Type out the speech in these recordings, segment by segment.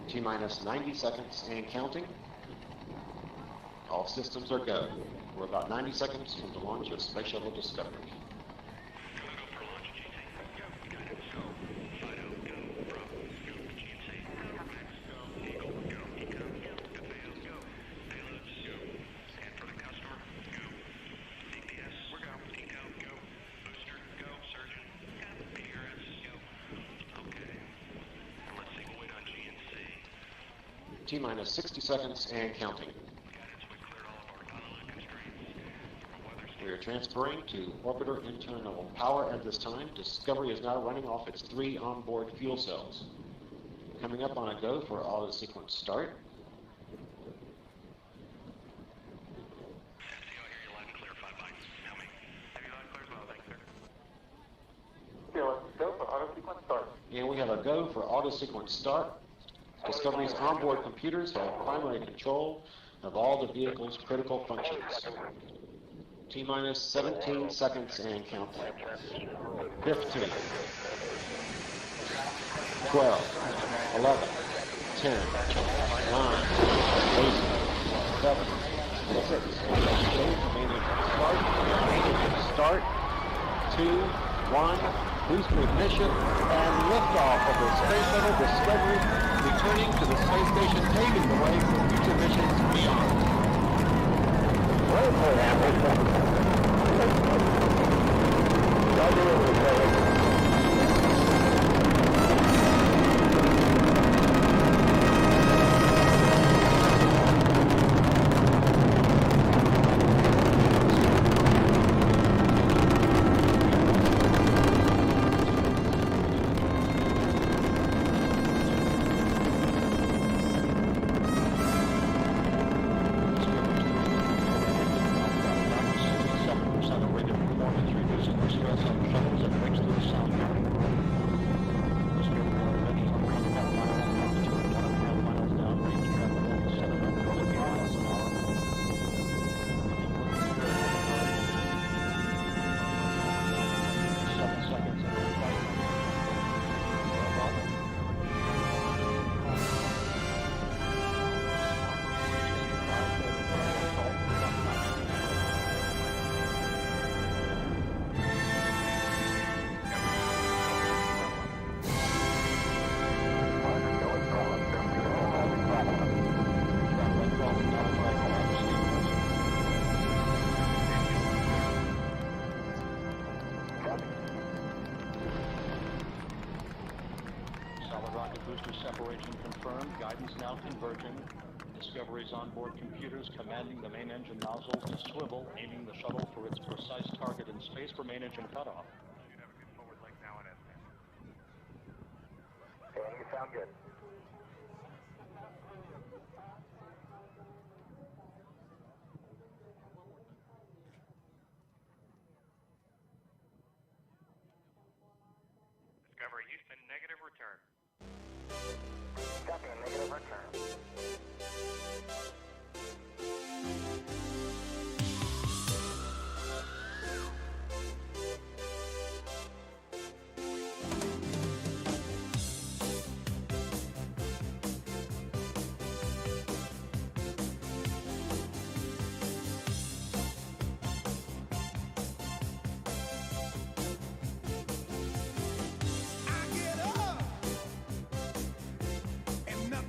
T-minus 90 seconds and counting. All systems are go. We're about 90 seconds from the launch of Space Shuttle Discovery. T-minus 60 seconds and counting. We are transferring to orbiter internal power at this time. Discovery is now running off its 3 onboard fuel cells. Coming up on a go for auto sequence start. And we have a go for auto sequence start. Discovery's onboard computers have primary control of all the vehicle's critical functions. T-minus 17 seconds and counting. 15, 12, 11, 10, 9, 8, 7, 6, start, 2, 1, booster ignition, and liftoff of the Space Shuttle Discovery, returning to the space station, paving the way for future missions beyond. Separation confirmed. Guidance now converging. Discovery's onboard computers commanding the main engine nozzles to swivel, aiming the shuttle for its precise target in space for main engine cutoff. Should have a good forward link now and then. You sound good. Discovery Houston, negative return. Copy, a negative return. I get up and nothing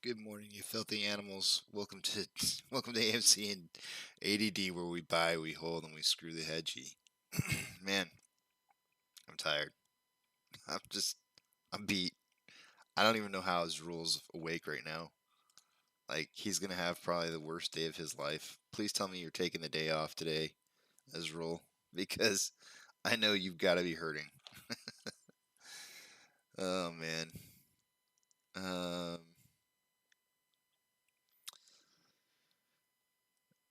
Good morning, you filthy animals. Welcome to AMC and ADD, where we buy, we hold, and we screw the hedgie. Man, I'm tired. I'm beat. I don't even know how his rule's awake right now. Like, he's gonna have probably the worst day of his life. Please tell me you're taking the day off today, Ezreal, because I know you've got to be hurting. Oh man. Um,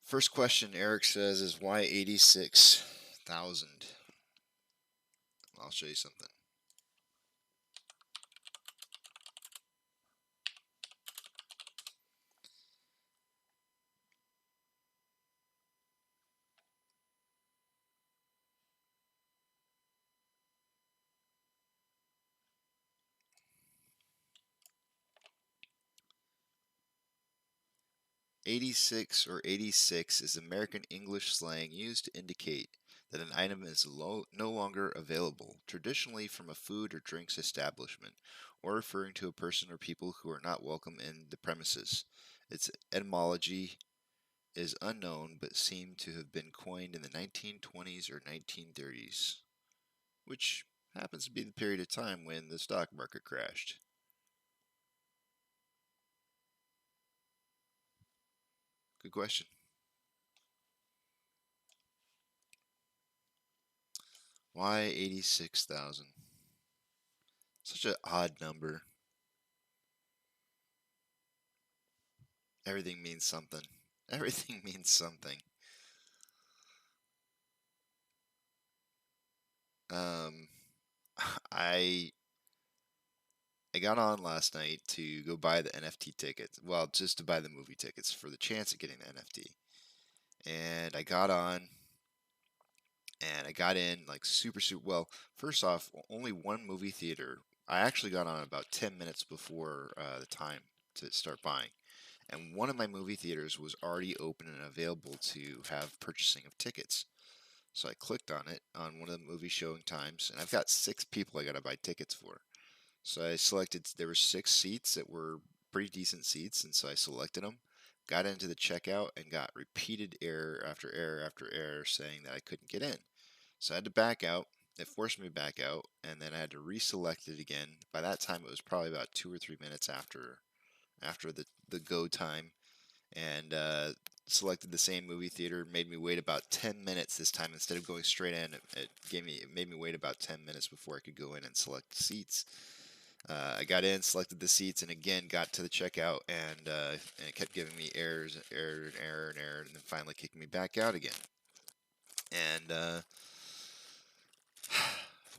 First question, Eric says, is why 86,000? I'll show you something. '86 or '86 is American English slang used to indicate that an item is no longer available, traditionally from a food or drinks establishment, or referring to a person or people who are not welcome in the premises. Its etymology is unknown but seemed to have been coined in the 1920s or 1930s, which happens to be the period of time when the stock market crashed. Good question. Why 86,000? Such an odd number. Everything means something. Everything means something. Um, I got on last night to go buy the NFT tickets. Well, just to buy the movie tickets for the chance of getting the NFT. And I got on, and I got in like super well. First off, only one movie theater. I actually got on about 10 minutes before the time to start buying. And one of my movie theaters was already open and available to have purchasing of tickets. So I clicked on it on one of the movie showing times, and I've got 6 people I got to buy tickets for. So I selected, there were 6 seats that were pretty decent seats, and so I selected them, got into the checkout, and got repeated error after error after error saying that I couldn't get in. So I had to back out. It forced me back out, and then I had to reselect it again. By that time, it was probably about 2 or 3 minutes after the go time, and selected the same movie theater. Made me wait about 10 minutes this time instead of going straight in. It made me wait about 10 minutes before I could go in and select seats. I got in, selected the seats, and again got to the checkout, and it kept giving me errors, error, and error, and error, and then finally kicked me back out again. And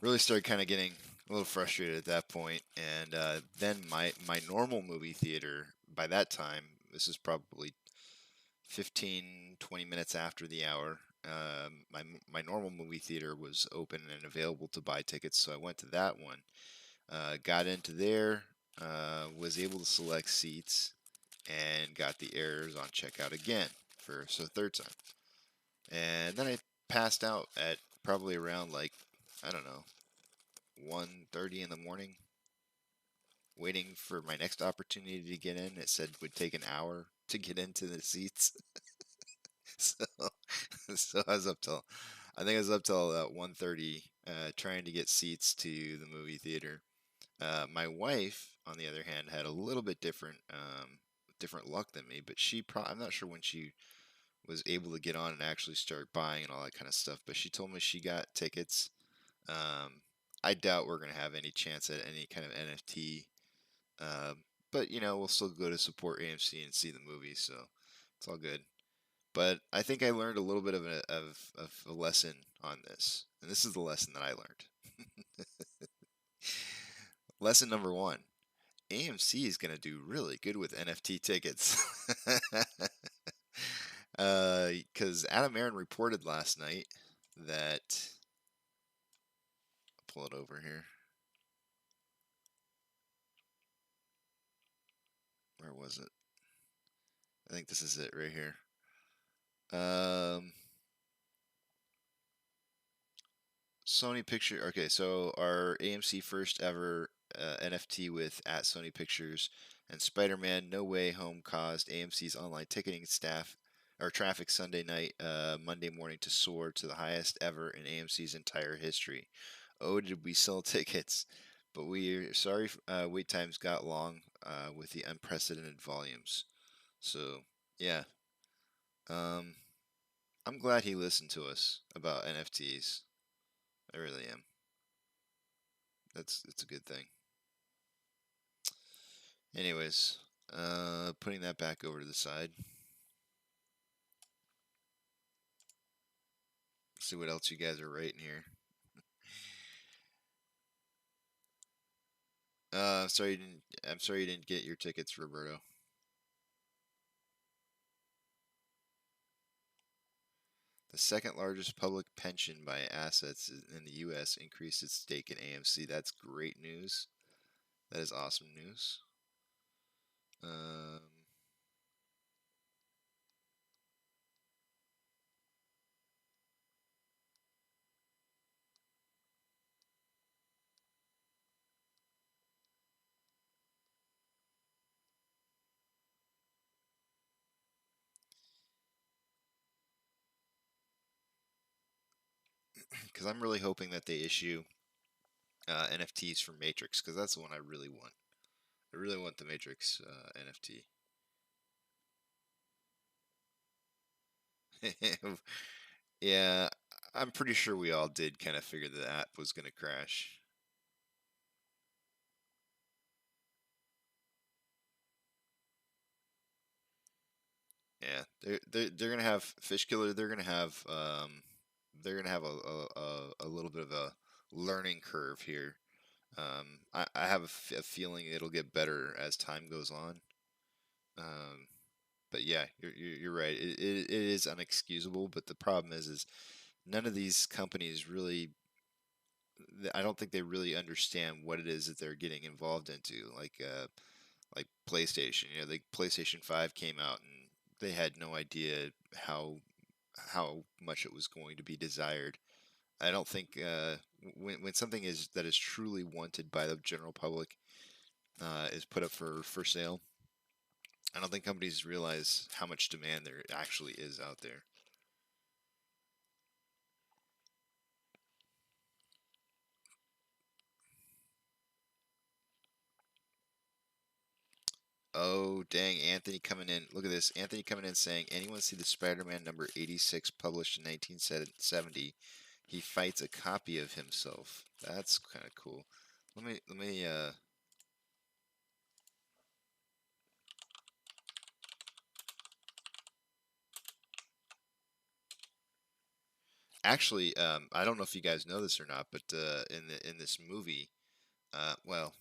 really started kind of getting a little frustrated at that point. And then my normal movie theater, by that time, this is probably 15-20 minutes after the hour. My normal movie theater was open and available to buy tickets, so I went to that one. Got into there, was able to select seats, and got the errors on checkout again for third time. And then I passed out at probably around like, I don't know, 1:30 in the morning, waiting for my next opportunity to get in. It said would take an hour to get into the seats. so, so I was up till, I think I was up till 1:30, trying to get seats to the movie theater. My wife, on the other hand, had a little bit different luck than me, but I'm not sure when she was able to get on and actually start buying and all that kind of stuff. But she told me she got tickets. I doubt we're gonna have any chance at any kind of NFT. But we'll still go to support AMC and see the movie, so it's all good. But I think I learned a little bit of a lesson on this, and this is the lesson that I learned. Lesson number 1. AMC is going to do really good with NFT tickets. Because Adam Aaron reported last night that, I'll pull it over here. Where was it? I think this is it right here. Sony Picture. Okay, so our AMC first ever NFT with at Sony Pictures and Spider-Man No Way Home caused AMC's online ticketing staff or traffic Sunday night, Monday morning to soar to the highest ever in AMC's entire history. Oh, did we sell tickets? But we are sorry, wait times got long with the unprecedented volumes. So, yeah, um, I'm glad he listened to us about NFTs. I really am. It's a good thing. Anyways, putting that back over to the side. See what else you guys are writing here. I'm sorry you didn't get your tickets, Roberto. The second largest public pension by assets in the U.S. increased its stake in AMC. That's great news. That is awesome news. Because I'm really hoping that they issue NFTs for Matrix, because that's the one I really want. I really want the Matrix NFT. Yeah, I'm pretty sure we all did kind of figure that app was going to crash. Yeah, they're gonna have Fish Killer. They're gonna have a little bit of a learning curve here. I have a feeling it'll get better as time goes on. Um, but yeah, you're right. It is unexcusable. But the problem is none of these companies really. I don't think they really understand what it is that they're getting involved into. Like PlayStation. You know, the PlayStation 5 came out and they had no idea how much it was going to be desired. I don't think when something is that is truly wanted by the general public is put up for sale, I don't think companies realize how much demand there actually is out there. Oh, dang, Anthony coming in. Look at this. Anthony coming in saying, anyone see the Spider-Man number 86 published in 1970? He fights a copy of himself. That's kind of cool. Let me actually, I don't know if you guys know this or not, but in this movie, well,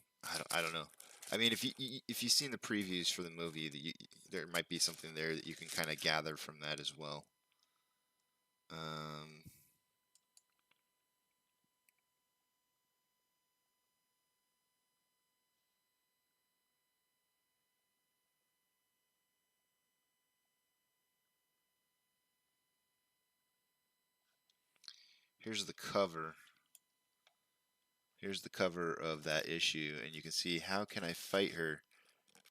I don't know. I mean, if you've seen the previews for the movie, there might be something there that you can kind of gather from that as well. Um, here's the cover. Here's the cover of that issue, and you can see how can I fight her?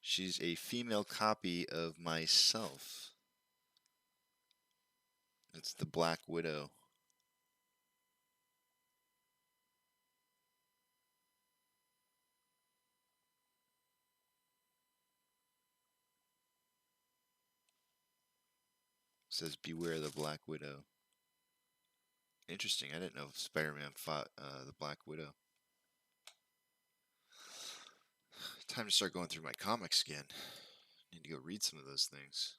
She's a female copy of myself. It's the Black Widow. It says beware the Black Widow. Interesting. I didn't know if Spider-Man fought the Black Widow. Time to start going through my comics again. Need to go read some of those things.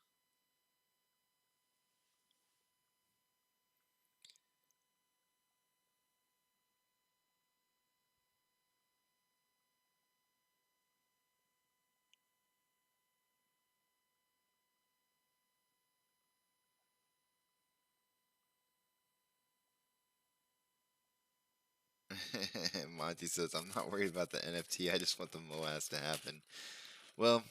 Monty says, I'm not worried about the NFT. I just want the MOASS to happen. Well,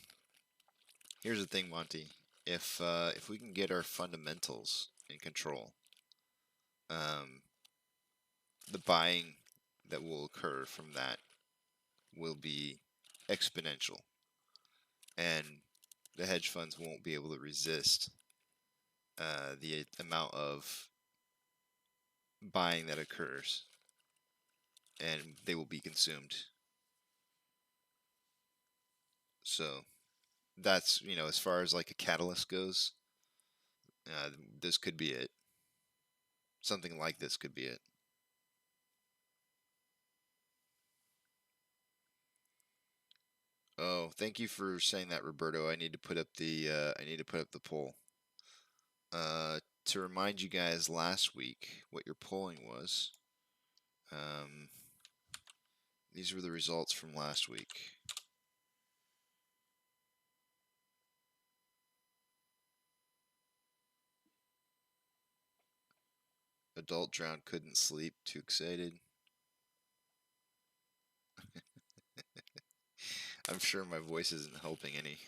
here's the thing, Monty. If we can get our fundamentals in control, um, the buying that will occur from that will be exponential, and the hedge funds won't be able to resist the amount of buying that occurs, and they will be consumed. So that's, as far as like a catalyst goes, this could be it. Something like this could be it. Oh, thank you for saying that, Roberto. I need to put up the poll. To remind you guys, last week what your polling was. These were the results from last week. Adult drowned, couldn't sleep, too excited. I'm sure my voice isn't helping any.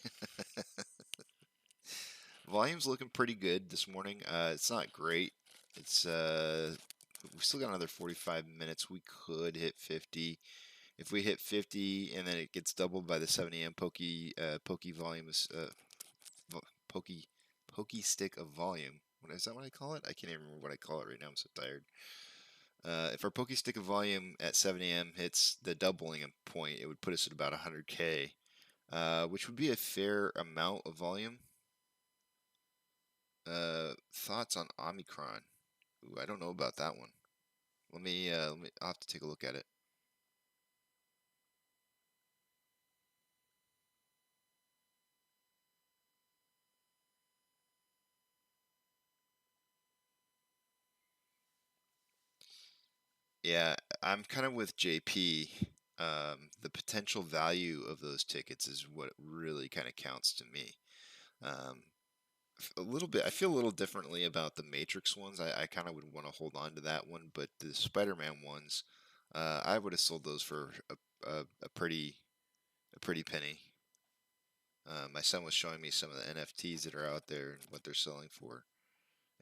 Volume's looking pretty good this morning. It's not great. It's we still got another 45 minutes. We could hit 50. If we hit 50 and then it gets doubled by the 7 a.m. pokey volume, pokey stick of volume. What is that? What I call it? I can't even remember what I call it right now. I'm so tired. If our pokey stick of volume at 7 a.m. hits the doubling point, it would put us at about 100K, which would be a fair amount of volume. Thoughts on Omicron? Ooh, I don't know about that one. I'll have to take a look at it. Yeah, I'm kind of with JP. The potential value of those tickets is what really kind of counts to me. A little bit, I feel a little differently about the Matrix ones. I kind of would want to hold on to that one, but the Spider-Man ones, I would have sold those for a pretty penny. My son was showing me some of the NFTs that are out there and what they're selling for,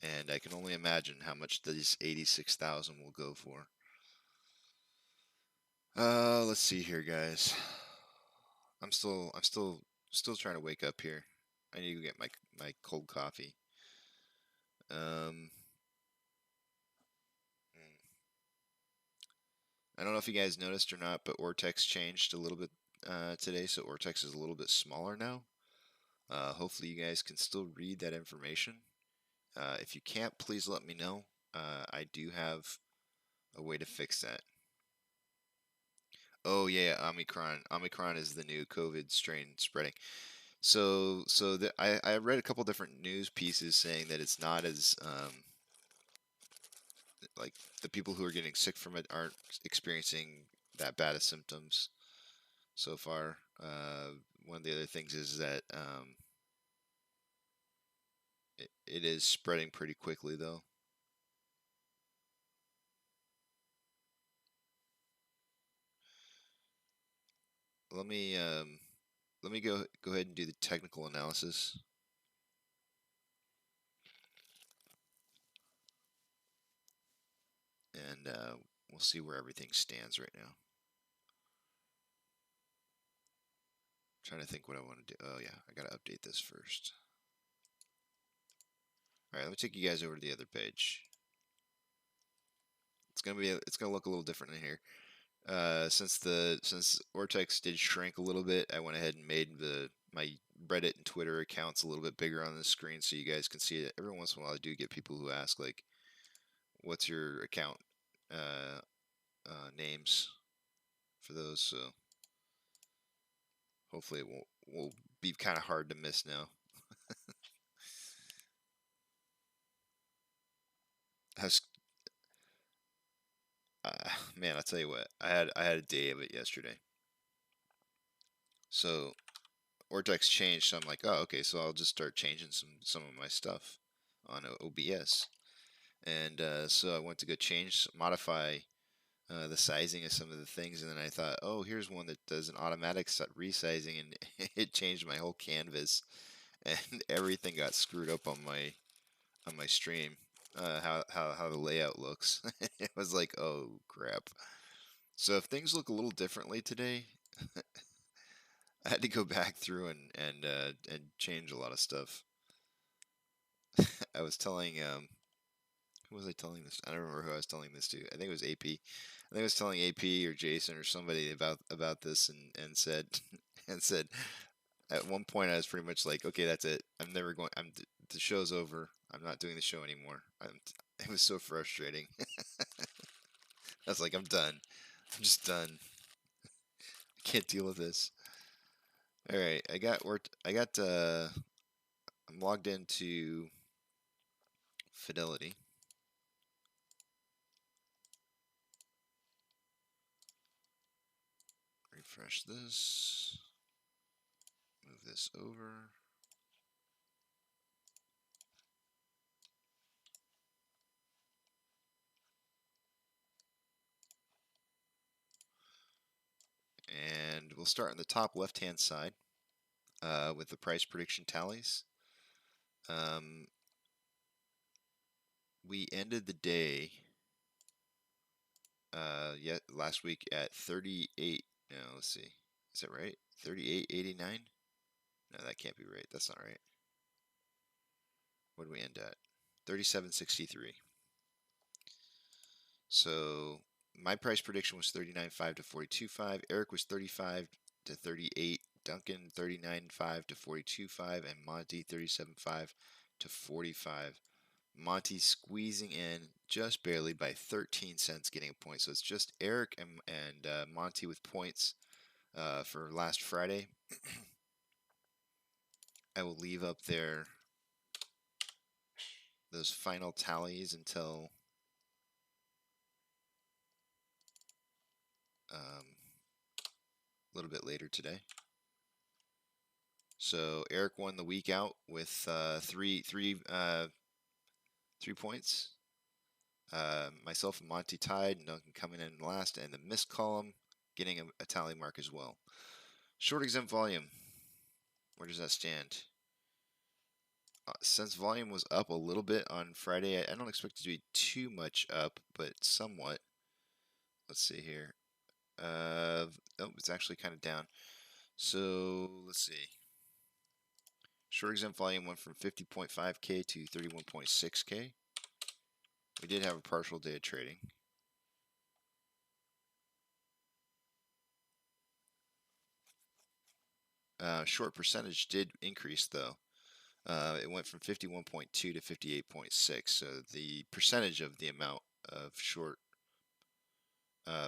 and I can only imagine how much these 86,000 will go for. Let's see here, guys. I'm still trying to wake up here. I need to get my cold coffee. I don't know if you guys noticed or not, but Ortex changed a little bit today, so Ortex is a little bit smaller now. Hopefully you guys can still read that information. If you can't, please let me know. I do have a way to fix that. Oh yeah, Omicron. Omicron is the new COVID strain spreading. So I read a couple different news pieces saying that it's not as like the people who are getting sick from it aren't experiencing that bad of symptoms so far. One of the other things is that it is spreading pretty quickly, though. Let me go ahead and do the technical analysis. And we'll see where everything stands right now. Trying to think what I want to do. Oh yeah, I gotta update this first. All right, let me take you guys over to the other page. It's gonna look a little different in here. Since Ortex did shrink a little bit, I went ahead and made my Reddit and Twitter accounts a little bit bigger on the screen so you guys can see it. Every once in a while, I do get people who ask like, "What's your account names for those?" So hopefully it will be kind of hard to miss now. Has man, I'll tell you what, I had a day of it yesterday. So Ortex changed, so I'm like, oh, okay, so I'll just start changing some of my stuff on OBS. And so I went to go modify the sizing of some of the things, and then I thought, oh, here's one that does an automatic resizing, and it changed my whole canvas, and everything got screwed up on my stream. How the layout looks. It was like, oh crap. So if things look a little differently today, I had to go back through and change a lot of stuff. I was telling who was I telling this? I don't remember who I was telling this to. I think it was AP. I think I was telling AP or Jason or somebody about this and said and said at one point I was pretty much like, okay, that's it. I'm never going. The show's over. I'm not doing the show anymore. It was so frustrating. I was like, I'm done. I'm just done. I can't deal with this. All right, I'm logged into Fidelity. Refresh this. Move this over. And we'll start on the top left-hand side with the price prediction tallies. We ended the day last week at 38. No, let's see. Is that right? 38.89? No, that can't be right. That's not right. What did we end at? 37.63. So my price prediction was 39.5 to 42.5. Eric was 35 to 38. Duncan 39.5 to 42.5, and Monty 37.5 to 45. Monty squeezing in just barely by 13 cents, getting a point. So it's just Eric and Monty with points for last Friday. I will leave up those final tallies until a little bit later today. So Eric won the week out with 3 points. Myself and Monty tied, and Duncan coming in last, and the missed column getting a tally mark as well. Short exempt volume. Where does that stand? Since volume was up a little bit on Friday, I don't expect it to be too much up, but somewhat. Let's see here. Oh, it's actually kind of down. So let's see. Short exempt volume went from 50.5K to 31.6K. We did have a partial day of trading. Short percentage did increase though. It went from 51.2 to 58.6. So the percentage of the amount of short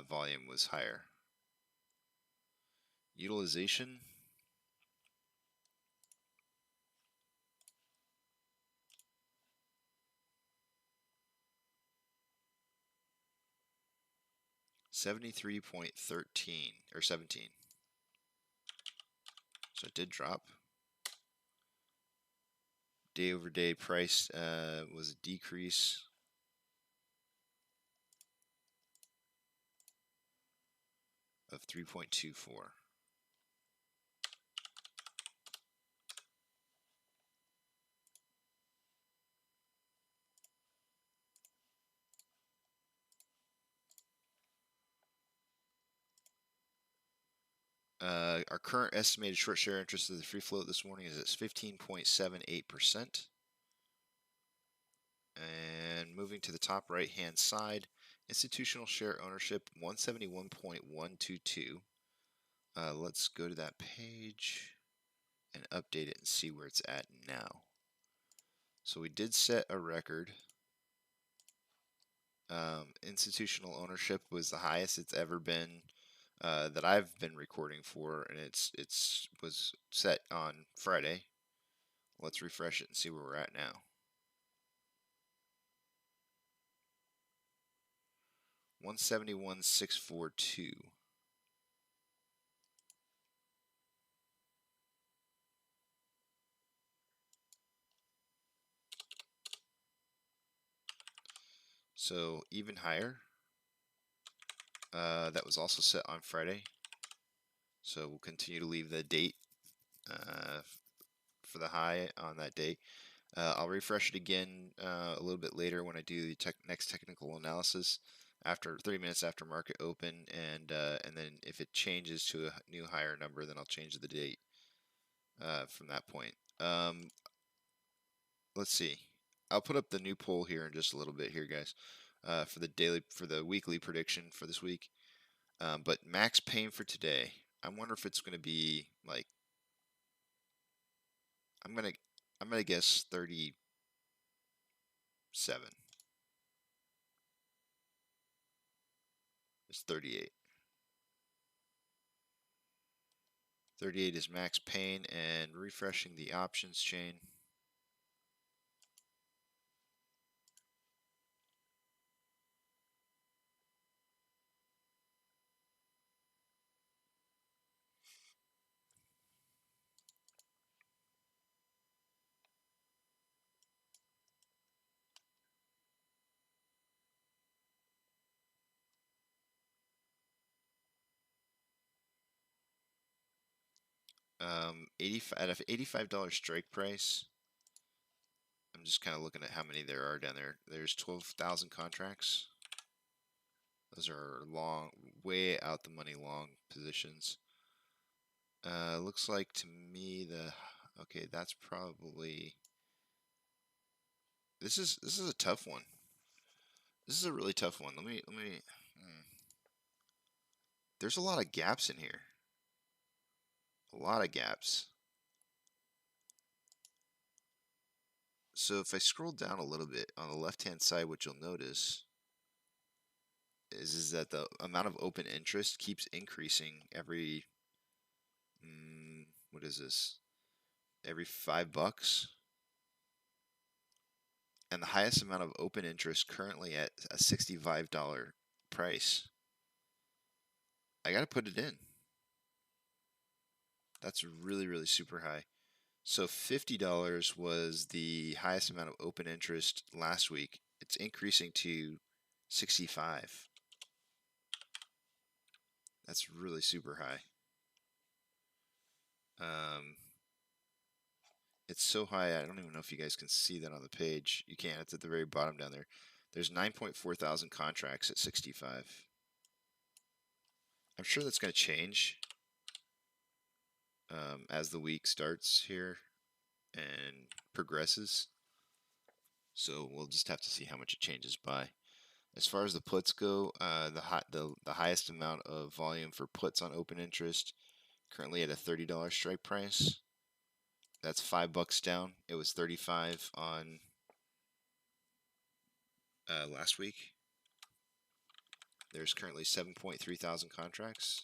volume was higher. Utilization. $73.13 or 17. So it did drop. Day over day price was a decrease of 3.24. Our current estimated short share interest of the free float this morning is at 15.78%. And moving to the top right hand side, institutional share ownership 171.122. Let's go to that page and update it and see where it's at now. So we did set a record. Institutional ownership was the highest it's ever been that I've been recording for, and it's was set on Friday. Let's refresh it and see where we're at now. 171.642. So even higher. That was also set on Friday. So we'll continue to leave the date for the high on that date. I'll refresh it again a little bit later when I do the next technical analysis. after 30 minutes after market open, and then if it changes to a new higher number, then I'll change the date from that point. Let's see. I'll put up the new poll here in just a little bit here, guys, for the weekly prediction for this week. But max pain for today, I wonder if it's going to be like, I'm gonna guess 37. It's 38. 38 is max pain, and refreshing the options chain. At a $85 strike price, I'm just kind of looking at how many there are down there. There's 12,000 contracts. Those are long, way out the money long positions. Looks like to me okay, that's probably, this is a tough one. This is a really tough one. Let me There's a lot of gaps in here. A lot of gaps. So if I scroll down a little bit on the left-hand side, what you'll notice is that the amount of open interest keeps increasing every, what is this? Every $5. And the highest amount of open interest currently at a $65 price. I got to put it in. That's really, really super high. So $50 was the highest amount of open interest last week. It's increasing to 65. That's really super high. It's so high, I don't even know if you guys can see that on the page. You can't, it's at the very bottom down there. There's 9.4 thousand contracts at 65. I'm sure that's going to change as the week starts here and progresses. So we'll just have to see how much it changes by. As far as the puts go, the highest amount of volume for puts on open interest currently at a $30 strike price. That's $5 down. It was 35 on last week. There's currently 7.3 thousand contracts.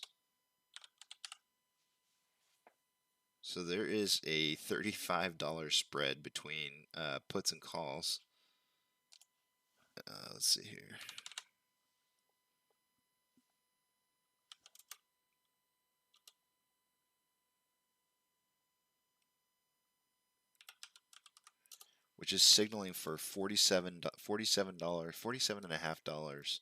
So there is a $35 spread between puts and calls. Let's see here. Which is signaling for $47.5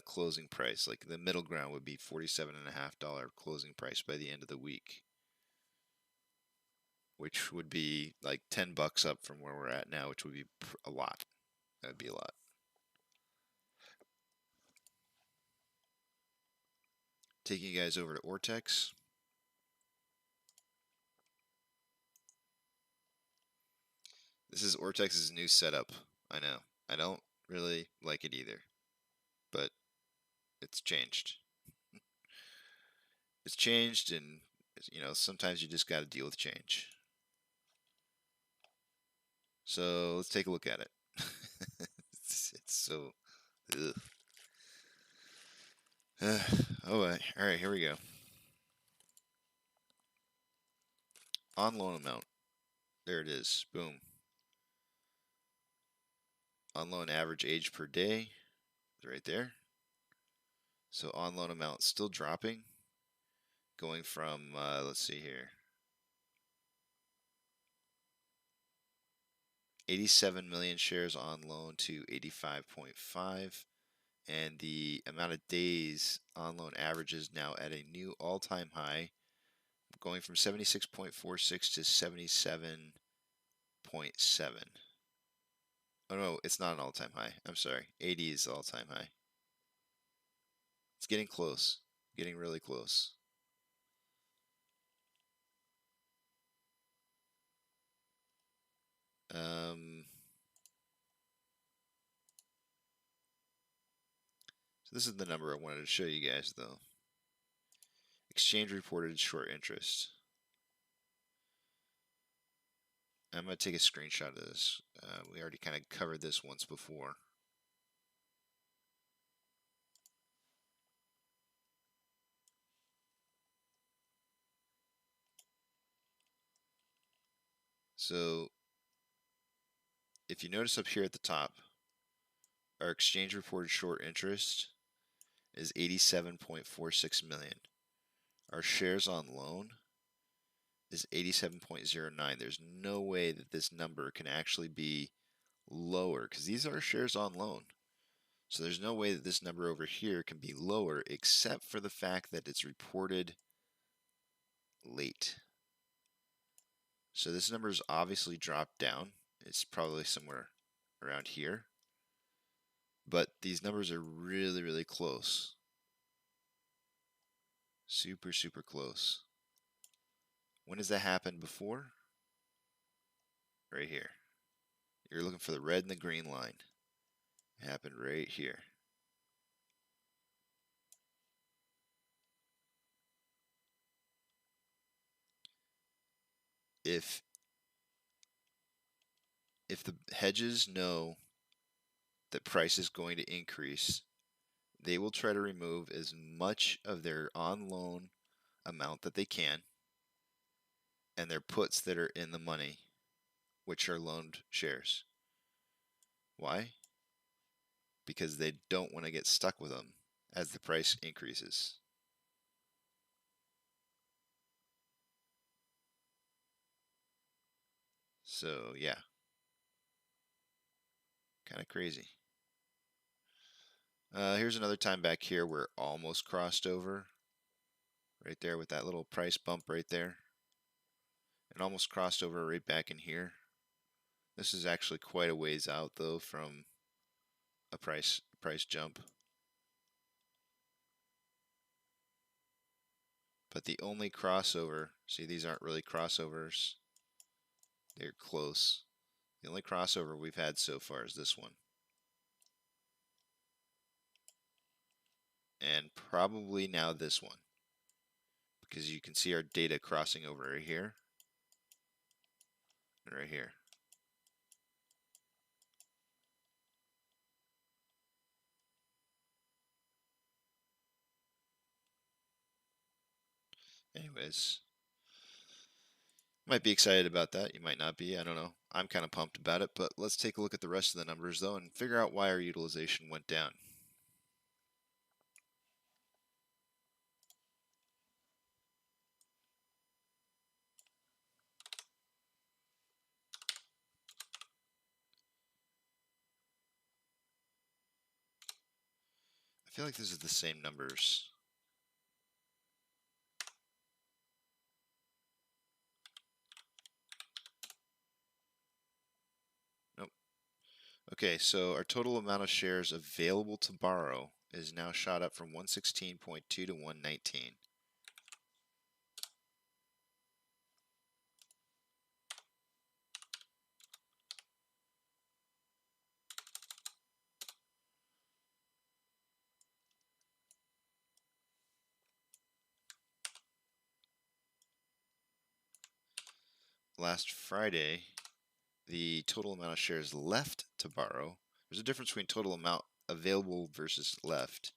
closing price. Like the middle ground would be $47.5 closing price by the end of the week, which would be like $10 up from where we're at now, which would be a lot. That would be a lot. Taking you guys over to Ortex. This is Ortex's new setup. I know. I don't really like it either, but it's changed. It's changed, and you know, sometimes you just got to deal with change. So let's take a look at it. It's so. Ugh. All right, here we go. On loan amount. There it is. Boom. On loan average age per day. Right there. So on loan amount still dropping. Going from, let's see here. 87 million shares on loan to 85.5. And the amount of days on loan average is now at a new all-time high, going from 76.46 to 77.7. Oh no, it's not an all-time high. I'm sorry. 80 is the all-time high. It's getting close. Getting really close. So this is the number I wanted to show you guys, though. Exchange reported short interest. I'm going to take a screenshot of this. We already kind of covered this once before. So if you notice up here at the top, our exchange reported short interest is 87.46 million. Our shares on loan is 87.09. There's no way that this number can actually be lower because these are shares on loan. So there's no way that this number over here can be lower except for the fact that it's reported late. So this number is obviously dropped down. It's probably somewhere around here. But these numbers are really, really close. Super, super close. When has that happened before? Right here. You're looking for the red and the green line. It happened right here. If the hedges know that price is going to increase, they will try to remove as much of their on loan amount that they can and their puts that are in the money, which are loaned shares. Why? Because they don't want to get stuck with them as the price increases. So yeah, kind of crazy. Here's another time back here where it almost crossed over. Right there with that little price bump right there. It almost crossed over right back in here. This is actually quite a ways out though from a price jump. But the only crossover, see these aren't really crossovers. They're close. The only crossover we've had so far is this one. And probably now this one. Because you can see our data crossing over right here. And right here. Anyways, might be excited about that. You might not be. I don't know. I'm kind of pumped about it. But let's take a look at the rest of the numbers, though, and figure out why our utilization went down. I feel like this is the same numbers. Nope. Okay, so our total amount of shares available to borrow is now shot up from 116.2 to 119. Last Friday, the total amount of shares left to borrow, there's a difference between total amount available versus left.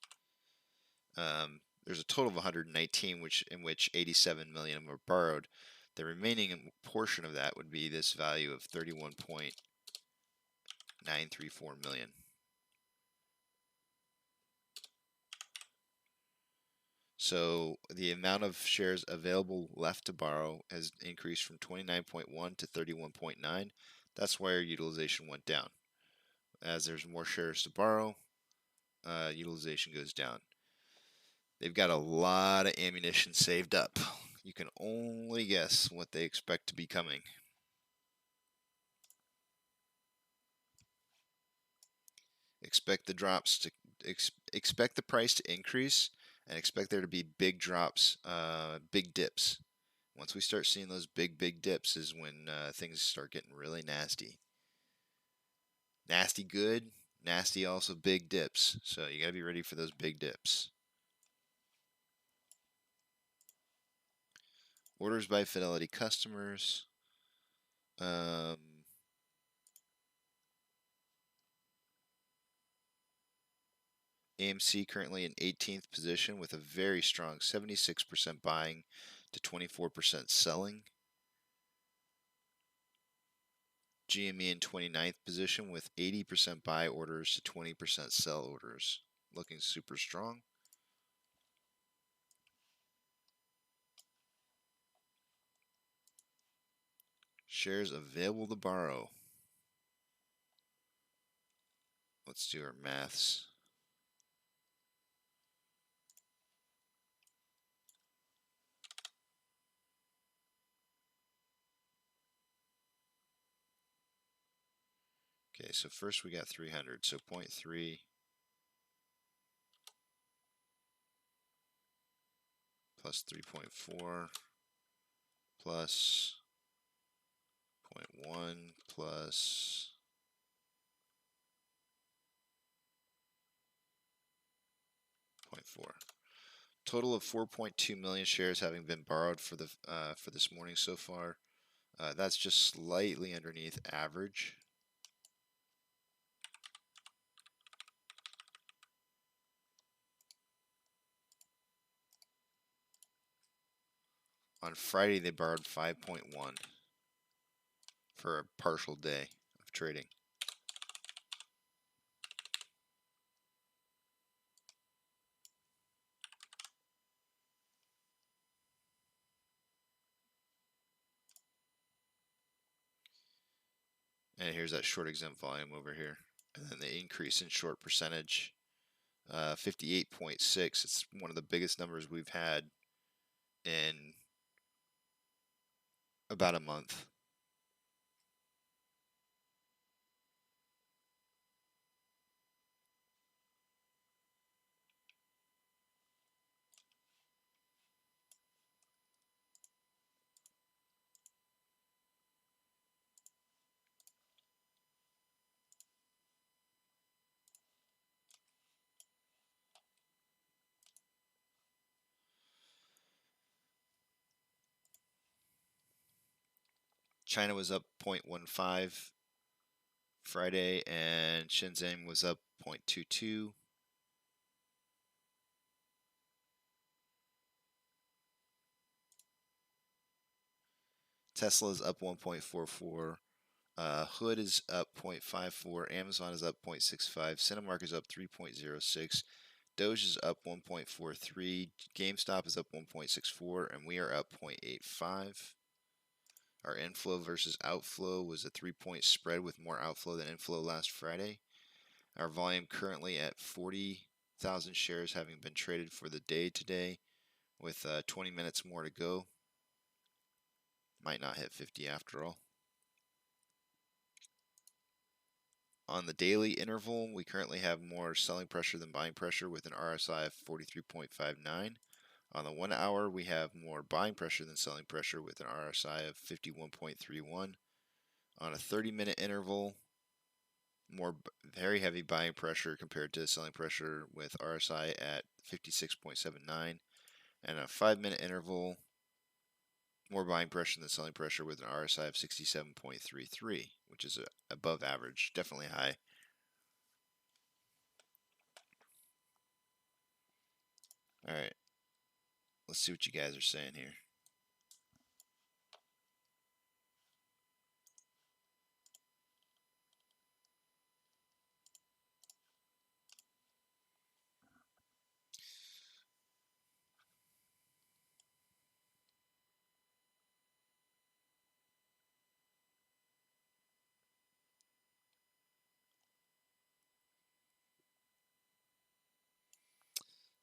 There's a total of 119, in which 87 million were borrowed. The remaining portion of that would be this value of 31.934 million. So the amount of shares available left to borrow has increased from 29.1 to 31.9. That's why our utilization went down. As there's more shares to borrow, utilization goes down. They've got a lot of ammunition saved up. You can only guess what they expect to be coming. Expect the drops to expect the price to increase and expect there to be big drops, big dips. Once we start seeing those big dips is when things start getting really nasty. Nasty good, nasty also big dips. So you got to be ready for those big dips. Orders by Fidelity customers. AMC currently in 18th position with a very strong 76% buying to 24% selling. GME in 29th position with 80% buy orders to 20% sell orders. Looking super strong. Shares available to borrow. Let's do our maths. Okay, so first we got 300, so 0.3 plus 3.4 plus 0.1 plus 0.4. Total of 4.2 million shares having been borrowed for this morning so far. That's just slightly underneath average. On Friday, they borrowed 5.1 for a partial day of trading. And here's that short exempt volume over here. And then the increase in short percentage, 58.6. It's one of the biggest numbers we've had in about a month. China was up 0.15 Friday, and Shenzhen was up 0.22. Tesla is up 1.44. Hood is up 0.54. Amazon is up 0.65. Cinemark is up 3.06. Doge is up 1.43. GameStop is up 1.64, and we are up 0.85. Our inflow versus outflow was a 3-point spread with more outflow than inflow last Friday. Our volume currently at 40,000 shares having been traded for the day today, with 20 minutes more to go. Might not hit 50 after all. On the daily interval, we currently have more selling pressure than buying pressure with an RSI of 43.59. On the 1 hour, we have more buying pressure than selling pressure with an RSI of 51.31. On a 30-minute interval, more very heavy buying pressure compared to selling pressure with RSI at 56.79. And a 5-minute interval, more buying pressure than selling pressure with an RSI of 67.33, which is above average, definitely high. All right, let's see what you guys are saying here.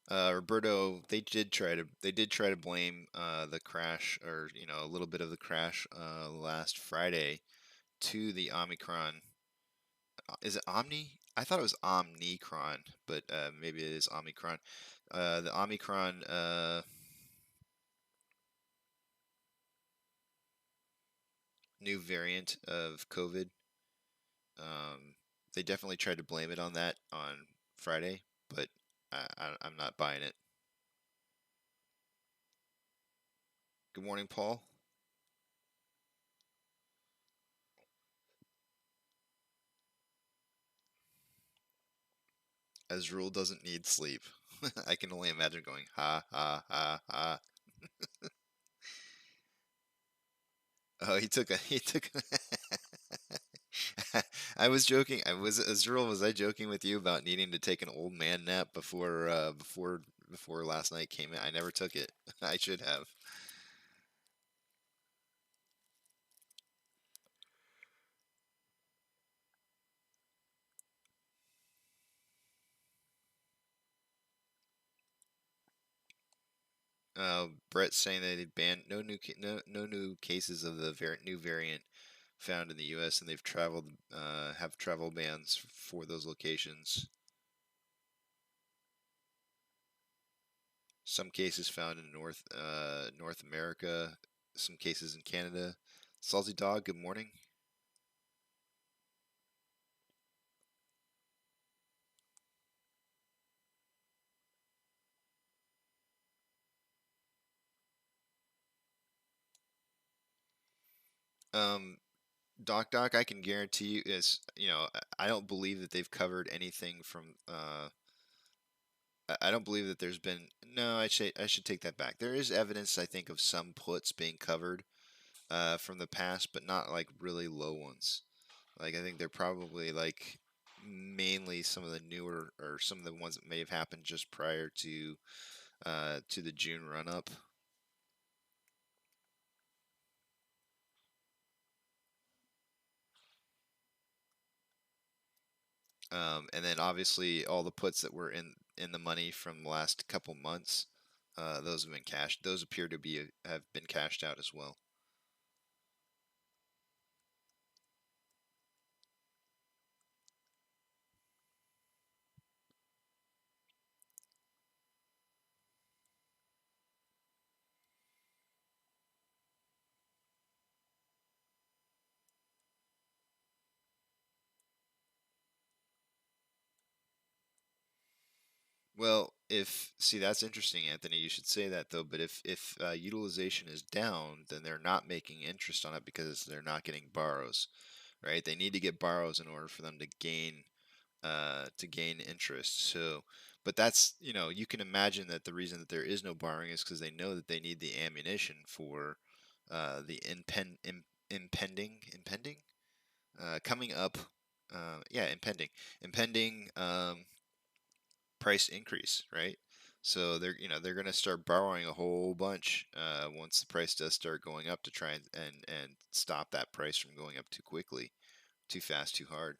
Roberto, they did try to blame the crash, or a little bit of the crash last Friday to the Omicron. Is it I thought it was Omnicron, but maybe it is Omicron. The Omicron new variant of COVID. They definitely tried to blame it on that on Friday, but I'm not buying it. Good morning, Paul. Azrael doesn't need sleep. I can only imagine going ha ha ha ha. Oh, he took. I was joking. I was Azrael. Was I joking with you about needing to take an old man nap before last night came in? I never took it. I should have. Brett's saying that they banned no new cases of the new variant found in the U.S. and they've have travel bans for those locations. Some cases found in North America, some cases in Canada. Salty Dog, good morning. Um, Doc, I can guarantee you is I don't believe that they've covered anything from I don't believe that there's been no I should take that back. There is evidence I think of some puts being covered from the past, but not like really low ones. Like I think they're probably like mainly some of the newer or some of the ones that may have happened just prior to the June run up. And then obviously all the puts that were in the money from the last couple months, those have been cashed. Those appear to be have been cashed out as well. Well, if see that's interesting, Anthony. You should say that though. But if utilization is down, then they're not making interest on it because they're not getting borrows, right? They need to get borrows in order for them to gain interest. So, but that's you can imagine that the reason that there is no borrowing is because they know that they need the ammunition for the impending coming up yeah impending price increase, right? So they're going to start borrowing a whole bunch once the price does start going up to try and stop that price from going up too quickly, too fast, too hard.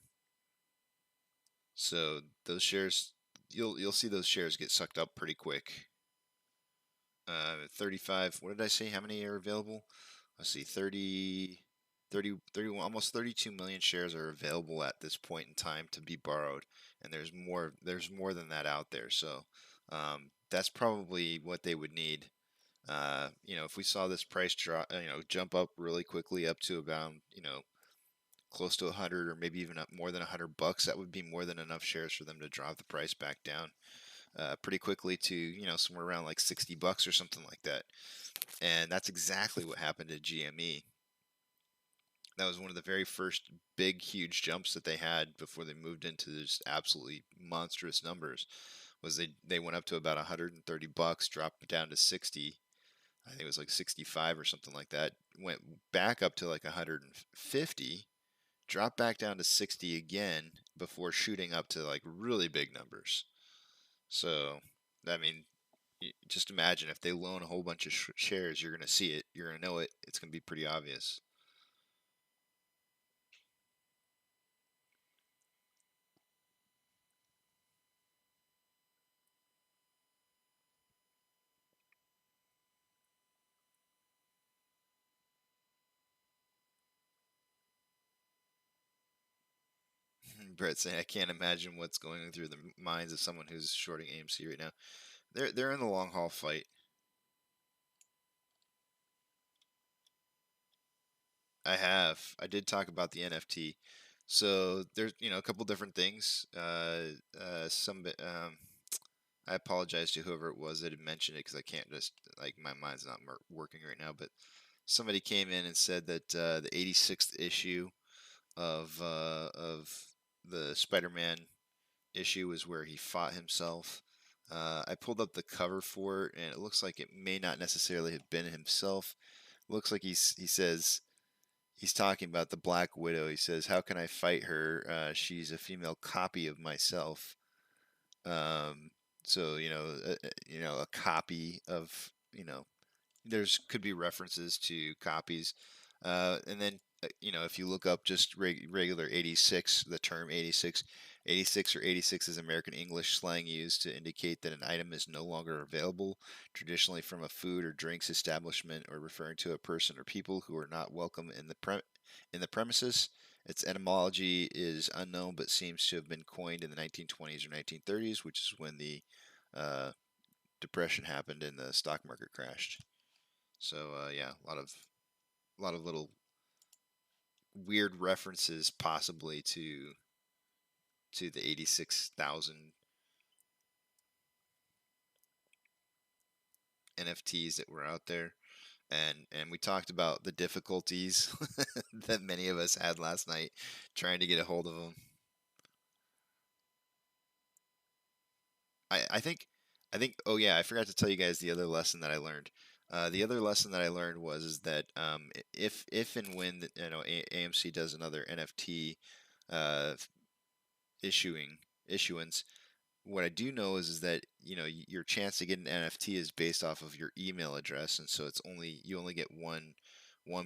So those shares, you'll see those shares get sucked up pretty quick. 35. What did I say? How many are available? Let's see. 31, almost 32 million shares are available at this point in time to be borrowed, and there's more. There's more than that out there. So that's probably what they would need. If we saw this price drop, jump up really quickly up to about, close to 100 or maybe even up more than $100, that would be more than enough shares for them to drop the price back down pretty quickly to somewhere around like $60 or something like that. And that's exactly what happened to GME. That was one of the very first big, huge jumps that they had before they moved into just absolutely monstrous numbers. Was they went up to about $130, dropped down to 60. I think it was like 65 or something like that. Went back up to like 150, dropped back down to 60 again before shooting up to like really big numbers. So, I mean, just imagine if they loan a whole bunch of shares, you're going to see it, you're going to know it, it's going to be pretty obvious. Brett saying, I can't imagine what's going through the minds of someone who's shorting AMC right now. They're in the long haul fight. I did talk about the NFT. So there's a couple different things. I apologize to whoever it was that had mentioned it because I can't just my mind's not working right now. But somebody came in and said that the 86th issue of the Spider-Man issue is where he fought himself. I pulled up the cover for it, and it looks like it may not necessarily have been himself. Looks like he says he's talking about the Black Widow. He says, "How can I fight her? She's a female copy of myself." Um, so a copy of there's could be references to copies, and then if you look up just regular 86, the term 86, 86 or 86 is American English slang used to indicate that an item is no longer available, traditionally from a food or drinks establishment, or referring to a person or people who are not welcome in the premises. Its etymology is unknown, but seems to have been coined in the 1920s or 1930s, which is when the uh, depression happened and the stock market crashed. So yeah, a lot of little weird references possibly to the 86,000 NFTs that were out there. And we talked about the difficulties that many of us had last night trying to get a hold of them. I think oh yeah, I forgot to tell you guys the other lesson that I learned. The other lesson that I learned was is that if and when AMC does another NFT uh, issuance, what I do know is that your chance to get an NFT is based off of your email address, and so you only get one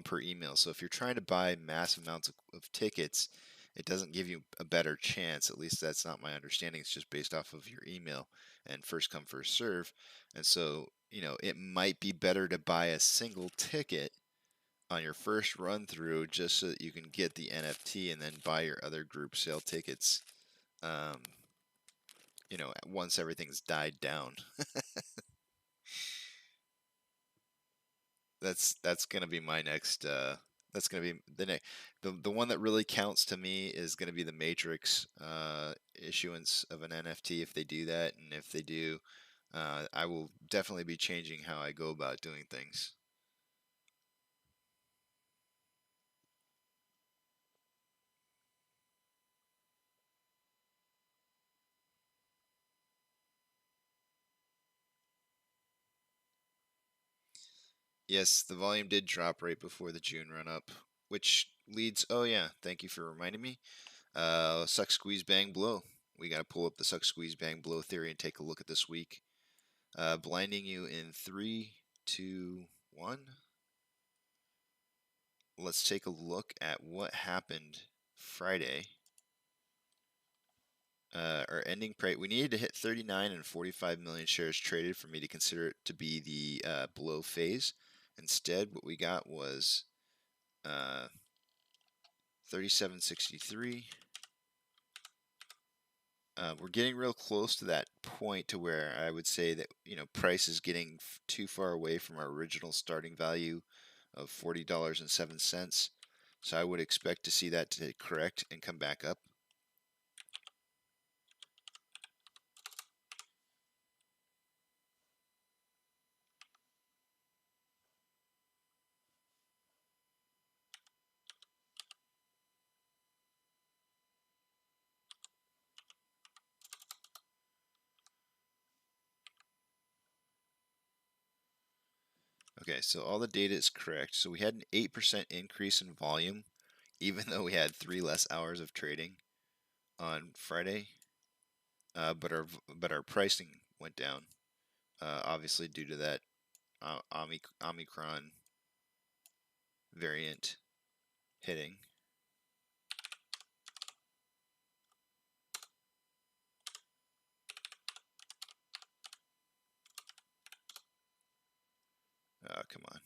per email. So if you're trying to buy mass amounts of tickets, it doesn't give you a better chance. At least that's not my understanding. It's just based off of your email and first come first serve. And so it might be better to buy a single ticket on your first run through just so that you can get the NFT and then buy your other group sale tickets. Um, once everything's died down. That's gonna be my next. That's gonna be the one that really counts to me is gonna be the Matrix issuance of an NFT if they do that, and if they do, I will definitely be changing how I go about doing things. Yes, the volume did drop right before the June run up, which leads. Oh yeah, thank you for reminding me. Suck, squeeze, bang, blow. We got to pull up the suck, squeeze, bang, blow theory and take a look at this week. Blinding you in 3, 2, 1. Let's take a look at what happened Friday. Our ending price, we needed to hit 39 and 45 million shares traded for me to consider it to be the below phase. Instead, what we got was 37.63. We're getting real close to that point to where I would say that price is getting too far away from our original starting value of $40.07. So I would expect to see that to correct and come back up. Okay, so all the data is correct. So we had an 8% increase in volume, even though we had 3 less hours of trading on Friday. But our pricing went down, obviously due to that Omicron variant hitting. Come on.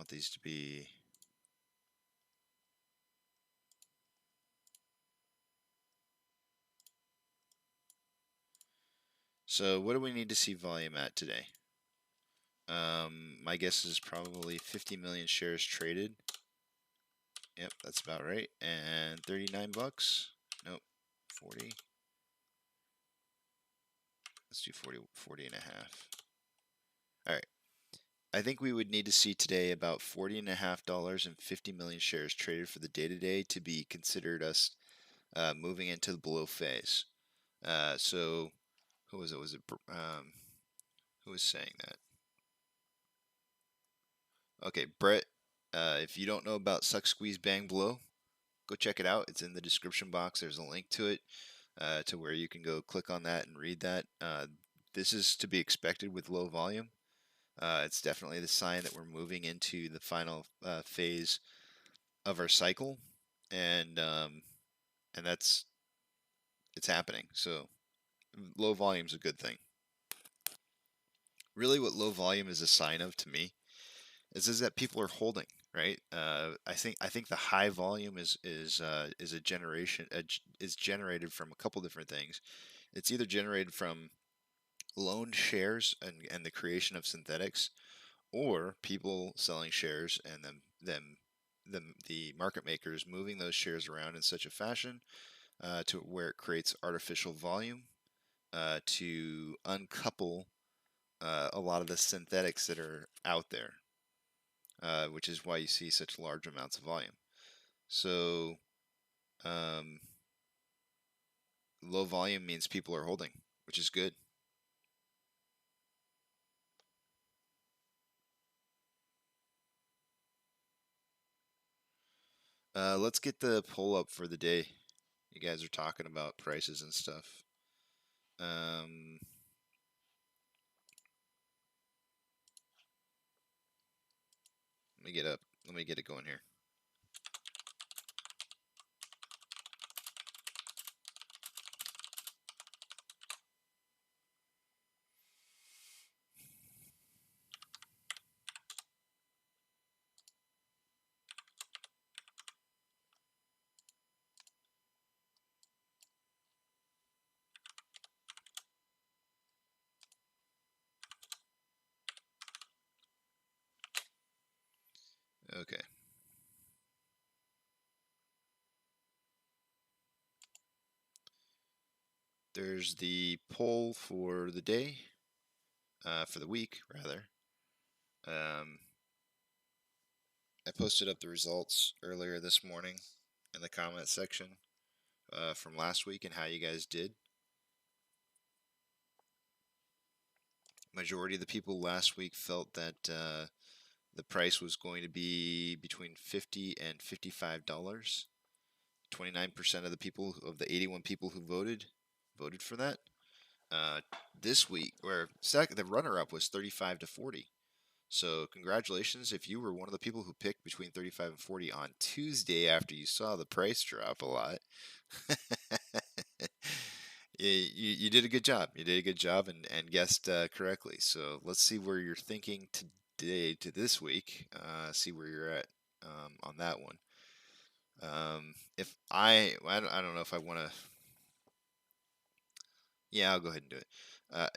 want these to be. So what do we need to see volume at today? My guess is probably 50 million shares traded. Yep, that's about right. And 39 bucks. Nope, 40. Let's do 40 and a half. All right. I think we would need to see today about $40.50 and 50 million shares traded for the day-to-day to be considered us moving into the below phase. So who was it? Who was saying that? Okay, Brett. If you don't know about Suck Squeeze Bang Blow, go check it out. It's in the description box. There's a link to it to where you can go click on that and read that. This is to be expected with low volume. It's definitely the sign that we're moving into the final phase of our cycle, and it's happening. So low volume is a good thing. Really, what low volume is a sign of to me is that people are holding, right? I think the high volume is a generation is generated from a couple different things. It's either generated from loaned shares and the creation of synthetics, or people selling shares and the market makers moving those shares around in such a fashion to where it creates artificial volume to uncouple a lot of the synthetics that are out there, which is why you see such large amounts of volume. So low volume means people are holding, which is good. Let's get the poll up for the day. You guys are talking about prices and stuff. Let me get up. Let me get it going here. Okay. There's the poll for the day, for the week, rather. I posted up the results earlier this morning in the comment section from last week and how you guys did. Majority of the people last week felt that the price was going to be between $50 and $55. 29% of the people, of the 81 people who voted for that. This week, or the runner-up was 35 to 40. So congratulations if you were one of the people who picked between 35 and 40 on Tuesday after you saw the price drop a lot. you did a good job. You did a good job and guessed correctly. So let's see where you're thinking today to this week. See where you're at on that one. If I don't know if I want to. Yeah, I'll go ahead and do it.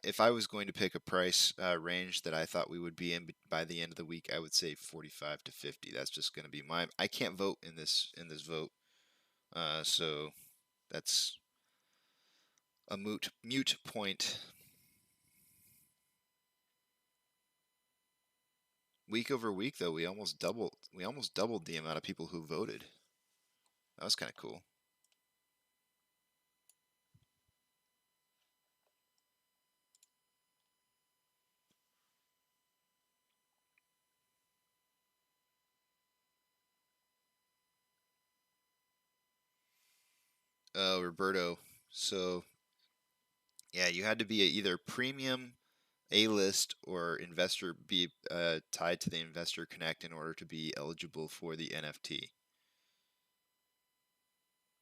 If I was going to pick a price range that I thought we would be in by the end of the week, I would say 45 to 50. That's just going to be mine. I can't vote in this vote, so that's a mute point. Week over week, though, we almost doubled the amount of people who voted. That was kind of cool. Roberto. So, yeah, you had to be either premium, A-list, or investor, be tied to the Investor Connect in order to be eligible for the NFT.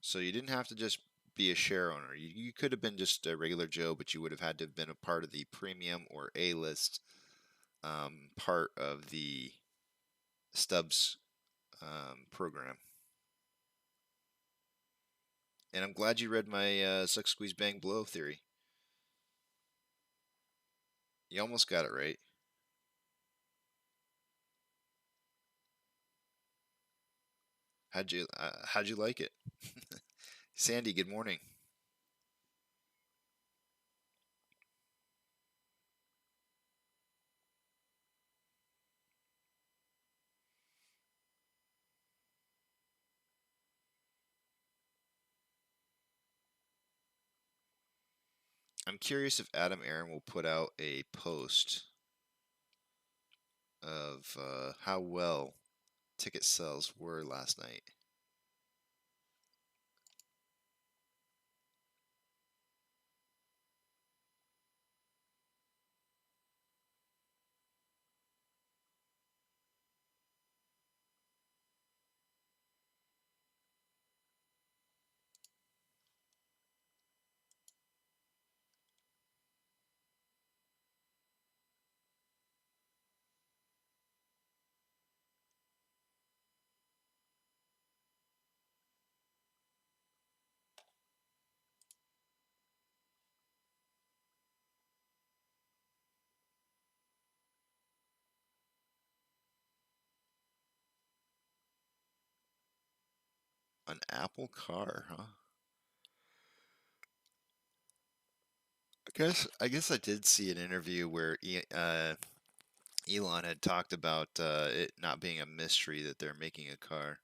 So you didn't have to just be a share owner. You could have been just a regular Joe, but you would have had to have been a part of the premium or A-list part of the Stubbs program. And I'm glad you read my suck, squeeze, bang, blow theory. You almost got it right. How'd you like it? Sandy, good morning. I'm curious if Adam Aaron will put out a post of how well ticket sales were last night. An Apple car, huh? I guess I did see an interview where Elon had talked about it not being a mystery that they're making a car.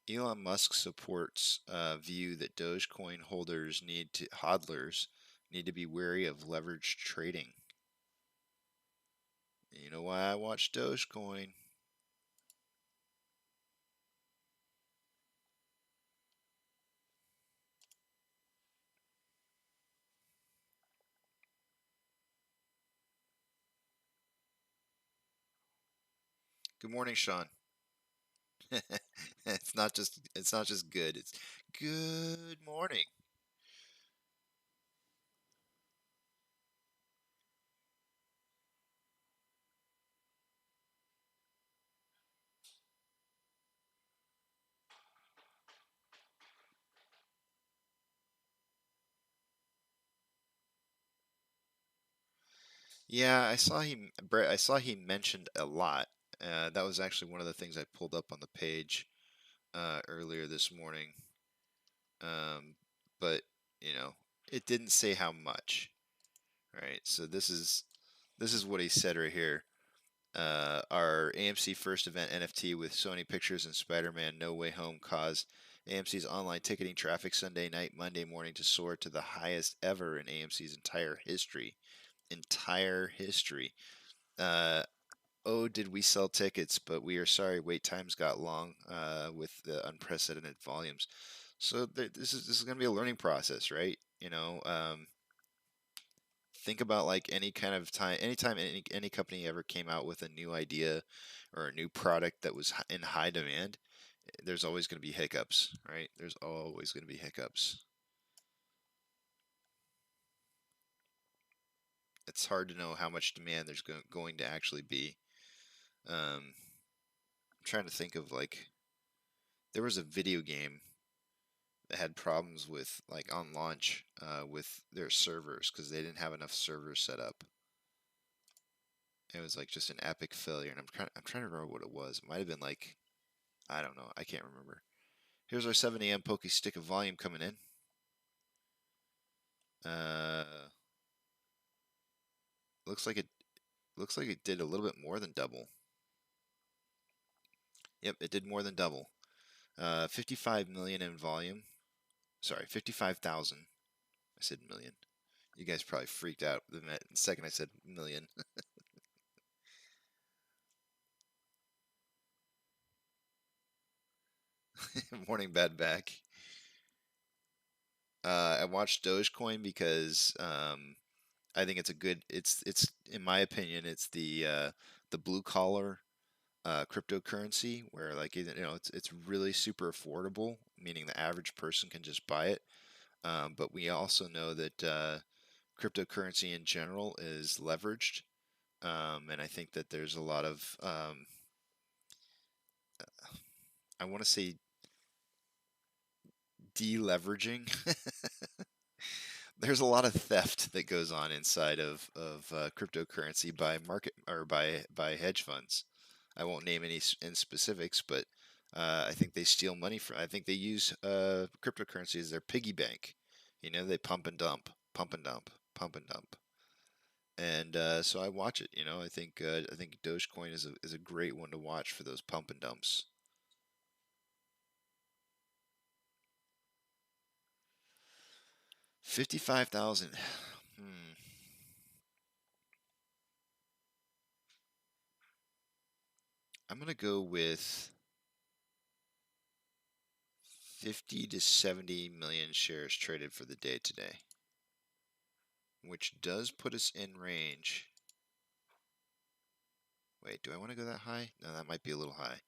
Elon Musk supports view that Dogecoin holders hodlers need to be wary of leveraged trading. You know why I watch Dogecoin? Good morning, Sean. It's not just good. It's good morning. Yeah, I saw he mentioned a lot. That was actually one of the things I pulled up on the page earlier this morning. Um, but you know, it didn't say how much, right? So this is what he said right here. Our AMC first event NFT with Sony Pictures and Spider-Man No Way Home caused AMC's online ticketing traffic Sunday night, Monday morning to soar to the highest ever in AMC's entire history. Entire history. Uh, oh, did we sell tickets? But we are sorry, wait times got long with the unprecedented volumes. So this is going to be a learning process, right? Think about like any kind of time, anytime any company ever came out with a new idea or a new product that was in high demand, there's always going to be hiccups, right? There's always going to be hiccups. It's hard to know how much demand there's going to actually be. I'm trying to think of like there was a video game that had problems with like on launch with their servers because they didn't have enough servers set up. It was like just an epic failure, and I'm trying to remember what it was. It might have been like I don't know. I can't remember. Here's our 7 a.m. pokey stick of volume coming in. Uh, looks like it did a little bit more than double. Yep, it did more than double. 55 million in volume. Sorry, 55,000. I said million. You guys probably freaked out the second I said million. Morning, bad back. I watched Dogecoin because I think it's a good. It's in my opinion, it's the blue collar cryptocurrency where like it's really super affordable, meaning the average person can just buy it. But we also know that cryptocurrency in general is leveraged, and I think that there's a lot of I want to say deleveraging. There's a lot of theft that goes on inside of cryptocurrency by market or by hedge funds. I won't name any in specifics, but I think they steal money from. I think they use cryptocurrency as their piggy bank. You know, they pump and dump, pump and dump, pump and dump, and so I watch it. You know, I think Dogecoin is a great one to watch for those pump and dumps. 55,000. Hmm. I'm gonna go with 50 to 70 million shares traded for the day today, which does put us in range. Wait, do I want to go that high? No, that might be a little high.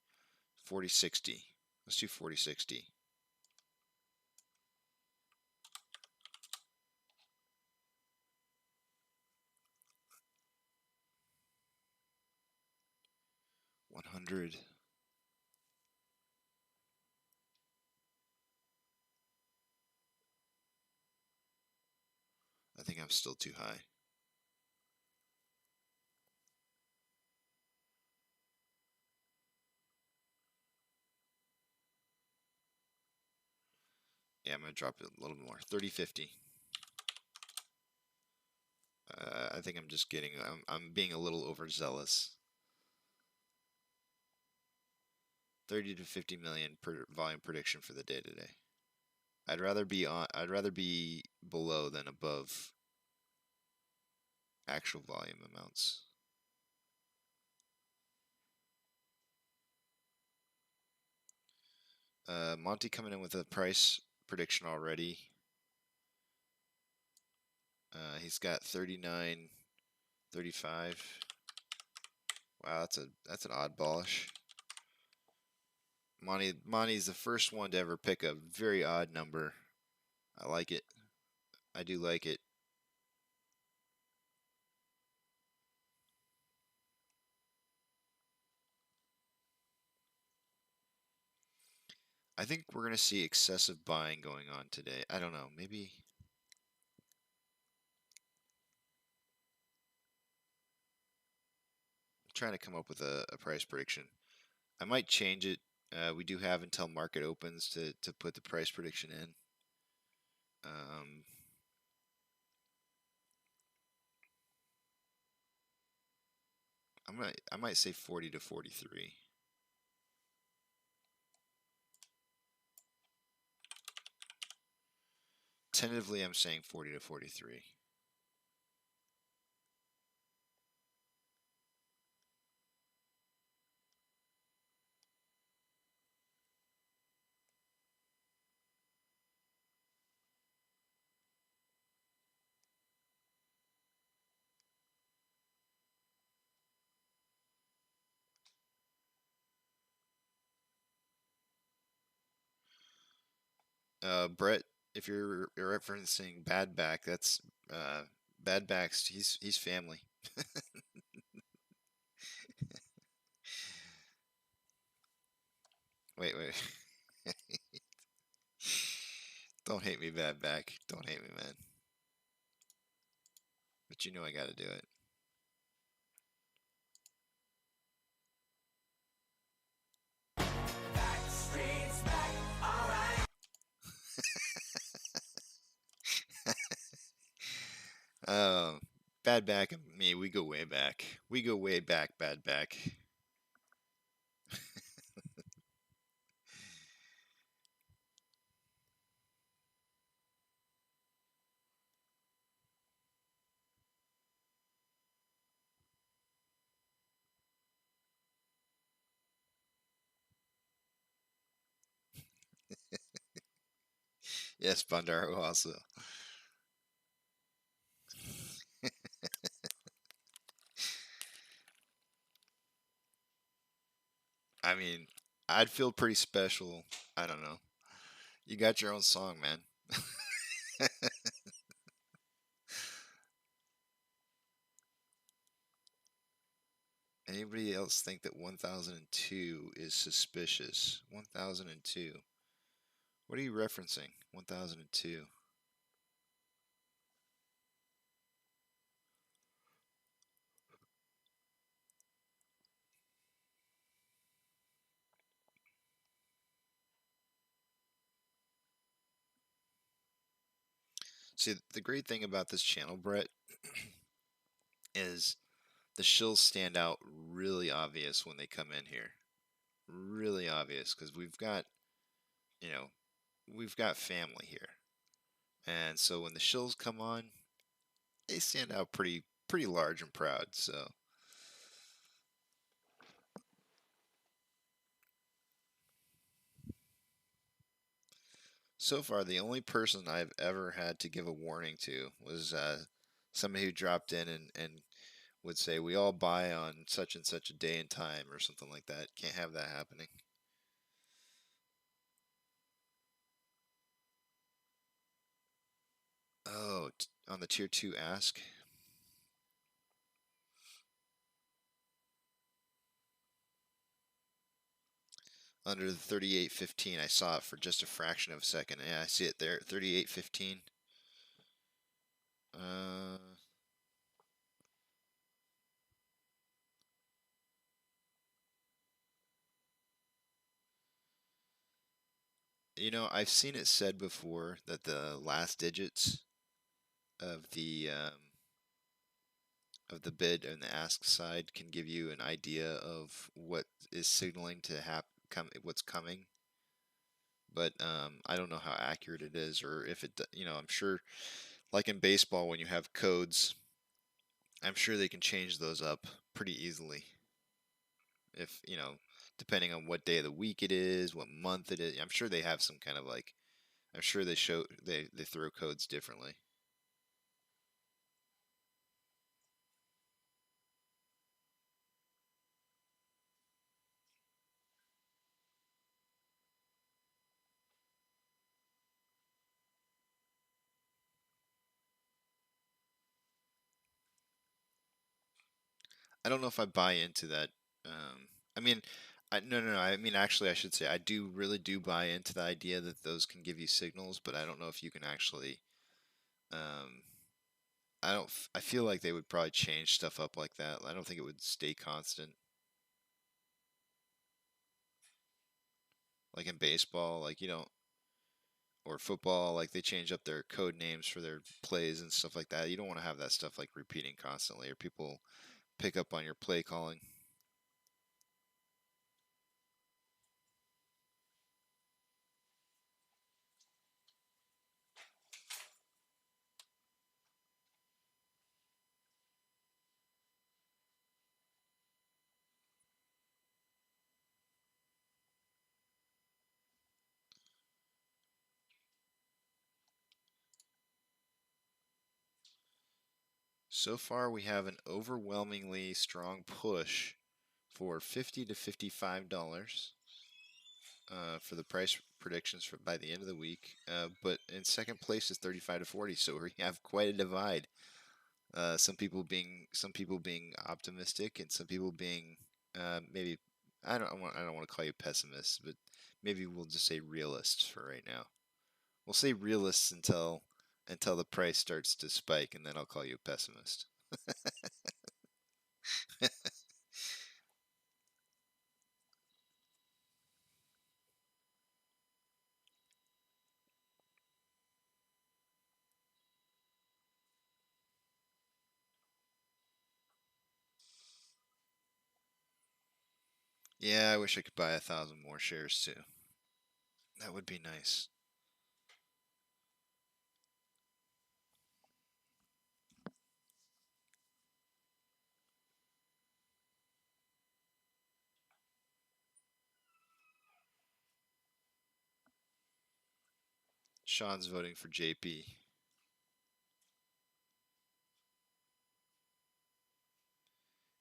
4060. Let's do 4060. $100. I think I'm still too high. Yeah, I'm gonna drop it a little more. 3050. I think I'm just getting. I'm being a little overzealous. 30 to 50 million per volume prediction for the day today. I'd rather be on. I'd rather be below than above actual volume amounts. Monty coming in with a price prediction already. He's got 39, 35. Wow, that's an oddballish. Monty's the first one to ever pick a very odd number. I like it. I do like it. I think we're going to see excessive buying going on today. I don't know. Maybe. I'm trying to come up with a price prediction. I might change it. We do have until market opens to put the price prediction in. I might say 40 to 43. Tentatively, I'm saying 40 to 43. Brett, if you're referencing Bad Back, that's Bad Back's. He's family. Wait, wait. Don't hate me, Bad Back. Don't hate me, man. But you know I got to do it. Um, Bad Back and me, we go way back. We go way back, Bad Back. Yes, Bandaro also. I'd feel pretty special. I don't know. You got your own song, man. Anybody else think that 1002 is suspicious? 1002. What are you referencing? 1002. See, the great thing about this channel, Brett, is the shills stand out really obvious when they come in here. Really obvious because you know, we've got family here. And so when the shills come on, they stand out pretty large and proud. So far, the only person I've ever had to give a warning to was somebody who dropped in and would say, we all buy on such and such a day and time or something like that. Can't have that happening. Oh, on the tier 2 ask. Under the 38.15, I saw it for just a fraction of a second. Yeah, I see it there, 38.15. Uh, I've seen it said before that the last digits of the bid and the ask side can give you an idea of what is signaling to what's coming. But I don't know how accurate it is, or if I'm sure, like in baseball, when you have codes, I'm sure they can change those up pretty easily. If depending on what day of the week it is, what month it is, I'm sure they have some kind of like, I'm sure they throw codes differently. I don't know if I buy into that. I mean, no. I mean, actually, I should say I really do buy into the idea that those can give you signals, but I don't know if you can actually. Um, I don't. I feel like they would probably change stuff up like that. I don't think it would stay constant. Like in baseball, like or football, like they change up their code names for their plays and stuff like that. You don't want to have that stuff like repeating constantly, or people pick up on your play calling. So far, we have an overwhelmingly strong push for $50 to $55 for the price predictions by the end of the week. But in second place is 35 to 40, so we have quite a divide. Some people being optimistic, and some people being maybe I don't want to call you pessimists, but maybe we'll just say realists for right now. We'll say realists until the price starts to spike, and then I'll call you a pessimist. Yeah, I wish I could buy 1,000 more shares too. That would be nice. Sean's voting for JP.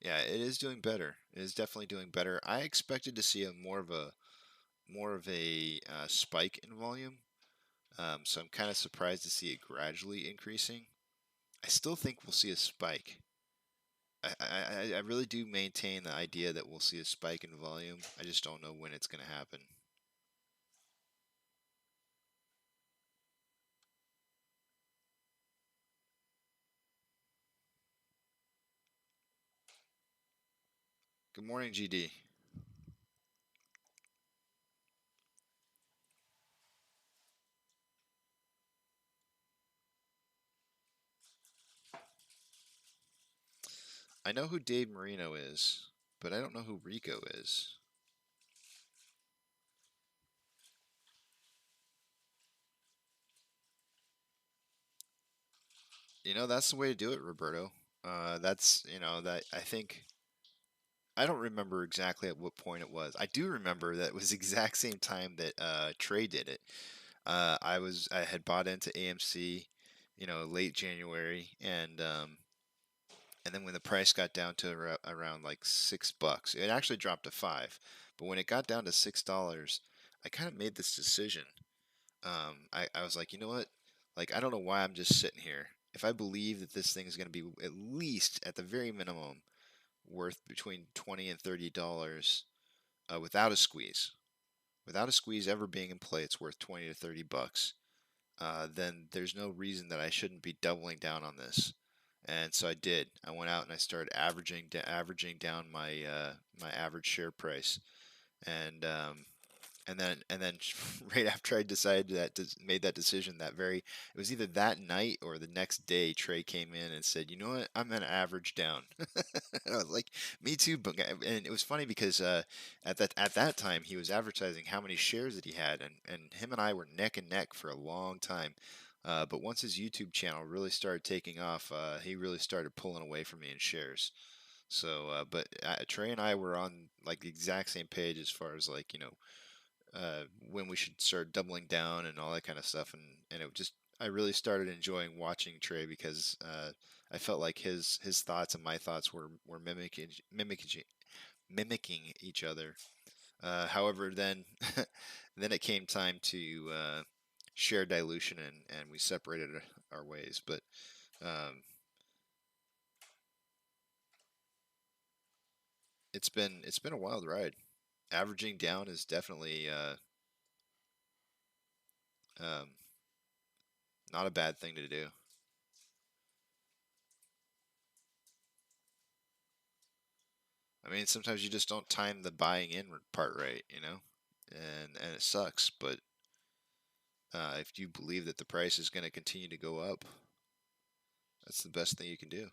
Yeah, it is doing better. It is definitely doing better. I expected to see a more of a more of a spike in volume. So I'm kind of surprised to see it gradually increasing. I still think we'll see a spike. I really do maintain the idea that we'll see a spike in volume. I just don't know when it's going to happen. Good morning, GD. I know who Dave Marino is, but I don't know who Rico is. You know, that's the way to do it, Roberto. That's, you know, that I think I don't remember exactly at what point it was. I do remember that it was the exact same time that Trey did it. I had bought into AMC, you know, late January, and then when the price got down to around like $6, it actually dropped to 5. But when it got down to $6, I kind of made this decision. I was like, you know what? Like, I don't know why I'm just sitting here. If I believe that this thing is going to be at least at the very minimum worth between $20 and $30 without a squeeze, ever being in play, it's worth 20 to $30. Then there's no reason that I shouldn't be doubling down on this. And so I did. I went out and I started averaging down my average share price, and and then right after I decided made that decision, it was either that night or the next day, Trey came in and said, you know what, I'm gonna average down. And I was like, me too. And it was funny because at that time he was advertising how many shares that he had, and him and I were neck and neck for a long time. But once his YouTube channel really started taking off, he really started pulling away from me in shares. So, but Trey and I were on like the exact same page as far as like, you know, when we should start doubling down and all that kind of stuff. And it just, I really started enjoying watching Trey because I felt like his thoughts and my thoughts were mimicking each other. However, then then it came time to share dilution, and we separated our ways. But um, it's been a wild ride. Averaging down is definitely um, not a bad thing to do. I mean, sometimes you just don't time the buying in part right, you know, and it sucks. But if you believe that the price is going to continue to go up, that's the best thing you can do.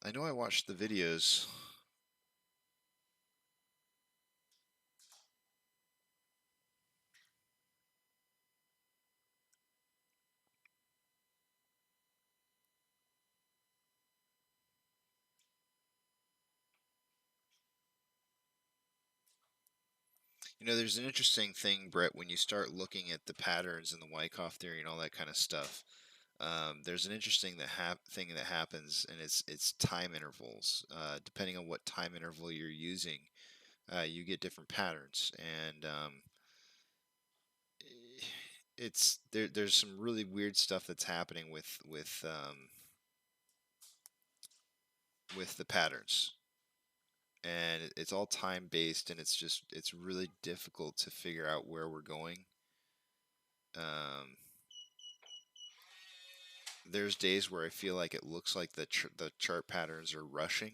I know I watched the videos. You know, there's an interesting thing, Brett, when you start looking at the patterns and the Wyckoff theory and all that kind of stuff. There's an interesting thing that happens, and it's time intervals. Depending on what time interval you're using, you get different patterns, and there's some really weird stuff that's happening with the patterns, and it's all time based, and it's really difficult to figure out where we're going. Um, there's days where I feel like it looks like the chart patterns are rushing,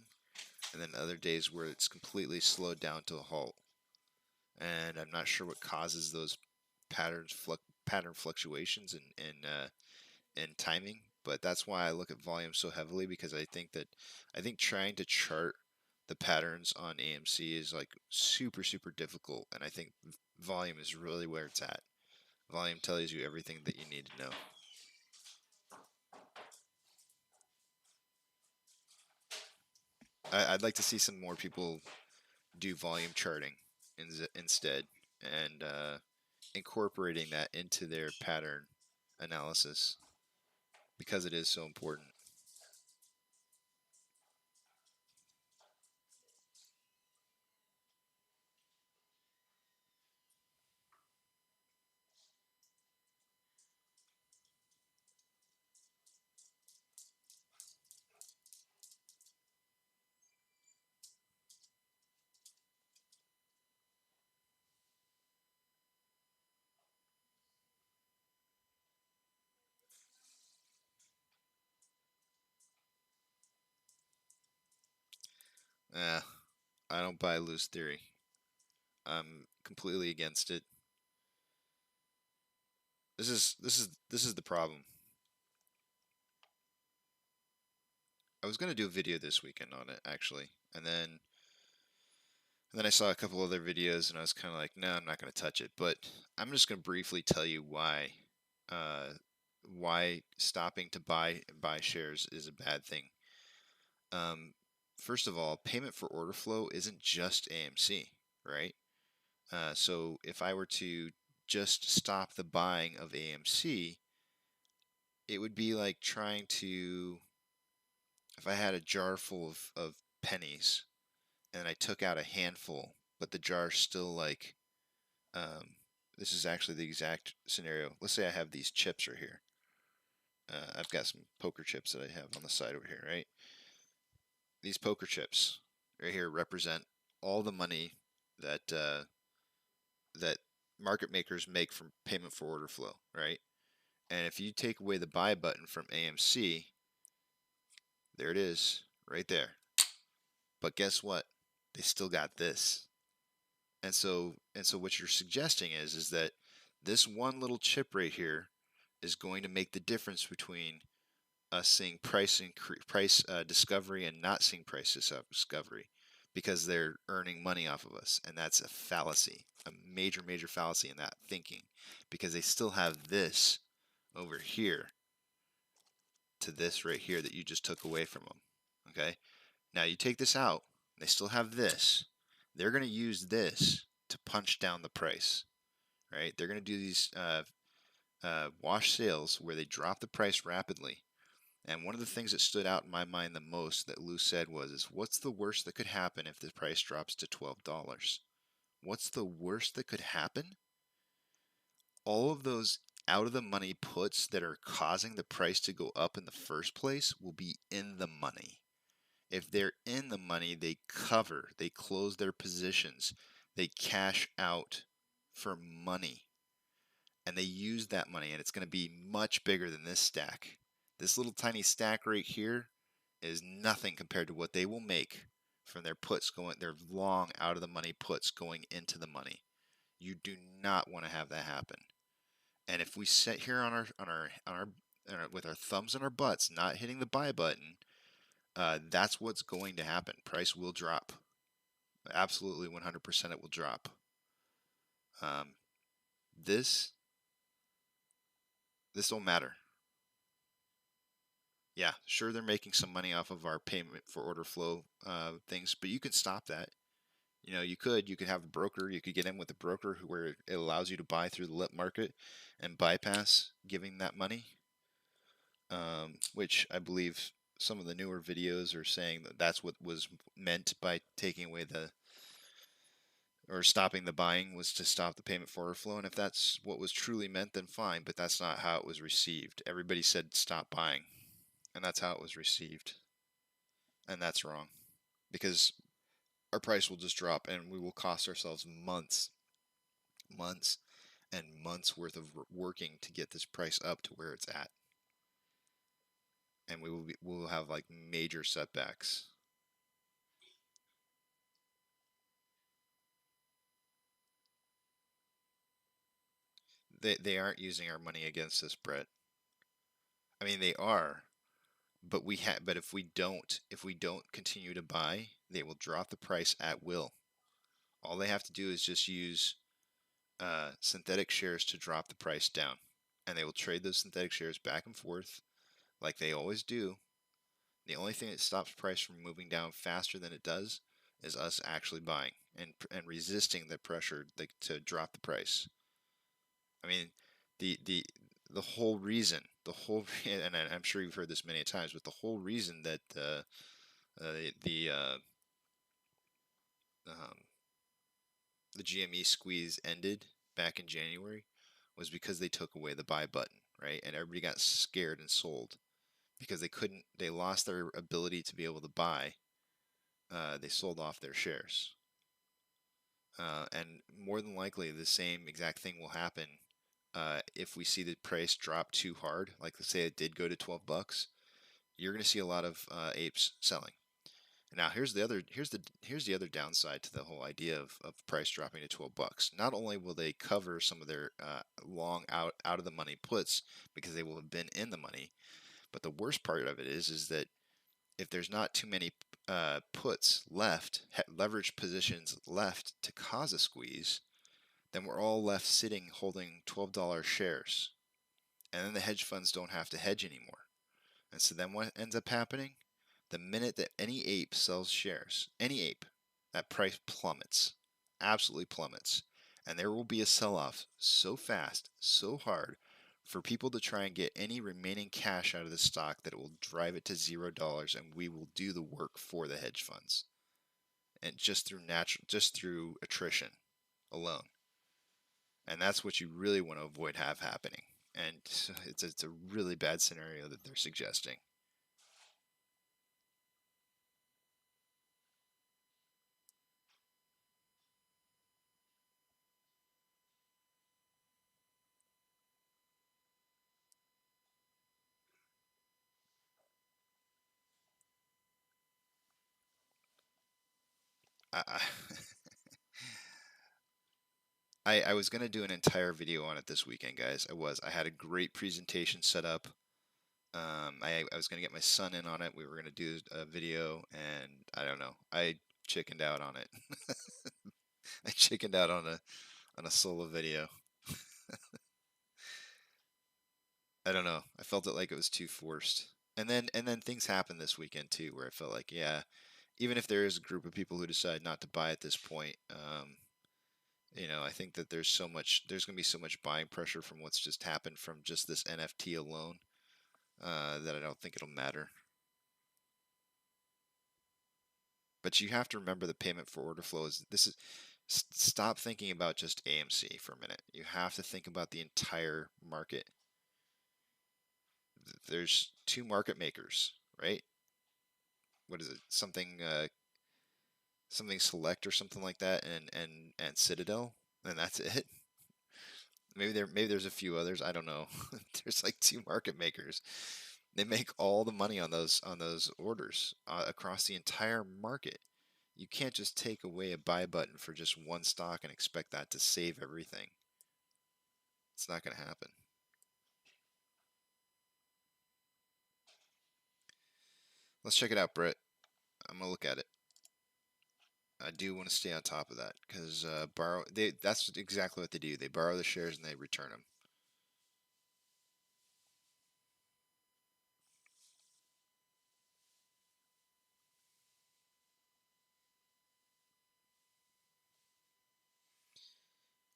and then other days where it's completely slowed down to a halt. And I'm not sure what causes those pattern fluctuations in timing, but that's why I look at volume so heavily, because I think trying to chart the patterns on AMC is like super super difficult, and I think volume is really where it's at. Volume tells you everything that you need to know. I'd like to see some more people do volume charting instead, and incorporating that into their pattern analysis because it is so important. Eh, I don't buy loose theory. I'm completely against it. This is the problem. I was gonna do a video this weekend on it actually, and then I saw a couple other videos and I was kind of like, no, I'm not gonna touch it. But I'm just gonna briefly tell you uh, why stopping to buy shares is a bad thing. Um, First of all, payment for order flow isn't just AMC, right? So if I were to just stop the buying of AMC, it would be like trying to, if I had a jar full of pennies and I took out a handful, but the jar's still like, um, this is actually the exact scenario. Let's say I have these chips right here. I've got some poker chips that I have on the side over here, right? These poker chips right here represent all the money that that market makers make from payment for order flow, right? And if you take away the buy button from AMC, there it is, right there. But guess what? They still got this. And so what you're suggesting is that this one little chip right here is going to make the difference between us seeing price discovery and not seeing price discovery, because they're earning money off of us, and that's a fallacy, a major fallacy in that thinking, because they still have this over here to this right here that you just took away from them. Okay, now you take this out, they still have this. They're going to use this to punch down the price, right? They're going to do these wash sales where they drop the price rapidly. And one of the things that stood out in my mind the most that Lou said was, what's the worst that could happen if the price drops to $12? What's the worst that could happen? All of those out of the money puts that are causing the price to go up in the first place will be in the money. If they're in the money, they cover, they close their positions, they cash out for money, and they use that money, and it's going to be much bigger than this stack. This little tiny stack right here is nothing compared to what they will make from their puts going, their long out of the money puts going into the money. You do not want to have that happen. And if we sit here on our with our thumbs in our butts, not hitting the buy button, that's what's going to happen. Price will drop. Absolutely, 100% it will drop. Um, this don't matter. Yeah, sure, they're making some money off of our payment for order flow things, but you can stop that. You know, you could have a broker. You could get in with a broker where it allows you to buy through the lit market and bypass giving that money, which I believe some of the newer videos are saying that that's what was meant by taking away the or stopping the buying, was to stop the payment for order flow. And if that's what was truly meant, then fine, but that's not how it was received. Everybody said stop buying, and that's how it was received. And that's wrong, because our price will just drop and we will cost ourselves months and months worth of working to get this price up to where it's at, and we will have like major setbacks. They aren't using our money against us, Brett. I mean, they are, but if we don't continue to buy, they will drop the price at will. All they have to do is just use synthetic shares to drop the price down, and they will trade those synthetic shares back and forth like they always do. The only thing that stops price from moving down faster than it does is us actually buying and resisting the pressure to drop the price. I mean, the the whole reason, and I'm sure you've heard this many times, but the whole reason that the um, the GME squeeze ended back in January was because they took away the buy button, right? And everybody got scared and sold because they lost their ability to be able to buy. They sold off their shares. And more than likely, the same exact thing will happen if we see the price drop too hard. Like, let's say it did go to $12, you're going to see a lot of apes selling. Now, here's the other downside to the whole idea of price dropping to $12. Not only will they cover some of their long out of the money puts because they will have been in the money, but the worst part of it is that if there's not too many puts left, leverage positions left to cause a squeeze, then we're all left sitting holding $12 shares, and then the hedge funds don't have to hedge anymore. And so then what ends up happening? The minute that any ape sells shares, any ape, that price plummets, absolutely plummets. And there will be a sell off so fast, so hard for people to try and get any remaining cash out of the stock that it will drive it to $0, and we will do the work for the hedge funds. And just through attrition alone. And that's what you really want to avoid happening. And it's a really bad scenario that they're suggesting. I, I was gonna do an entire video on it this weekend, guys. I had a great presentation set up. I was gonna get my son in on it. We were gonna do a video, and I don't know. I chickened out on it. I chickened out on a solo video. I don't know. I felt it like it was too forced. And then things happened this weekend too, where I felt like, yeah, even if there is a group of people who decide not to buy at this point, I think that there's going to be so much buying pressure from what's just happened from just this NFT alone, that I don't think it'll matter. But you have to remember the payment for order flow stop thinking about just AMC for a minute. You have to think about the entire market. There's two market makers, right? What is it? Something select or something like that, and Citadel, and that's it. Maybe there's a few others. I don't know. There's like two market makers. They make all the money on those orders across the entire market. You can't just take away a buy button for just one stock and expect that to save everything. It's not going to happen. Let's check it out, Brett. I'm gonna look at it. I do want to stay on top of that because that's exactly what they do. They borrow the shares and they return them.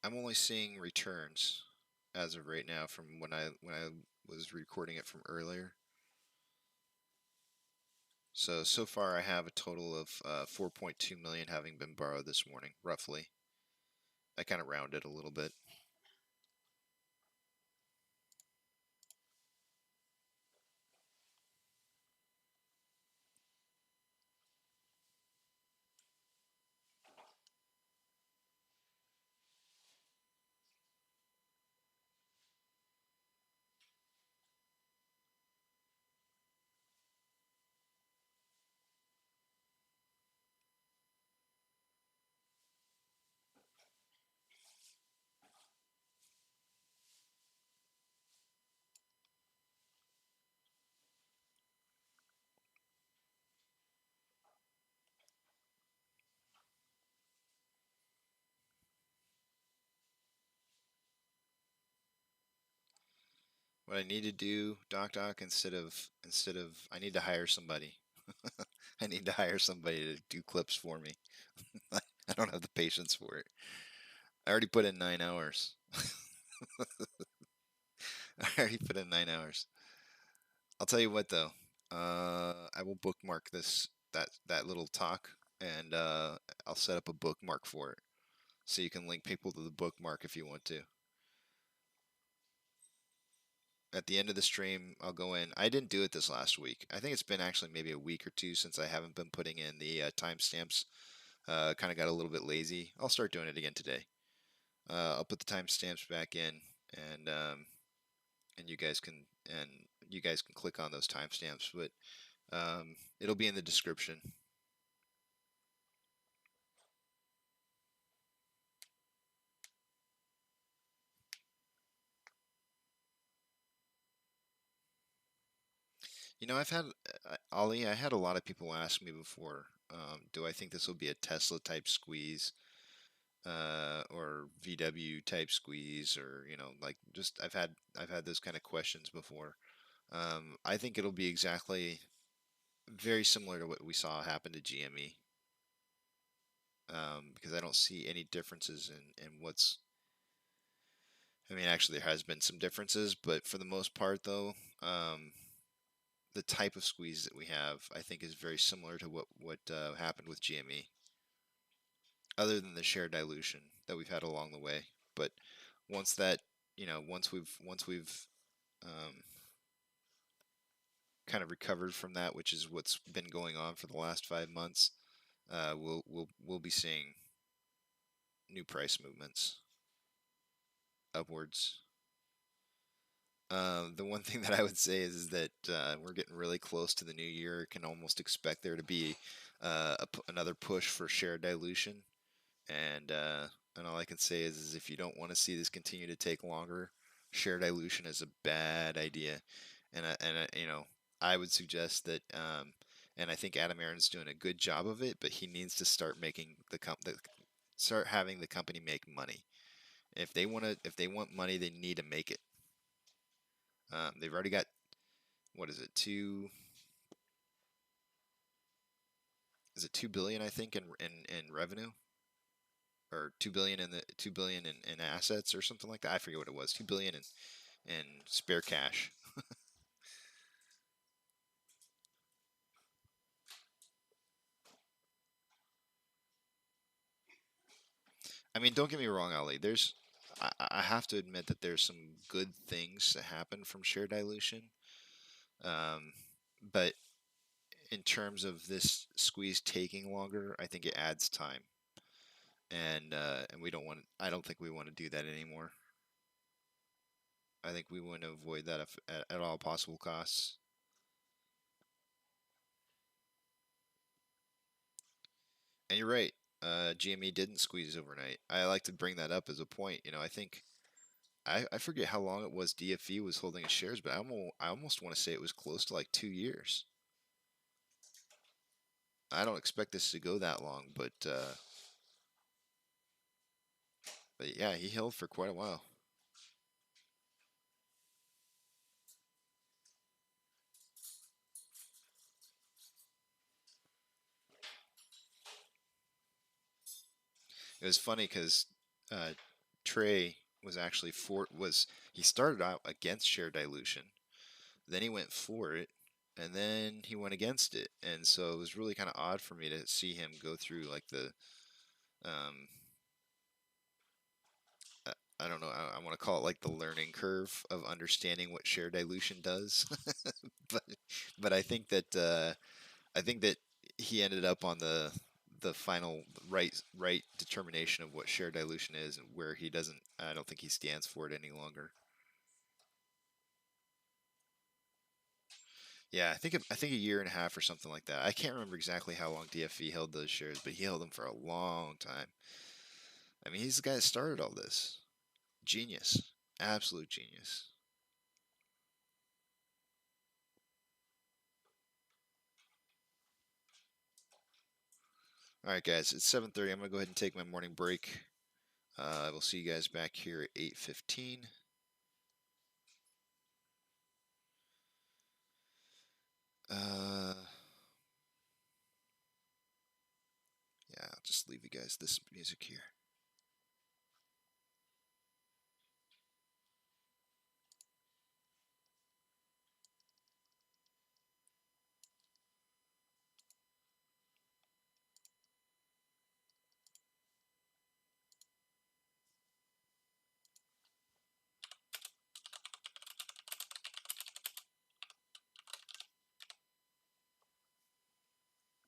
I'm only seeing returns as of right now from when I was recording it from earlier. So far I have a total of 4.2 million having been borrowed this morning, roughly. I kind of rounded a little bit. What I need to do, Doc, instead of I need to hire somebody. I need to hire somebody to do clips for me. I don't have the patience for it. I already put in 9 hours. I already put in 9 hours. I'll tell you what though. I will bookmark that little talk, and I'll set up a bookmark for it, so you can link people to the bookmark if you want to. At the end of the stream, I'll go in. I didn't do it this last week. I think it's been actually maybe a week or two since I haven't been putting in the timestamps. Kind of got a little bit lazy. I'll start doing it again today. I'll put the timestamps back in, and and you guys can click on those timestamps. But it'll be in the description. You know, Ollie, I had a lot of people ask me before, do I think this will be a Tesla type squeeze, or VW type squeeze, or like just I've had those kind of questions before. I think it'll be exactly very similar to what we saw happen to GME, because I don't see any differences in what's. I mean, actually, there has been some differences, but for the most part, though, the type of squeeze that we have, I think, is very similar to what happened with GME, other than the share dilution that we've had along the way. But once that, once we've um, kind of recovered from that, which is what's been going on for the last 5 months, we'll be seeing new price movements upwards. The one thing that I would say is that we're getting really close to the new year. Can almost expect there to be another push for share dilution, and all I can say is if you don't want to see this continue to take longer, share dilution is a bad idea, I would suggest that, and I think Adam Aaron's doing a good job of it, but he needs to start making start having the company make money. If they want money, they need to make it. They've already got, what is it, is it 2 billion, I think, in revenue, or 2 billion in assets or something like that. I forget what it was. 2 billion in spare cash. I mean, don't get me wrong, Ali. I have to admit that there's some good things that happen from share dilution. Um, but in terms of this squeeze taking longer, I think it adds time, and we don't want. I don't think we want to do that anymore. I think we want to avoid that at all possible costs. And you're right. GME didn't squeeze overnight. I like to bring that up as a point. I think I forget how long it was DFE was holding its shares, but I almost want to say it was close to like 2 years. I don't expect this to go that long, but yeah, he held for quite a while. It was funny because Trey was actually he started out against share dilution, then he went for it, and then he went against it, and so it was really kind of odd for me to see him go through like the um, I don't know. I want to call it like the learning curve of understanding what share dilution does, but I think that he ended up on the final right determination of what share dilution is, and where he doesn't. I don't think he stands for it any longer. Yeah, I think a year and a half or something like that. I can't remember exactly how long DFE held those shares, but he held them for a long time. I mean, he's the guy that started all this. Genius, absolute genius. All right, guys, it's 7:30. I'm gonna go ahead and take my morning break. I will see you guys back here at 8:15. Yeah, I'll just leave you guys this music here.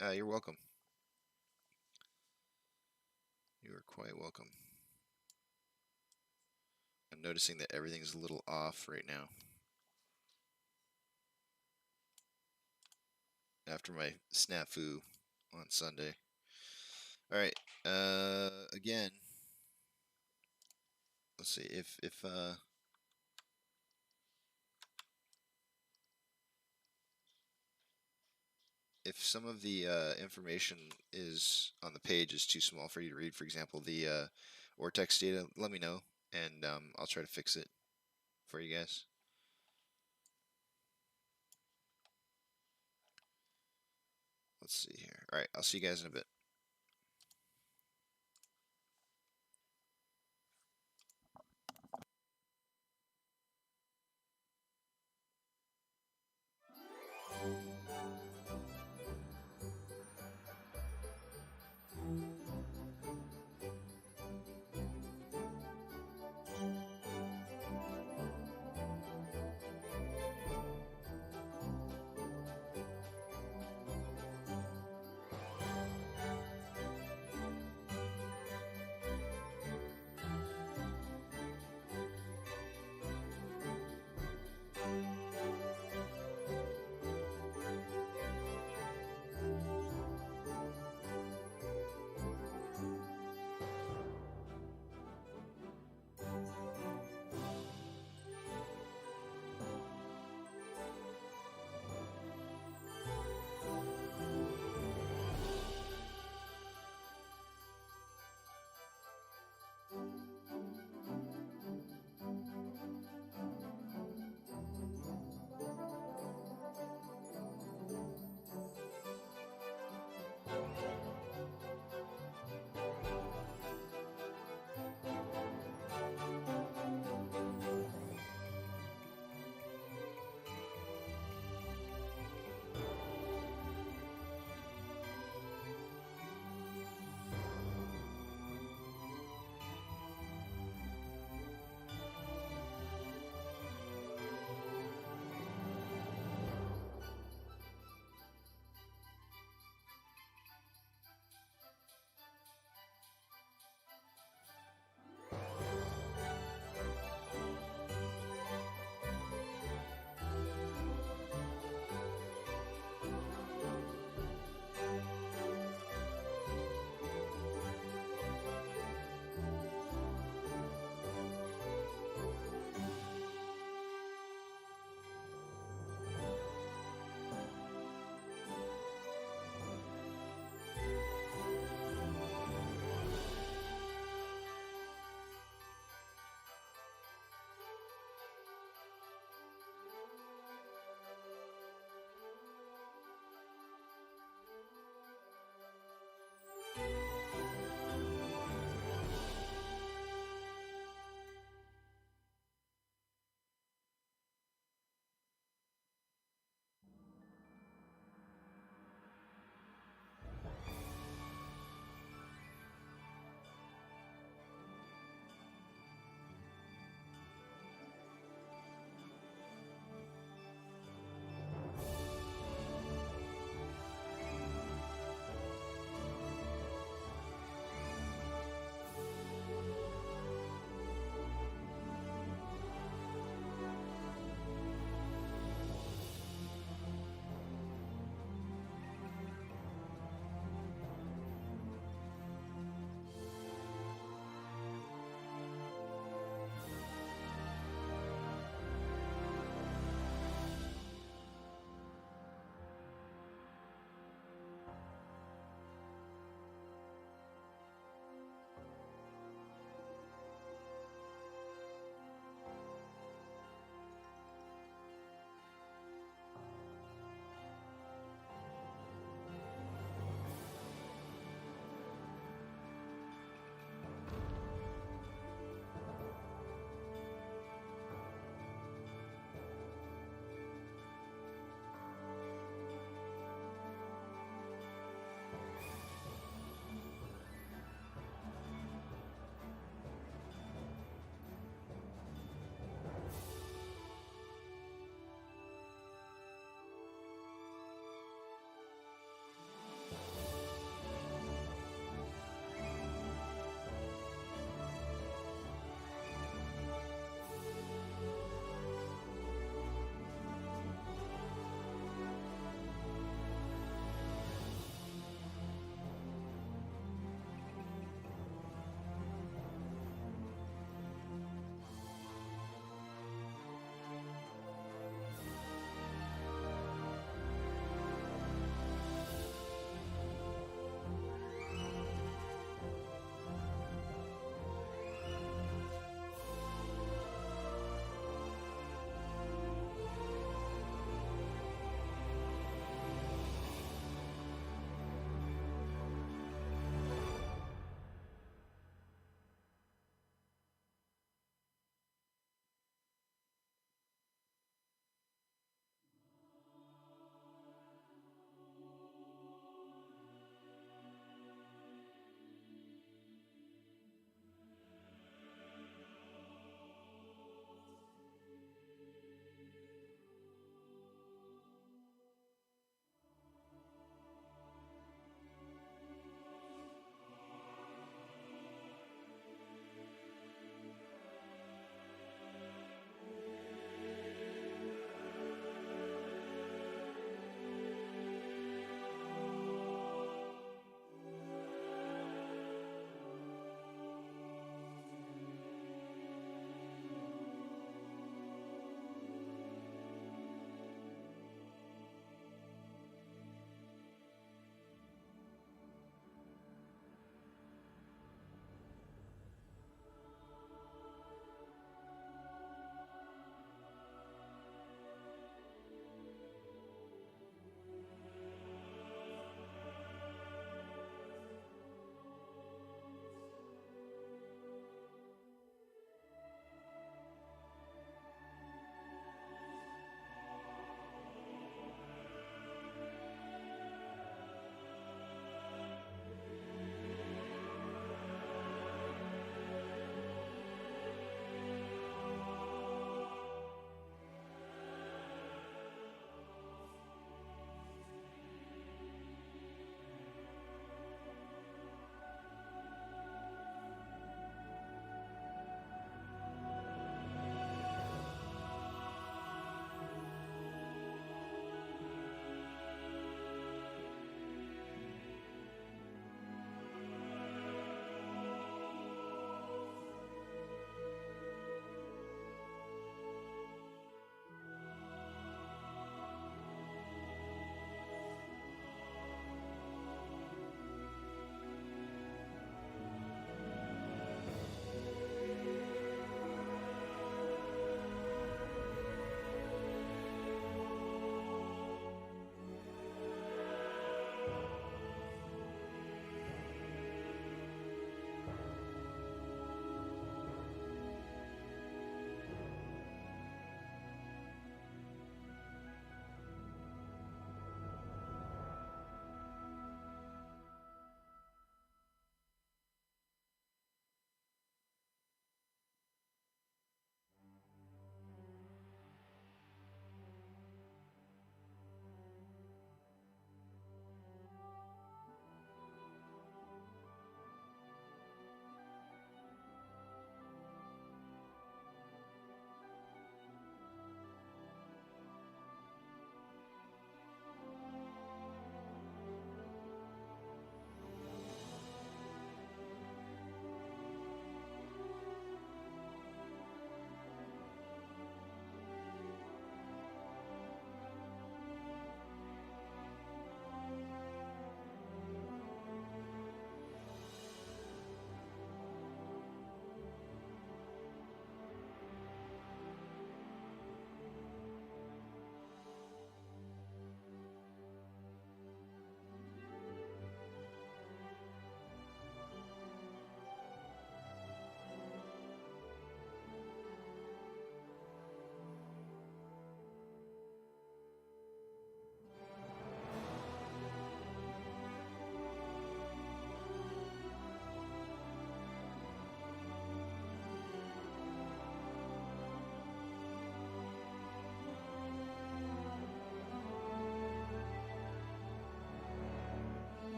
You're welcome. You are quite welcome. I'm noticing that everything's a little off right now. After my snafu on Sunday. Alright, again, let's see, if some of the information is on the page is too small for you to read, for example, the or text data, let me know, and I'll try to fix it for you guys. Let's see here. Alright, I'll see you guys in a bit.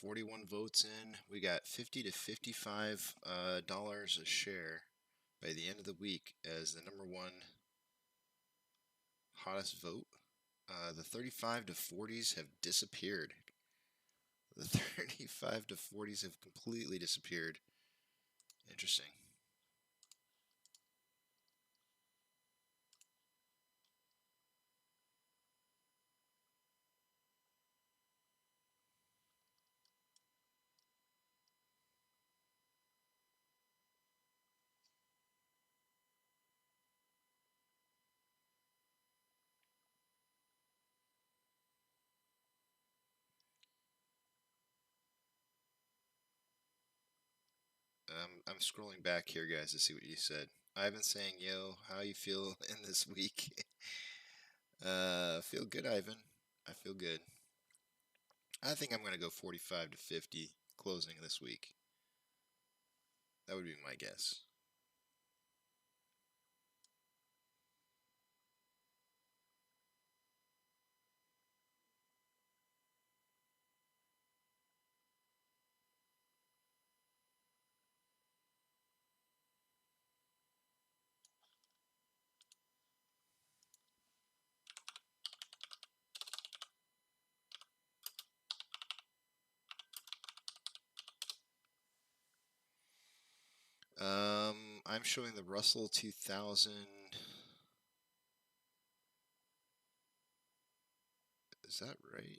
41 votes in. We got 50 to 55 dollars a share by the end of the week as the #1 hottest vote. The 35 to 40s have disappeared. The 35 to 40s have completely disappeared. Interesting. I'm scrolling back here, guys, to see what you said. Ivan saying, yo, how you feel in this week? Feel good, Ivan. I feel good. I think I'm going to go 45 to 50 closing this week. That would be my guess. I'm showing the Russell 2000. Is that right?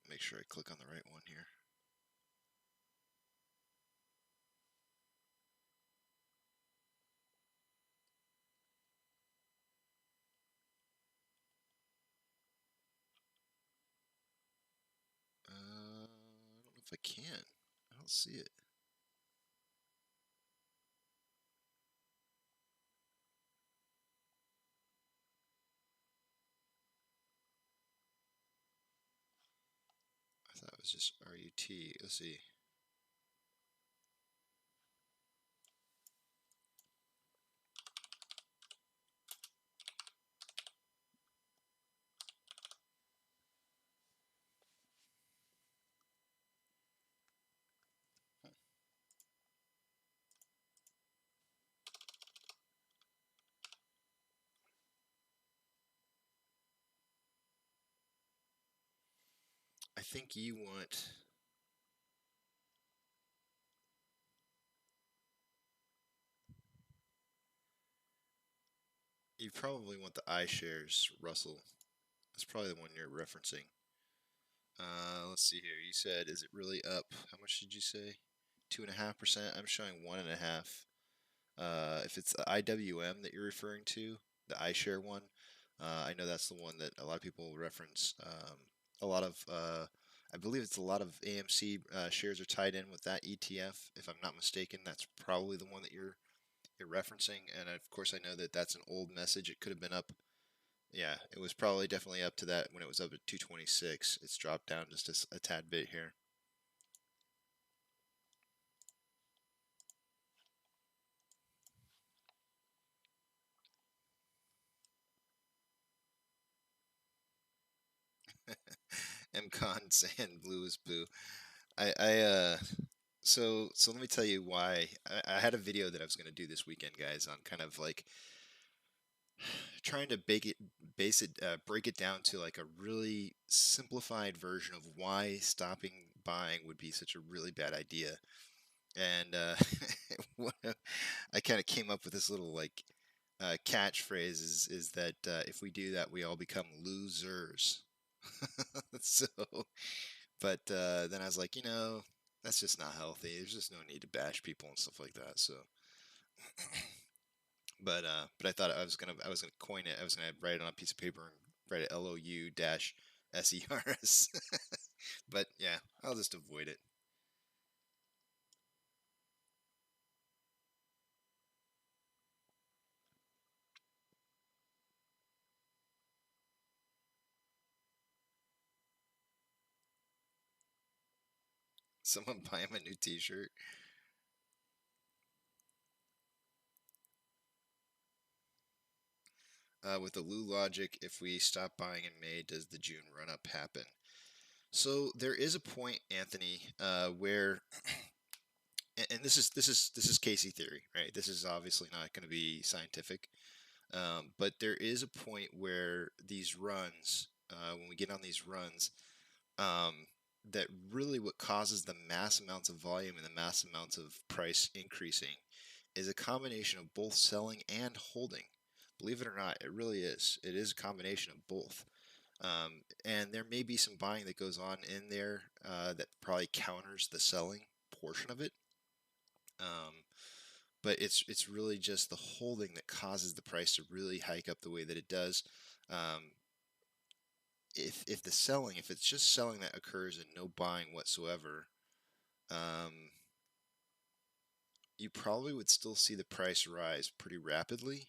Make sure I click on the right one here. I don't know if I can. I don't see it. I thought it was just RUT. Let's see. I think you want. You probably want the iShares Russell. That's probably the one you're referencing. Let's see here. You said, is it really up? How much did you say? 2.5%. I'm showing 1.5. If it's the IWM that you're referring to, the iShare one, I know that's the one that a lot of people reference. A lot of, I believe it's a lot of AMC shares are tied in with that ETF. If I'm not mistaken, that's probably the one that you're referencing. And of course, I know that that's an old message. It could have been up. Yeah, it was probably definitely up to that when it was up at 226. It's dropped down just a tad bit here. MCon saying blue is boo. So let me tell you why. I had a video that I was going to do this weekend, guys, on kind of like trying to break it down to like a really simplified version of why stopping buying would be such a really bad idea. And I kind of came up with this little like catchphrase is that if we do that, we all become losers. So, but then I was like, that's just not healthy. There's just no need to bash people and stuff like that. So, but I thought I was gonna coin it. I was gonna write it on a piece of paper and write it LOU-SERS. But yeah, I'll just avoid it. Someone buy him a new t-shirt. With the Lou logic, if we stop buying in May, does the June run-up happen? So there is a point, Anthony, where, and this is Casey theory, right? This is obviously not going to be scientific, but there is a point where these runs, when we get on these runs, that really what causes the mass amounts of volume and the mass amounts of price increasing is a combination of both selling and holding. Believe it or not, it really is. It is a combination of both. And there may be some buying that goes on in there that probably counters the selling portion of it. But it's really just the holding that causes the price to really hike up the way that it does. If the selling, if it's just selling that occurs and no buying whatsoever, you probably would still see the price rise pretty rapidly.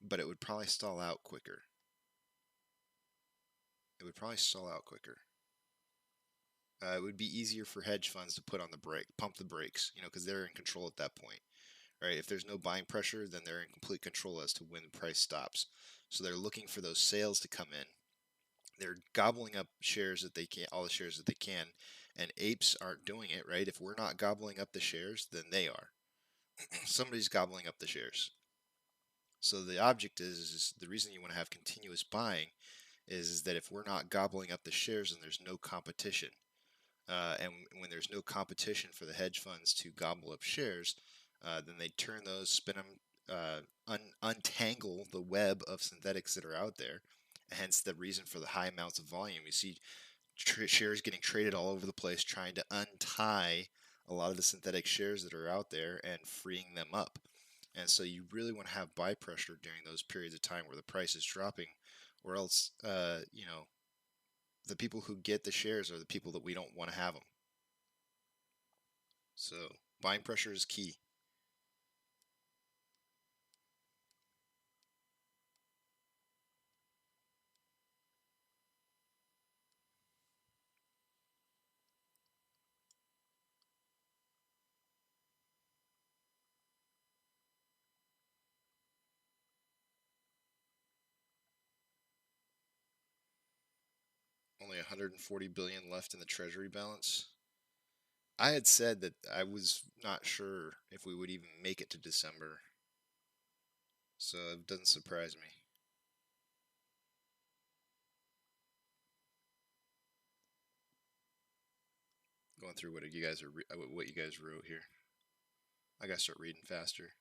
But it would probably stall out quicker. It would probably stall out quicker. It would be easier for hedge funds to put on the brake, pump the brakes, you know, because they're in control at that point, right? If there's no buying pressure, then they're in complete control as to when the price stops. So they're looking for those sales to come in. They're gobbling up shares that they can, all the shares that they can, and apes aren't doing it, right? If we're not gobbling up the shares, then they are. Somebody's gobbling up the shares. So the object is the reason you want to have continuous buying is that if we're not gobbling up the shares, then there's no competition. And when there's no competition for the hedge funds to gobble up shares, then they turn those, spin them, untangle the web of synthetics that are out there. Hence the reason for the high amounts of volume. You see shares getting traded all over the place, trying to untie a lot of the synthetic shares that are out there and freeing them up. And so you really want to have buy pressure during those periods of time where the price is dropping, or else, you know, the people who get the shares are the people that we don't want to have them. So buying pressure is key. Only 140 billion left in the treasury balance. I had said that I was not sure if we would even make it to December. So it doesn't surprise me. Going through what you guys wrote here. I gotta start reading faster.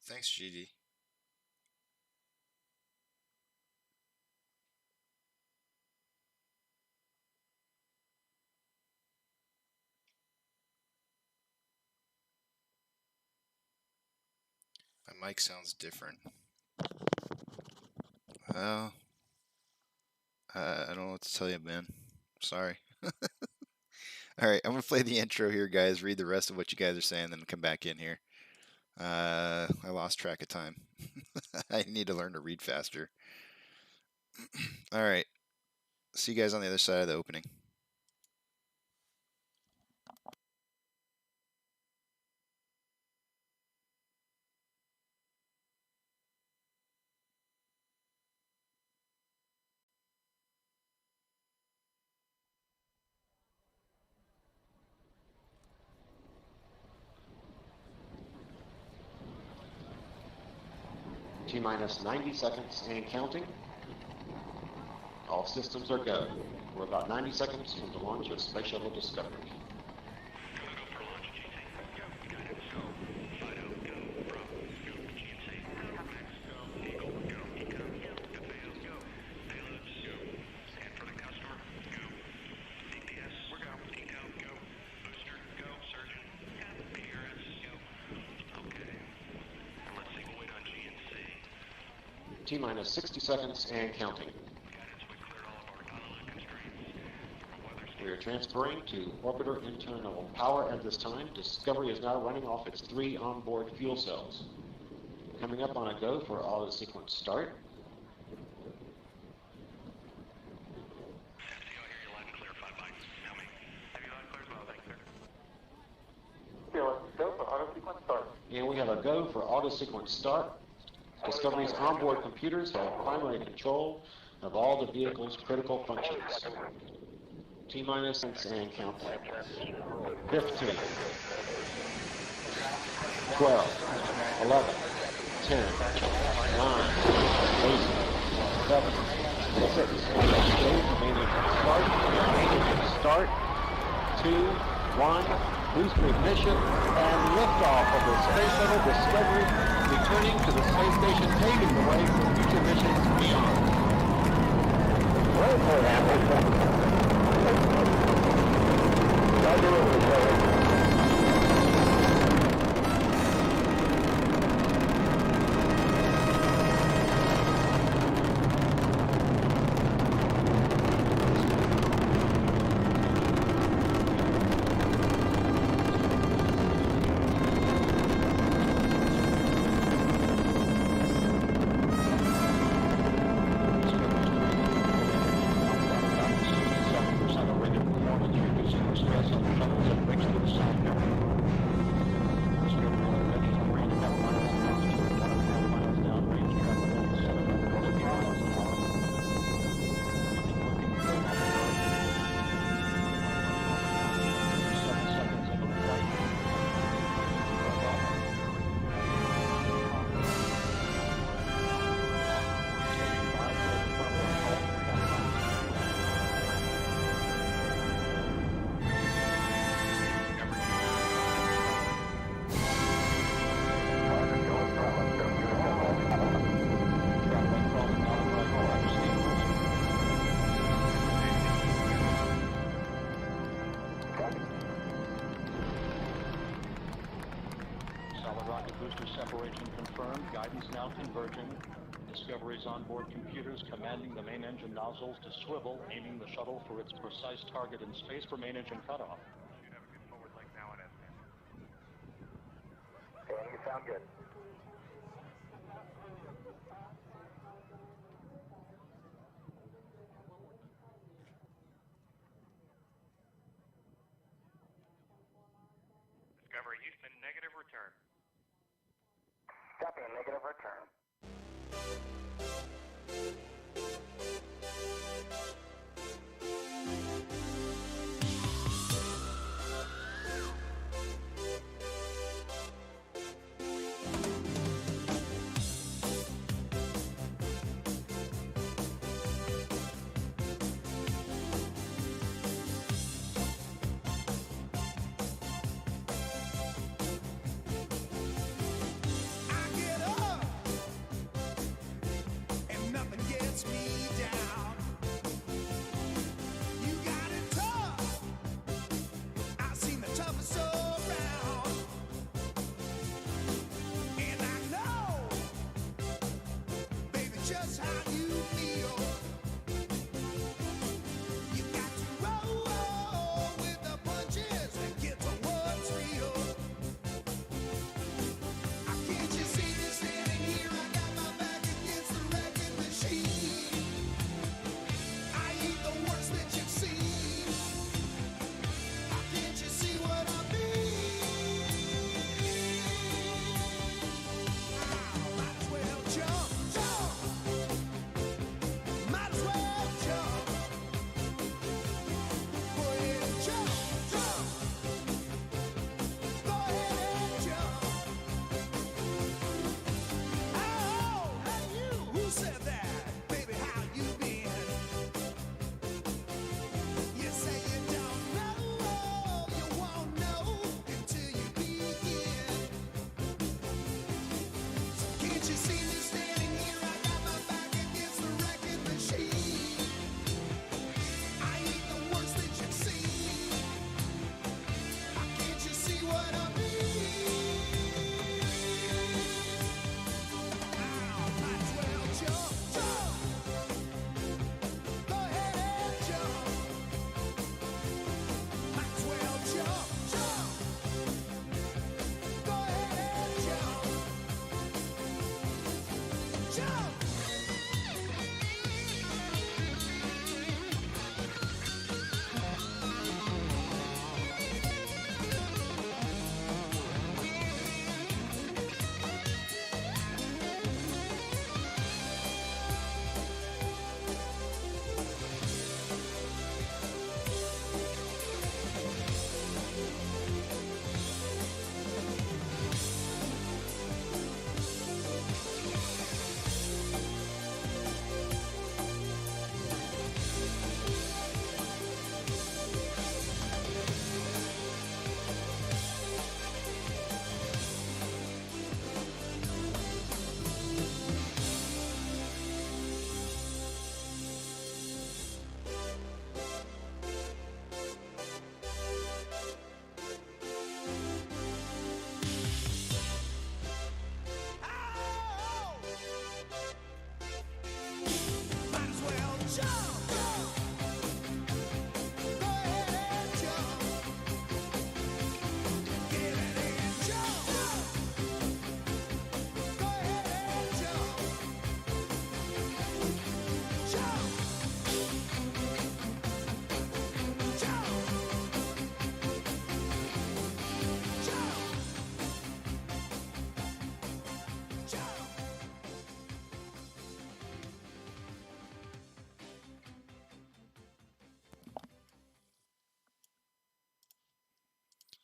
Thanks, GD. My mic sounds different. Well, I don't know what to tell you, man. Sorry. All right, I'm gonna play the intro here, guys. Read the rest of what you guys are saying, then come back in here. I lost track of time. I need to learn to read faster. All right. See you guys on the other side of the opening. T-minus 90 seconds and counting. All systems are go. We're about 90 seconds from the launch of Space Shuttle Discovery. T-minus 60 seconds and counting. We are transferring to orbiter internal power at this time. Discovery is now running off its 3 onboard fuel cells. Coming up on a go for auto sequence start. And we have a go for auto sequence start. Discovery's onboard computers have primary control of all the vehicle's critical functions. T-minus and counting. 15, 12, 11, 10, 9, 8, 7, 6, start, 2, 1, booster ignition, and liftoff of the Space Shuttle Discovery, returning to the space station, paving the way for future missions beyond. Separation confirmed. Guidance now converging. Discovery's onboard computers commanding the main engine nozzles to swivel, aiming the shuttle for its precise target in space for main engine cutoff. Should have a good forward link now on SM. Dan, you sound good. Discovery Houston, negative return. Copy, a negative return.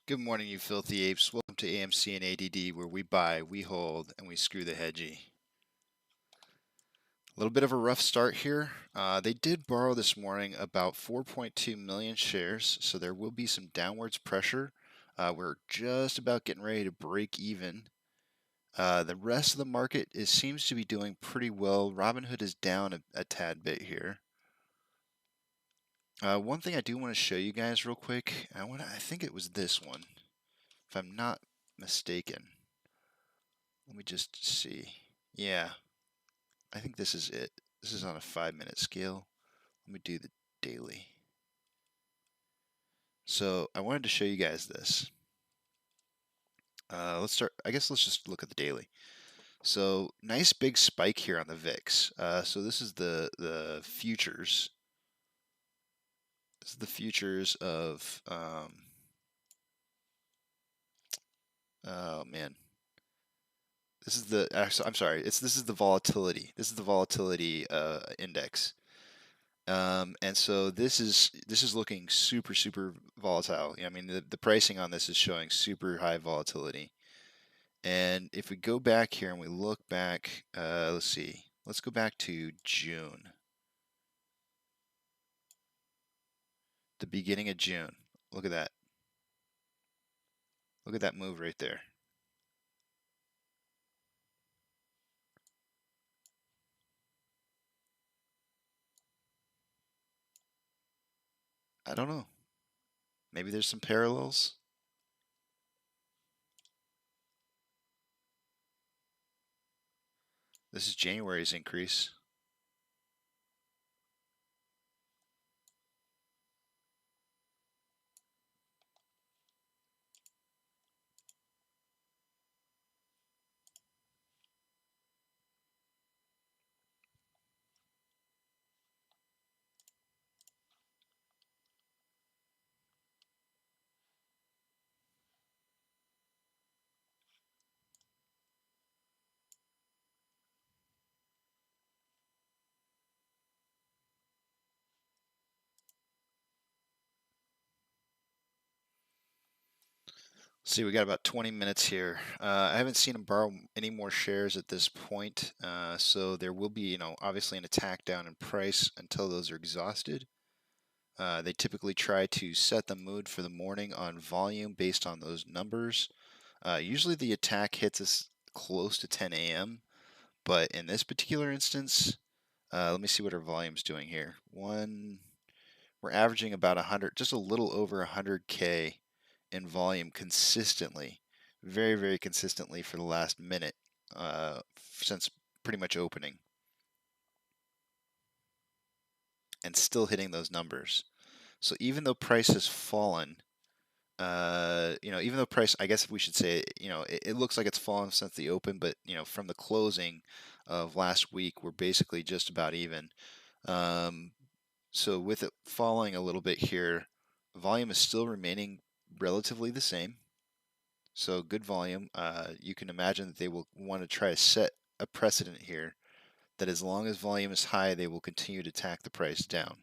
Good morning, you filthy apes. Welcome to AMC and ADD, where we buy, we hold, and we screw the hedgy. A little bit of a rough start here. They did borrow this morning about 4.2 million shares, so there will be some downwards pressure. We're just about getting ready to break even. The rest of the market seems to be doing pretty well. Robinhood is down a tad bit here. One thing I do want to show you guys real quick, I think it was this one, if I'm not mistaken. Let me just see. Yeah, I think this is it. This is on a 5-minute scale. Let me do the daily. So I wanted to show you guys this. Let's start. I guess let's just look at the daily. So nice big spike here on the VIX. So this is the futures. This is the futures of. Oh man. This is the. I'm sorry. This is the volatility. This is the volatility index. And so this is looking super volatile. I mean, the pricing on this is showing super high volatility. And if we go back here and we look back, let's see, let's go back to June, the beginning of June. Look at that. Look at that move right there. I don't know. Maybe there's some parallels. This is January's increase. See, we got about 20 minutes here. I haven't seen him borrow any more shares at this point, so there will be, obviously an attack down in price until those are exhausted. They typically try to set the mood for the morning on volume based on those numbers. Usually the attack hits us close to 10 a.m., but in this particular instance, let me see what our volume's doing here. We're averaging about 100, just a little over 100K in volume consistently, very consistently for the last minute since pretty much opening, and still hitting those numbers. So even though price has fallen, even though price, I guess we should say, it looks like it's fallen since the open, but from the closing of last week, we're basically just about even. So with it falling a little bit here, volume is still remaining relatively the same. So good volume. You can imagine that they will want to try to set a precedent here that as long as volume is high, they will continue to tack the price down.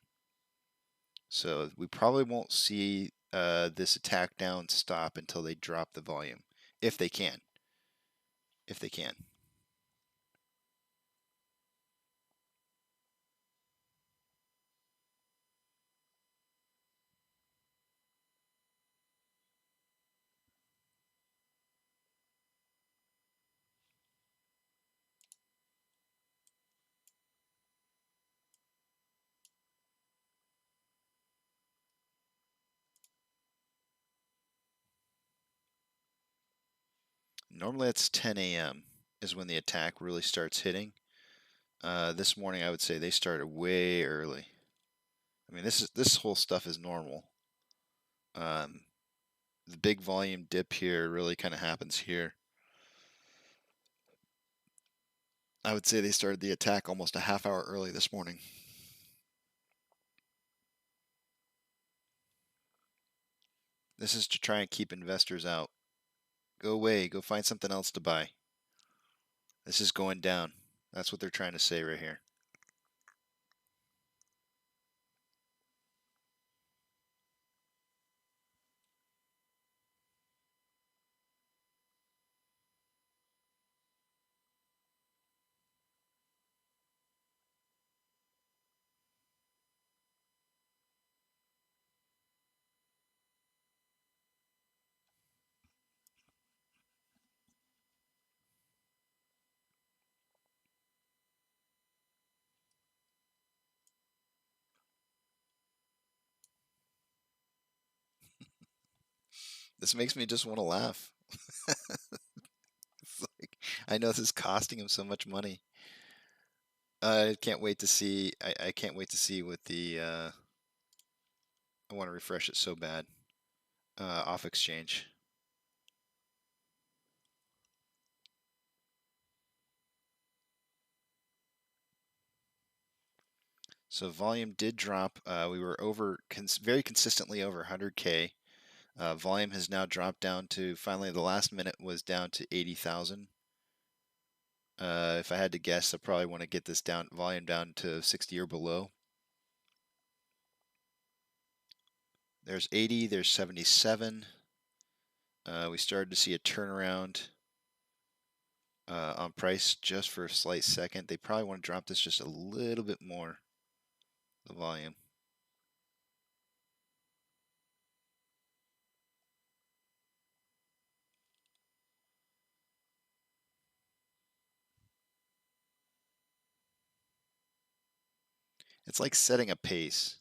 So we probably won't see this attack down stop until they drop the volume, if they can. If they can. Normally it's 10 a.m. is when the attack really starts hitting. This morning I would say they started way early. I mean, this whole stuff is normal. The big volume dip here really kind of happens here. I would say they started the attack almost a half hour early this morning. This is to try and keep investors out. Go away, go find something else to buy. This is going down. That's what they're trying to say right here. This makes me just want to laugh. It's like, I know this is costing him so much money. I can't wait to see. I can't wait to see what the. I want to refresh it so bad. Off exchange. So volume did drop. We were very consistently over 100K. Volume has now dropped down to, finally the last minute was down to 80,000. If I had to guess, I probably want to get this volume down to 60 or below. There's 80, there's 77. We started to see a turnaround on price just for a slight second. They probably want to drop this just a little bit more, the volume. It's like setting a pace.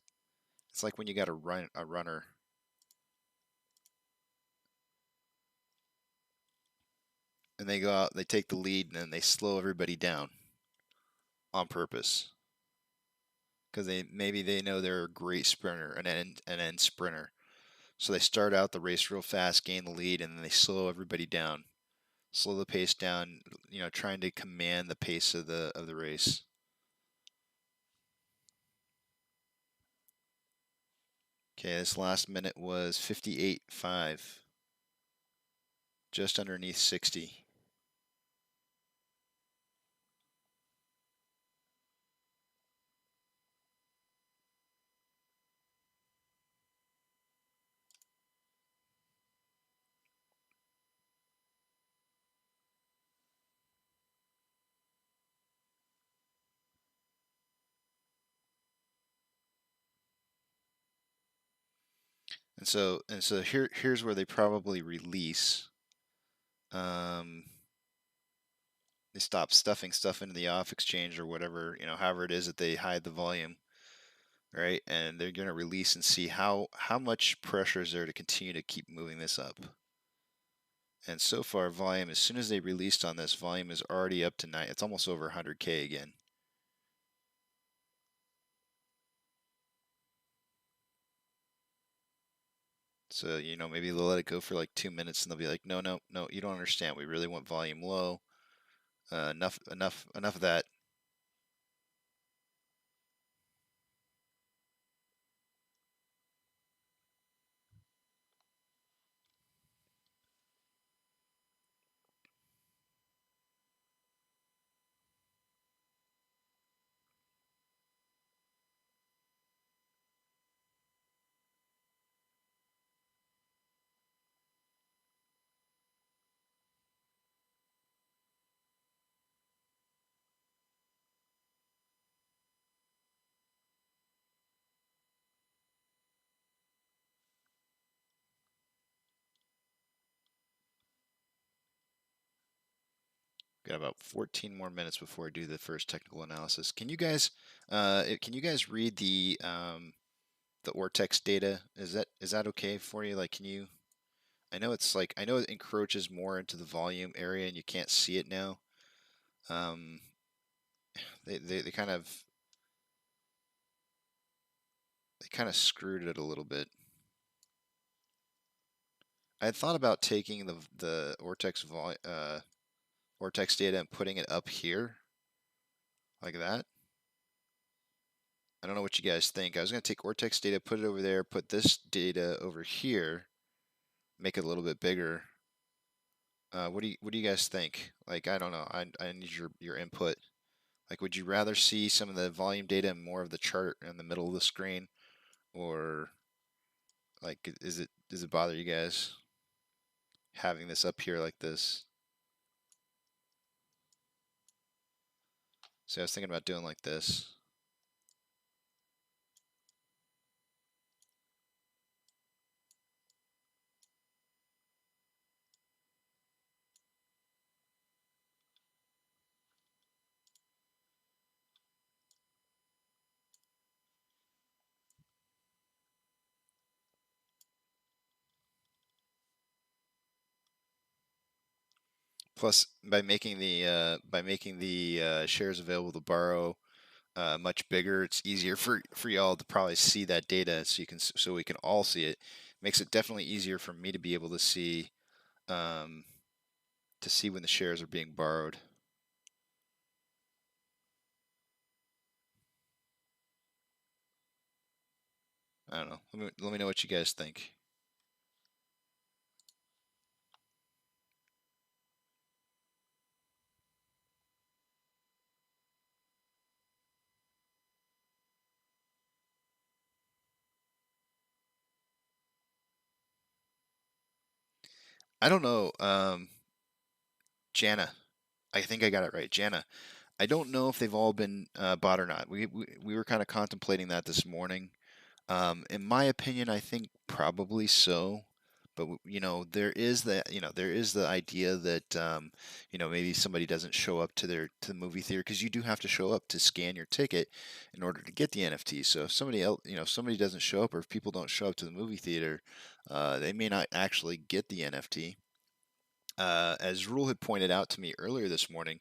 It's like when you got a runner. And they go out, they take the lead, and then they slow everybody down on purpose. Because maybe they know they're a great sprinter, an end sprinter. So they start out the race real fast, gain the lead, and then they slow everybody down. Slow the pace down, trying to command the pace of the race. Okay, this last minute was 58.5. Just underneath 60. And so here's where they probably release. They stop stuffing stuff into the off exchange or whatever, however it is that they hide the volume, right? And they're going to release and see how much pressure is there to continue to keep moving this up. And so far, volume, as soon as they released on this, volume is already up to 9. It's almost over 100K again. So, maybe they'll let it go for like 2 minutes and they'll be like, no, you don't understand. We really want volume low. Enough of that. Got about 14 more minutes before I do the first technical analysis. Can you guys read the Ortex data? Is that okay for you? Like, can you? I know it encroaches more into the volume area and you can't see it now. They kind of screwed it a little bit. I had thought about taking the Ortex Ortex data and putting it up here, like that. I don't know what you guys think. I was going to take Ortex data, put it over there, put this data over here, make it a little bit bigger. What do you guys think? Like, I don't know. I need your input. Like, would you rather see some of the volume data and more of the chart in the middle of the screen, or like, does it bother you guys having this up here like this? So I was thinking about doing like this. Plus, by making the shares available to borrow much bigger, it's easier for y'all to probably see that data, so we can all see it. Makes it definitely easier for me to be able um, to see when the shares are being borrowed. I don't know. Let me know what you guys think. I don't know. Jana, I think I got it right. Jana, I don't know if they've all been bought or not. We were kind of contemplating that this morning. In my opinion, I think probably so. But there is the idea that maybe somebody doesn't show up to the movie theater, because you do have to show up to scan your ticket in order to get the NFT. So if somebody else, if somebody doesn't show up, or if people don't show up to the movie theater, they may not actually get the NFT. As Rule had pointed out to me earlier this morning,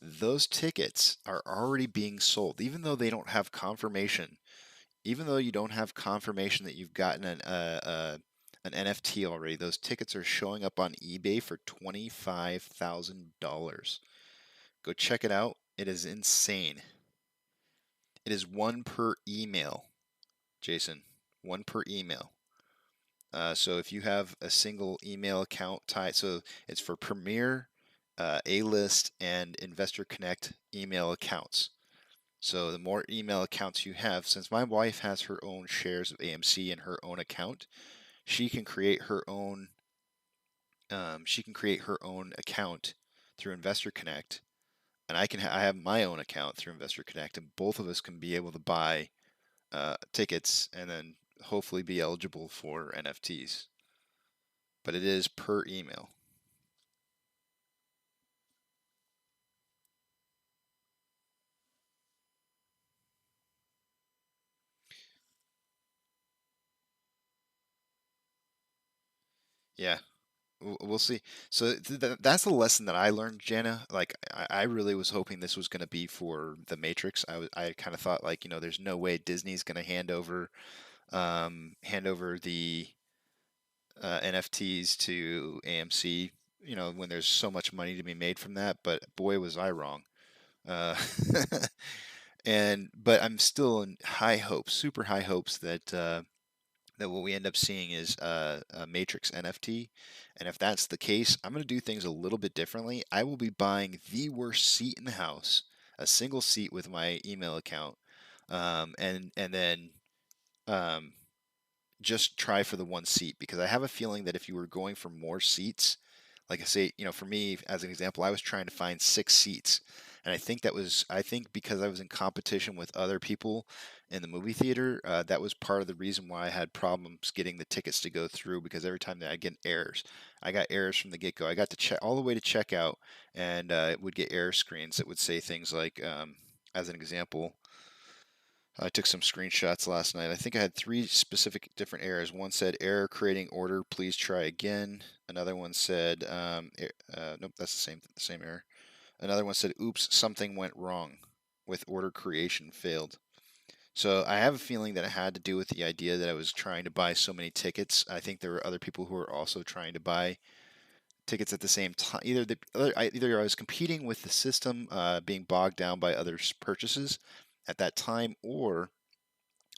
those tickets are already being sold, even though they don't have confirmation. Even though you don't have confirmation that you've gotten an NFT already, those tickets are showing up on eBay for $25,000. Go check it out. It is insane. It is one per email, Jason. One per email. So if you have a single email account tied, so it's for Premier, A-List, and Investor Connect email accounts. So the more email accounts you have, since my wife has her own shares of AMC in her own account, she can create her own. She can create her own account through Investor Connect, and I have my own account through Investor Connect, and both of us can be able to buy tickets and then hopefully be eligible for NFTs. But it is per email. Yeah, we'll see. So that's the lesson that I learned, Jana. Like I really was hoping this was going to be for the Matrix. I kind of thought, like, there's no way Disney's going to hand over the NFTs to AMC. When there's so much money to be made from that. But boy, was I wrong. Uh, but I'm still in high hopes, super high hopes that what we end up seeing is a Matrix NFT. And if that's the case, I'm going to do things a little bit differently. I will be buying the worst seat in the house, a single seat with my email account, and then um, just try for the one seat, because I have a feeling that if you were going for more seats, like I say, for me, as an example, I was trying to find 6 seats. And I think because I was in competition with other people in the movie theater, that was part of the reason why I had problems getting the tickets to go through, because every time that I get errors, I got errors from the get-go. I got to check all the way to checkout, and it would get error screens that would say things like, as an example, I took some screenshots last night. I think I had 3 specific different errors. One said, error creating order, please try again. Another one said, nope, that's the same error. Another one said, oops, something went wrong with order creation failed. So I have a feeling that it had to do with the idea that I was trying to buy so many tickets. I think there were other people who were also trying to buy tickets at the same time. Either I was competing with the system, being bogged down by others' purchases at that time, or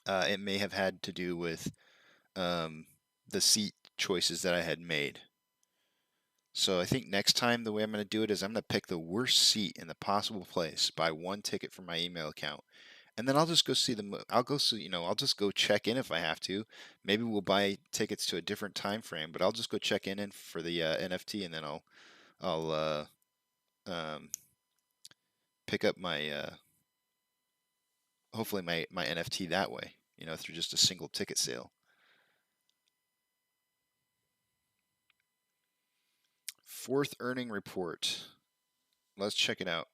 it may have had to do with um, the seat choices that I had made. So I think next time the way I'm going to do it is I'm going to pick the worst seat in the possible place, buy one ticket from my email account, and then I'll just go see I'll go see, I'll just go check in if I have to. Maybe we'll buy tickets to a different time frame, but I'll just go check in for the NFT, and then I'll um, pick up my hopefully my NFT that way, through just a single ticket sale. Fourth earning report. Let's check it out.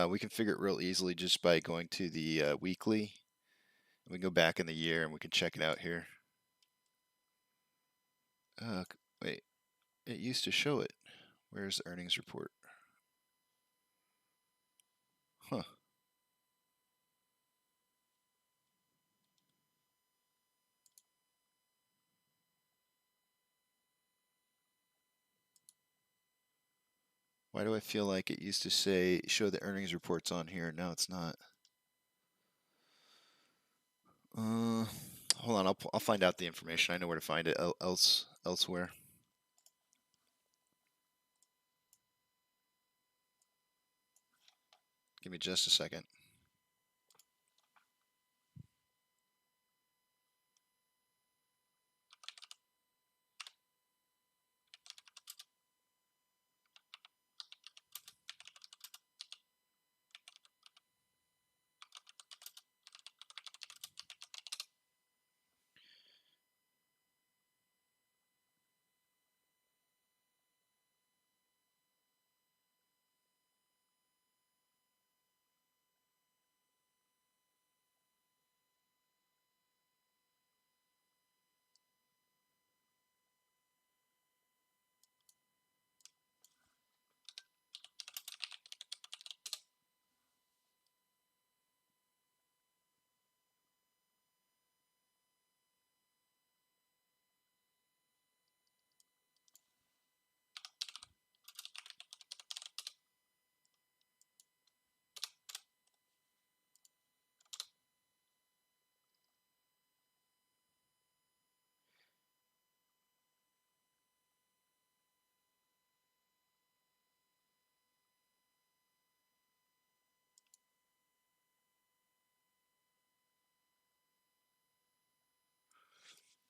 We can figure it real easily just by going to the weekly. We can go back in the year and we can check it out here. Wait, it used to show it. Where's the earnings report? Huh. Why do I feel like it used to say show the earnings reports on here? Now it's not. Hold on. I'll find out the information. I know where to find it elsewhere. Give me just a second.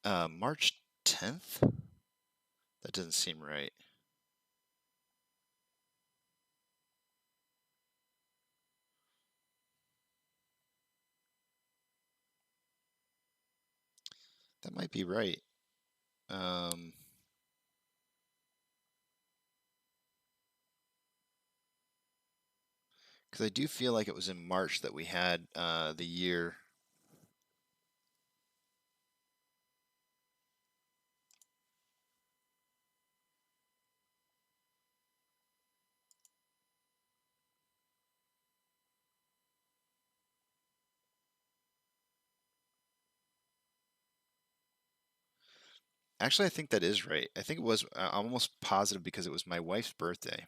March 10th? That doesn't seem right. That might be right. Because I do feel like it was in March that we had the year. Actually, I think that is right. I think it was. I'm almost positive because it was my wife's birthday,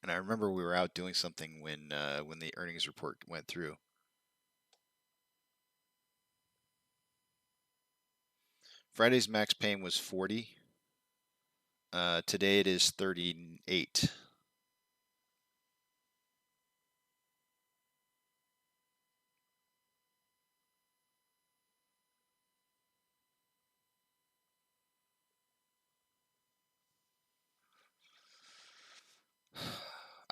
and I remember we were out doing something when the earnings report went through. Friday's max pain was 40. Today it is 38.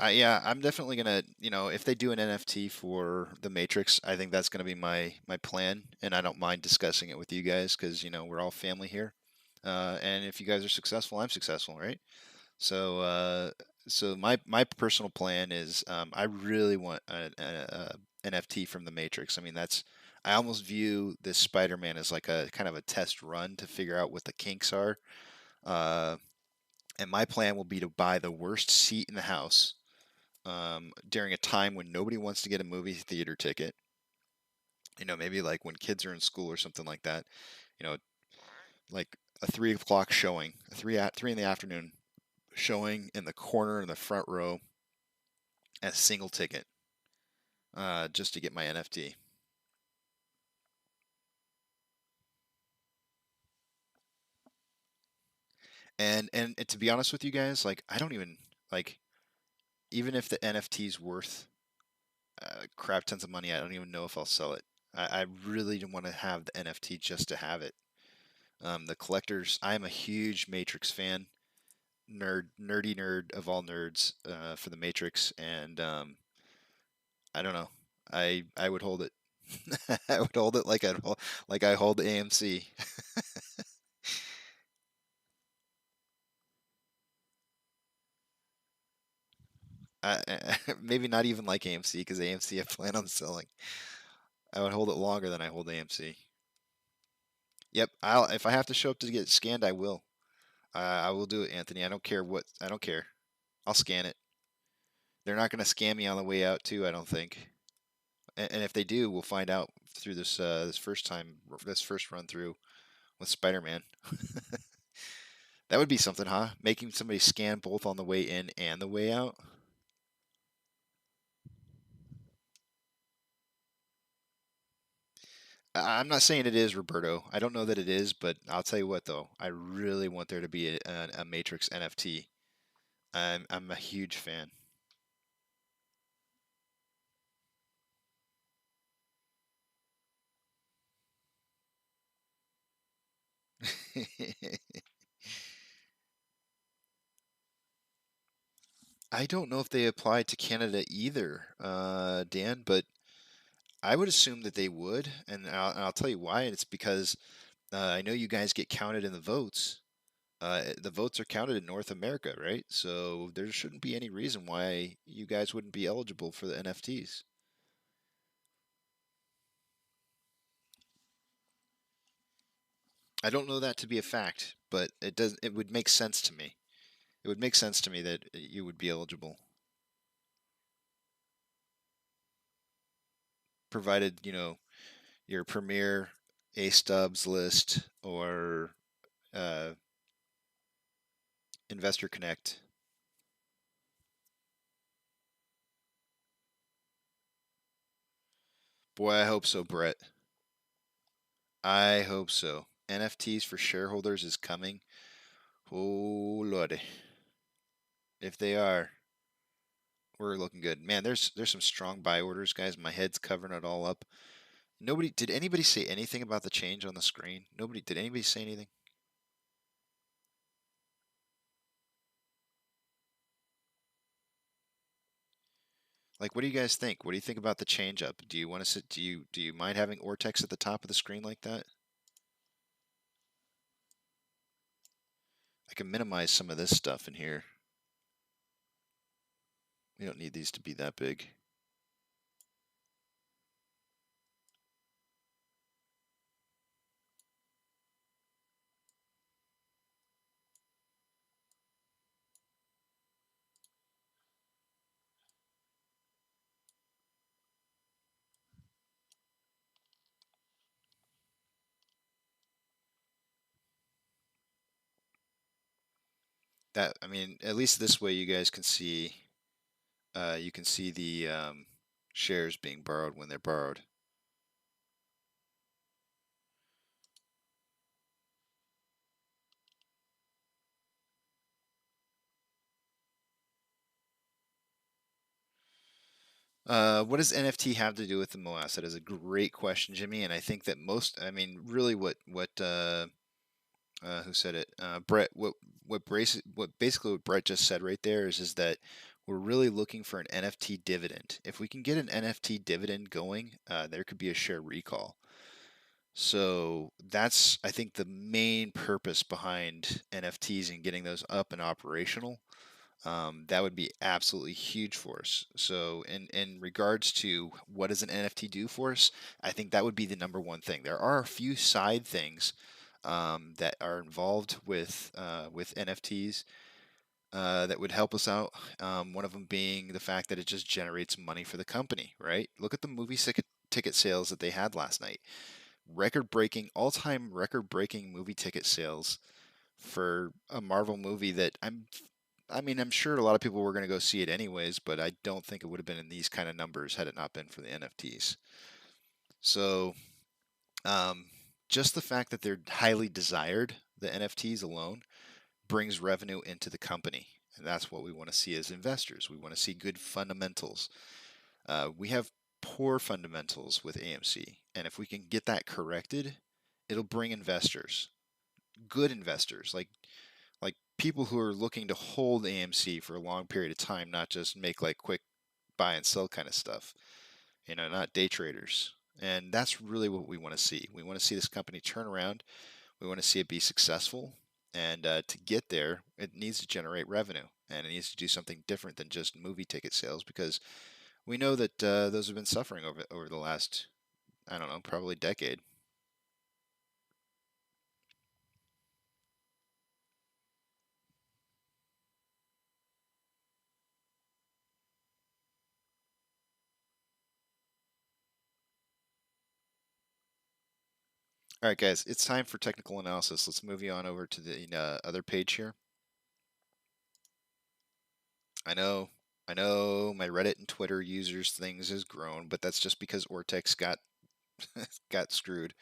Yeah, I'm definitely gonna, if they do an NFT for the Matrix, I think that's gonna be my plan, and I don't mind discussing it with you guys because we're all family here, and if you guys are successful, I'm successful, right? So, my personal plan is, I really want a NFT from the Matrix. I mean, I almost view this Spider-Man as like a kind of a test run to figure out what the kinks are. Uh, and my plan will be to buy the worst seat in the house during a time when nobody wants to get a movie theater ticket. Maybe like when kids are in school or something like that. You know, like a 3 o'clock showing, a three in the afternoon showing in the corner in the front row at a single ticket, just to get my NFT. And to be honest with you guys, like I don't even like even if the NFT's worth crap tons of money, I don't even know if I'll sell it. I really don't want to have the NFT just to have it. The collectors, I'm a huge Matrix fan, nerdy nerd of all nerds for the Matrix, and I don't know. I would hold it. I would hold it like I hold AMC. Maybe not even like AMC because AMC I plan on selling. I would hold it longer than I hold AMC. Yep, if I have to show up to get scanned, I will. I will do it, Anthony. I don't care what. I don't care. I'll scan it. They're not going to scam me on the way out, too. I don't think. And if they do, we'll find out through this first run through with Spider-Man. That would be something, huh? Making somebody scan both on the way in and the way out. I'm not saying it is, Roberto. I don't know that it is, but I'll tell you what, though. I really want there to be a Matrix NFT. I'm a huge fan. I don't know if they apply to Canada either, Dan, but I would assume that they would, and I'll tell you why. It's because I know you guys get counted in the votes. The votes are counted in North America, right? So there shouldn't be any reason why you guys wouldn't be eligible for the NFTs. I don't know that to be a fact, but it does. It would make sense to me. It would make sense to me that you would be eligible, provided your premier A Stubs list or uh, Investor Connect. Boy, I hope so, Brett. I hope so. NFTs for shareholders is coming. Oh lordy, if they are, we're looking good. Man, there's some strong buy orders, guys. My head's covering it all up. Did anybody say anything about the change on the screen? Did anybody say anything? Like, what do you guys think? What do you think about the change up? Do you want to sit? Do you mind having Ortex at the top of the screen like that? I can minimize some of this stuff in here. We don't need these to be that big. I mean, at least this way you guys can see. You can see the shares being borrowed when they're borrowed. What does NFT have to do with the MOASS? That is a great question, Jimmy. And I think that I mean, really, who said it? Brett. What Brett just said right there is that we're really looking for an NFT dividend. If we can get an NFT dividend going, there could be a share recall. So that's, I think, the main purpose behind NFTs and getting those up and operational. That would be absolutely huge for us. So, in regards to what does an NFT do for us, I think that would be the number one thing. There are a few side things that are involved with NFTs that would help us out. One of them being the fact that it just generates money for the company, right? Look at the movie ticket sales that they had last night. All-time record-breaking movie ticket sales for a Marvel movie that I'm sure a lot of people were going to go see it anyways, but I don't think it would have been in these kind of numbers had it not been for the NFTs. So, um, just the fact that they're highly desired, the NFTs alone, brings revenue into the company. And that's what we want to see as investors. We want to see good fundamentals. We have poor fundamentals with AMC. And if we can get that corrected, it'll bring investors, good investors, like people who are looking to hold AMC for a long period of time, not just make like quick buy and sell kind of stuff. Not day traders. And that's really what we want to see. We want to see this company turn around. We want to see it be successful. And to get there, it needs to generate revenue, and it needs to do something different than just movie ticket sales, because we know that those have been suffering over the last, I don't know, probably decade. All right, guys, it's time for technical analysis. Let's move you on over to the other page here. I know my Reddit and Twitter users things has grown, but that's just because Ortex got got screwed.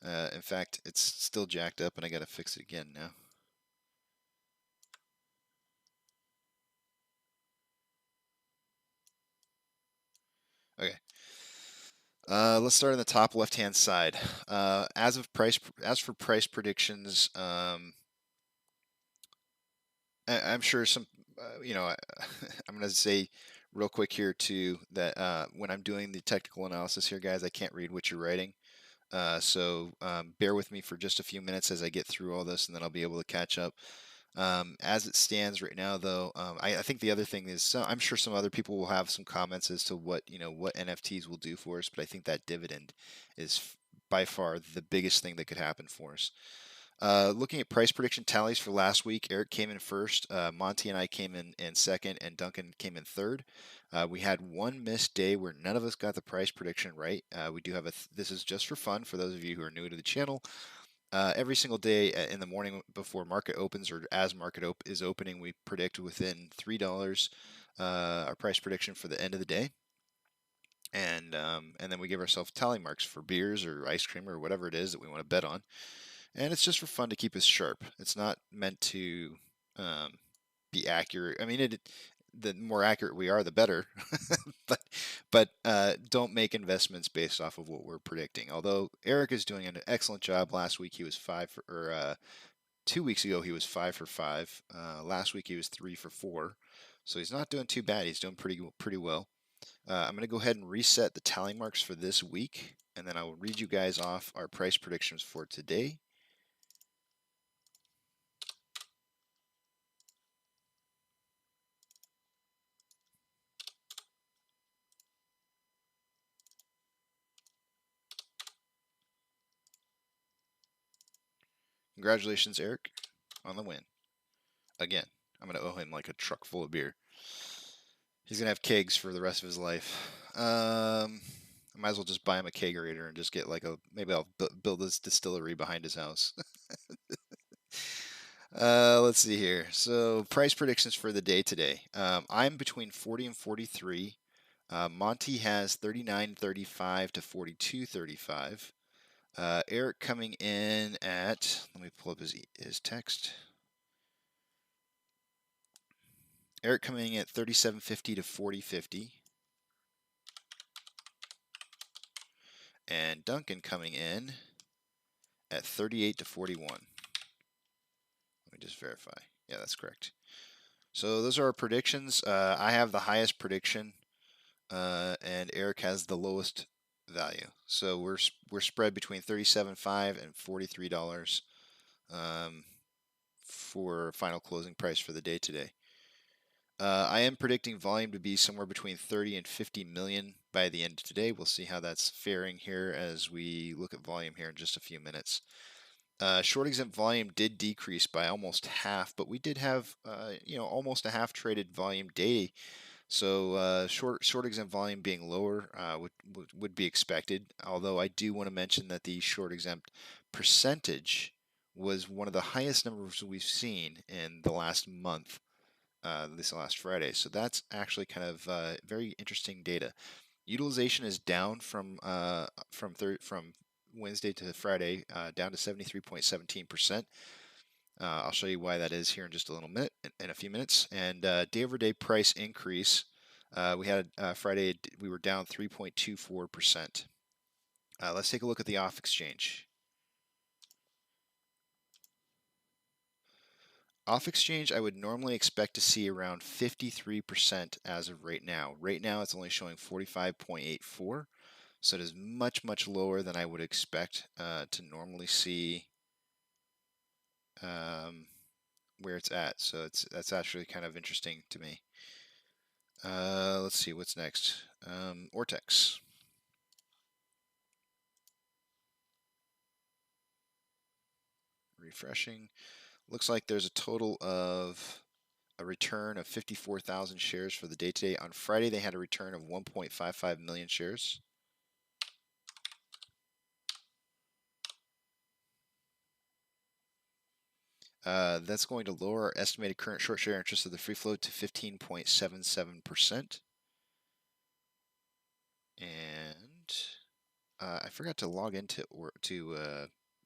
In fact, it's still jacked up, and I got to fix it again now. Okay. Let's start on the top left-hand side. As for price predictions, I'm sure some, I'm going to say real quick here too that when I'm doing the technical analysis here, guys, I can't read what you're writing. So bear with me for just a few minutes as I get through all this, and then I'll be able to catch up. As it stands right now, though, I think the other thing is, I'm sure some other people will have some comments as to what NFTs will do for us, but I think that dividend is by far the biggest thing that could happen for us. Looking at price prediction tallies for last week, Eric came in first, Monty and I came in second, and Duncan came in third. We had one missed day where none of us got the price prediction right. We do have this is just for fun for those of you who are new to the channel. Every single day in the morning before market opens or as market is opening, we predict within $3 our price prediction for the end of the day. And then we give ourselves tally marks for beers or ice cream or whatever it is that we want to bet on. And it's just for fun to keep us sharp. It's not meant to be accurate. I mean, the more accurate we are, the better. but don't make investments based off of what we're predicting. Although Eric is doing an excellent job. Last week he was 2 weeks ago he was 5 for 5. Last week he was 3 for 4. So he's not doing too bad. He's doing pretty well. I'm going to go ahead and reset the tally marks for this week, and then I will read you guys off our price predictions for today. Congratulations, Eric, on the win. Again, I'm going to owe him like a truck full of beer. He's going to have kegs for the rest of his life. I might as well just buy him a kegerator and just get maybe I'll build this distillery behind his house. Let's see here. So price predictions for the day today. I'm between 40 and 43. Monty has 39.35 to 42.35. Eric coming in at, let me pull up his text. Eric coming in at 37.50 to 40.50. And Duncan coming in at 38 to 41. Let me just verify. Yeah, that's correct. So those are our predictions. I have the highest prediction, and Eric has the lowest value. So we're spread between $37.5 and $43 for final closing price for the day today. I am predicting volume to be somewhere between 30 and 50 million by the end of today. We'll see how that's faring here as we look at volume here in just a few minutes. Short exempt volume did decrease by almost half, but we did have almost a half traded volume day. So short exempt volume being lower would be expected. Although I do want to mention that the short exempt percentage was one of the highest numbers we've seen in the last month. This last Friday. So that's actually kind of very interesting data. Utilization is down from Wednesday to Friday, down to 73.17%. I'll show you why that is here in just a little minute, in a few minutes. And day-over-day price increase, we had Friday, we were down 3.24%. Let's take a look at the off exchange. Off exchange, I would normally expect to see around 53% as of right now. Right now, it's only showing 45.84, so it is much, much lower than I would expect to normally see where it's at. So that's actually kind of interesting to me. Let's see what's next. Ortex. Refreshing. Looks like there's a total of a return of 54,000 shares for the day today. On Friday, they had a return of 1.55 million shares. That's going to lower our estimated current short share interest of the free float to 15.77%. And I forgot to log into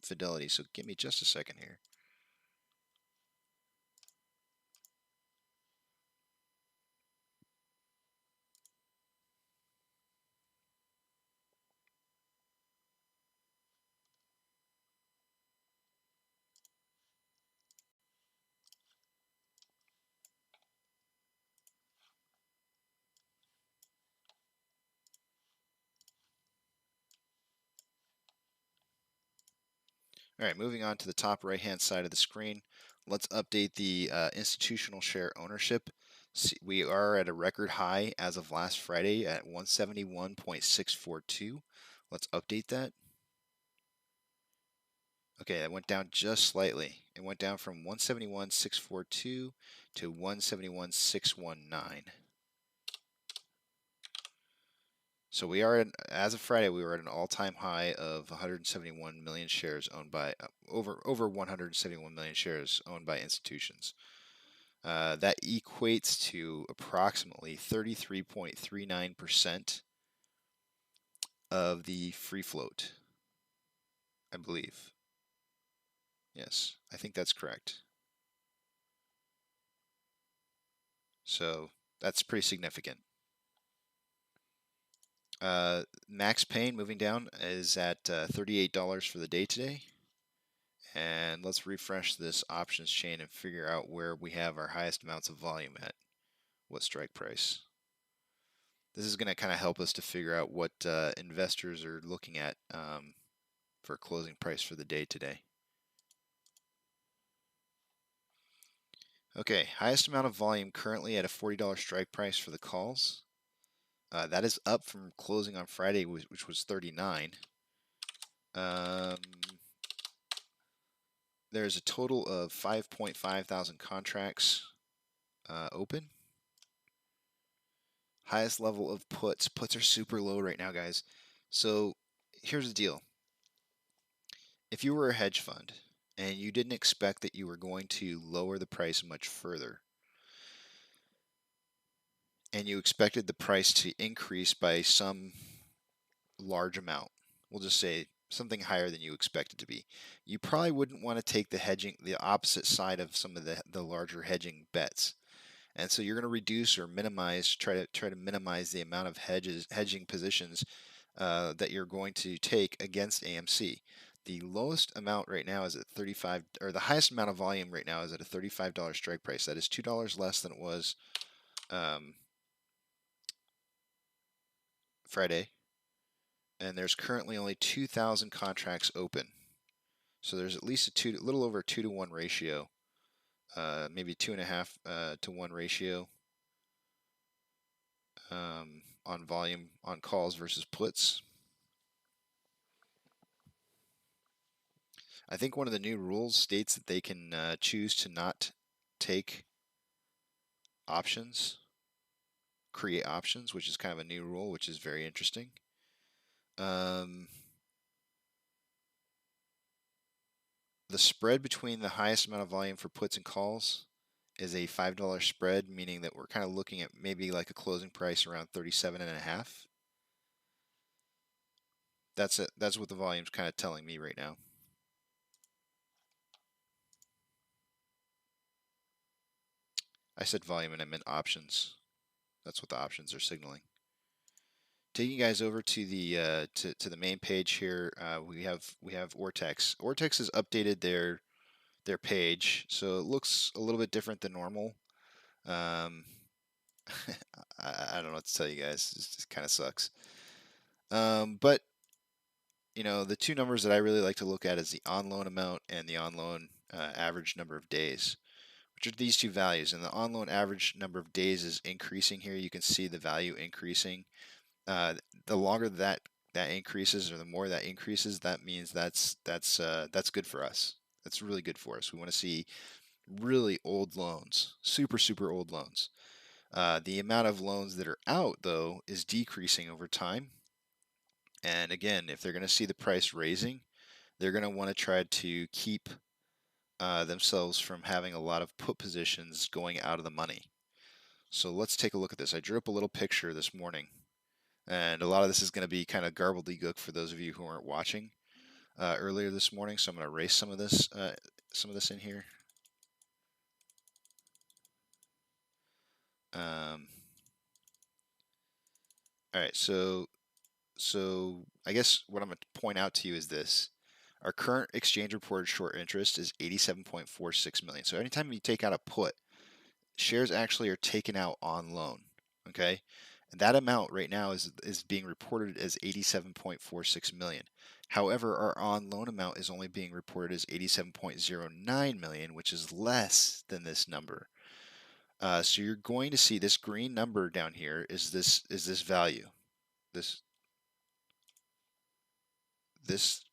Fidelity, so give me just a second here. All right, moving on to the top right-hand side of the screen, let's update the institutional share ownership. We are at a record high as of last Friday at 171.642. Let's update that. Okay, that went down just slightly. It went down from 171.642 to 171.619. So we are, as of Friday, we were at an all-time high of 171 million shares owned by over 171 million shares owned by institutions. That equates to approximately 33.39% of the free float, I believe. Yes, I think that's correct. So that's pretty significant. Max Pain moving down is at $38 for the day today. And let's refresh this options chain and figure out where we have our highest amounts of volume at, what strike price. This is going to kind of help us to figure out what investors are looking at for closing price for the day today. Okay, highest amount of volume currently at a $40 strike price for the calls. That is up from closing on Friday, which was $39. There's a total of 5.5 thousand contracts open. Highest level of puts. Puts are super low right now, guys. So here's the deal. If you were a hedge fund and you didn't expect that you were going to lower the price much further, and you expected the price to increase by some large amount, we'll just say something higher than you expect it to be, you probably wouldn't want to take the opposite side of some of the larger hedging bets. And so you're going to reduce or minimize, try to minimize the amount of hedging positions that you're going to take against AMC. The lowest amount right now is at 35, or the highest amount of volume right now is at a $35 strike price. That is $2 less than it was Friday. And there's currently only 2,000 contracts open. So there's at least a little over a 2-to-1 ratio, maybe 2.5 to 1 ratio on volume on calls versus puts. I think one of the new rules states that they can choose to not take options, create options, which is kind of a new rule, which is very interesting. The spread between the highest amount of volume for puts and calls is a $5 spread, meaning that we're kind of looking at maybe like a closing price around 37.5. That's it. That's what the volume's kind of telling me right now. I said volume and I meant options. That's what the options are signaling. Taking you guys over to the to the main page here, we have Ortex. Ortex has updated their page, so it looks a little bit different than normal. I don't know what to tell you guys. It just kind of sucks. But you know, the two numbers that I really like to look at is the on-loan amount and the on-loan average number of days, which are these two values. And the on-loan average number of days is increasing here. You can see the value increasing. The longer that increases, or the more that increases, that means that's good for us. That's really good for us. We want to see really old loans, super old loans. The amount of loans that are out, though, is decreasing over time. And again, if they're going to see the price raising, they're going to want to try to keep themselves from having a lot of put positions going out of the money. So let's take a look at this. I drew up a little picture this morning, and a lot of this is going to be kind of garbledy-gook for those of you who aren't watching earlier this morning. So I'm going to erase some of this in here. All right, so I guess what I'm going to point out to you is this. Our current exchange reported short interest is 87.46 million. So anytime you take out a put, shares actually are taken out on loan, okay? And that amount right now is being reported as 87.46 million. However, our on loan amount is only being reported as 87.09 million, which is less than this number. So you're going to see this green number down here is this value. This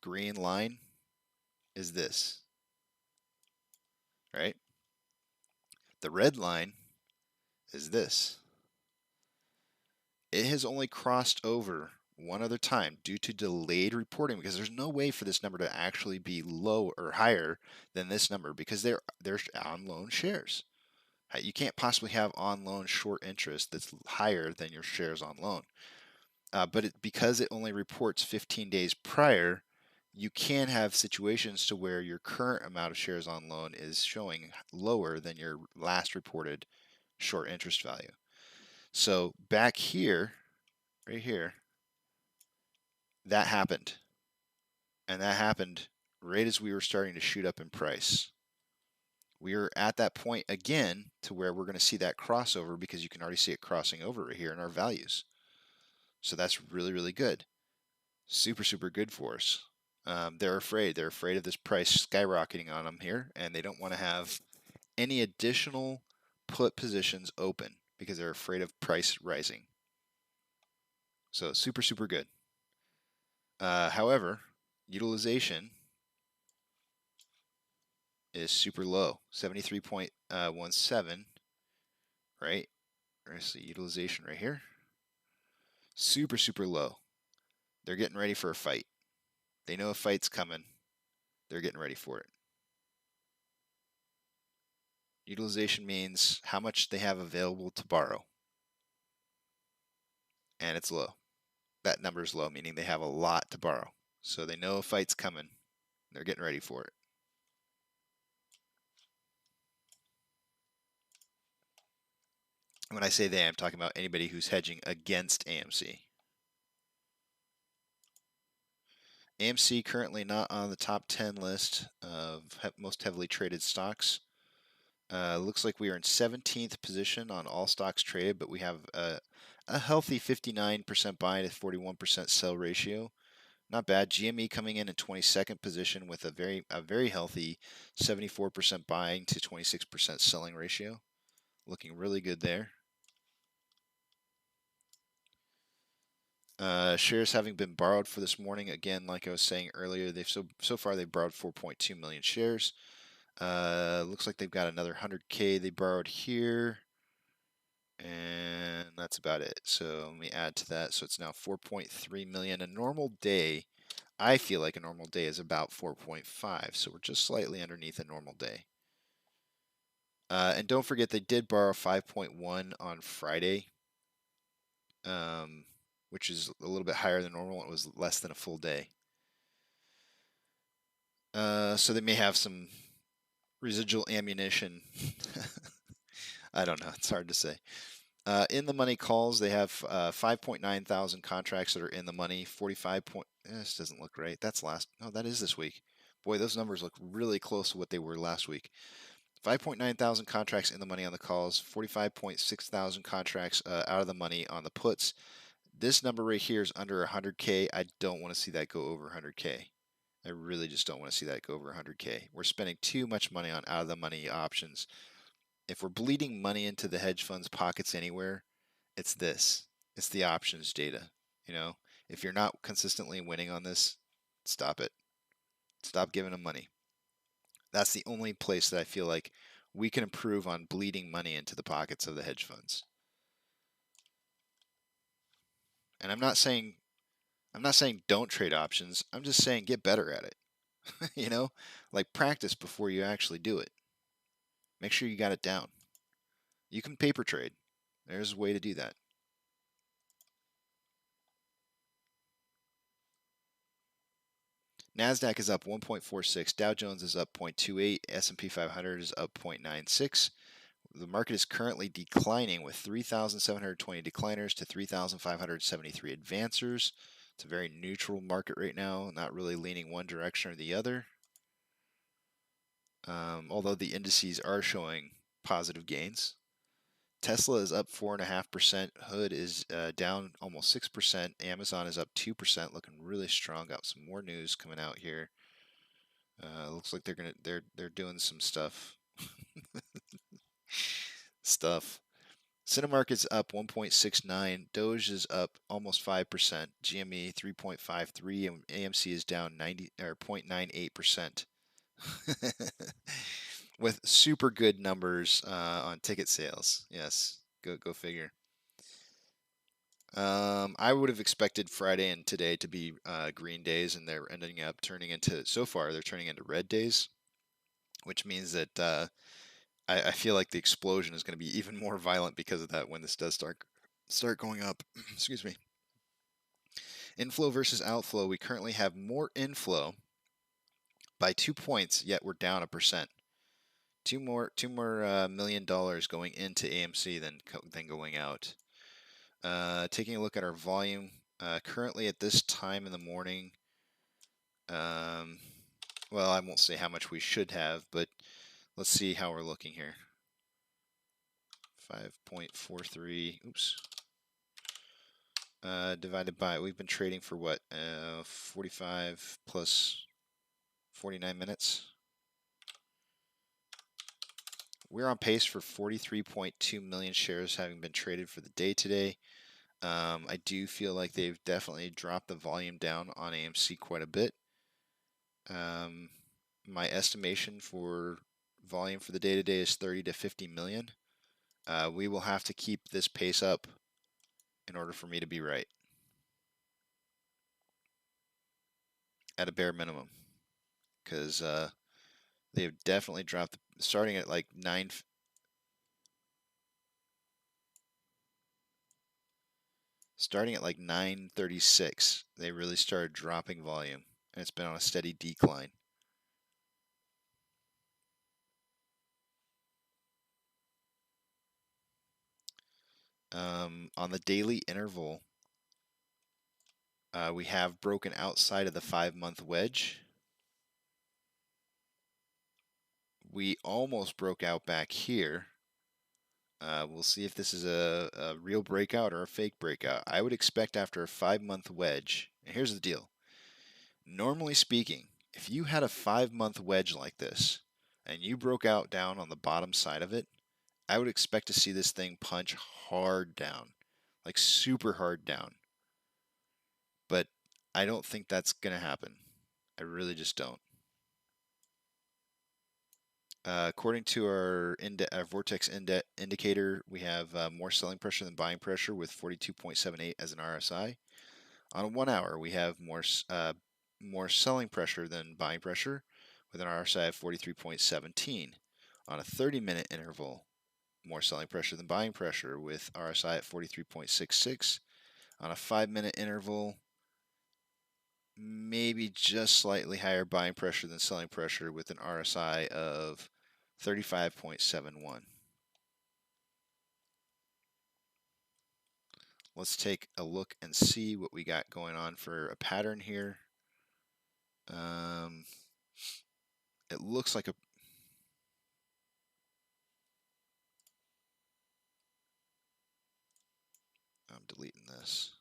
green line is this, right? The red line is this. It has only crossed over one other time due to delayed reporting, because there's no way for this number to actually be low or higher than this number, because they're on loan shares. You can't possibly have on loan short interest that's higher than your shares on loan. But because it only reports 15 days prior, you can have situations to where your current amount of shares on loan is showing lower than your last reported short interest value. So back here, right here, that happened. And that happened right as we were starting to shoot up in price. We are at that point again to where we're going to see that crossover, because you can already see it crossing over right here in our values. So that's really, really good. Super, super good for us. They're afraid. They're afraid of this price skyrocketing on them here, and they don't want to have any additional put positions open because they're afraid of price rising. So super, super good. However, utilization is super low, 73.17, right? There's the utilization right here. Super, super low. They're getting ready for a fight. They know a fight's coming. They're getting ready for it. Utilization means how much they have available to borrow. And it's low. That number is low, meaning they have a lot to borrow. So they know a fight's coming. They're getting ready for it. When I say they, I'm talking about anybody who's hedging against AMC. AMC currently not on the top 10 list of most heavily traded stocks. Looks like we are in 17th position on all stocks traded, but we have a healthy 59% buy to 41% sell ratio. Not bad. GME coming in 22nd position with a very healthy 74% buying to 26% selling ratio. Looking really good there. Shares having been borrowed for this morning. Again, like I was saying earlier, they've so far they've borrowed 4.2 million shares. Looks like they've got another 100K they borrowed here, and that's about it. So let me add to that. So it's now 4.3 million. A normal day, I feel like a normal day is about 4.5. So we're just slightly underneath a normal day. And don't forget they did borrow 5.1 on Friday, which is a little bit higher than normal. It was less than a full day. So they may have some residual ammunition. I don't know. It's hard to say. In the money calls, they have 5.9 thousand contracts that are in the money. 45 point. This doesn't look right. That's last. No, that is this week. Boy, those numbers look really close to what they were last week. 5.9 thousand contracts in the money on the calls. 45.6 thousand contracts out of the money on the puts. This number right here is under 100K. I don't want to see that go over 100K. I really just don't want to see that go over 100K. We're spending too much money on out of the money options. If we're bleeding money into the hedge funds' pockets anywhere, it's this. It's the options data. You know, if you're not consistently winning on this, stop it. Stop giving them money. That's the only place that I feel like we can improve on bleeding money into the pockets of the hedge funds. And I'm not saying don't trade options. I'm just saying get better at it. You know, like practice before you actually do it. Make sure you got it down. You can paper trade. There's a way to do that. NASDAQ is up 1.46. Dow Jones is up 0.28. S&P 500 is up 0.96. The market is currently declining with 3,720 decliners to 3,573 advancers. It's a very neutral market right now, not really leaning one direction or the other. Although the indices are showing positive gains. Tesla is up 4.5%. Hood is down almost 6%. Amazon is up 2%, looking really strong. Got some more news coming out here. Looks like they're doing some stuff. Cinemarket's up 1.69. Doge is up almost 5%. GME 3.53, and AMC is down 0.98%. With super good numbers on ticket sales. Yes, go figure. I would have expected Friday and today to be green days, and they're ending up turning into, so far, they're turning into red days, which means that I feel like the explosion is going to be even more violent because of that when this does start going up. Excuse me. Inflow versus outflow. We currently have more inflow by 2 points, yet we're down 1%. Two more $1 million going into AMC than going out. Taking a look at our volume, currently at this time in the morning, well, I won't say how much we should have, but let's see how we're looking here. 5.43, oops. Divided by, we've been trading for what, 45 plus 49 minutes. We're on pace for 43.2 million shares having been traded for the day today. I do feel like they've definitely dropped the volume down on AMC quite a bit. My estimation for volume for the day today is 30 to 50 million. We will have to keep this pace up in order for me to be right. At a bare minimum. Because they have definitely dropped, starting at like 9. Starting at like 9:36, they really started dropping volume, and it's been on a steady decline. On the daily interval, we have broken outside of the 5-month wedge. We almost broke out back here. We'll see if this is a real breakout or a fake breakout. I would expect after a 5-month wedge, and here's the deal. Normally speaking, if you had a 5-month wedge like this, and you broke out down on the bottom side of it, I would expect to see this thing punch hard down, like super hard down. But I don't think that's going to happen. I really just don't. According to our Vortex indicator, we have more selling pressure than buying pressure with 42.78 as an RSI. On a 1 hour, we have more selling pressure than buying pressure with an RSI of 43.17. On a 30-minute interval, more selling pressure than buying pressure with RSI at 43.66. On a 5-minute interval, maybe just slightly higher buying pressure than selling pressure with an RSI of 35.71. Let's take a look and see what we got going on for a pattern here. It looks like I'm deleting this.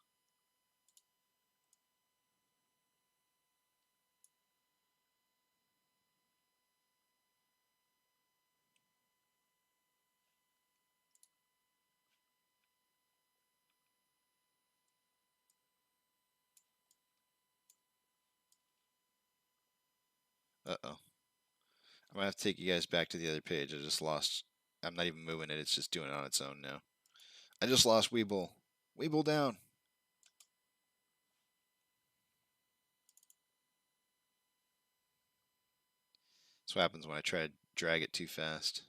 Uh-oh. I'm going to have to take you guys back to the other page. I just lost. I'm not even moving it. It's just doing it on its own now. I just lost Webull. Webull down. what happens when I try to drag it too fast.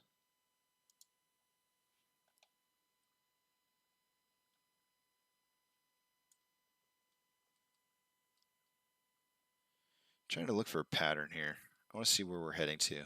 Trying to look for a pattern here. I want to see where we're heading to.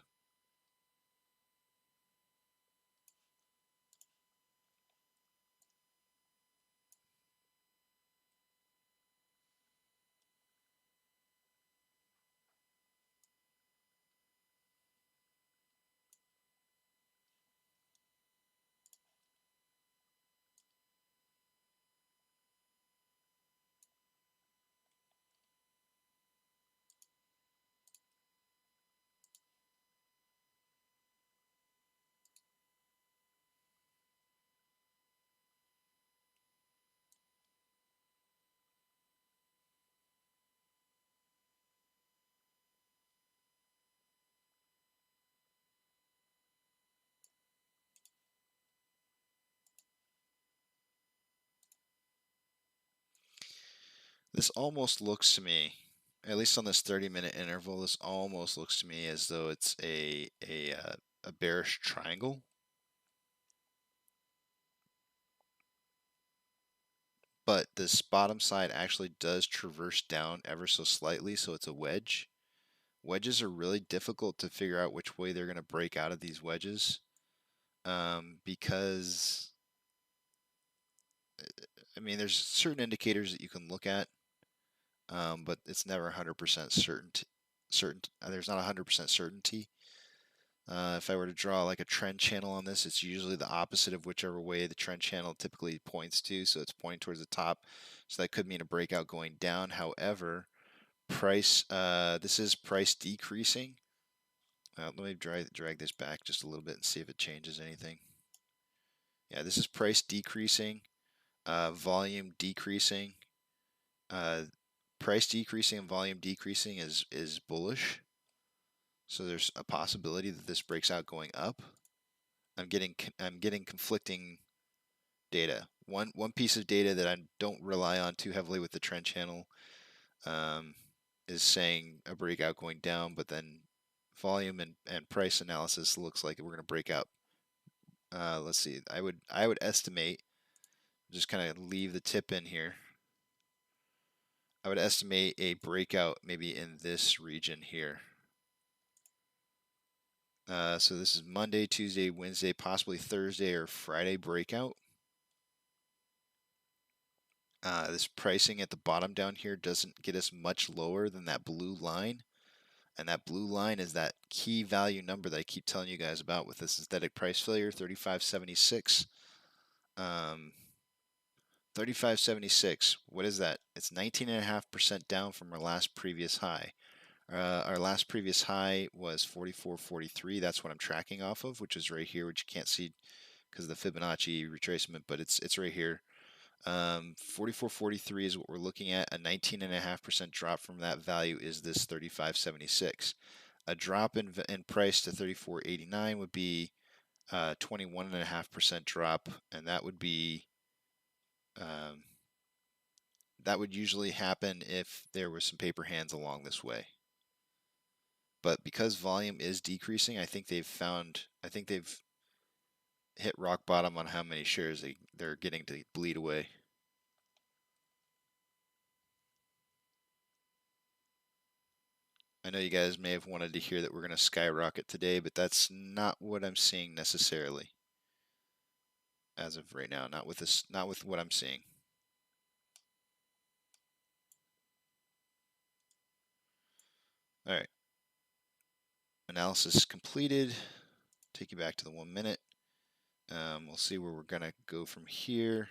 This almost looks to me, at least on this 30-minute interval, this almost looks to me as though it's a bearish triangle. But this bottom side actually does traverse down ever so slightly, so it's a wedge. Wedges are really difficult to figure out which way they're going to break out of these wedges, because I mean, there's certain indicators that you can look at, but it's never 100% certain. There's not 100% certainty. If I were to draw like a trend channel on this, it's usually the opposite of whichever way the trend channel typically points to. So it's pointing towards the top. So that could mean a breakout going down. However, this is price decreasing. Let me drag this back just a little bit and see if it changes anything. Yeah, this is price decreasing, volume decreasing. Price decreasing and volume decreasing is bullish. So there's a possibility that this breaks out going up. I'm getting conflicting data. One piece of data that I don't rely on too heavily with the trend channel is saying a breakout going down, but then volume and price analysis looks like we're going to break out. Let's see. I would estimate, just kind of leave the tip in here. I would estimate a breakout maybe in this region here. So this is Monday, Tuesday, Wednesday, possibly Thursday or Friday breakout. This pricing at the bottom down here doesn't get us much lower than that blue line. And that blue line is that key value number that I keep telling you guys about with the synthetic price failure, 3576. 3576, what is that? It's 19.5% down from our last previous high. Our last previous high was 44.43. That's what I'm tracking off of, which is right here, which you can't see because of the Fibonacci retracement, but it's right here. 44.43 is what we're looking at. A 19.5% drop from that value is this 35.76. A drop in price to 34.89 would be 21.5% drop, and that would be that would usually happen if there were some paper hands along this way. But because volume is decreasing, I think they've hit rock bottom on how many shares they're getting to bleed away. I know you guys may have wanted to hear that we're going to skyrocket today, but that's not what I'm seeing necessarily as of right now. Not with what I'm seeing. All right. Analysis completed. Take you back to the 1 minute. We'll see where we're going to go from here.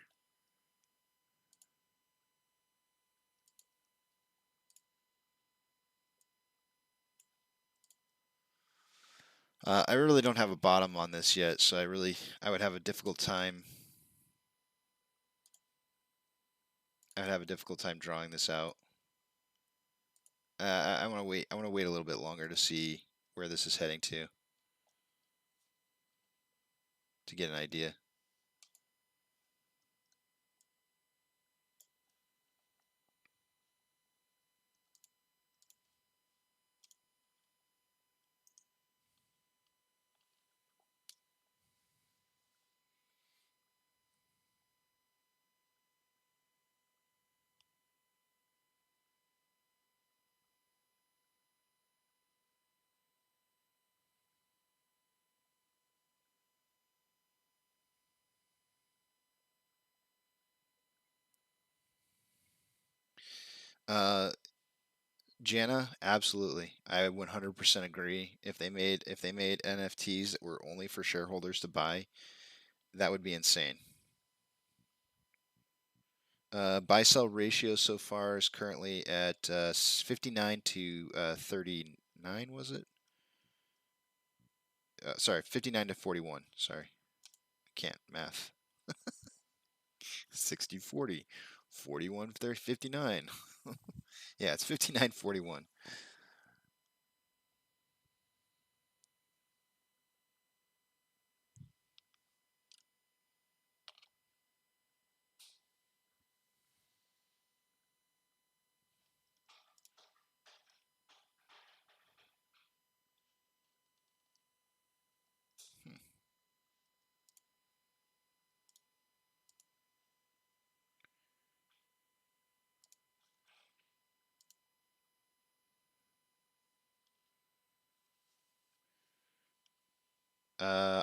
I really don't have a bottom on this yet, so I would have a difficult time. I would have a difficult time drawing this out. I want to wait. I want to wait a little bit longer to see where this is heading to get an idea. Jana, absolutely. I 100% agree. If they made NFTs that were only for shareholders to buy, that would be insane. Buy sell ratio so far is currently at 59 to 39, was it? Sorry, 59 to 41. Sorry. I can't math. 60 40. 41 30, 59. Yeah, it's 59-41.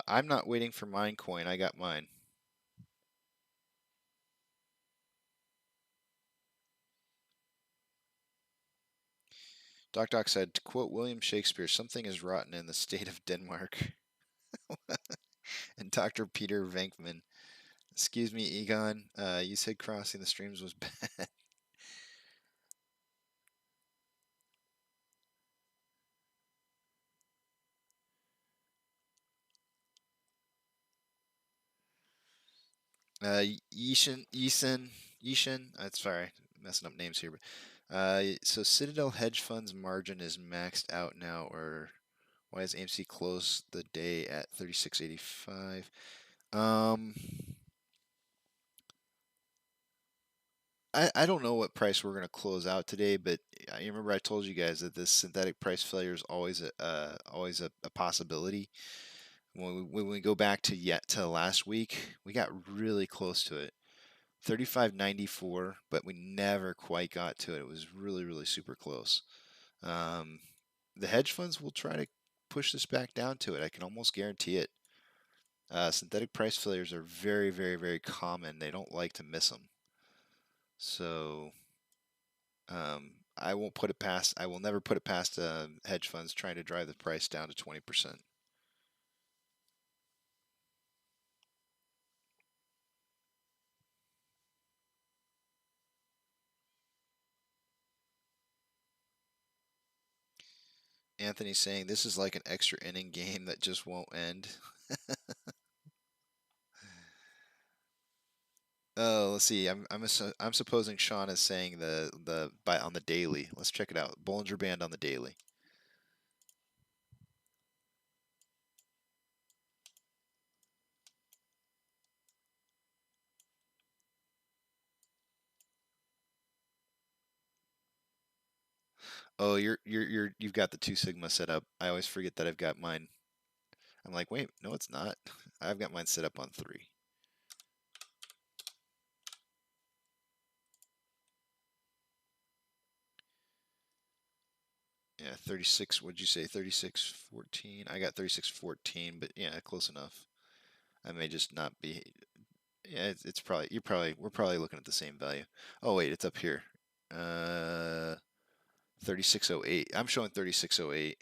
I'm not waiting for mine coin. I got mine. Doc said, to quote William Shakespeare, something is rotten in the state of Denmark. And Dr. Peter Venkman, excuse me, Egon, you said crossing the streams was bad. Yishin, sorry, messing up names here, but so Citadel Hedge Fund's margin is maxed out now, or why is AMC close the day at 36.85? I don't know what price we're going to close out today, but I remember I told you guys that this synthetic price failure is always a possibility. When we go back to last week, we got really close to it. 35.94, but we never quite got to it. It was really super close. The hedge funds will try to push this back down to it. I can almost guarantee it. Synthetic price failures are very common. They don't like to miss them. So I won't put it past. I will never put it past hedge funds trying to drive the price down to 20%. Anthony saying this is like an extra inning game that just won't end. Oh, let's see. I'm supposing Sean is saying the by on the daily. Let's check it out. Bollinger Band on the daily. Oh, you've got the 2 sigma set up. I always forget that I've got mine. I'm like, wait, no, it's not. I've got mine set up on 3. Yeah, 36. What'd you say? 36.14. I got 36.14, but yeah, close enough. I may just not be. Yeah, it's probably we're probably looking at the same value. Oh wait, it's up here. 36.08. I'm showing 36.08.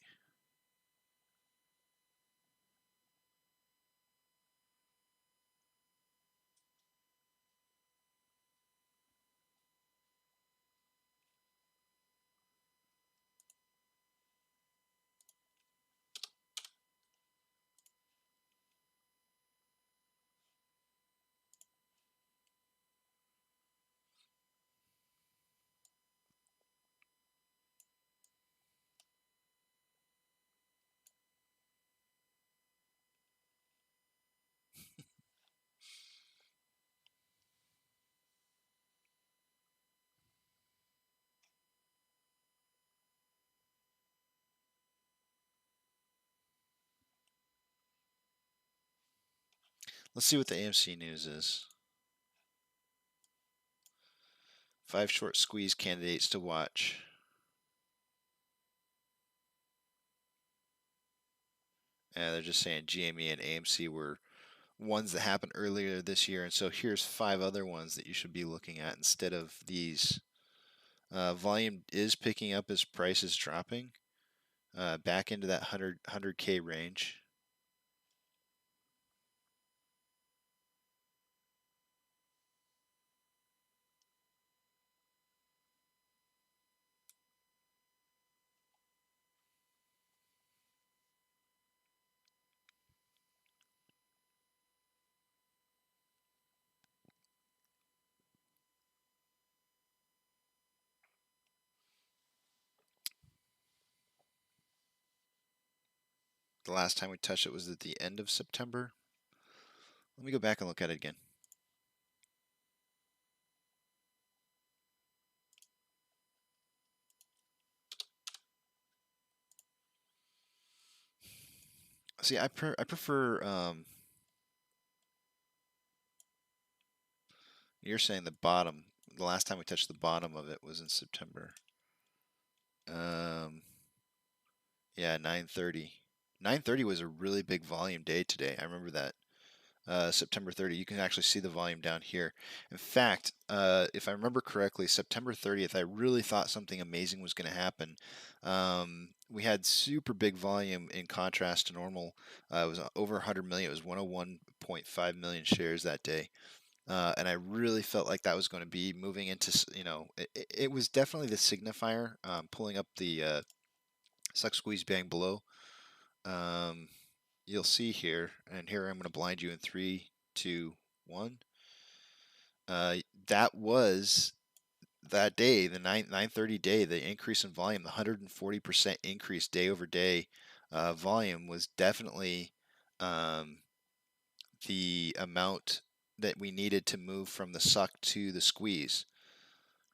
Let's see what the AMC news is. 5 short squeeze candidates to watch. Yeah, they're just saying GME and AMC were ones that happened earlier this year, and so here's 5 other ones that you should be looking at instead of these Volume is picking up as price is dropping back into that 100K range. The last time we touched it was at the end of September. Let me go back and look at it again. See, I prefer. You're saying the bottom. The last time we touched the bottom of it was in September. Yeah, 9:30. 9:30 was a really big volume day today. I remember that. September 30. You can actually see the volume down here. In fact, if I remember correctly, September 30th, I really thought something amazing was going to happen. We had super big volume in contrast to normal. It was over 100 million. It was 101.5 million shares that day. And I really felt like that was going to be moving into, it was definitely the signifier, pulling up the suck, squeeze, bang below. You'll see here, and here I'm going to blind you in 3, 2, 1. That was that day, the 9:30 day, the increase in volume, the 140% increase day over day volume was definitely the amount that we needed to move from the suck to the squeeze,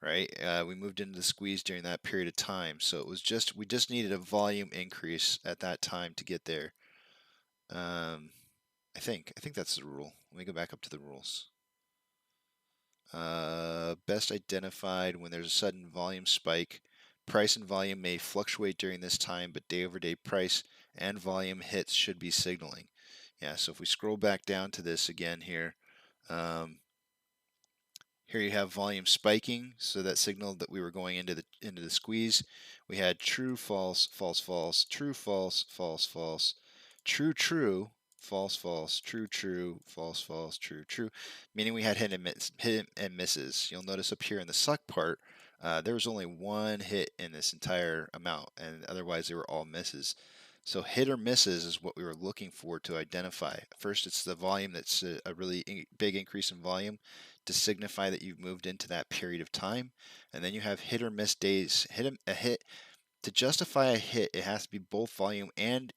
right? We moved into the squeeze during that period of time, so it was we just needed a volume increase at that time to get there. I think that's the rule. Let me go back up to the rules. Best identified when there's a sudden volume spike. Price and volume may fluctuate during this time, but day over day price and volume hits should be signaling. Yeah, so if we scroll back down to this again here, here you have volume spiking, so that signaled that we were going into the squeeze. We had true, false, false, false, true, false, false, false, true, true, false, false, true, true, false, false, true, true, meaning we had hit and misses. You'll notice up here in the suck part, there was only one hit in this entire amount, and otherwise they were all misses. So hit or misses is what we were looking for to identify. First, it's the volume that's a really big increase in volume to signify that you've moved into that period of time. And then you have hit or miss days. A hit to justify a hit, it has to be both volume and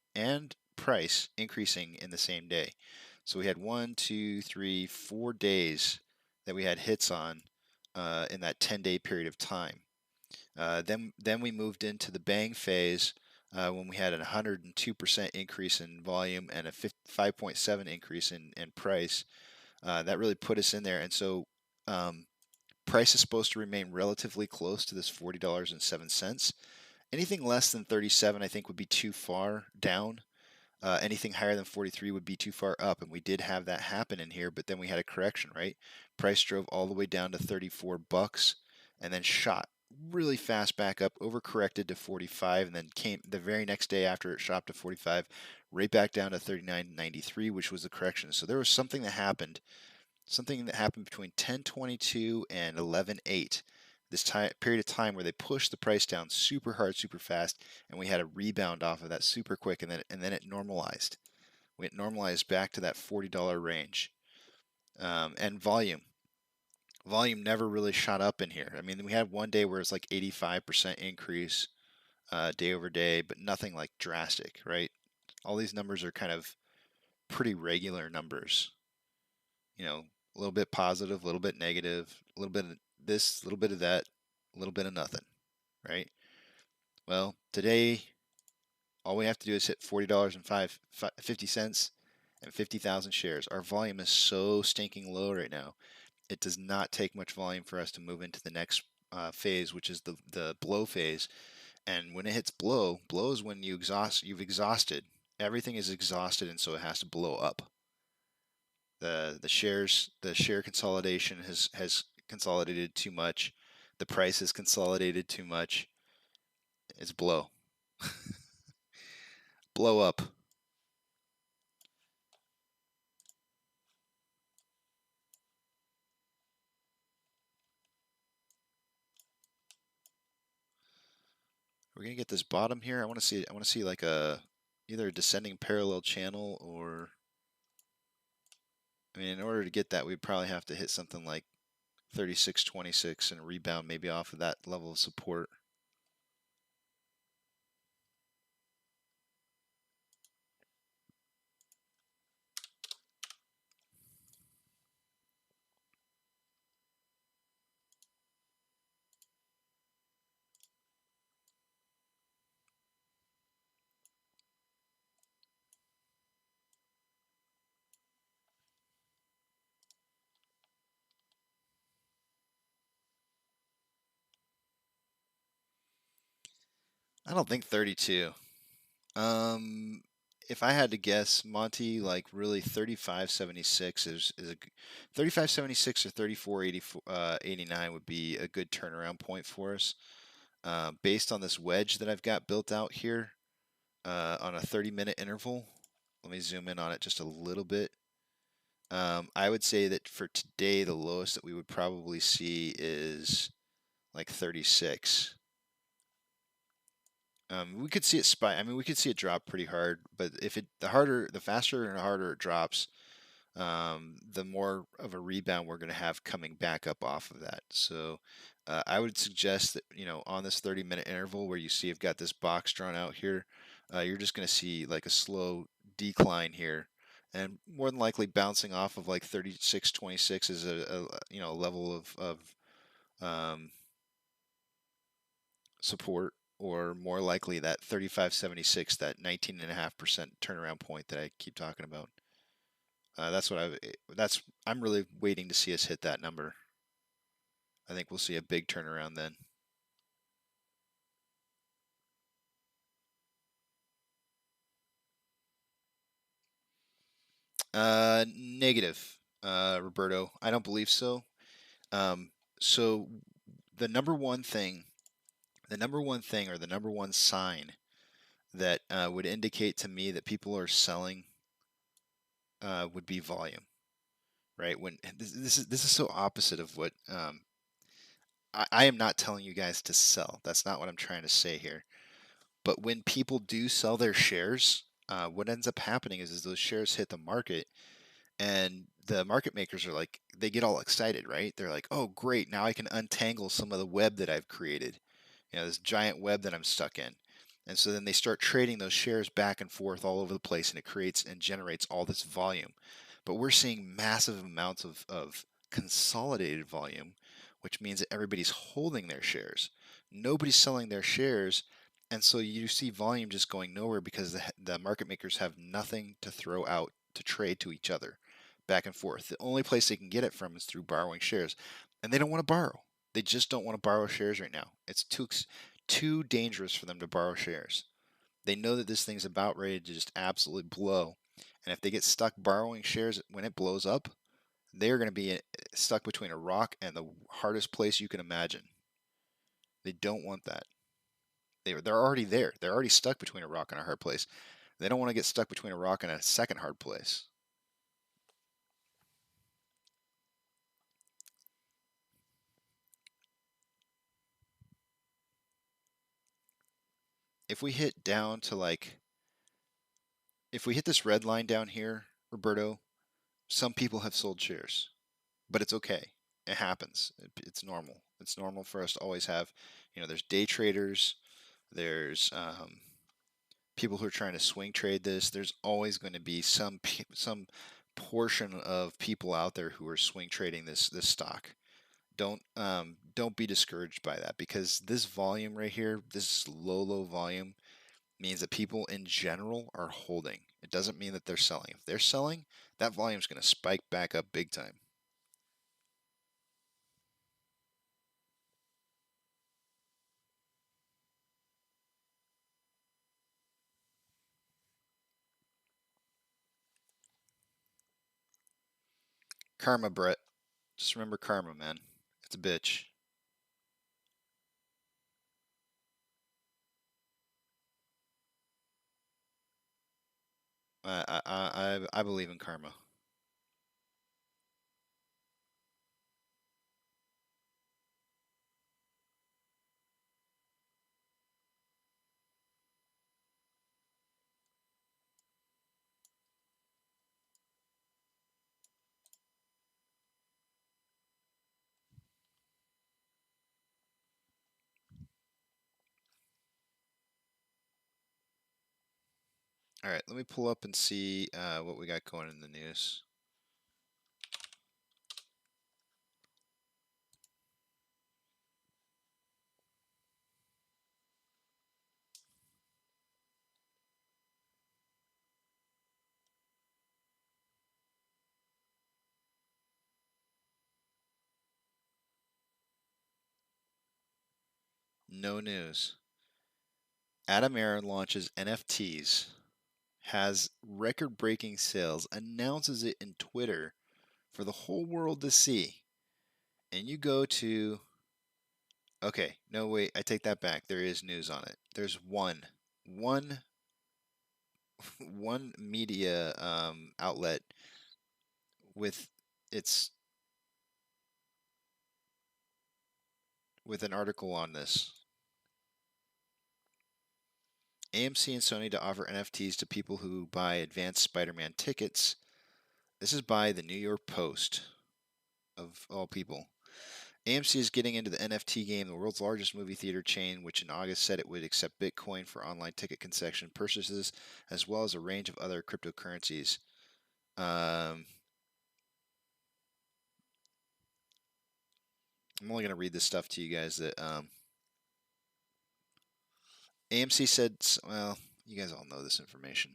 price increasing in the same day. So we had 1, 2, 3, 4 days that we had hits on in that 10-day period of time. Then we moved into the bang phase when we had a 102% increase in volume and a 5.7 increase in price. That really put us in there. And so price is supposed to remain relatively close to this $40.07. Anything less than 37, I think, would be too far down. Anything higher than 43 would be too far up, and we did have that happen in here, but then we had a correction, right? Price drove all the way down to 34 bucks and then shot really fast back up, overcorrected to 45, and then came the very next day after it shot to 45, right back down to 39.93, which was the correction. So there was something that happened between 10:22 and 11:08. This period of time where they pushed the price down super hard, super fast, and we had a rebound off of that super quick, and then it normalized. It normalized back to that $40 range. And volume never really shot up in here. I mean, we had one day where it's like 85% increase day over day, but nothing like drastic, right? All these numbers are kind of pretty regular numbers. A little bit positive, a little bit negative, a little bit of this, a little bit of that, a little bit of nothing, right? Well, today, all we have to do is hit $40.50 and 50,000 shares. Our volume is so stinking low right now. It does not take much volume for us to move into the next phase, which is the blow phase. And when it hits blow is when you've exhausted. Everything is exhausted, and so it has to blow up. The share consolidation has consolidated too much. the price is consolidated too much. It's blow. Blow up. We're gonna get this bottom here. I want to see like either a descending parallel channel or, I mean, in order to get that, we'd probably have to hit something like 36.26 and rebound maybe off of that level of support. I don't think 32. If I had to guess, Monty, like really 35.76 is a 35.76 or 34.89 would be a good turnaround point for us. Based on this wedge that I've got built out here on a 30-minute interval. Let me zoom in on it just a little bit. I would say that for today, the lowest that we would probably see is like 36. We could see it spike. I mean, we could see it drop pretty hard, but if the faster and harder it drops, the more of a rebound we're going to have coming back up off of that. So I would suggest that, on this 30-minute interval where you see I've got this box drawn out here, you're just going to see like a slow decline here, and more than likely bouncing off of like 36.26 is a level of support, or more likely that 35.76, that 19.5% turnaround point that I keep talking about. I'm really waiting to see us hit that number. I think we'll see a big turnaround then. Negative, Roberto. I don't believe so. So the number one thing, or the number one sign that would indicate to me that people are selling would be volume, right? When this is so opposite of what I am not telling you guys to sell. That's not what I'm trying to say here. But when people do sell their shares, what ends up happening is those shares hit the market, and the market makers are like, they get all excited, right? They're like, oh, great, now I can untangle some of the web that I've created, this giant web that I'm stuck in. And so then they start trading those shares back and forth all over the place, and it creates and generates all this volume. But we're seeing massive amounts of consolidated volume, which means that everybody's holding their shares. Nobody's selling their shares, and so you see volume just going nowhere because the market makers have nothing to throw out to trade to each other back and forth. The only place they can get it from is through borrowing shares, and they don't want to borrow. They just don't want to borrow shares right now. It's too dangerous for them to borrow shares. They know that this thing's about ready to just absolutely blow, and if they get stuck borrowing shares when it blows up, they're going to be stuck between a rock and the hardest place you can imagine. They don't want that. They're already there. They're already stuck between a rock and a hard place. They don't want to get stuck between a rock and a second hard place. If we hit down to like, if we hit this red line down here, Roberto, some people have sold shares, but it's okay. It happens. It's normal. It's normal for us to always have, there's day traders, there's people who are trying to swing trade this. There's always going to be some portion of people out there who are swing trading this stock. Don't be discouraged by that, because this volume right here, this low volume, means that people in general are holding. It doesn't mean that they're selling. If they're selling, that volume is going to spike back up big time. Karma, Brett. Just remember karma, man. It's a bitch. I believe in karma. All right, let me pull up and see what we got going in the news. No news. Adam Aaron launches NFTs, has record-breaking sales, announces it in Twitter for the whole world to see. And you go to okay, no wait, I take that back. There is news on it. There's one one media outlet with its with an article on this. AMC and Sony to offer NFTs to people who buy advanced Spider-Man tickets. This is by the New York Post, of all people. AMC is getting into the NFT game, the world's largest movie theater chain, which in August said it would accept Bitcoin for online ticket concession purchases, as well as a range of other cryptocurrencies. I'm only going to read this stuff to you guys that AMC said, well, you guys all know this information.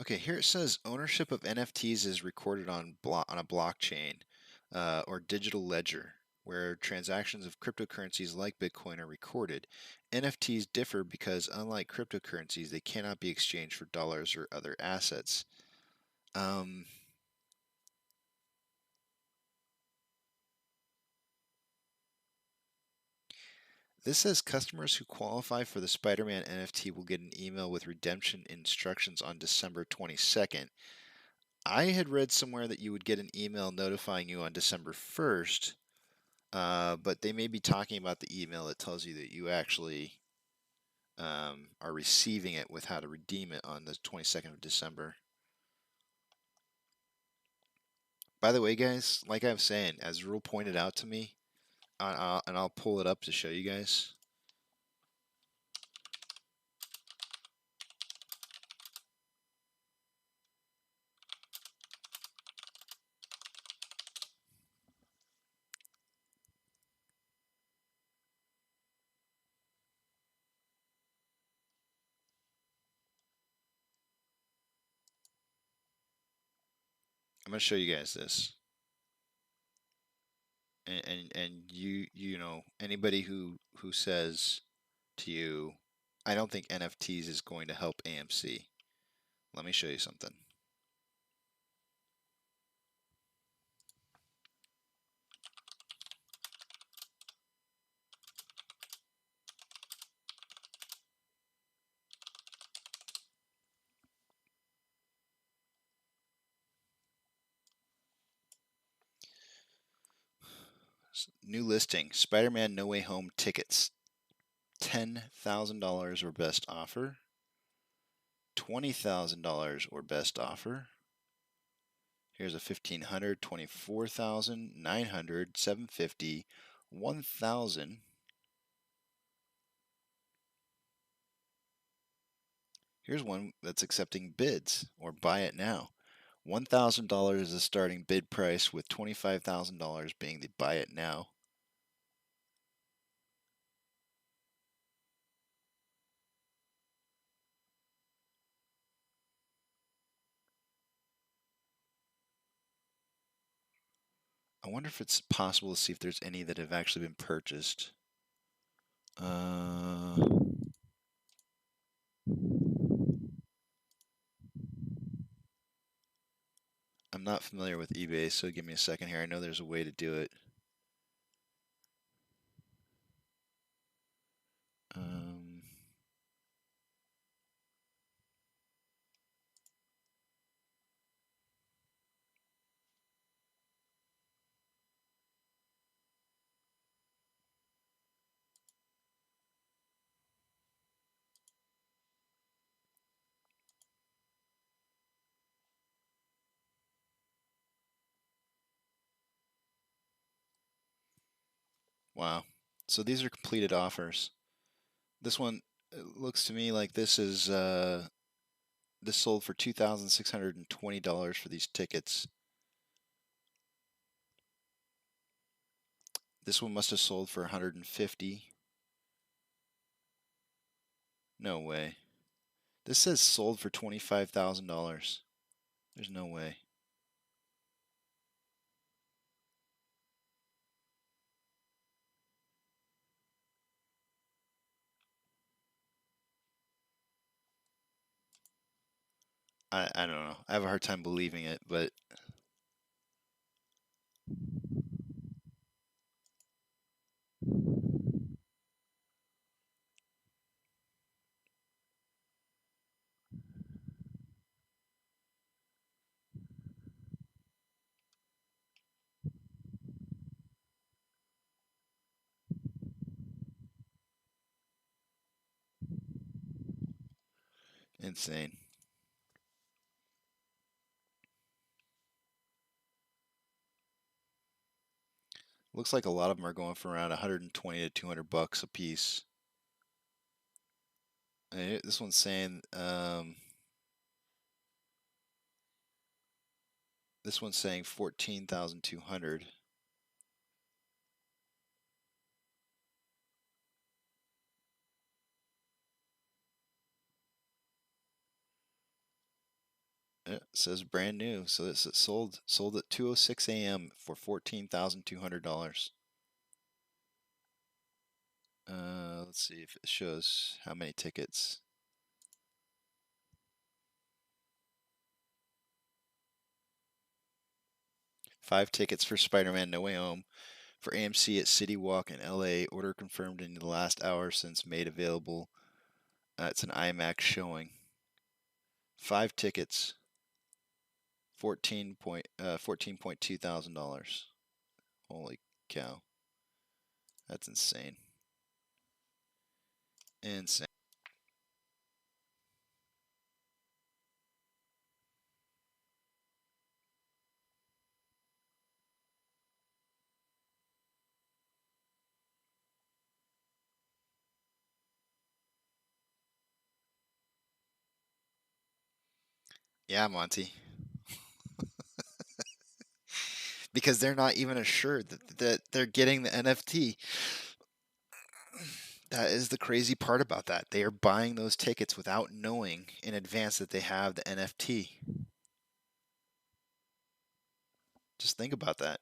Okay, here it says ownership of NFTs is recorded on a blockchain or digital ledger, where transactions of cryptocurrencies like Bitcoin are recorded. NFTs differ because, unlike cryptocurrencies, they cannot be exchanged for dollars or other assets. This says customers who qualify for the Spider-Man NFT will get an email with redemption instructions on December 22nd. I had read somewhere that you would get an email notifying you on December 1st, but they may be talking about the email that tells you that you actually are receiving it with how to redeem it on the 22nd of December. By the way, guys, like I was saying, as Rule pointed out to me, and I'll pull it up to show you guys. I'm going to show you guys this. And you know, anybody who says to you, I don't think NFTs is going to help AMC. Let me show you something. New listing, Spider-Man No Way Home tickets. $10,000 or best offer. $20,000 or best offer. Here's a $1,500, $24,000, $900, $750, $1,000. Here's one that's accepting bids or buy it now. $1,000 is the starting bid price, with $25,000 being the buy it now. I wonder if it's possible to see if there's any that have actually been purchased. I'm not familiar with eBay, so give me a second here. I know there's a way to do it. Wow. So these are completed offers. This one, it looks to me like this is this sold for $2,620 for these tickets. This one must have sold for 150. No way. This says sold for $25,000. There's no way. I don't know. I have a hard time believing it, but insane. Looks like a lot of them are going for around 120 to 200 bucks a piece. This one's saying this one's saying 14,200. It says brand new, so it's sold at 2:06 a.m. for $14,200. Let's see if it shows how many tickets. Five tickets for Spider-Man No Way Home for AMC at City Walk in LA. Order confirmed in the last hour since made available. It's an IMAX showing. Five tickets. $14.2 thousand. Holy cow. That's insane. Insane. Yeah, Monty. Because they're not even assured that they're getting the NFT. That is the crazy part about that. They are buying those tickets without knowing in advance that they have the NFT. Just think about that.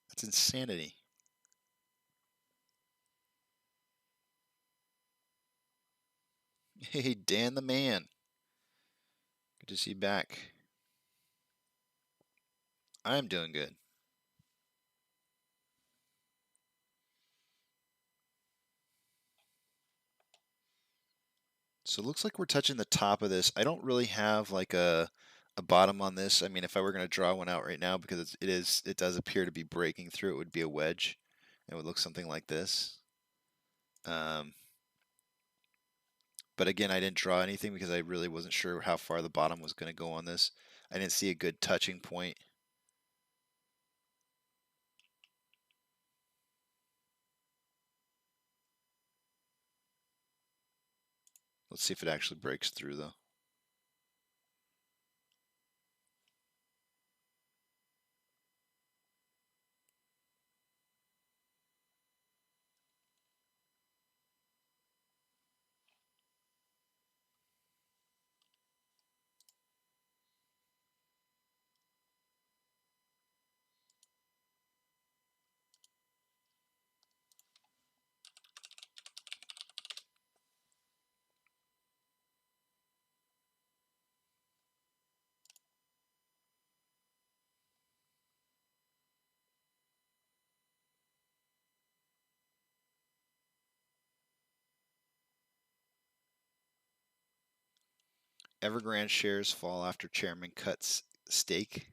That's insanity. Hey, Dan the man. Good to see you back. I'm doing good. So it looks like we're touching the top of this. I don't really have like a bottom on this. I mean, if I were going to draw one out right now, because it does appear to be breaking through, it would be a wedge. It would look something like this. But again, I didn't draw anything because I really wasn't sure how far the bottom was going to go on this. I didn't see a good touching point. Let's see if it actually breaks through though. Evergrande shares fall after chairman cuts stake.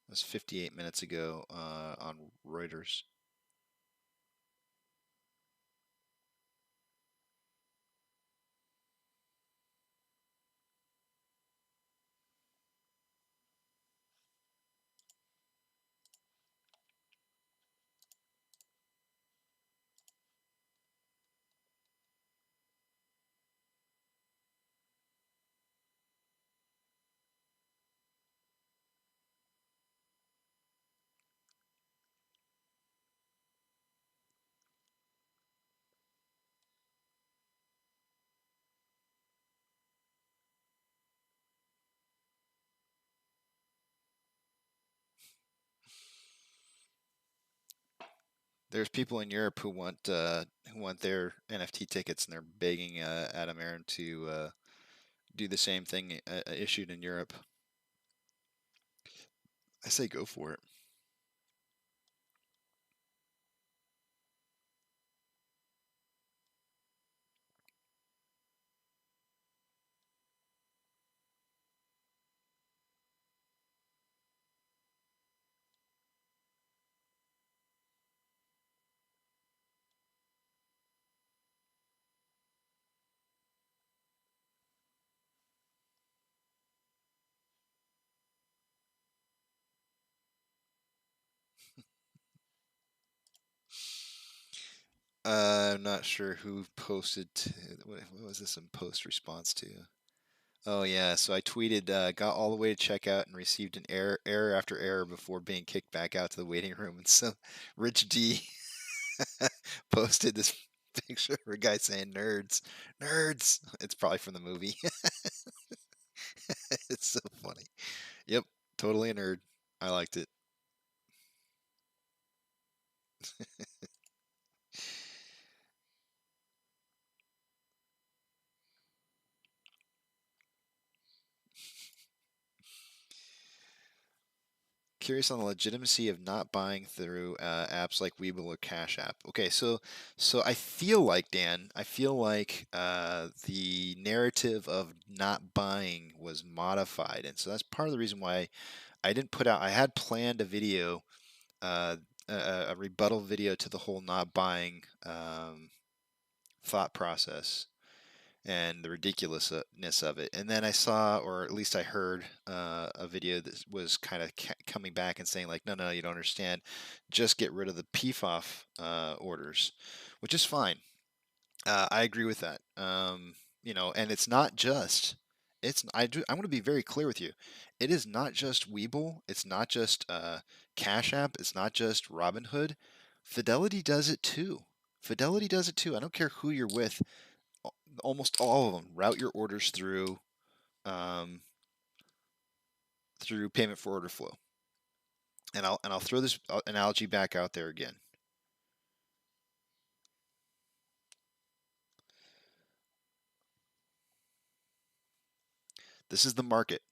That was 58 minutes ago on Reuters. There's people in Europe who want their NFT tickets, and they're begging Adam Aaron to do the same thing issued in Europe. I say go for it. I'm not sure who posted. What was this in post response to? Oh yeah, so I tweeted, got all the way to checkout and received an error after error before being kicked back out to the waiting room. And so Rich D posted this picture of a guy saying "nerds, nerds." It's probably from the movie. It's so funny. Yep, totally a nerd. I liked it. Curious on the legitimacy of not buying through apps like Webull or Cash App. Okay, so I feel like Dan, I feel like the narrative of not buying was modified, and so that's part of the reason why I didn't put out. I had planned a video, uh, a rebuttal video to the whole not buying thought process and the ridiculousness of it. And then I saw, or at least I heard, a video that was kind of coming back and saying like, no, no, you don't understand. Just get rid of the PFOF orders, which is fine. I agree with that. And it's not just. I'm going to be very clear with you. It is not just Webull. It's not just Cash App. It's not just Robinhood. Fidelity does it too. Fidelity does it too. I don't care who you're with, almost all of them route your orders um, through payment for order flow. And I'll throw this analogy back out there again. This is the market.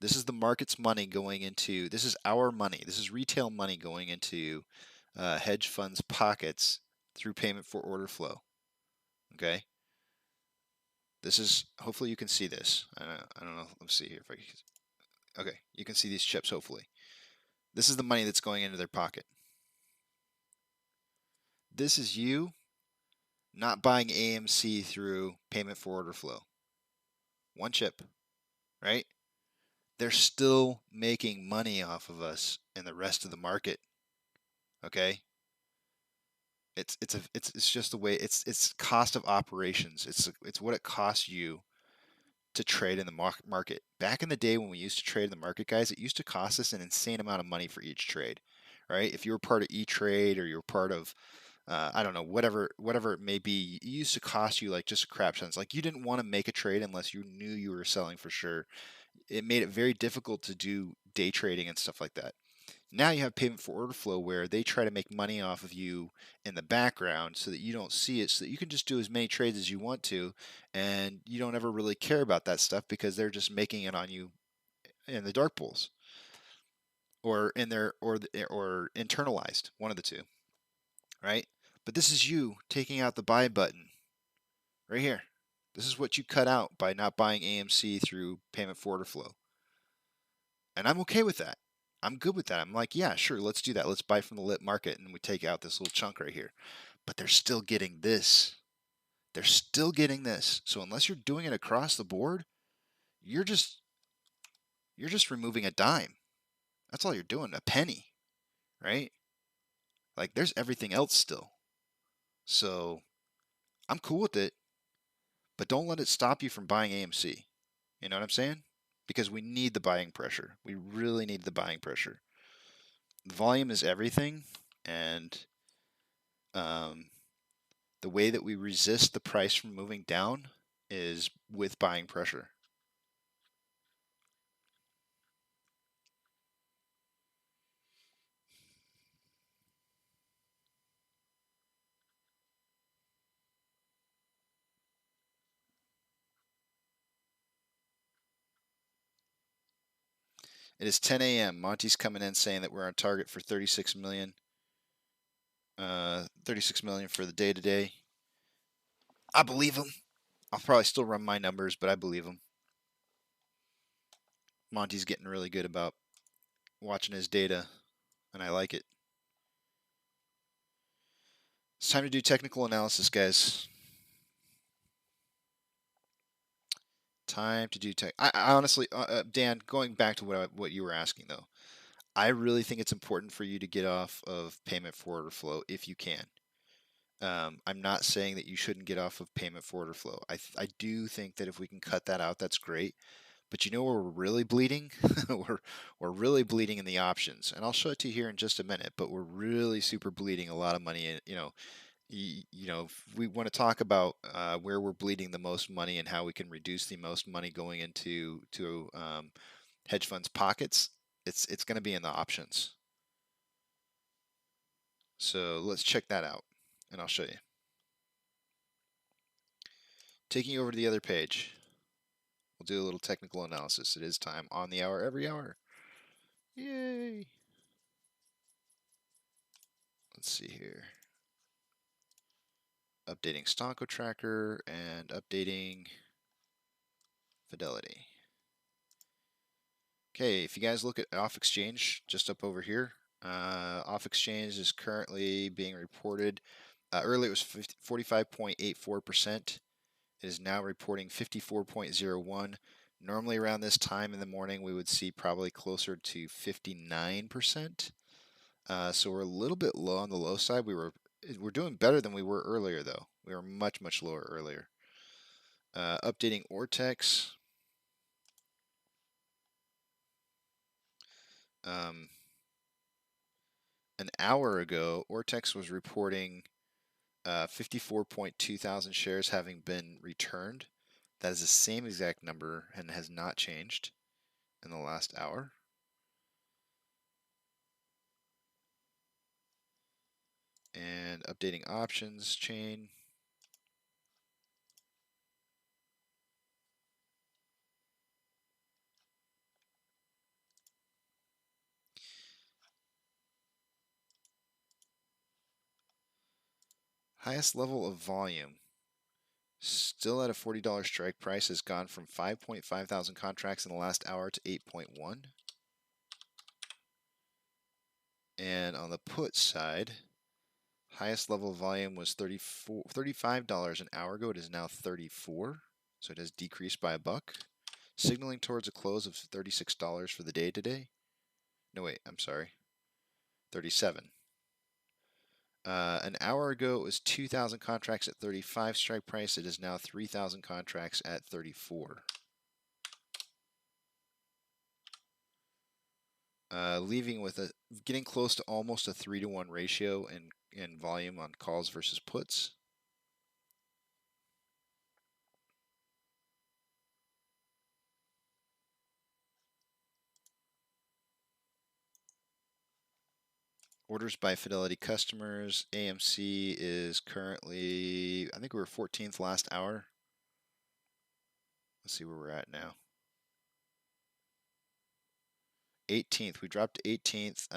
This is the market's money going into. This is our money. This is retail money going into hedge funds' pockets through payment for order flow. Okay. This is, hopefully you can see this. I don't know. Let's see here if I can. Okay, you can see these chips. Hopefully, this is the money that's going into their pocket. This is you not buying AMC through payment for order flow. One chip, right? They're still making money off of us and the rest of the market. Okay? It's just the way it's cost of operations. It's what it costs you to trade in the market. Back in the day when we used to trade in the market, guys, it used to cost us an insane amount of money for each trade, right? If you were part of E-Trade or you're part of I don't know, whatever it may be, it used to cost you like just a crap ton. It's like you didn't want to make a trade unless you knew you were selling for sure. It made it very difficult to do day trading and stuff like that. Now you have payment for order flow where they try to make money off of you in the background so that you don't see it, so that you can just do as many trades as you want to, and you don't ever really care about that stuff because they're just making it on you in the dark pools. or in their or internalized, one of the two, right? But this is you taking out the buy button right here. This is what you cut out by not buying AMC through payment for order flow. And I'm okay with that. I'm good with that. I'm like, yeah, sure, let's do that. Let's buy from the lit market and we take out this little chunk right here. But they're still getting this. They're still getting this. So unless you're doing it across the board, you're just removing a dime. That's all you're doing, a penny, right? Like there's everything else still. So I'm cool with it, but don't let it stop you from buying AMC. You know what I'm saying? Because we need the buying pressure. We really need the buying pressure. The volume is everything, and the way that we resist the price from moving down is with buying pressure. It is 10 a.m. Monty's coming in saying that we're on target for 36 million. 36 million for the day today. I believe him. I'll probably still run my numbers, but I believe him. Monty's getting really good about watching his data, and I like it. It's time to do technical analysis, guys. Time to do tech. I honestly, Dan, going back to what you were asking though, I really think it's important for you to get off of payment for order flow if you can. I'm not saying that you shouldn't get off of payment for order flow. I do think that if we can cut that out, that's great. But you know where we're really bleeding? we're really bleeding in the options, and I'll show it to you here in just a minute. But we're really super bleeding a lot of money in, if we want to talk about where we're bleeding the most money and how we can reduce the most money going into hedge funds' pockets, it's going to be in the options. So let's check that out, and I'll show you. Taking you over to the other page, we'll do a little technical analysis. It is time on the hour, every hour. Yay! Let's see here. Updating Stonko Tracker and updating Fidelity. Okay, if you guys look at off exchange, just up over here, off exchange is currently being reported. Earlier it was 45.84%. It is now reporting 54.01. Normally around this time in the morning, we would see probably closer to 59%. So we're a little bit low on the low side. We're doing better than we were earlier, though. We were much, much lower earlier. Updating Ortex. An hour ago, Ortex was reporting 54.2 thousand shares having been returned. That is the same exact number and has not changed in the last hour. And updating options chain. Highest level of volume. Still at a $40 strike price, has gone from 5.5 thousand contracts in the last hour to 8.1. And on the put side, highest level of volume was $35 an hour ago. It is now 34, so it has decreased by $1, signaling towards a close of $36 for the day today. No, wait, I'm sorry, 37. An hour ago, it was 2,000 contracts at 35 strike price. It is now 3,000 contracts at 34. Leaving with getting close to almost a 3-to-1 ratio in volume on calls versus puts. Orders by Fidelity customers. AMC is currently, I think we were 14th last hour. Let's see where we're at now. 18th. We dropped to 18th.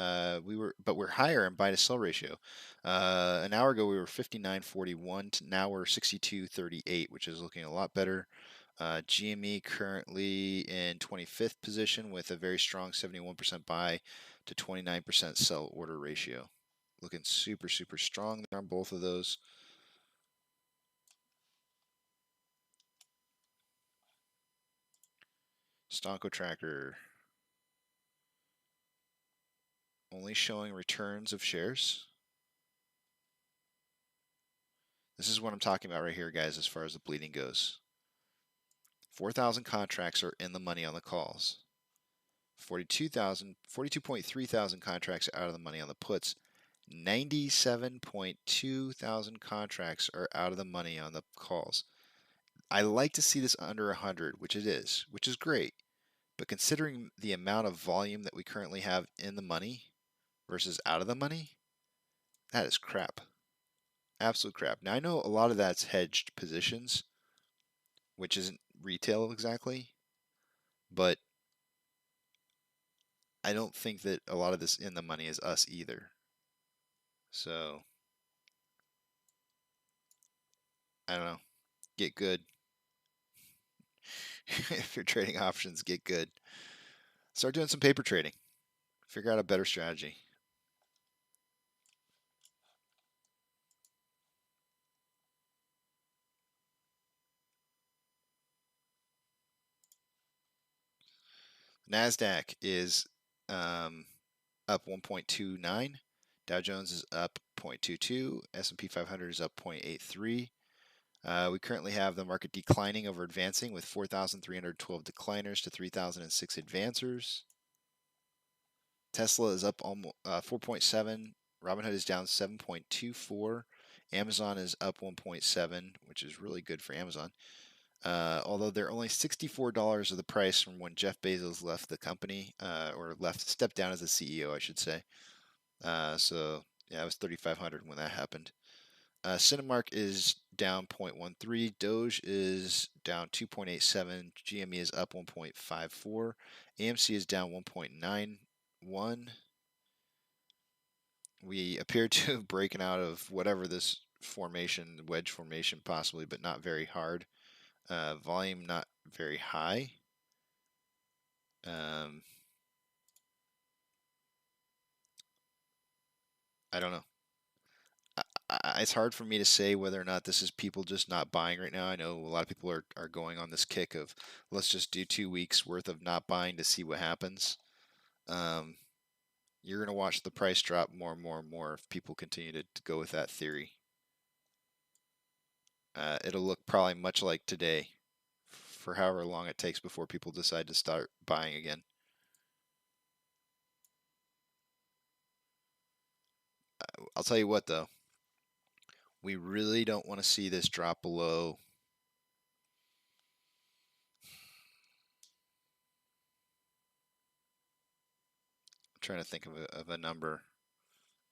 But we're higher in buy to sell ratio. An hour ago we were 59.41. Now we're 62.38, which is looking a lot better. GME currently in 25th position with a very strong 71% buy to 29% sell order ratio. Looking super, super strong there on both of those. Stonko tracker only showing returns of shares. This is what I'm talking about right here, guys, as far as the bleeding goes. 4,000 contracts are in the money on the calls. 42.3 thousand contracts out of the money on the puts. 97.2 thousand contracts are out of the money on the calls. I like to see this under 100, which it is, which is great. But considering the amount of volume that we currently have in the money versus out of the money, that is crap. Absolute crap. Now, I know a lot of that's hedged positions, which isn't retail exactly, but I don't think that a lot of this in the money is us either. So, I don't know. Get good. If you're trading options, get good. Start doing some paper trading. Figure out a better strategy. NASDAQ is up 1.29. Dow Jones is up 0.22. S&P 500 is up 0.83. We currently have the market declining over advancing with 4,312 decliners to 3,006 advancers. Tesla is up almost 4.7. Robinhood is down 7.24. Amazon is up 1.7, which is really good for Amazon. Although they're only $64 of the price from when Jeff Bezos left the company, or stepped down as the CEO, I should say. So yeah, it was 3,500 when that happened. Cinemark is down 0.13. Doge is down 2.87. GME is up 1.54. AMC is down 1.91. We appear to have broken out of whatever this formation, wedge formation possibly, but not very hard. Volume not very high. I don't know. It's hard for me to say whether or not this is people just not buying right now. I know a lot of people are going on this kick of let's just do 2 weeks worth of not buying to see what happens. You're going to watch the price drop more and more and more if people continue to go with that theory. It'll look probably much like today for however long it takes before people decide to start buying again. I'll tell you what though, we really don't want to see this drop below. I'm trying to think of a number.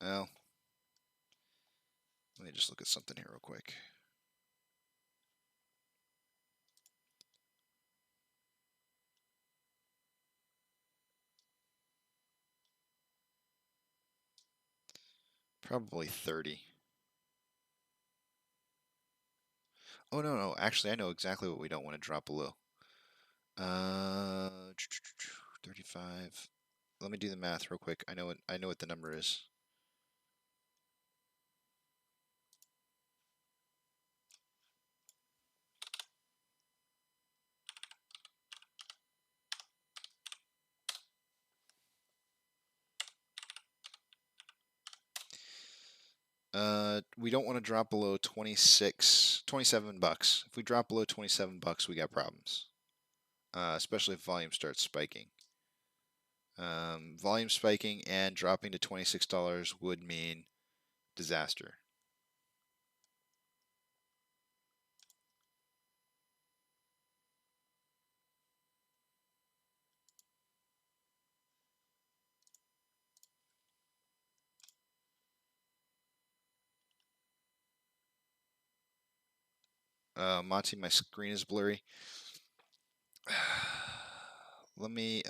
Well, let me just look at something here real quick. Probably 30. Oh, no. Actually, I know exactly what we don't want to drop below. 35. Let me do the math real quick. I know what the number is. We don't want to drop below 27 bucks. If we drop below 27 bucks, we got problems. Especially if volume starts spiking. Volume spiking and dropping to $26 would mean disaster. Monty, my screen is blurry. Let me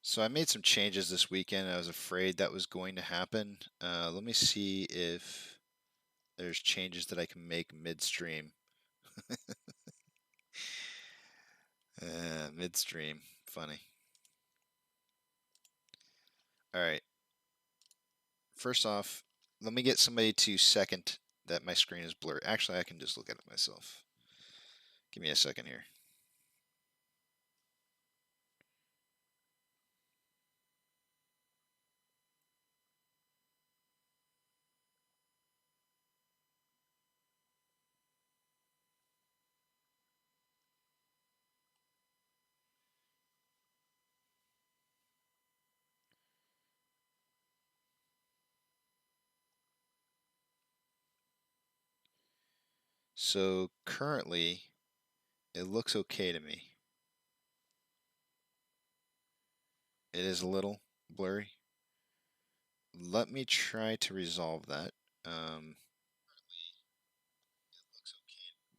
So I made some changes this weekend. I was afraid that was going to happen. Let me see if there's changes that I can make midstream. Midstream, funny. All right. First off, let me get somebody to second that my screen is blurry. Actually, I can just look at it myself. Give me a second here. So currently, it looks okay to me. It is a little blurry. Let me try to resolve that.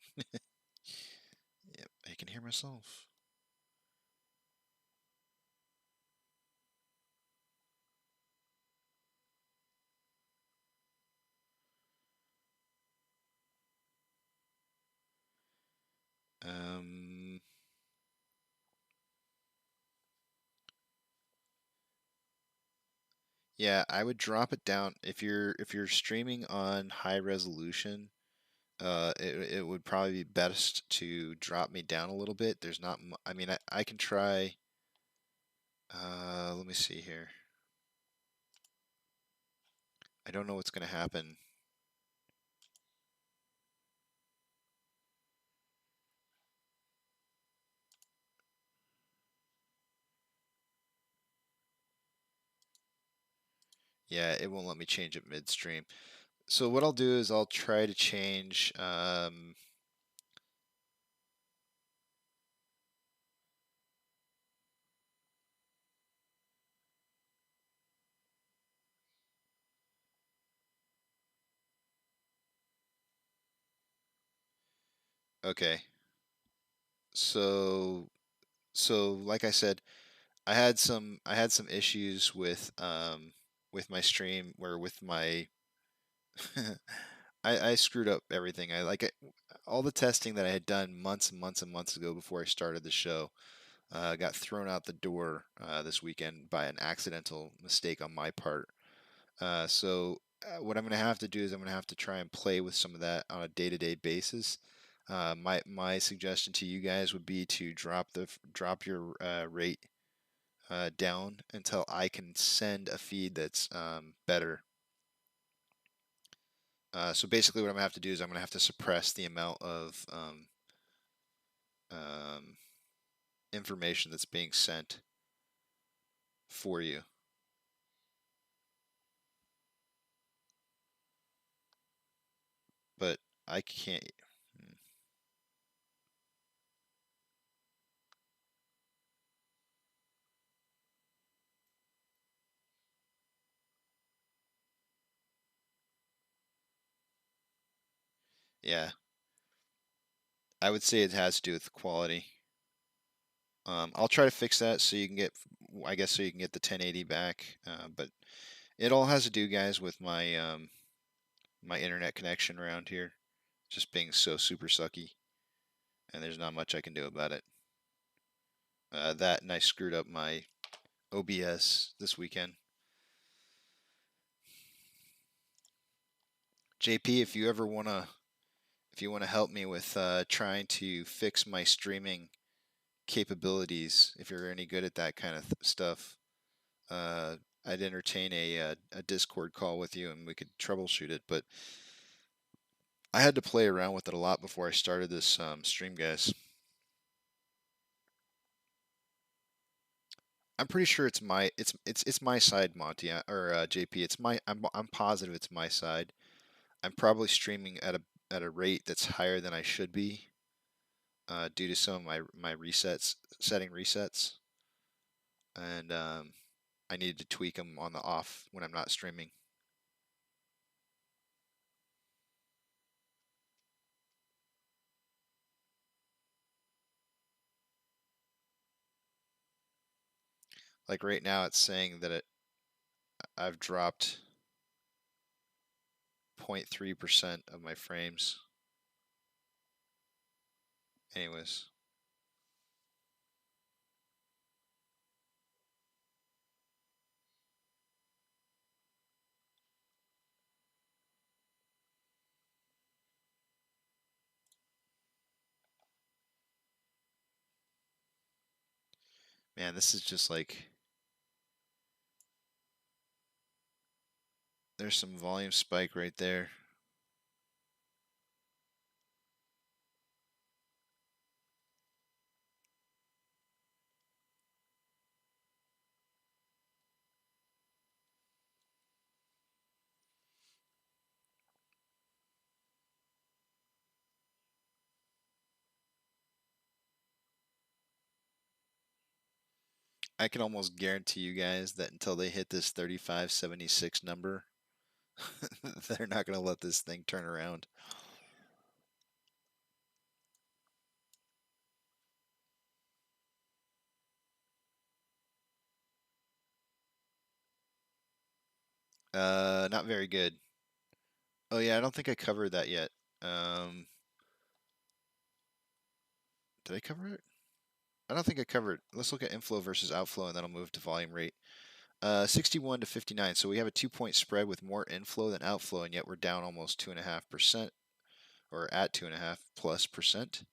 Yep, I can hear myself. Yeah, I would drop it down if you're streaming on high resolution. It would probably be best to drop me down a little bit. There's not, I mean, I can try. Let me see here. I don't know what's gonna happen. Yeah, it won't let me change it midstream. So what I'll do is I'll try to change. Okay. So like I said, I had some issues with my stream where with my I screwed up everything. All the testing that I had done months and months and months ago before I started the show got thrown out the door this weekend by an accidental mistake on my part. What I'm going to have to do is I'm going to have to try and play with some of that on a day-to-day basis. My suggestion to you guys would be to drop your rate down until I can send a feed that's better. So basically, what I'm gonna have to do is I'm gonna have to suppress the amount of um, information that's being sent for you. But I can't. Yeah, I would say it has to do with quality. I'll try to fix that so you can get, I guess, so you can get the 1080 back. But it all has to do, guys, with my my internet connection around here just being so super sucky, and there's not much I can do about it. That and I screwed up my OBS this weekend. JP, if you ever wanna help me with trying to fix my streaming capabilities, if you're any good at that kind of stuff, I'd entertain a Discord call with you and we could troubleshoot it. But I had to play around with it a lot before I started this stream, guys. I'm pretty sure it's my side, Monty or JP. I'm positive it's my side. I'm probably streaming at a rate that's higher than I should be due to some of my setting resets, and I needed to tweak them on the off when I'm not streaming. Like right now, it's saying that I've dropped 0.3% of my frames. Anyways. Man, this is just like, there's some volume spike right there. I can almost guarantee you guys that until they hit this 3576 number, they're not going to let this thing turn around. Not very good. Oh yeah, I don't think I covered that yet. Did I cover it? I don't think I covered. Let's look at inflow versus outflow, and then I'll move to volume rate. 61 to 59. So we have a 2-point spread with more inflow than outflow, and yet we're down almost 2.5%, or at 2.5+%.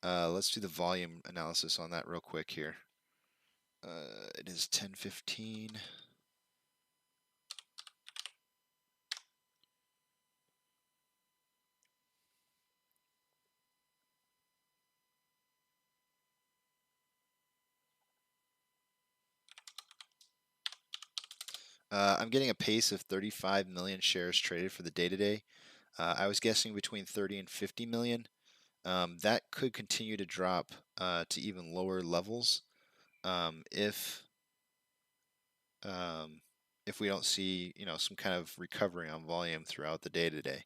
Let's do the volume analysis on that real quick here. It is 10:15. I'm getting a pace of 35 million shares traded for the day today. I was guessing between 30 and 50 million. That could continue to drop to even lower levels if we don't see, some kind of recovery on volume throughout the day today.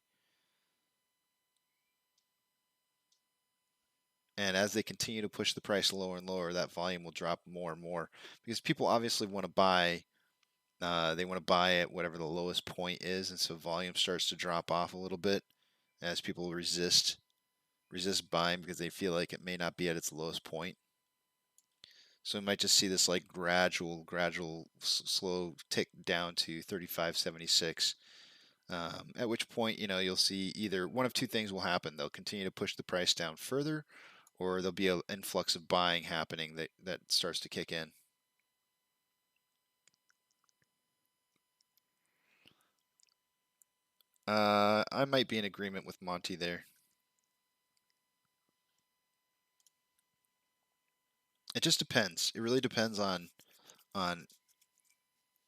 And as they continue to push the price lower and lower, that volume will drop more and more because people obviously want to buy. They want to buy at whatever the lowest point is, and so volume starts to drop off a little bit as people resist buying because they feel like it may not be at its lowest point. So we might just see this like gradual, slow tick down to 35.76. At which point, you'll see either one of two things will happen. They'll continue to push the price down further, or there'll be an influx of buying happening that starts to kick in. I might be in agreement with Monty there. It just depends. It really depends on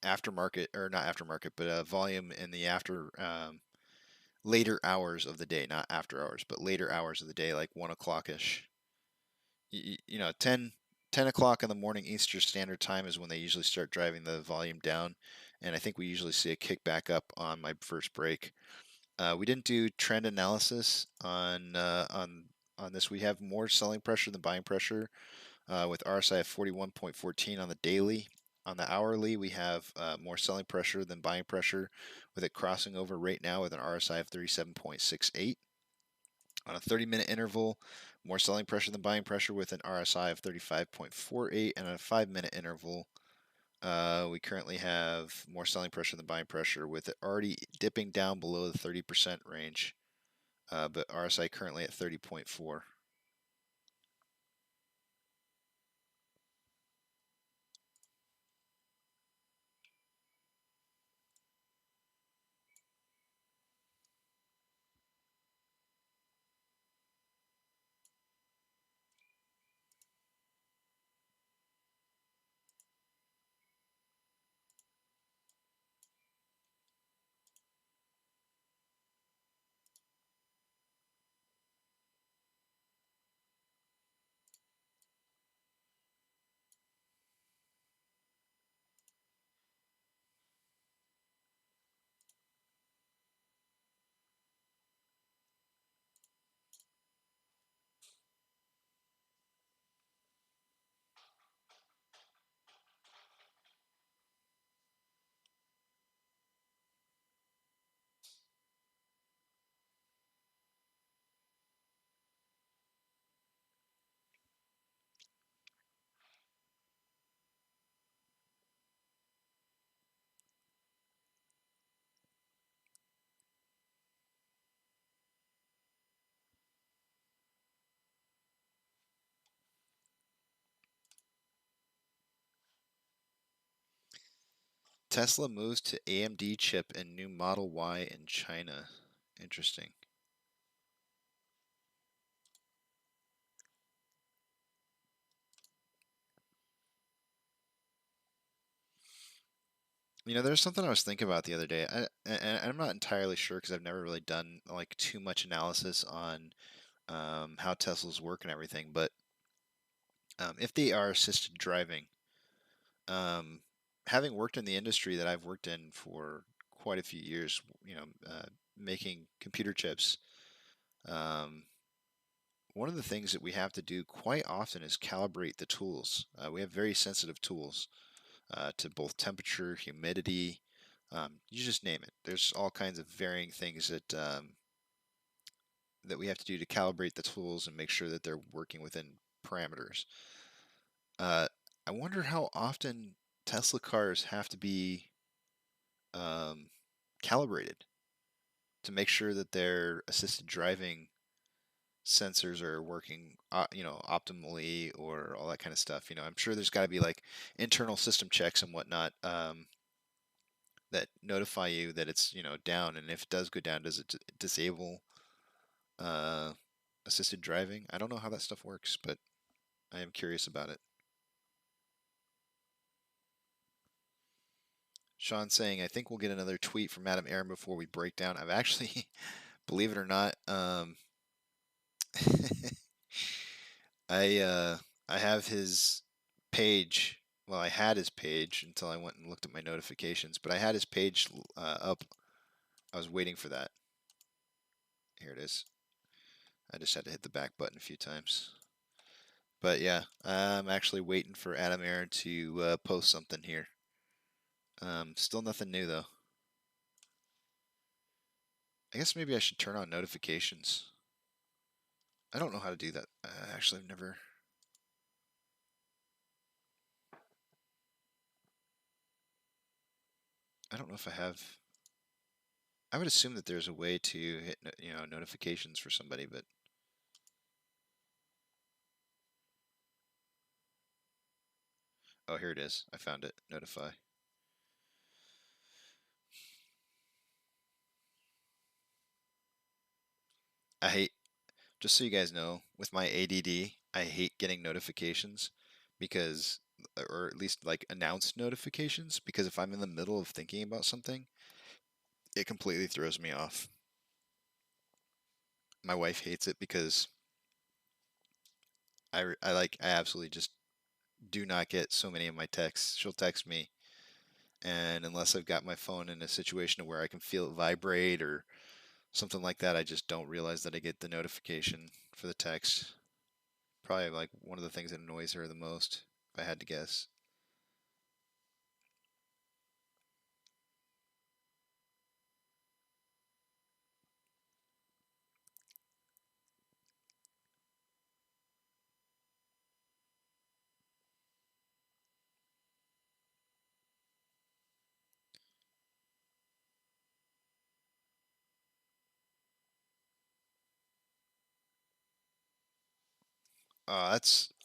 aftermarket, or not aftermarket, but volume in the later hours of the day, not after hours, but later hours of the day, like 1 o'clock-ish. 10 o'clock in the morning Eastern Standard Time is when they usually start driving the volume down, and I think we usually see a kick back up on my first break. We didn't do trend analysis on this. We have more selling pressure than buying pressure, with RSI of 41.14 on the daily. On the hourly, we have more selling pressure than buying pressure, with it crossing over right now with an RSI of 37.68. On a 30-minute interval, more selling pressure than buying pressure with an RSI of 35.48. And on a 5-minute interval, we currently have more selling pressure than buying pressure, with it already dipping down below the 30% range, but RSI currently at 30.4. Tesla moves to AMD chip in new Model Y in China. Interesting. You know, there's something I was thinking about the other day. And I'm not entirely sure because I've never really done like too much analysis on how Teslas work and everything. But if they are assisted driving, um, having worked in the industry that I've worked in for quite a few years, making computer chips, um, one of the things that we have to do quite often is calibrate the tools. We have very sensitive tools to both temperature, humidity, you just name it. There's all kinds of varying things that we have to do to calibrate the tools and make sure that they're working within parameters. I wonder how often Tesla cars have to be um, calibrated to make sure that their assisted driving sensors are working, optimally or all that kind of stuff. I'm sure there's got to be like internal system checks and whatnot that notify you that it's, down. And if it does go down, does it disable uh, assisted driving? I don't know how that stuff works, but I am curious about it. Sean saying, I think we'll get another tweet from Adam Aaron before we break down. I've actually, believe it or not, I have his page. Well, I had his page until I went and looked at my notifications, but I had his page up. I was waiting for that. Here it is. I just had to hit the back button a few times. But yeah, I'm actually waiting for Adam Aaron to post something here. Still nothing new though. I guess maybe I should turn on notifications. I don't know how to do that. Actually, I've never. I don't know if I have. I would assume that there's a way to hit, notifications for somebody, but oh, here it is. I found it. Notify. I hate, just so you guys know, with my ADD, I hate getting notifications because, or at least like announced notifications, because if I'm in the middle of thinking about something, it completely throws me off. My wife hates it because I absolutely just do not get so many of my texts. She'll text me, and unless I've got my phone in a situation where I can feel it vibrate or something like that, I just don't realize that I get the notification for the text. Probably like one of the things that annoys her the most, if I had to guess.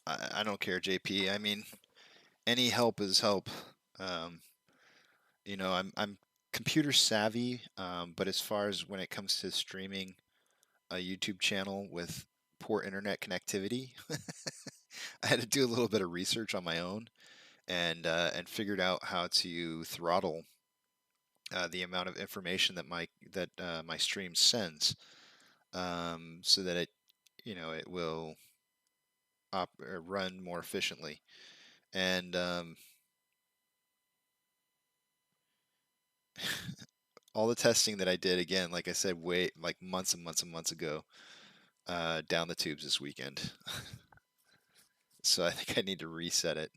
I don't care, JP. I mean, any help is help. Um, I'm computer savvy, but as far as when it comes to streaming a YouTube channel with poor internet connectivity, I had to do a little bit of research on my own and figured out how to throttle the amount of information that my stream sends, so that it will run more efficiently. And all the testing that I did, again, like I said, way like months and months and months ago, down the tubes this weekend. So I think I need to reset it.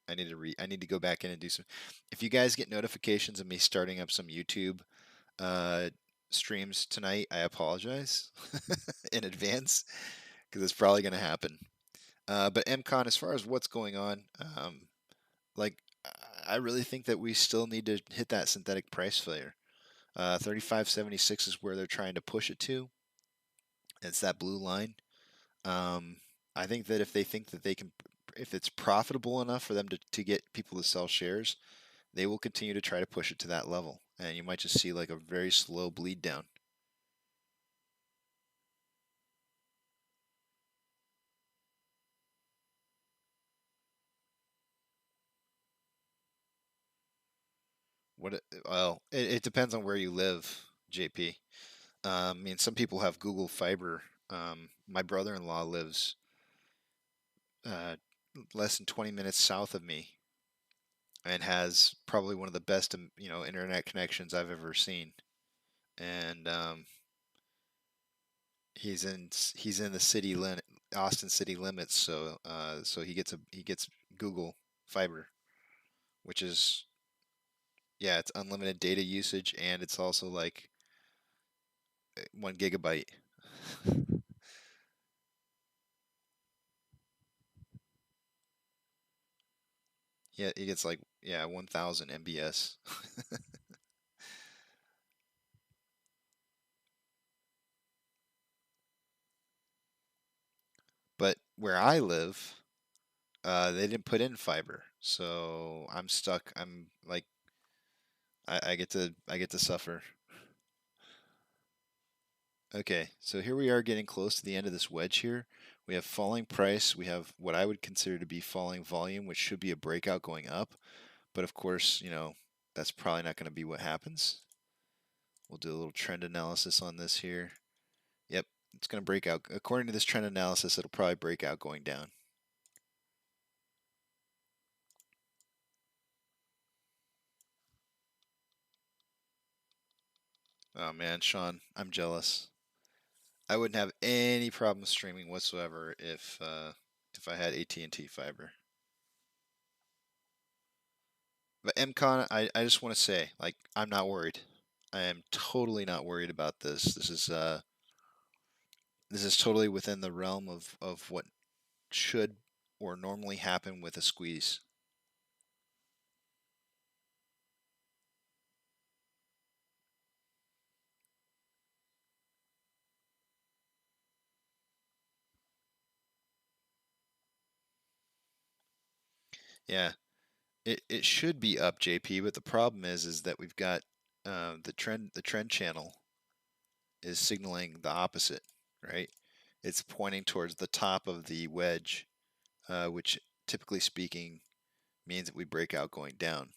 I need to go back in and do some. If you guys get notifications of me starting up some YouTube uh, streams tonight, I apologize in advance because it's probably going to happen. But MCon, as far as what's going on, like I really think that we still need to hit that synthetic price failure. 35.76 is where they're trying to push it to. It's that blue line. Um, I think that if they think that they can, if it's profitable enough for them to get people to sell shares, they will continue to try to push it to that level, and you might just see like a very slow bleed down. Well, it depends on where you live, JP. I mean, some people have Google Fiber. My brother-in-law lives uh, less than 20 minutes south of me and has probably one of the best, internet connections I've ever seen. And he's in the Austin city limits, so he gets Google Fiber, which is, yeah, it's unlimited data usage, and it's also like 1 gigabyte. Yeah, he gets like, yeah, 1,000 MBS. But where I live, they didn't put in fiber, so I'm stuck. I'm like, I get to suffer. Okay, so here we are getting close to the end of this wedge here. We have falling price. We have what I would consider to be falling volume, which should be a breakout going up. But of course, that's probably not going to be what happens. We'll do a little trend analysis on this here. Yep, it's going to break out. According to this trend analysis, it'll probably break out going down. Oh man, Sean, I'm jealous. I wouldn't have any problem streaming whatsoever if I had AT&T fiber. But MCon, I just want to say, like, I'm not worried. I am totally not worried about this. This is totally within the realm of what should or normally happen with a squeeze. Yeah, it should be up, JP, but the problem is that we've got the trend channel is signaling the opposite, right? It's pointing towards the top of the wedge, which typically speaking means that we break out going down.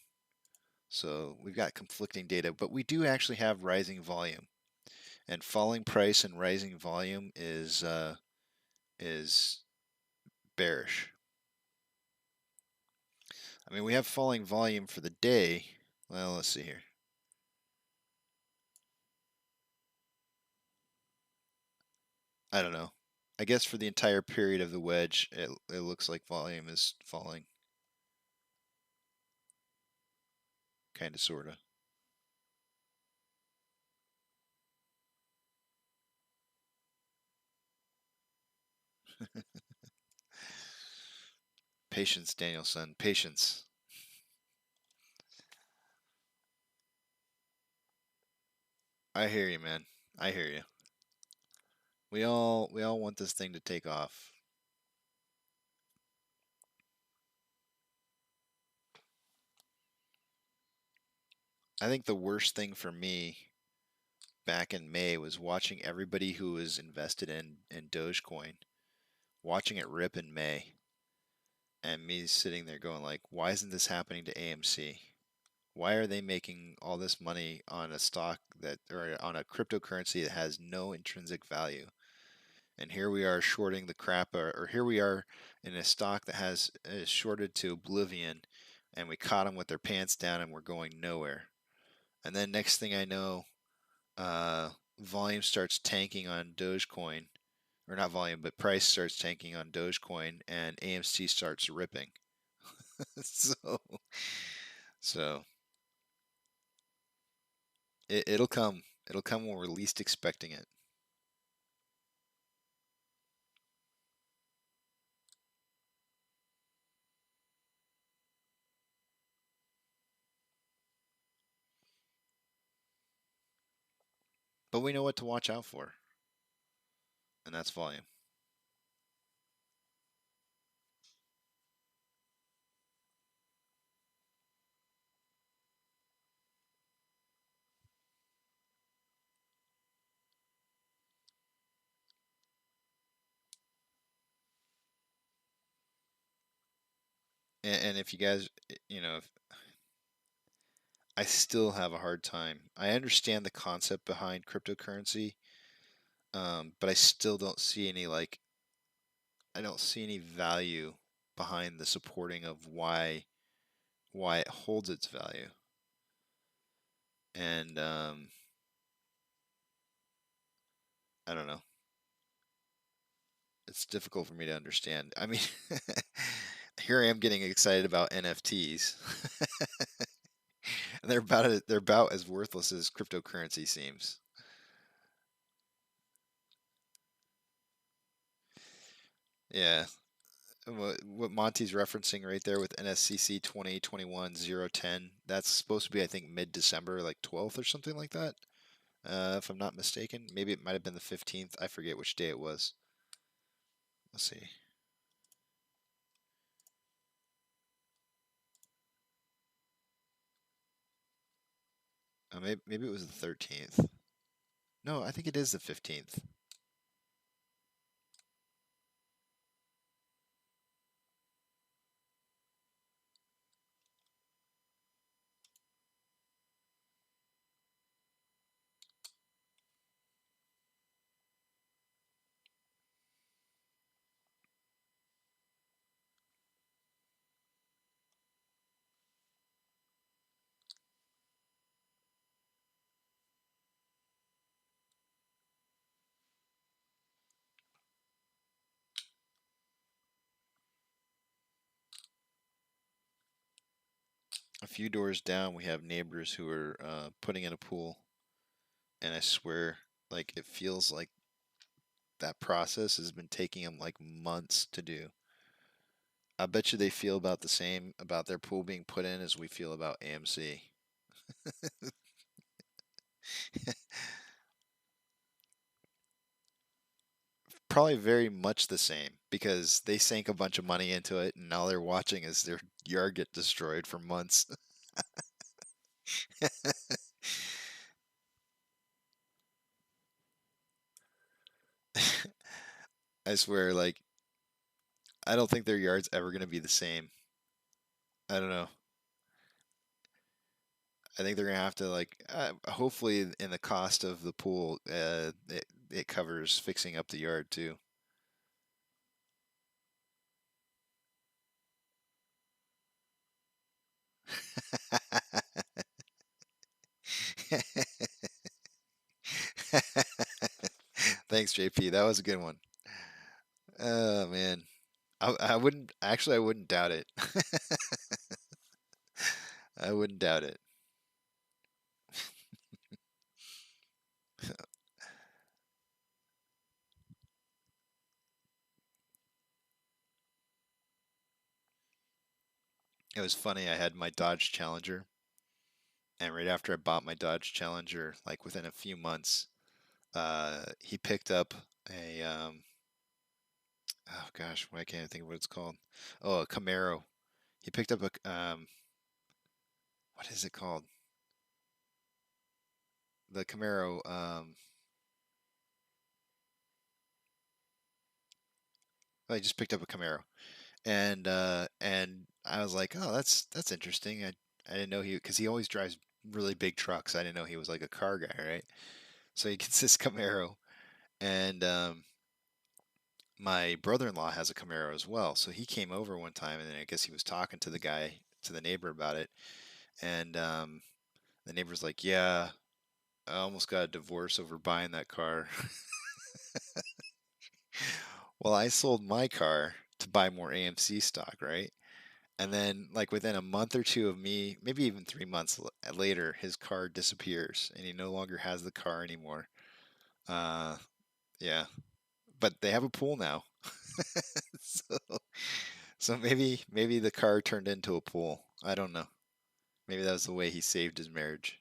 So we've got conflicting data, but we do actually have rising volume, and falling price and rising volume is bearish. I mean, we have falling volume for the day. Well, let's see here. I don't know. I guess for the entire period of the wedge, it looks like volume is falling. Kind of, sort of. Patience, Danielson. Patience. I hear you, man. I hear you. We all want this thing to take off. I think the worst thing for me back in May was watching everybody who was invested in Dogecoin, watching it rip in May, and me sitting there going like, why isn't this happening to AMC? Why are they making all this money on a stock or on a cryptocurrency that has no intrinsic value? And here we are shorting the crap, or here we are in a stock that is shorted to oblivion, and we caught them with their pants down, and we're going nowhere. And then next thing I know, uh, volume starts tanking on Dogecoin, or not volume, but price starts tanking on Dogecoin, and AMC starts ripping. so, so it'll come. It'll come when we're least expecting it. But we know what to watch out for, and that's volume. And if you guys, if I still have a hard time. I understand the concept behind cryptocurrency, but I still don't see any I don't see any value behind the supporting of why it holds its value. And I don't know. It's difficult for me to understand. I mean, here I am getting excited about NFTs. And they're about as worthless as cryptocurrency seems. Yeah. What Monty's referencing right there with NSCC 2021-010, that's supposed to be, I think, mid-December, like 12th or something like that, if I'm not mistaken. Maybe it might have been the 15th. I forget which day it was. Let's see. Maybe it was the 13th. No, I think it is the 15th. A few doors down, we have neighbors who are putting in a pool, and I swear, like, it feels like that process has been taking them like months to do. I bet you they feel about the same about their pool being put in as we feel about AMC. Probably very much the same because they sank a bunch of money into it and now they're watching as their yard get destroyed for months. I swear, like, I don't think their yard's ever going to be the same. I don't know. I think they're going to have to, like, hopefully, in the cost of the pool, it covers fixing up the yard too. Thanks, JP. That was a good one. Oh man, I wouldn't actually. I wouldn't doubt it. I wouldn't doubt it. It was funny. I had my Dodge Challenger, and right after I bought my Dodge Challenger, like within a few months, he picked up a oh gosh, why can't I think of what it's called? Oh, a Camaro. He picked up a what is it called? The Camaro. I just picked up a Camaro, and I was like, oh, that's interesting. I didn't know because he always drives really big trucks. I didn't know he was like a car guy, right? So he gets this Camaro, and my brother-in-law has a Camaro as well. So he came over one time, and then I guess he was talking to the neighbor about it, and the neighbor's like, yeah, I almost got a divorce over buying that car. Well, I sold my car to buy more AMC stock, right? And then, like within a month or two of me, maybe even 3 months later, his car disappears, and he no longer has the car anymore. Uh, yeah, but they have a pool now, so so maybe the car turned into a pool. I don't know. Maybe that was the way he saved his marriage.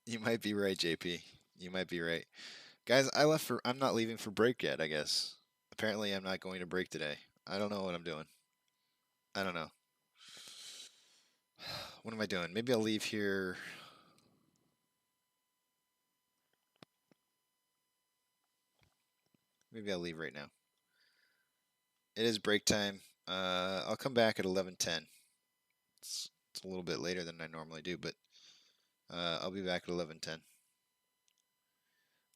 You might be right, JP. You might be right. Guys, I'm not leaving for break yet, I guess. Apparently I'm not going to break today. I don't know what I'm doing. I don't know. What am I doing? Maybe I'll leave here. Maybe I'll leave right now. It is break time. I'll come back at 11:10. It's a little bit later than I normally do, but I'll be back at 11:10.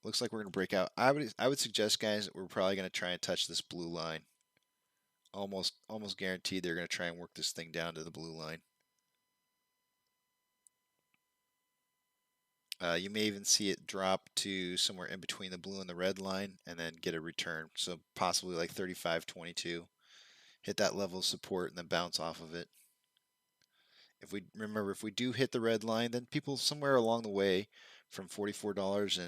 Looks like we're gonna break out. I would suggest, guys, that we're probably gonna try and touch this blue line. Almost guaranteed they're gonna try and work this thing down to the blue line. You may even see it drop to somewhere in between the blue and the red line and then get a return. So possibly like 35.22. Hit that level of support and then bounce off of it. If we remember, if we do hit the red line, then people somewhere along the way from $44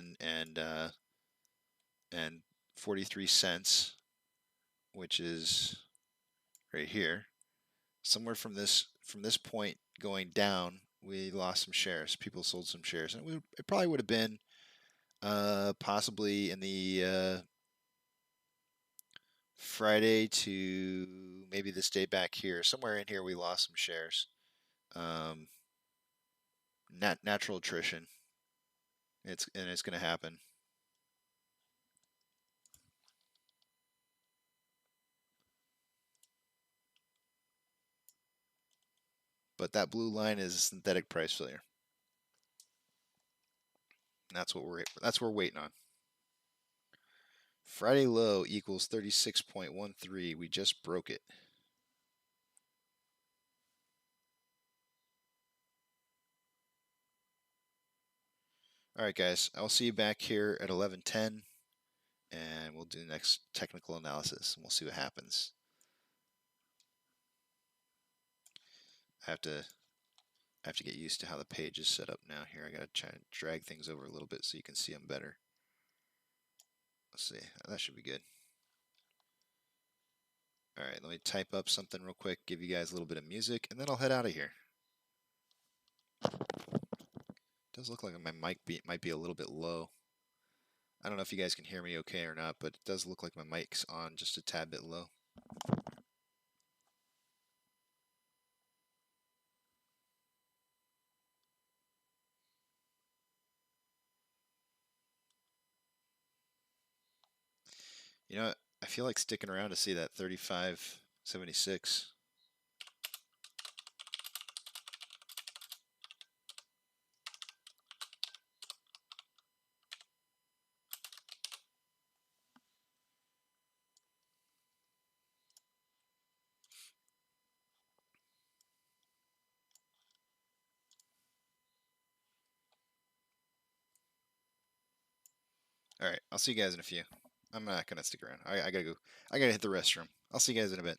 and 43 cents, which is right here, somewhere from this point going down, we lost some shares. People sold some shares, and it probably would have been possibly in the Friday to maybe this day back here, somewhere in here we lost some shares. Natural attrition. It's going to happen. But that blue line is a synthetic price failure. And that's what we're waiting on. Friday low equals 36.13. We just broke it. All right, guys. I'll see you back here at 11:10, and we'll do the next technical analysis, and we'll see what happens. I have to get used to how the page is set up now. Here, I gotta try and drag things over a little bit so you can see them better. Let's see. That should be good. All right, let me type up something real quick, give you guys a little bit of music, and then I'll head out of here. It does look like my mic might be a little bit low. I don't know if you guys can hear me okay or not, but it does look like my mic's on just a tad bit low. You know what? I feel like sticking around to see that 35.76. All right, I'll see you guys in a few. I'm not gonna stick around. I gotta go. I gotta hit the restroom. I'll see you guys in a bit.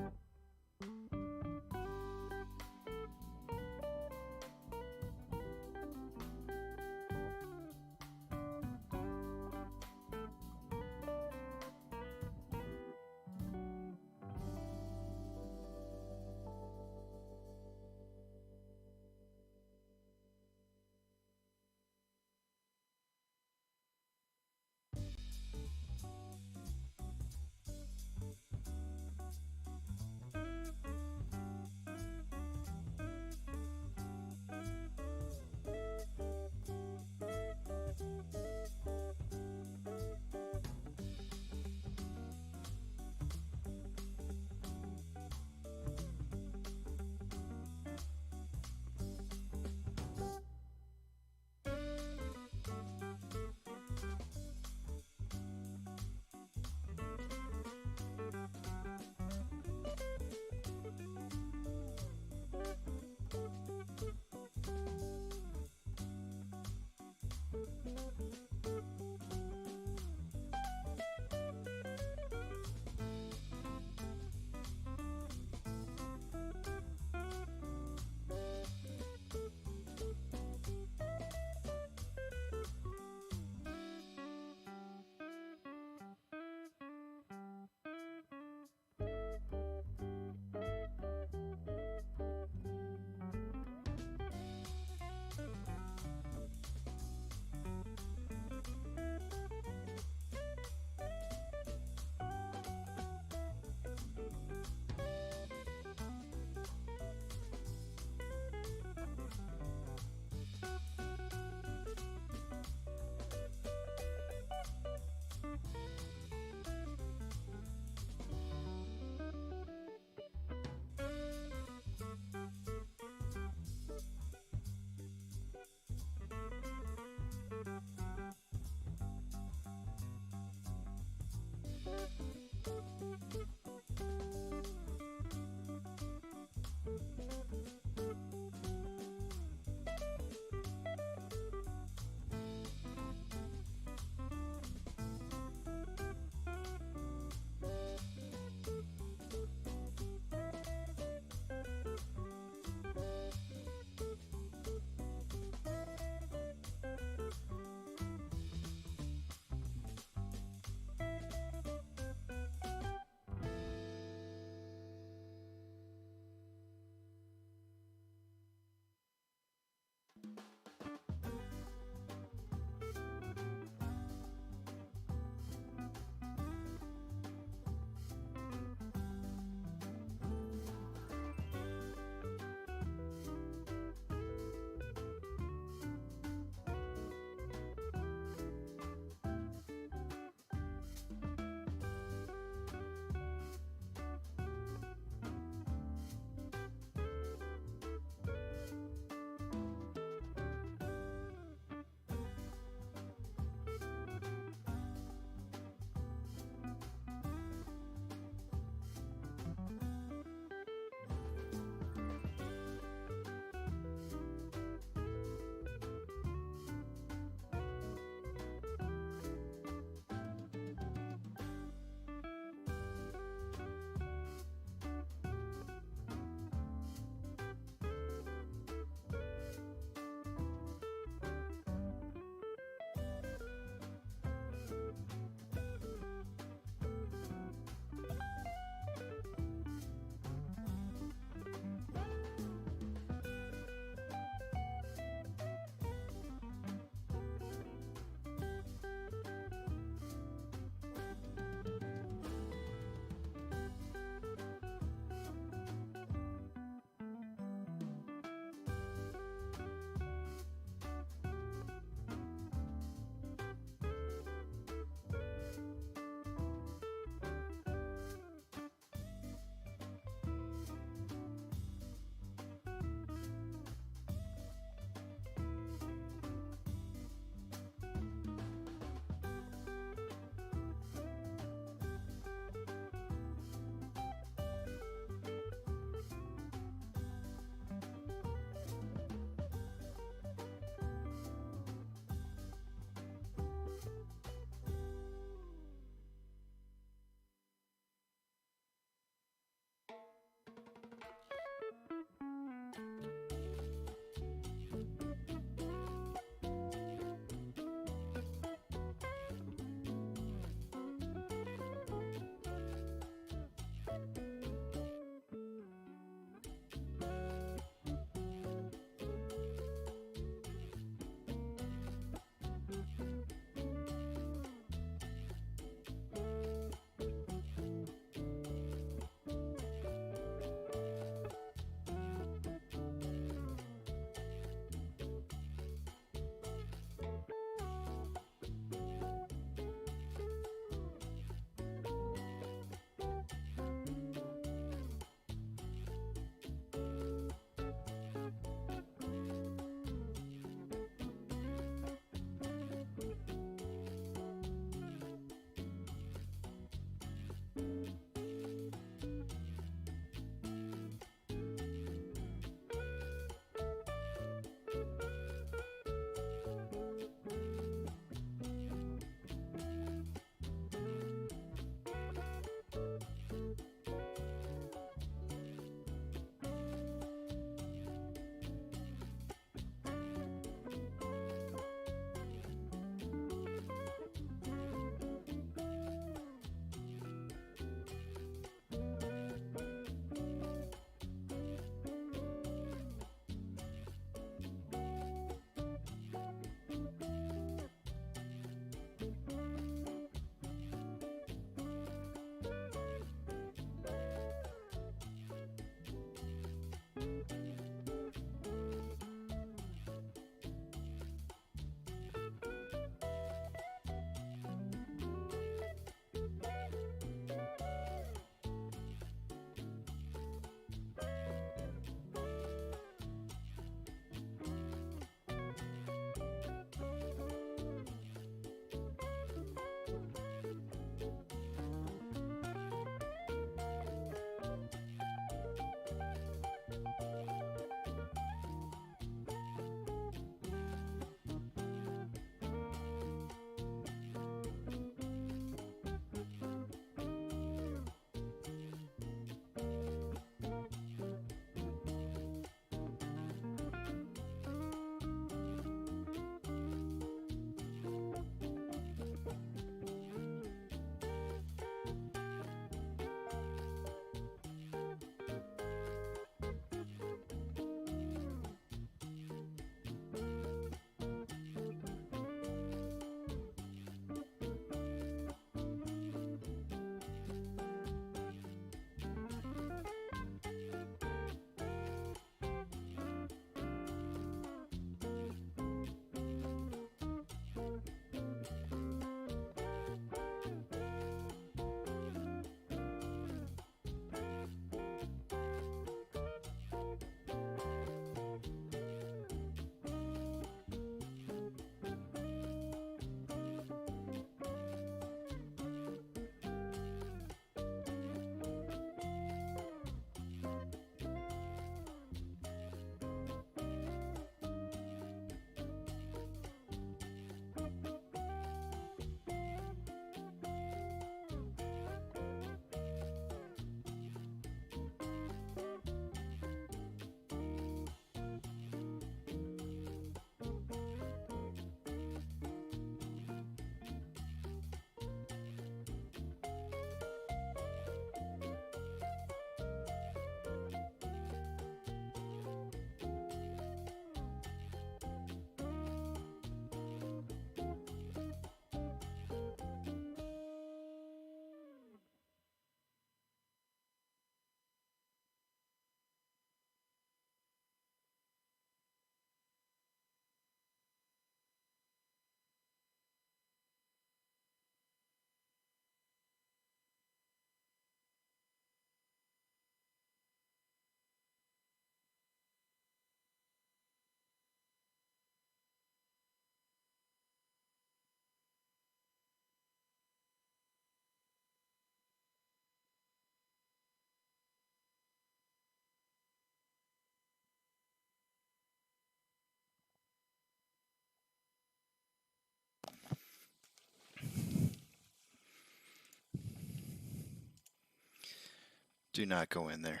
Do not go in there.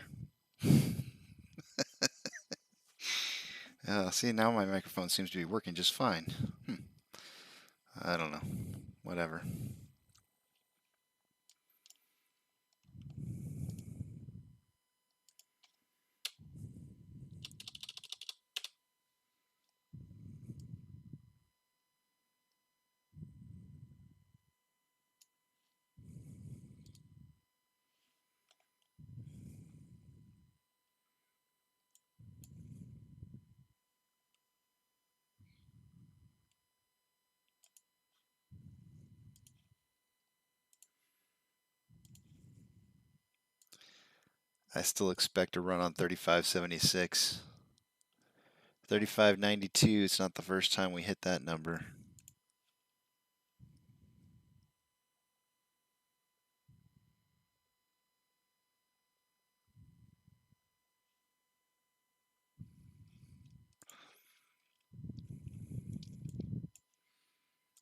See, now my microphone seems to be working just fine. I don't know. Whatever. I still expect a run on 35.76. 35.92, it's not the first time we hit that number.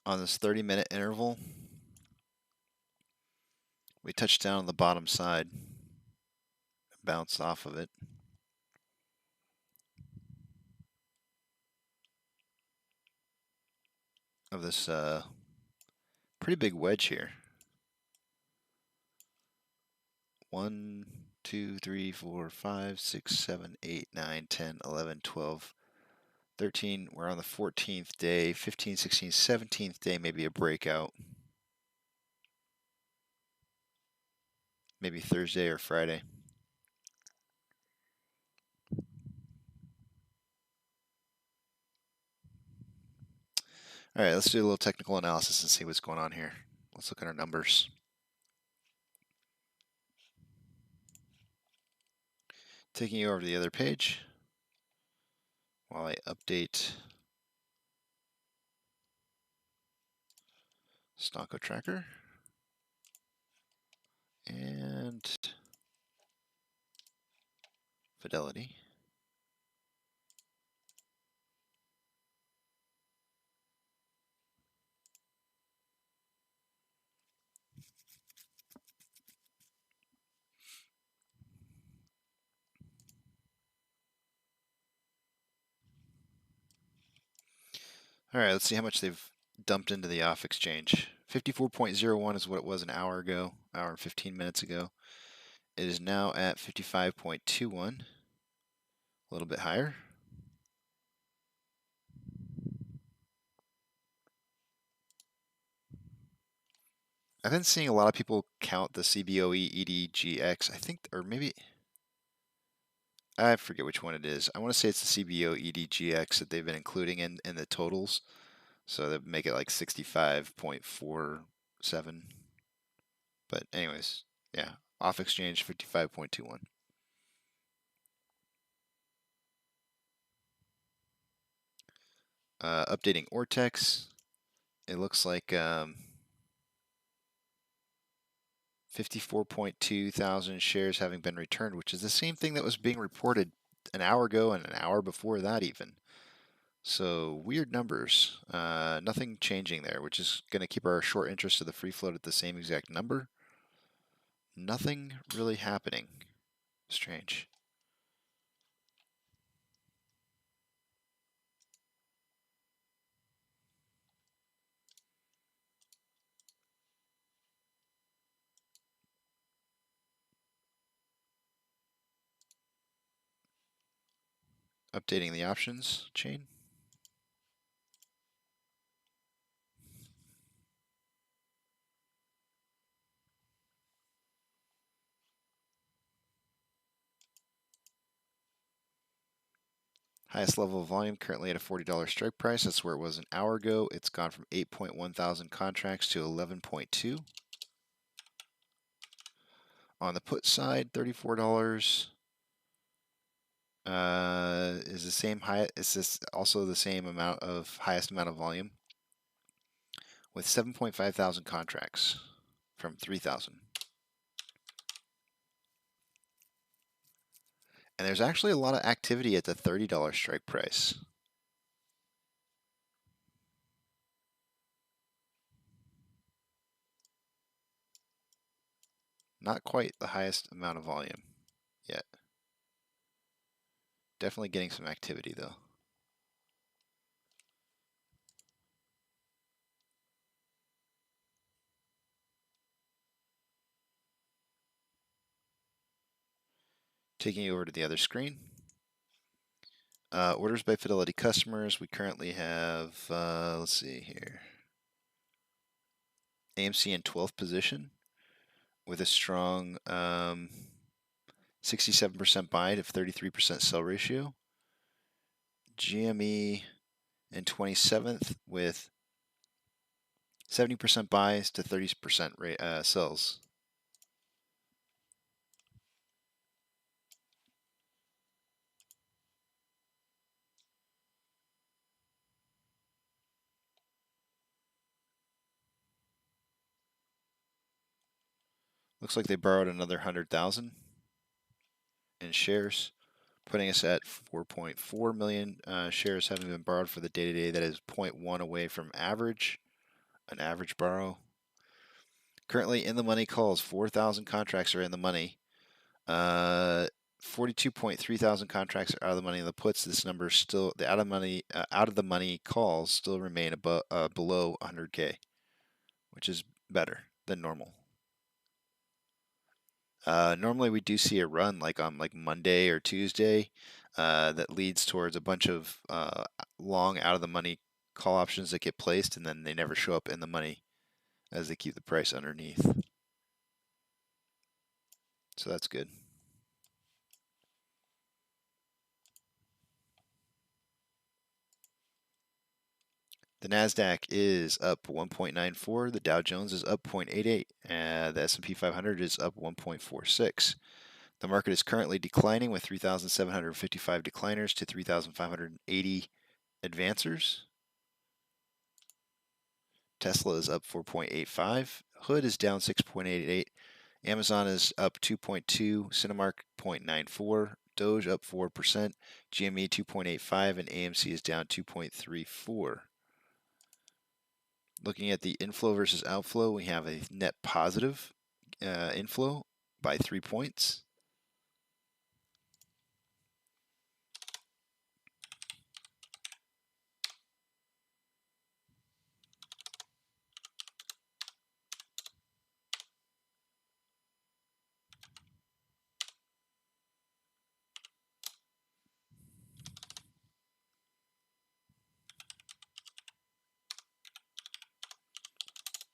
On this 30-minute interval, we touched down on the bottom side, bounced off of it. Of this pretty big wedge here. 1, 2, 3, 4, 5, 6, 7, 8, 9, 10, 11, 12, 13. We're on the 14th day. 15, 16, 17th day, maybe a breakout. Maybe Thursday or Friday. All right, let's do a little technical analysis and see what's going on here. Let's look at our numbers. Taking you over to the other page while I update Stocko Tracker and Fidelity. All right, let's see how much they've dumped into the off exchange. 54.01 is what it was an hour ago, hour and 15 minutes ago. It is now at 55.21, a little bit higher. I've been seeing a lot of people count the CBOE EDGX, I think, or maybe, I forget which one it is. I want to say it's the CBO EDGX that they've been including in the totals. So that make it like 65.47. But anyways, yeah, off exchange 55.21. Updating Ortex, it looks like 54.2 thousand shares having been returned, which is the same thing that was being reported an hour ago and an hour before that even. So weird numbers. Nothing changing there, which is going to keep our short interest of the free float at the same exact number. Nothing really happening. Strange. Updating the options chain. Highest level of volume currently at a $40 strike price. That's where it was an hour ago. It's gone from 8.1 thousand contracts to 11.2. On the put side, $34 is the same high. Is this also the same amount of highest amount of volume with 7.5 thousand contracts from 3,000. And there's actually a lot of activity at the $30 strike price. Not quite the highest amount of volume yet. Definitely getting some activity though. Taking you over to the other screen. Orders by Fidelity customers. We currently have, let's see here, AMC in 12th position with a strong 67% buy to 33% sell ratio. GME in 27th with 70% buys to 30% sells. Looks like they borrowed another 100,000 in shares, putting us at 4.4 million shares having been borrowed for the day-to-day. That is 0.1 away from average, an average borrow. Currently in the money calls, 4,000 contracts are in the money. 42.3 thousand contracts are out of the money. The puts, this number is still, the out of the money calls still remain above, below 100K, which is better than normal. Normally we do see a run like on like Monday or Tuesday that leads towards a bunch of long out of the money call options that get placed, and then they never show up in the money as they keep the price underneath. So that's good. The NASDAQ is up 1.94. The Dow Jones is up 0.88. The S&P 500 is up 1.46. The market is currently declining with 3,755 decliners to 3,580 advancers. Tesla is up 4.85. Hood is down 6.88. Amazon is up 2.2. Cinemark 0.94. Doge up 4%. GME 2.85. And AMC is down 2.34. Looking at the inflow versus outflow, we have a net positive inflow by 3 points.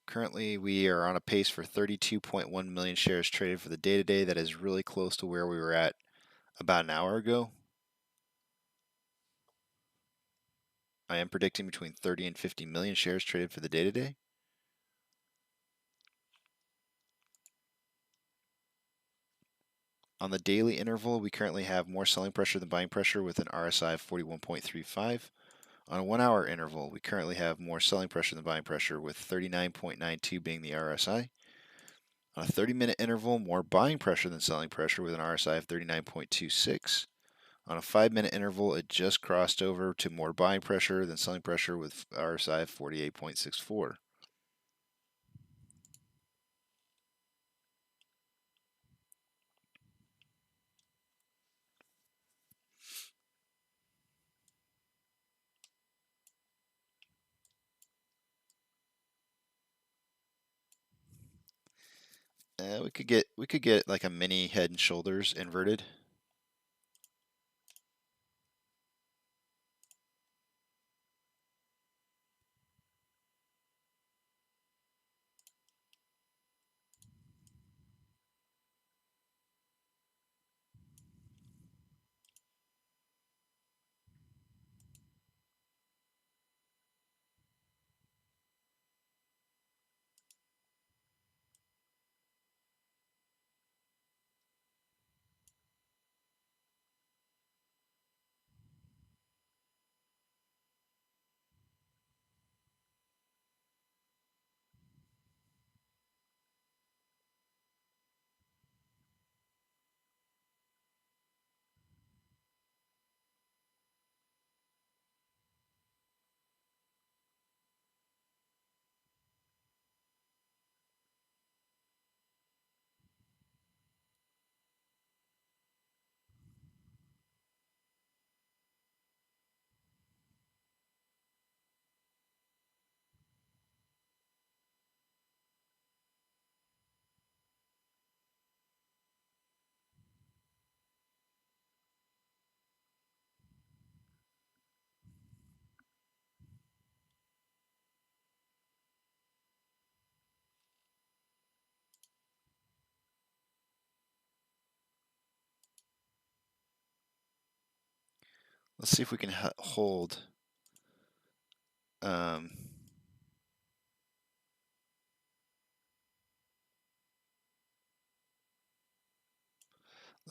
Currently, we are on a pace for 32.1 million shares traded for the day today. That is really close to where we were at about an hour ago. I am predicting between 30 and 50 million shares traded for the day today. On the daily interval, we currently have more selling pressure than buying pressure with an RSI of 41.35. On a 1 hour interval, we currently have more selling pressure than buying pressure with 39.92 being the RSI. On a 30-minute interval, more buying pressure than selling pressure with an RSI of 39.26. On a 5-minute interval, it just crossed over to more buying pressure than selling pressure with RSI of 48.64. We could get like a mini head and shoulders inverted. Let's see if we can hold. Let's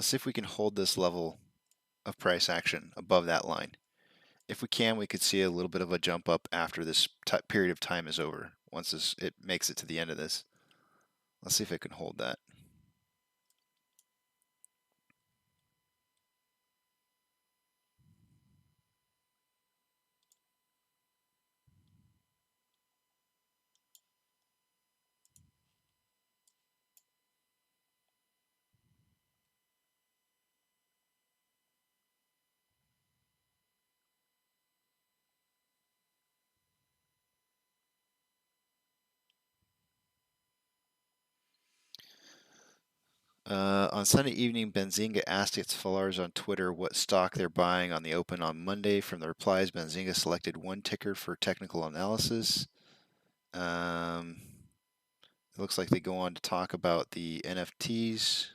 see if we can hold this level of price action above that line. If we can, we could see a little bit of a jump up after this period of time is over. Once it makes it to the end of this. Let's see if it can hold that. On Sunday evening, Benzinga asked its followers on Twitter what stock they're buying on the open on Monday. From the replies, Benzinga selected one ticker for technical analysis. It looks like they go on to talk about the NFTs.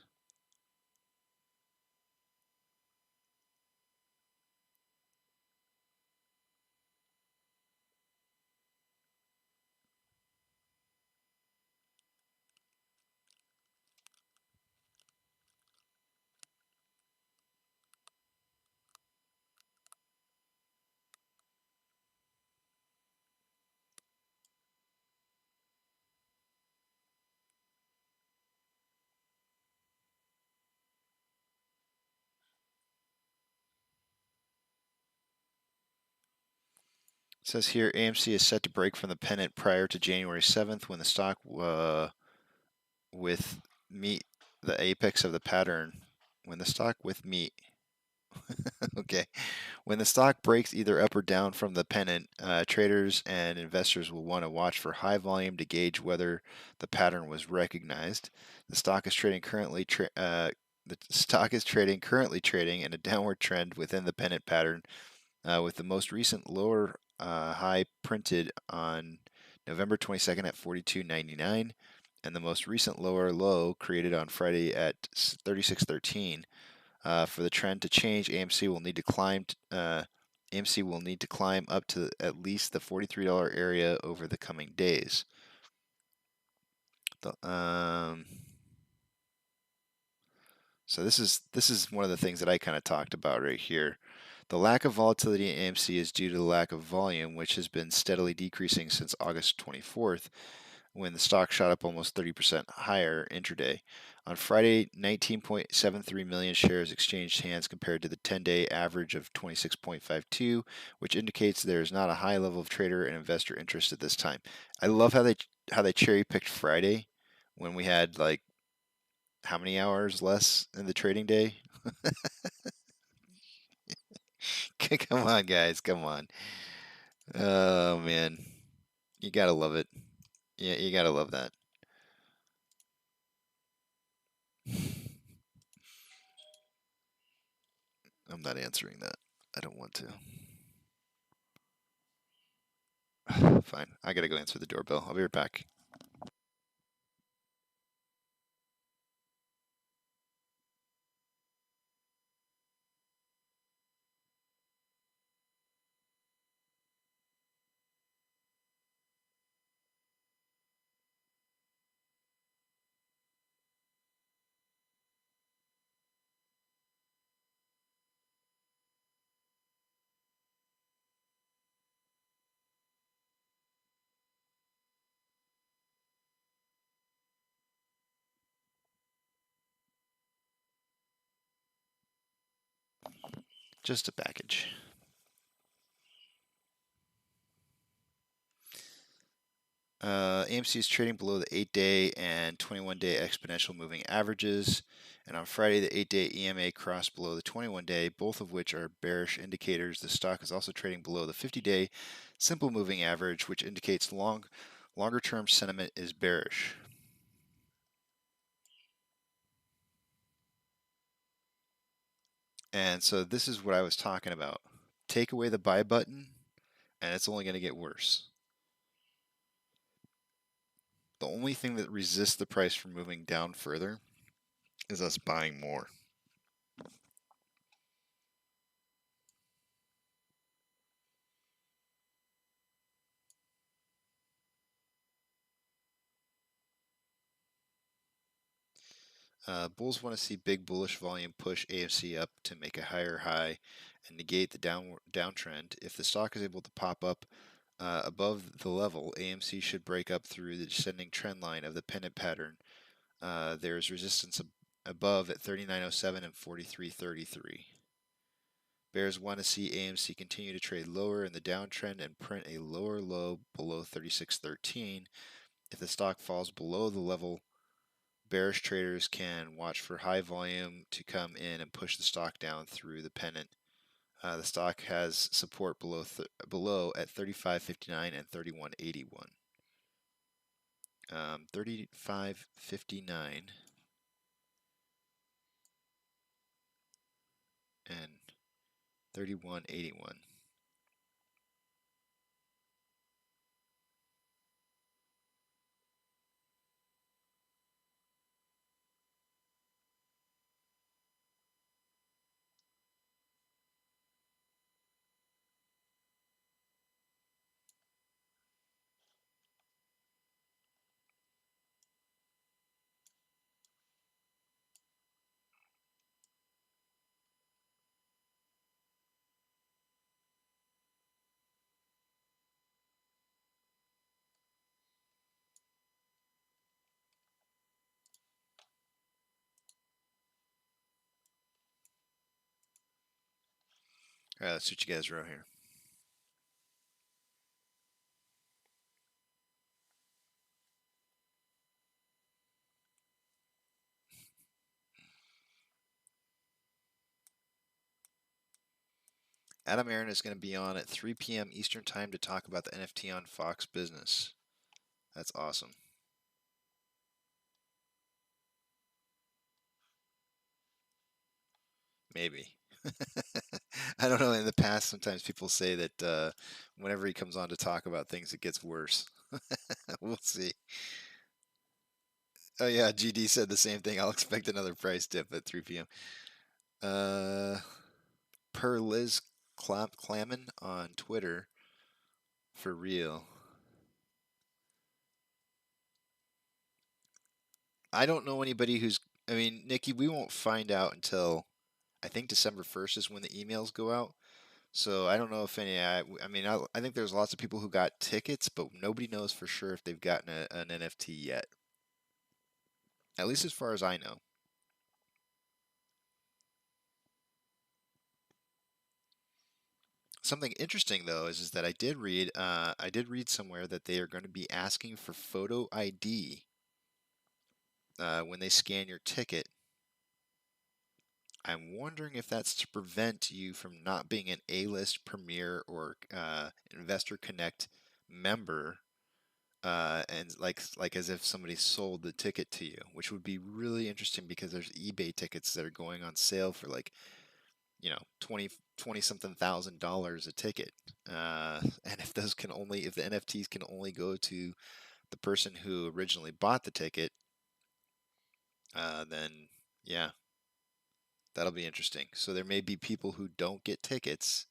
It says here AMC is set to break from the pennant prior to January 7th when the stock with meet the apex of the pattern. When the stock with meet okay. When the stock breaks either up or down from the pennant, traders and investors will want to watch for high volume to gauge whether the pattern was recognized. The stock is currently trading in a downward trend within the pennant pattern, with the most recent lower high printed on November 22nd at 42.99, and the most recent lower low created on Friday at 36.13. For the trend to change, AMC will need to climb. AMC will need to climb up to at least the $43 area over the coming days. So this is one of the things that I kind of talked about right here. The lack of volatility in AMC is due to the lack of volume, which has been steadily decreasing since August 24th, when the stock shot up almost 30% higher intraday. On Friday, 19.73 million shares exchanged hands compared to the 10-day average of 26.52, which indicates there is not a high level of trader and investor interest at this time. I love how they cherry-picked Friday when we had like how many hours less in the trading day? Come on, guys, come on. Oh man, you gotta love it. Yeah, you gotta love that. I'm not answering that. I don't want to. Fine. I gotta go answer the doorbell. I'll be right back. Just a package. AMC is trading below the 8-day and 21-day exponential moving averages. And on Friday, the 8-day EMA crossed below the 21-day, both of which are bearish indicators. The stock is also trading below the 50-day simple moving average, which indicates longer-term sentiment is bearish. And so this is what I was talking about. Take away the buy button, and it's only going to get worse. The only thing that resists the price from moving down further is us buying more. Bulls want to see big bullish volume push AMC up to make a higher high and negate the downtrend. If the stock is able to pop up above the level, AMC should break up through the descending trend line of the pennant pattern. There is resistance above at 39.07 and 43.33. Bears want to see AMC continue to trade lower in the downtrend and print a lower low below 36.13. If the stock falls below the level, bearish traders can watch for high volume to come in and push the stock down through the pennant. The stock has support below at 35.59 and 31.81. 35.59 and 31.81. All right, let's see what you guys wrote here. Adam Aaron is going to be on at 3 p.m. Eastern Time to talk about the NFT on Fox Business. That's awesome. Maybe. I don't know. In the past, sometimes people say that whenever he comes on to talk about things, it gets worse. We'll see. Oh yeah, GD said the same thing. I'll expect another price dip at 3 p.m. Per Liz Clammin on Twitter. For real. I don't know anybody who's. I mean, Nikki, we won't find out until I think December 1st is when the emails go out. So I don't know if any. I mean, I think there's lots of people who got tickets, but nobody knows for sure if they've gotten an NFT yet. At least as far as I know. Something interesting though is that I did read somewhere that they are going to be asking for photo ID when they scan your ticket. I'm wondering if that's to prevent you from not being an A-list Premier or Investor Connect member, and like as if somebody sold the ticket to you, which would be really interesting because there's eBay tickets that are going on sale for like, 20 something $1,000 a ticket. And if the NFTs can only go to the person who originally bought the ticket, then yeah, that'll be interesting. So there may be people who don't get tickets,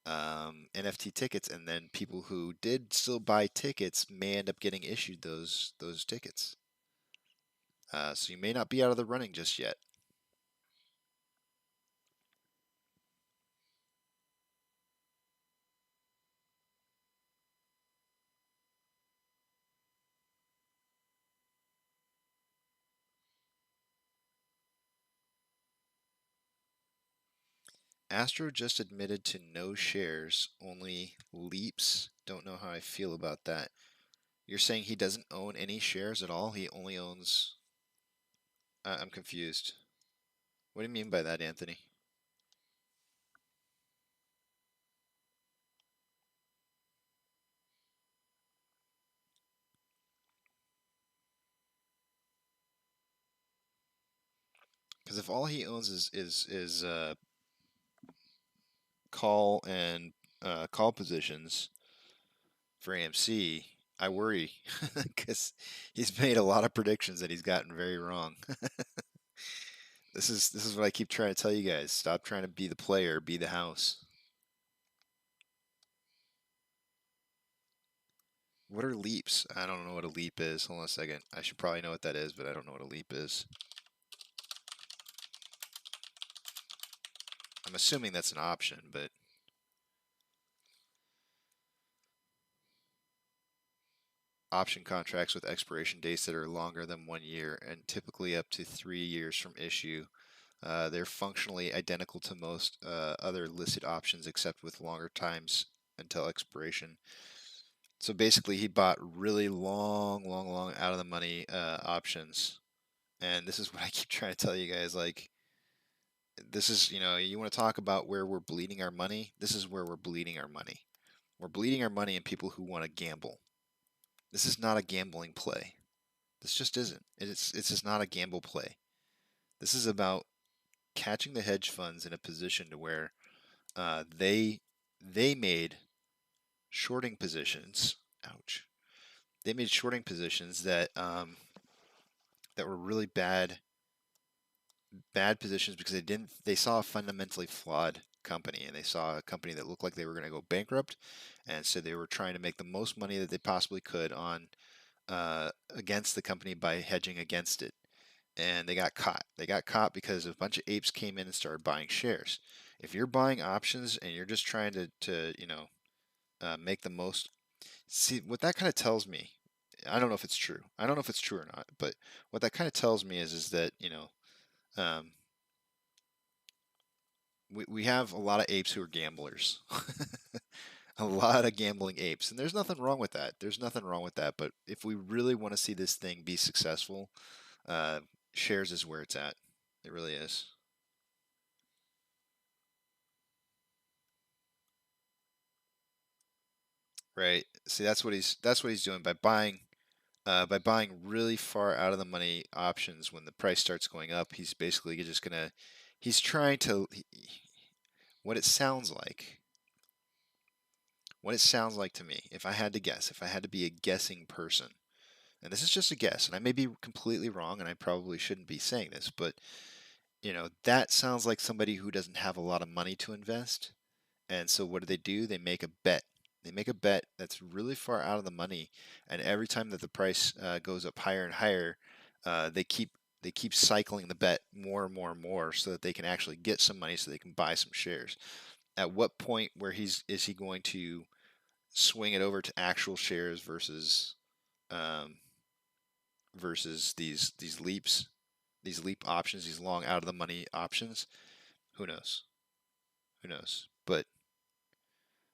NFT tickets, and then people who did still buy tickets may end up getting issued those tickets. So you may not be out of the running just yet. Astro just admitted to no shares, only leaps. Don't know how I feel about that. You're saying he doesn't own any shares at all? He only owns. I'm confused. What do you mean by that, Anthony? Because if all he owns is call and call positions for AMC, I worry because he's made a lot of predictions that he's gotten very wrong. This is what I keep trying to tell you guys. Stop trying to be the player, be the house. What are leaps? I don't know what a leap is. Hold on a second. I should probably know what that is, but I don't know what a leap is. I'm assuming that's an option, but option contracts with expiration dates that are longer than 1 year and typically up to 3 years from issue. They're functionally identical to most other listed options except with longer times until expiration. So basically, he bought really long out of the money options. And this is what I keep trying to tell you guys. Like, this is, you want to talk about where we're bleeding our money? This is where we're bleeding our money. We're bleeding our money in people who want to gamble. This is not a gambling play. This just isn't. It's just not a gamble play. This is about catching the hedge funds in a position to where they made shorting positions. Ouch. They made shorting positions that that were really bad positions because they saw a fundamentally flawed company, and they saw a company that looked like they were going to go bankrupt, and so they were trying to make the most money that they possibly could on against the company by hedging against it. And they got caught. They got caught because a bunch of apes came in and started buying shares. If you're buying options and you're just trying to make the most, see what that kind of tells me. I don't know if it's true. I don't know if it's true or not, but what that kind of tells me is that um, we have a lot of apes who are gamblers. A lot of gambling apes, and there's nothing wrong with that. There's nothing wrong with that. But if we really want to see this thing be successful, uh, shares is where it's at. It really is. Right. See, that's what he's doing by buying really far out of the money options when the price starts going up. He's basically just gonna he's trying to what it sounds like. What it sounds like to me, if I had to guess, if I had to be a guessing person, and this is just a guess, and I may be completely wrong, and I probably shouldn't be saying this, but that sounds like somebody who doesn't have a lot of money to invest. And so what do? They make a bet. They make a bet that's really far out of the money, and every time that the price goes up higher and higher, they keep cycling the bet more and more and more so that they can actually get some money so they can buy some shares. At what point where is he going to swing it over to actual shares um, versus these leap options, these long out of the money options? Who knows? Who knows? But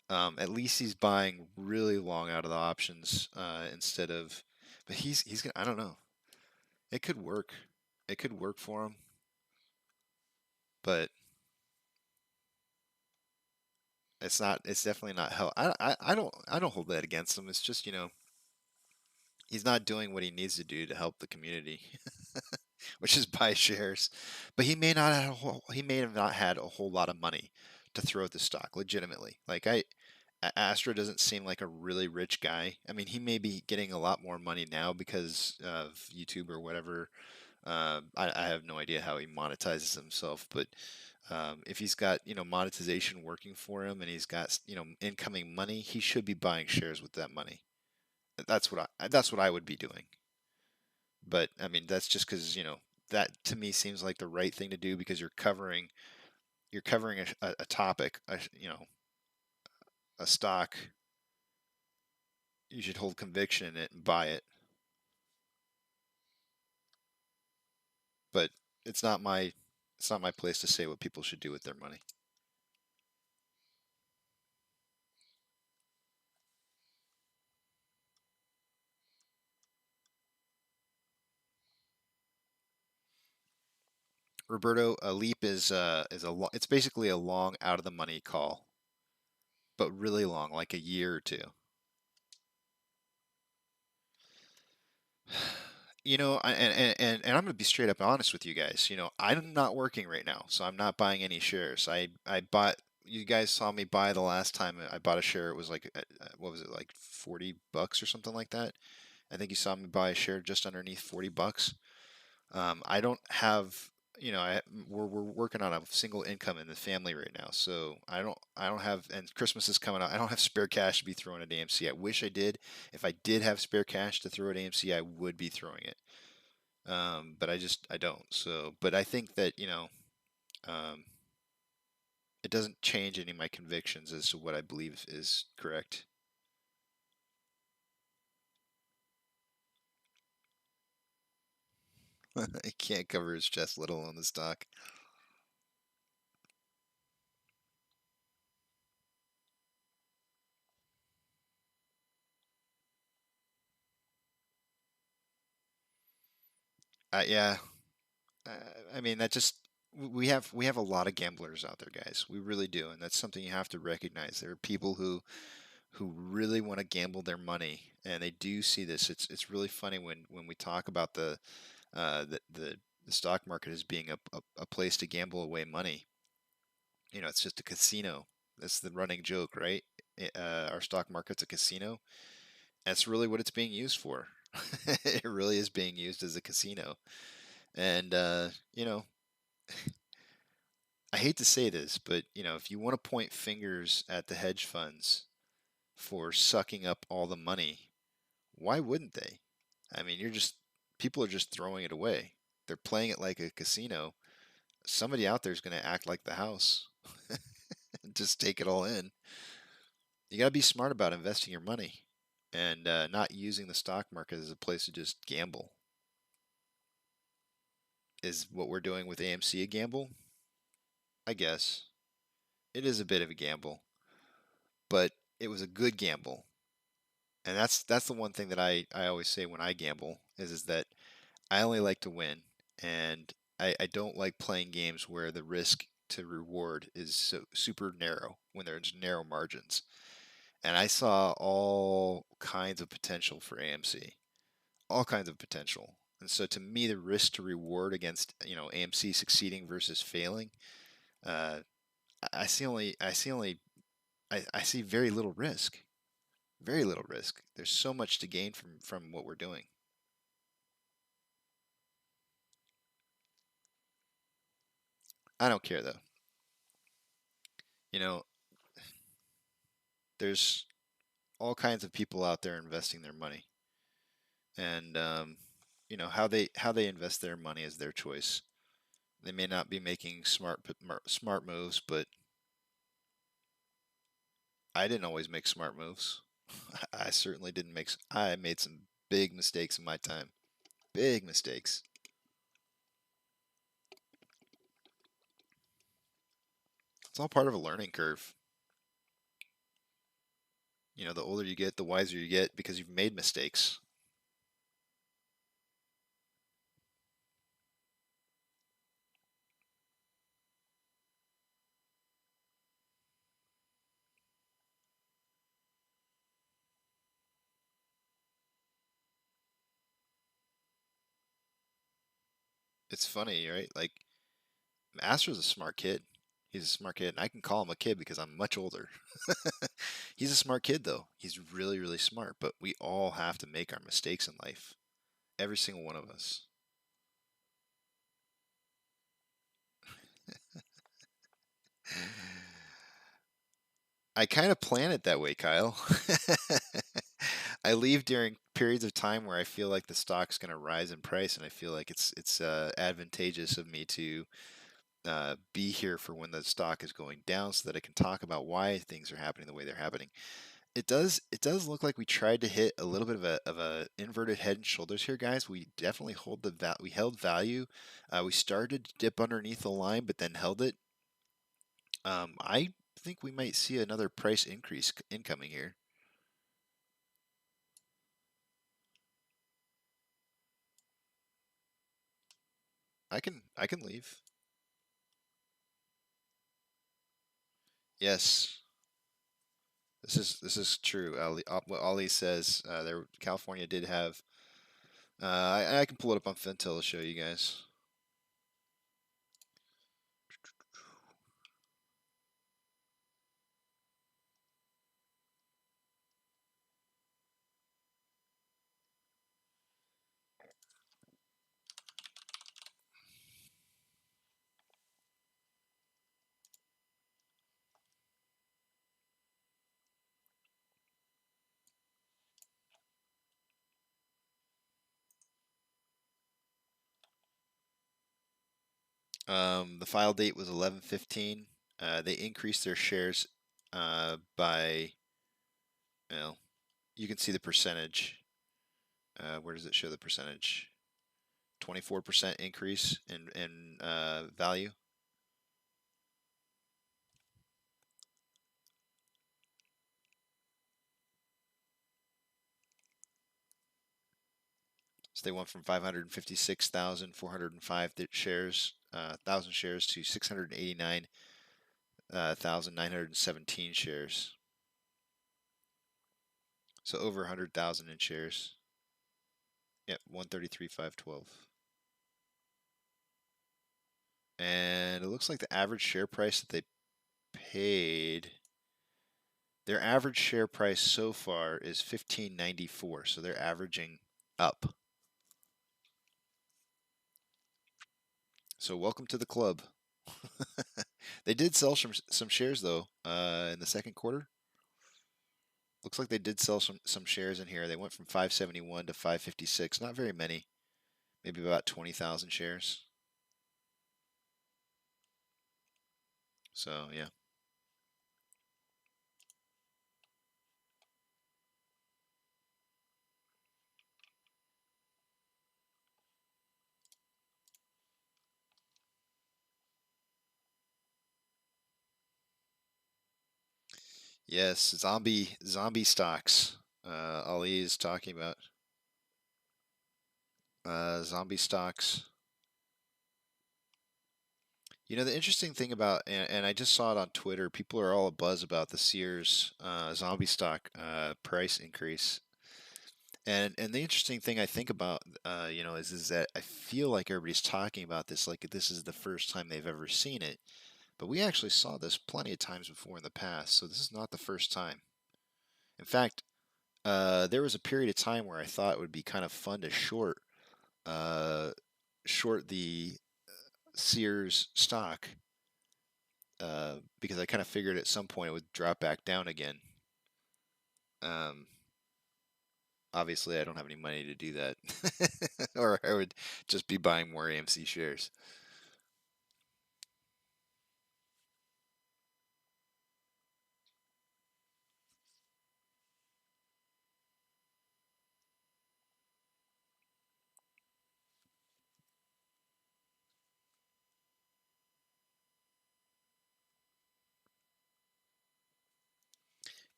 at least he's buying really long out of the options instead of. But he's gonna. I don't know. It could work. It could work for him. But it's not. It's definitely not hell. I don't hold that against him. It's just he's not doing what he needs to do to help the community, which is buy shares. But he may have not had a whole lot of money to throw at the stock legitimately. Like Astro doesn't seem like a really rich guy. I mean, he may be getting a lot more money now because of YouTube or whatever. I have no idea how he monetizes himself, but if he's got monetization working for him and he's got incoming money, he should be buying shares with that money. That's what I would be doing. But I mean, that's just because that to me seems like the right thing to do because you're covering a topic, a stock. You should hold conviction in it and buy it. But it's not my it's not my place to say what people should do with their money. Roberto, a leap it's basically a long out of the money call, but really long, like a year or two. And I'm gonna be straight up honest with you guys. I'm not working right now, so I'm not buying any shares. I bought. You guys saw me buy the last time I bought a share. It was like what was it, like $40 or something like that. I think you saw me buy a share just underneath $40. I don't have, we're working on a single income in the family right now, so I don't have, and Christmas is coming up. I don't have spare cash to be throwing at AMC. I wish I did. If I did have spare cash to throw at AMC, I would be throwing it. But I don't. So, but I think that um, it doesn't change any of my convictions as to what I believe is correct. He can't cover his chest, let alone the stock. Yeah, I mean that just we have a lot of gamblers out there, guys. We really do, and that's something you have to recognize. There are people who really want to gamble their money, and they do see this. It's really funny when we talk about the stock market as being a place to gamble away money. You know, it's just a casino. That's the running joke, right? Our stock market's a casino. That's really what it's being used for. It really is being used as a casino. And you know, I hate to say this, but you know, if you want to point fingers at the hedge funds for sucking up all the money, why wouldn't they? I mean, people are just throwing it away. They're playing it like a casino. Somebody out there is going to act like the house and just take it all in. You got to be smart about investing your money and not using the stock market as a place to just gamble. Is what we're doing with AMC a gamble? I guess. It is a bit of a gamble, but it was a good gamble. And that's the one thing that I always say when I gamble is that I only like to win, and I don't like playing games where the risk to reward is so super narrow when there's narrow margins. And I saw all kinds of potential for AMC, all kinds of potential. And so to me, the risk to reward against AMC succeeding versus failing, uh, I see very little risk, very little risk. There's so much to gain from what we're doing. I don't care though. You know, there's all kinds of people out there investing their money, and how they invest their money is their choice. They may not be making smart moves, but I didn't always make smart moves. I certainly didn't make. I made some big mistakes in my time. Big mistakes. It's all part of a learning curve. You know, the older you get, the wiser you get because you've made mistakes. It's funny, right? Like Astro's a smart kid. He's a smart kid, and I can call him a kid because I'm much older. He's a smart kid, though. He's really, really smart. But we all have to make our mistakes in life. Every single one of us. I kind of plan it that way, Kyle. I leave during periods of time where I feel like the stock's going to rise in price, and I feel like it's advantageous of me to be here for when the stock is going down, so that I can talk about why things are happening the way they're happening. It does look like we tried to hit a little bit of a inverted head and shoulders here, guys. We definitely we held value. We started to dip underneath the line, but then held it. I think we might see another price increase incoming here. I can leave. Yes, this is true. What Ali says, there California did have. I can pull it up on Fintel to show you guys. The file date was 11/15. They increased their shares by, well, you can see the percentage. Where does it show the percentage? 24% increase in value. So they went from 556,405 shares, thousand shares to 689,917 shares. So over 100,000 in shares. Yep, 133,512. And it looks like the average share price that they paid, their average share price so far is $15.94. So they're averaging up. So welcome to the club. They did sell some shares though in the second quarter. Looks like they did sell some shares in here. They went from 571 to 556. Not very many. Maybe about 20,000 shares. So yeah. Yes, zombie stocks. Ali is talking about zombie stocks. You know, the interesting thing about, and I just saw it on Twitter, people are all abuzz about the Sears zombie stock price increase. And the interesting thing I think about, you know, is that I feel like everybody's talking about this like this is the first time they've ever seen it. But we actually saw this plenty of times before in the past, so this is not the first time. In fact, there was a period of time where I thought it would be kind of fun to uh, short the Sears stock because I kind of figured at some point it would drop back down again. Um, Obviously, I don't have any money to do that, or I would just be buying more AMC shares.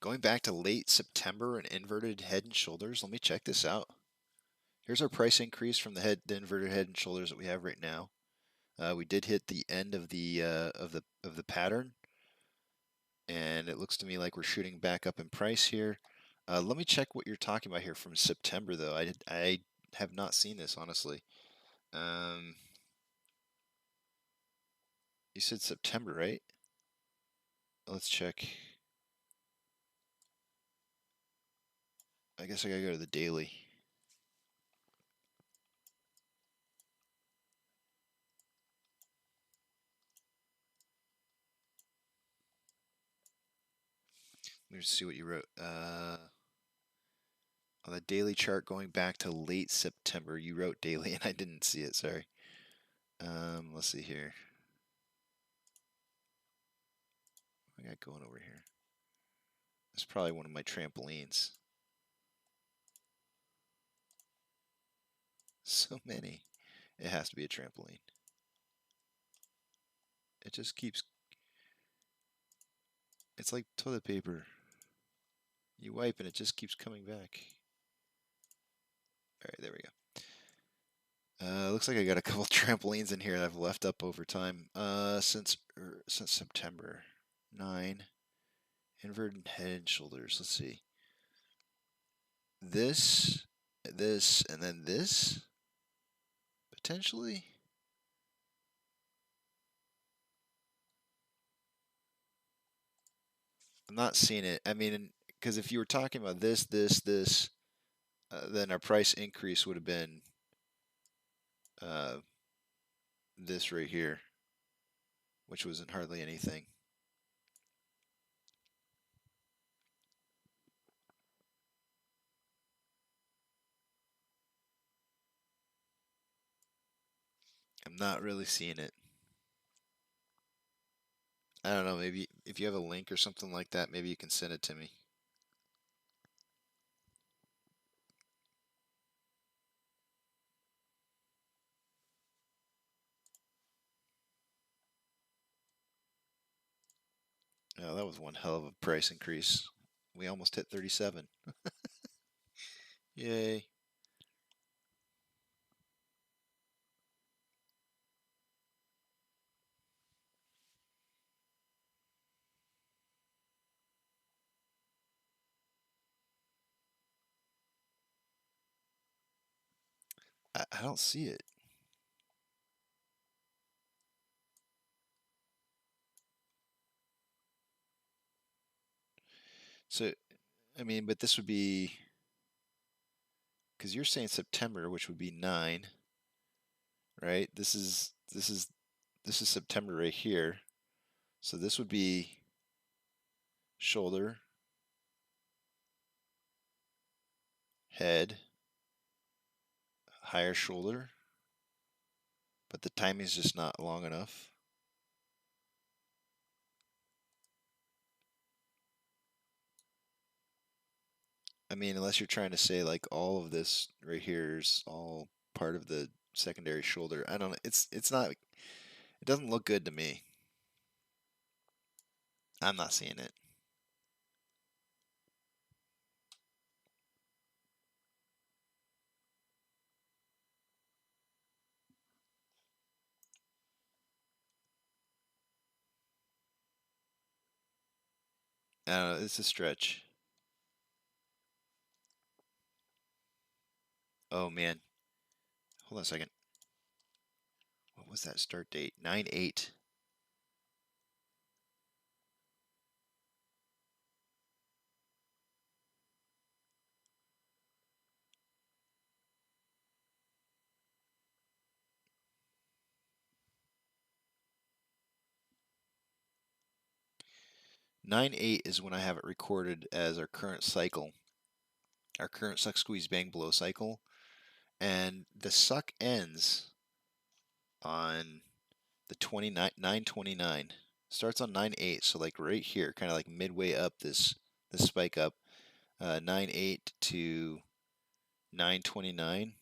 Going back to late September and inverted head and shoulders, let me check this out. Here's our price increase from the inverted head and shoulders that we have right now. We did hit the end of the pattern, and it looks to me like we're shooting back up in price here. Let me check what you're talking about here from September, though. I have not seen this honestly. You said September, right? Let's check. I guess I gotta go to the daily. Let me just see what you wrote. On the daily chart going back to late September, you wrote daily and I didn't see it, sorry. Let's see here. What I got going over here? It's probably one of my trampolines. So many. It has to be a trampoline. It just keeps... It's like toilet paper. You wipe and it just keeps coming back. Alright, there we go. Looks like I got a couple trampolines in here that I've left up over time. Since September. 9. Inverted head and shoulders. Let's see. This, and then this? Potentially? I'm not seeing it. I mean, because if you were talking about this, then our price increase would have been this right here, which wasn't hardly anything. I'm not really seeing it. I don't know, maybe if you have a link or something like that, maybe you can send it to me. Oh, that was one hell of a price increase. We almost hit 37. Yay. I don't see it. So, I mean, but this would be, because you're saying September, which would be 9, right? This is September right here. So this would be shoulder, head, higher shoulder, but the timing's just not long enough. I mean, unless you're trying to say like all of this right here is all part of the secondary shoulder. I don't know. It's not. It doesn't look good to me. I'm not seeing it. I don't know. It's a stretch. Oh man. Hold on a second. What was that start date? 9/8. Nine eight is when I have it recorded as our current cycle, our current suck squeeze bang blow cycle, and the suck ends on the 29 929. Starts on 9/8, so like right here, kind of like midway up this spike up, 9/8 to 929,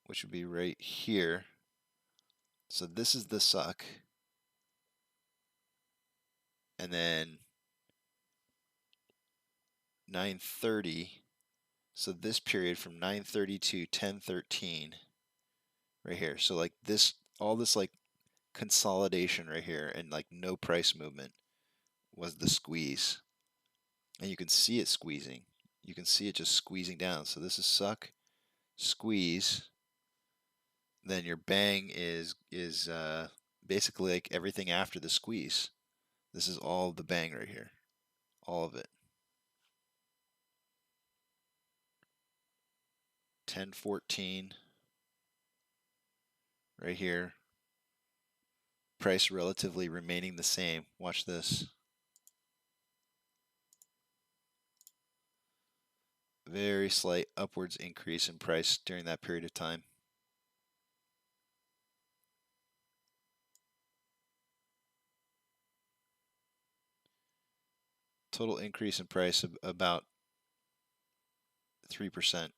which would be right here. So this is the suck, and then 930. So this period from 930 to 1013, right here. So like this, all this like consolidation right here, and like no price movement was the squeeze. And you can see it squeezing. You can see it just squeezing down. So this is suck, squeeze. Then your bang is basically like everything after the squeeze. This is all the bang right here, all of it. 1014 right here. Price relatively remaining the same. Watch this. Very slight upwards increase in price during that period of time. Total increase in price of about 3%,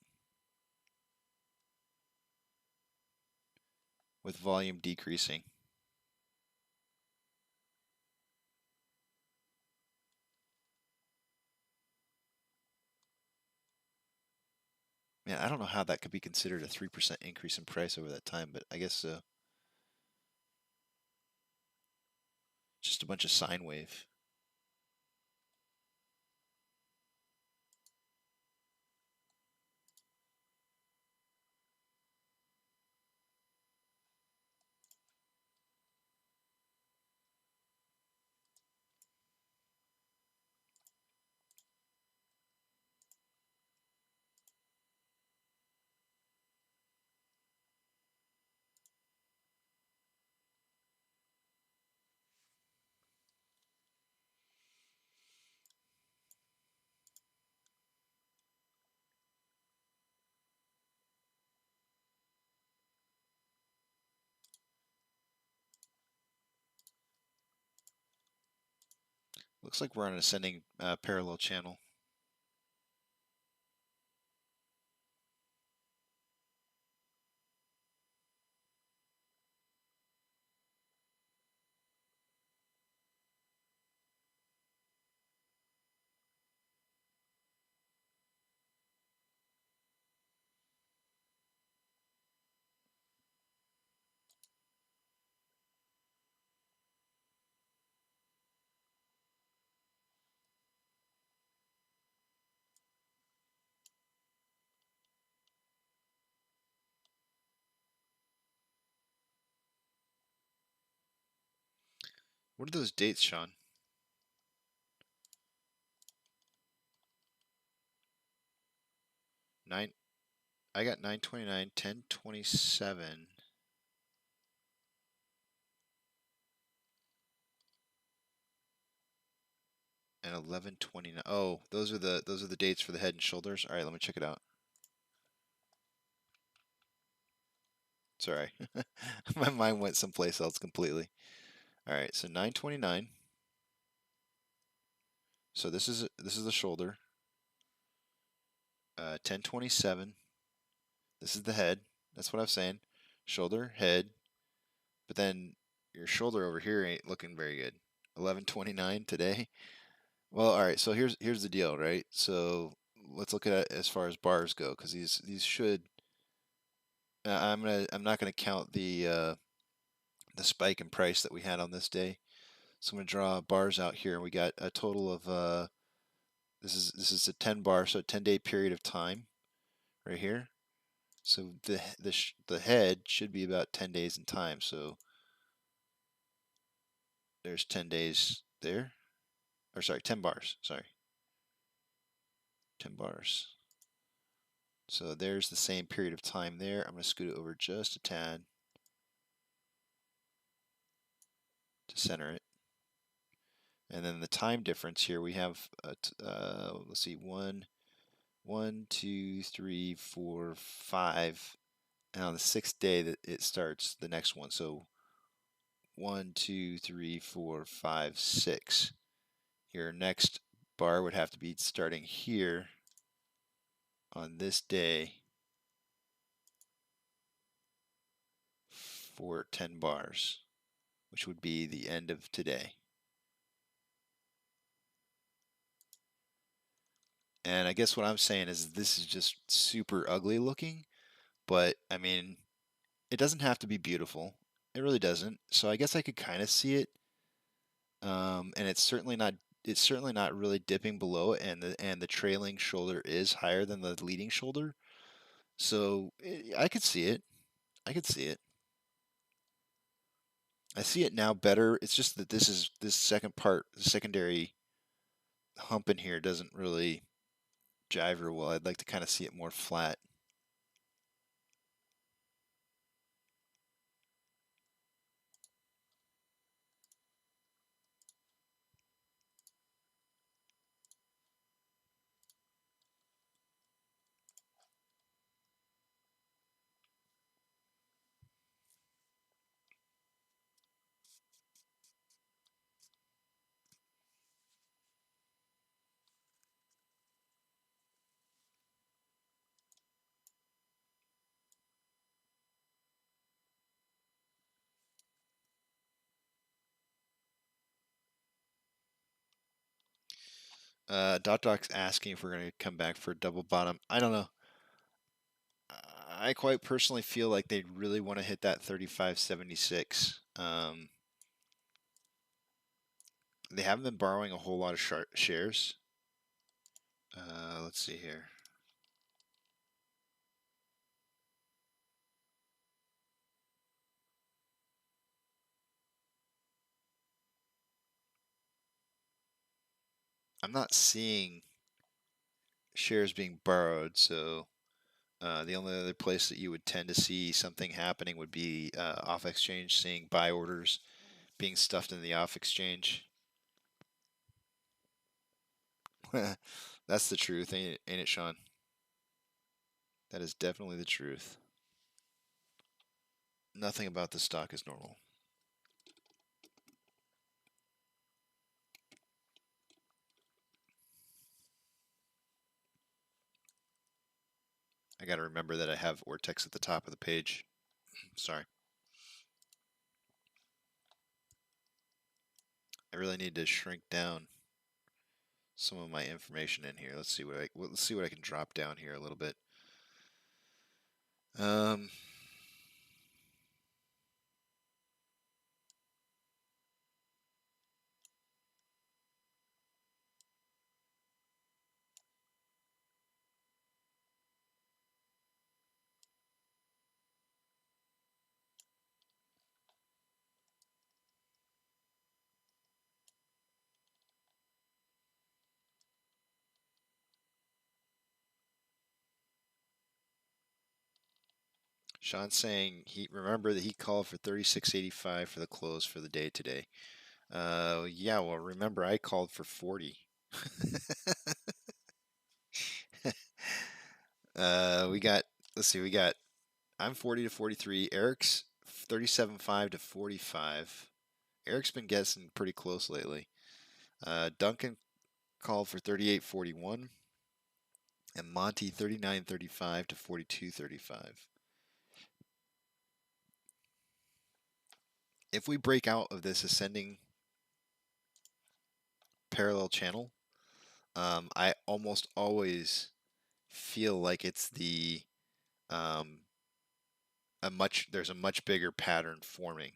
with volume decreasing. Man, I don't know how that could be considered a 3% increase in price over that time, but I guess so. Just a bunch of sine wave. Looks like we're on an ascending parallel channel. What are those dates, Sean? I got 9/29, 10/27, and 11/29. Oh, those are the dates for the head and shoulders. All right, let me check it out. Sorry, my mind went someplace else completely. All right, so 9/29. So this is the shoulder. 10/27. This is the head. That's what I was saying. Shoulder, head. But then your shoulder over here ain't looking very good. 11/29 today. Well, all right. So here's the deal, right? So let's look at it as far as bars go, because these should. I'm not gonna count the spike in price that we had on this day. So I'm gonna draw bars out here, and we got a total of this is a 10 bar, so a 10-day period of time right here. So the head should be about 10 days in time. So there's 10 days there, or sorry, 10 bars. Sorry, 10 bars. So there's the same period of time there. I'm going to scoot it over just a tad to center it. And then the time difference here, we have, let's see, 1, 2, 3, 4, 5. And on the 6th day that it starts the next one. So 1, 2, 3, 4, 5, 6. Your next bar would have to be starting here on this day for 10 bars, which would be the end of today. And I guess what I'm saying is this is just super ugly looking, but I mean, it doesn't have to be beautiful. It really doesn't. So I guess I could kind of see it. And it's certainly not really dipping below it, and the trailing shoulder is higher than the leading shoulder. So I could see it. I could see it. I see it now better. It's just that this second part, the secondary hump in here doesn't really jive real well. I'd like to kind of see it more flat. Doc's asking if we're going to come back for a double bottom. I don't know. I quite personally feel like they really want to hit that 35.76. They haven't been borrowing a whole lot of shares. Let's see here. I'm not seeing shares being borrowed, so the only other place that you would tend to see something happening would be off exchange, seeing buy orders being stuffed in the off exchange. That's the truth, ain't it, Sean? That is definitely the truth. Nothing about the stock is normal. I got to remember that I have or text at the top of the page. Sorry. I really need to shrink down some of my information in here. Let's see what I can drop down here a little bit. Sean's saying remember that he called for 36.85 for the close for the day today. Yeah, well, remember I called for 40. We got I'm 40 to 43. Eric's 37.5 to 45. Eric's been guessing pretty close lately. Duncan called for 38.41 and Monty 39.35 to 42.35. If we break out of this ascending parallel channel, I almost always feel like it's there's a much bigger pattern forming.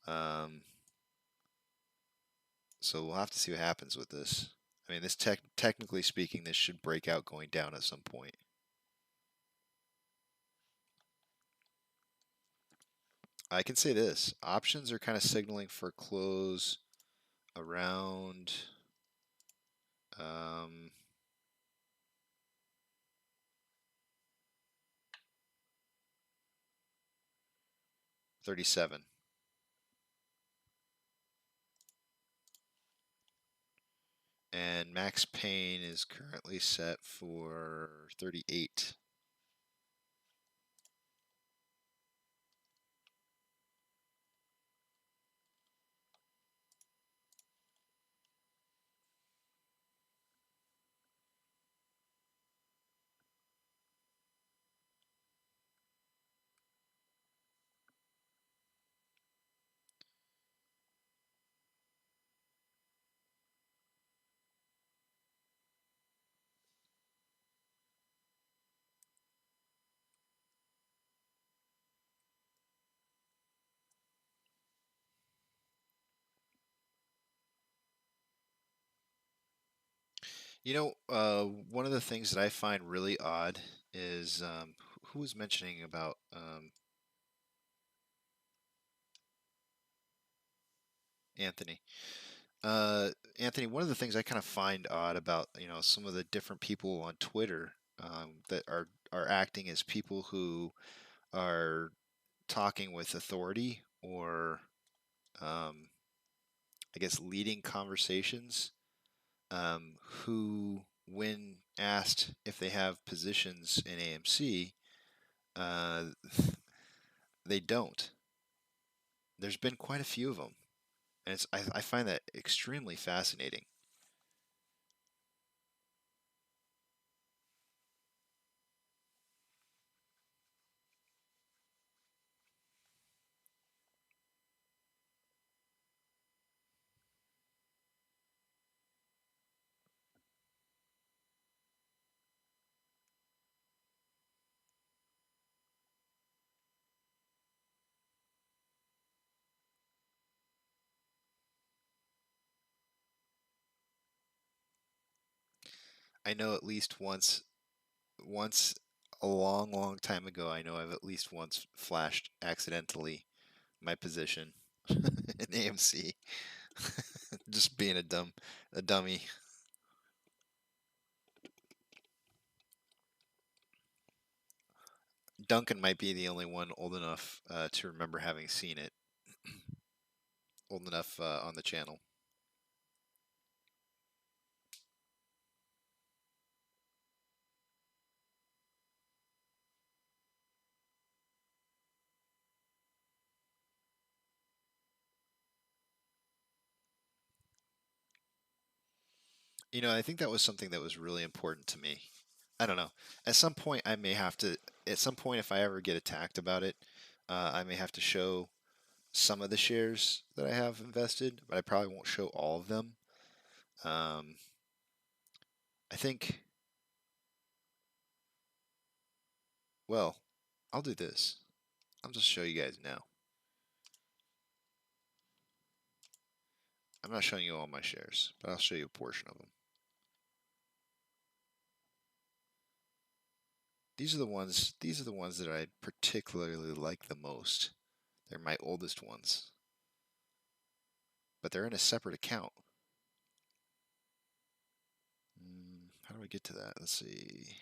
So we'll have to see what happens with this. I mean, this technically speaking, this should break out going down at some point. I can say this: options are kind of signaling for close around 37. And Max Payne is currently set for 38. You know, one of the things that I find really odd is who was mentioning about Anthony. Anthony, one of the things I kind of find odd about some of the different people on Twitter that are acting as people who are talking with authority or I guess leading conversations, who, when asked if they have positions in AMC, uh, they don't. There's been quite a few of them, and I find that extremely fascinating. I know at least once a long, long time ago, I know I've at least once flashed accidentally my position in AMC, just being a dummy. Duncan might be the only one old enough to remember having seen it, old enough on the channel. I think that was something that was really important to me. I don't know. At some point, I may have to. At some point, if I ever get attacked about it, I may have to show some of the shares that I have invested, but I probably won't show all of them. I think. Well, I'll do this. I'll just show you guys now. I'm not showing you all my shares, but I'll show you a portion of them. These are the ones that I particularly like the most. They're my oldest ones. But they're in a separate account. How do I get to that? Let's see.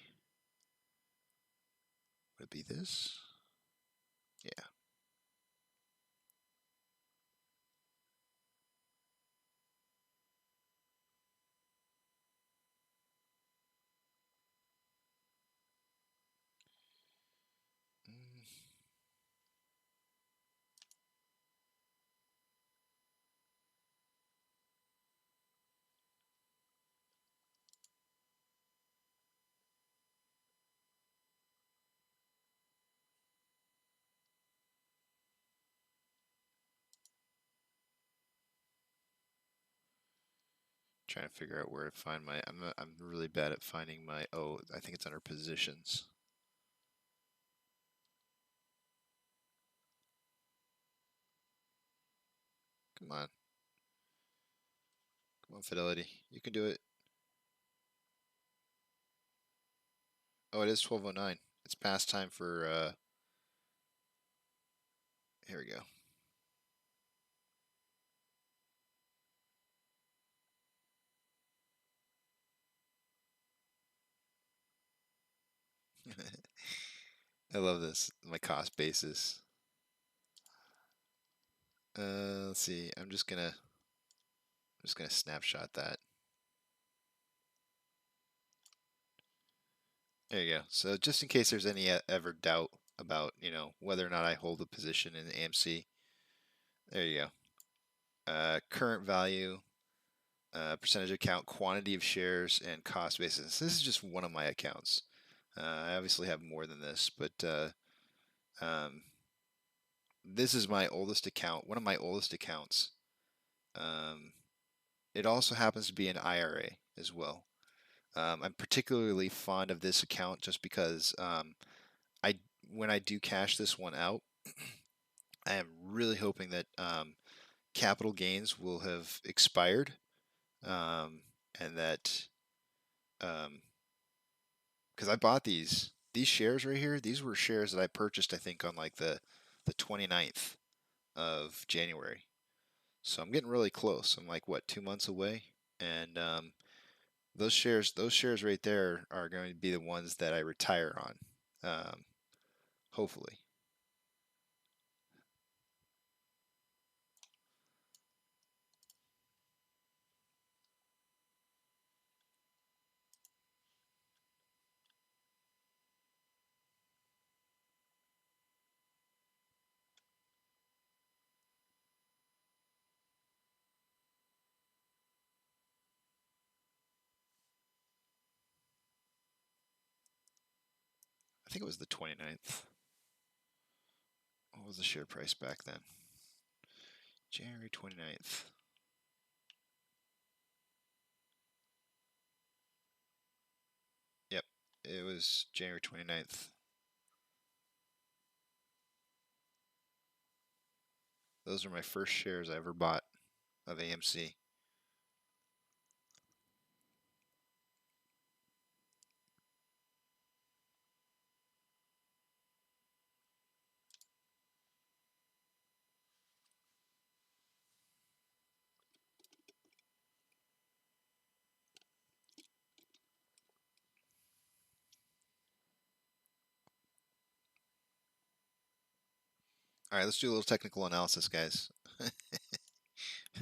Would it be this? Yeah. Trying to figure out where to find my. I'm really bad at finding my. Oh, I think it's under positions. Come on. Come on, Fidelity. You can do it. Oh, it is 12:09. It's past time for. Here we go. I love this. My cost basis. Let's see. I'm just gonna snapshot that. There you go. So just in case there's any ever doubt about, whether or not I hold a position in AMC, there you go. Current value, percentage account, quantity of shares, and cost basis. This is just one of my accounts. I obviously have more than this, but this is my oldest account, one of my oldest accounts. It also happens to be an IRA as well. I'm particularly fond of this account just because when I do cash this one out, I am really hoping that capital gains will have expired, and that because I bought these shares right here. These were shares that I purchased, I think, on like the 29th of January. So I'm getting really close. I'm like, what, 2 months away, and those shares right there are going to be the ones that I retire on, hopefully. I think it was the 29th. What was the share price back then? January 29th. Yep, it was January 29th. Those are my first shares I ever bought of AMC. All right, let's do a little technical analysis, guys.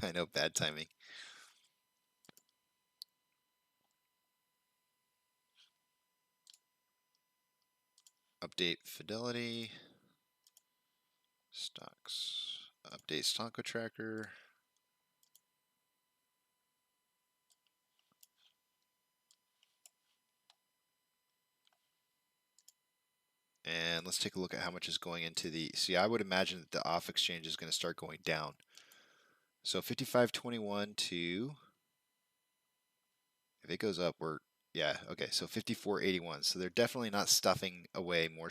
I know, bad timing. Update Fidelity. Stocks. Update Stock Tracker. And let's take a look at how much is going into the... See, I would imagine that the off exchange is going to start going down. So 55.21 to... If it goes up, we're... Yeah, okay, so 54.81. So they're definitely not stuffing away more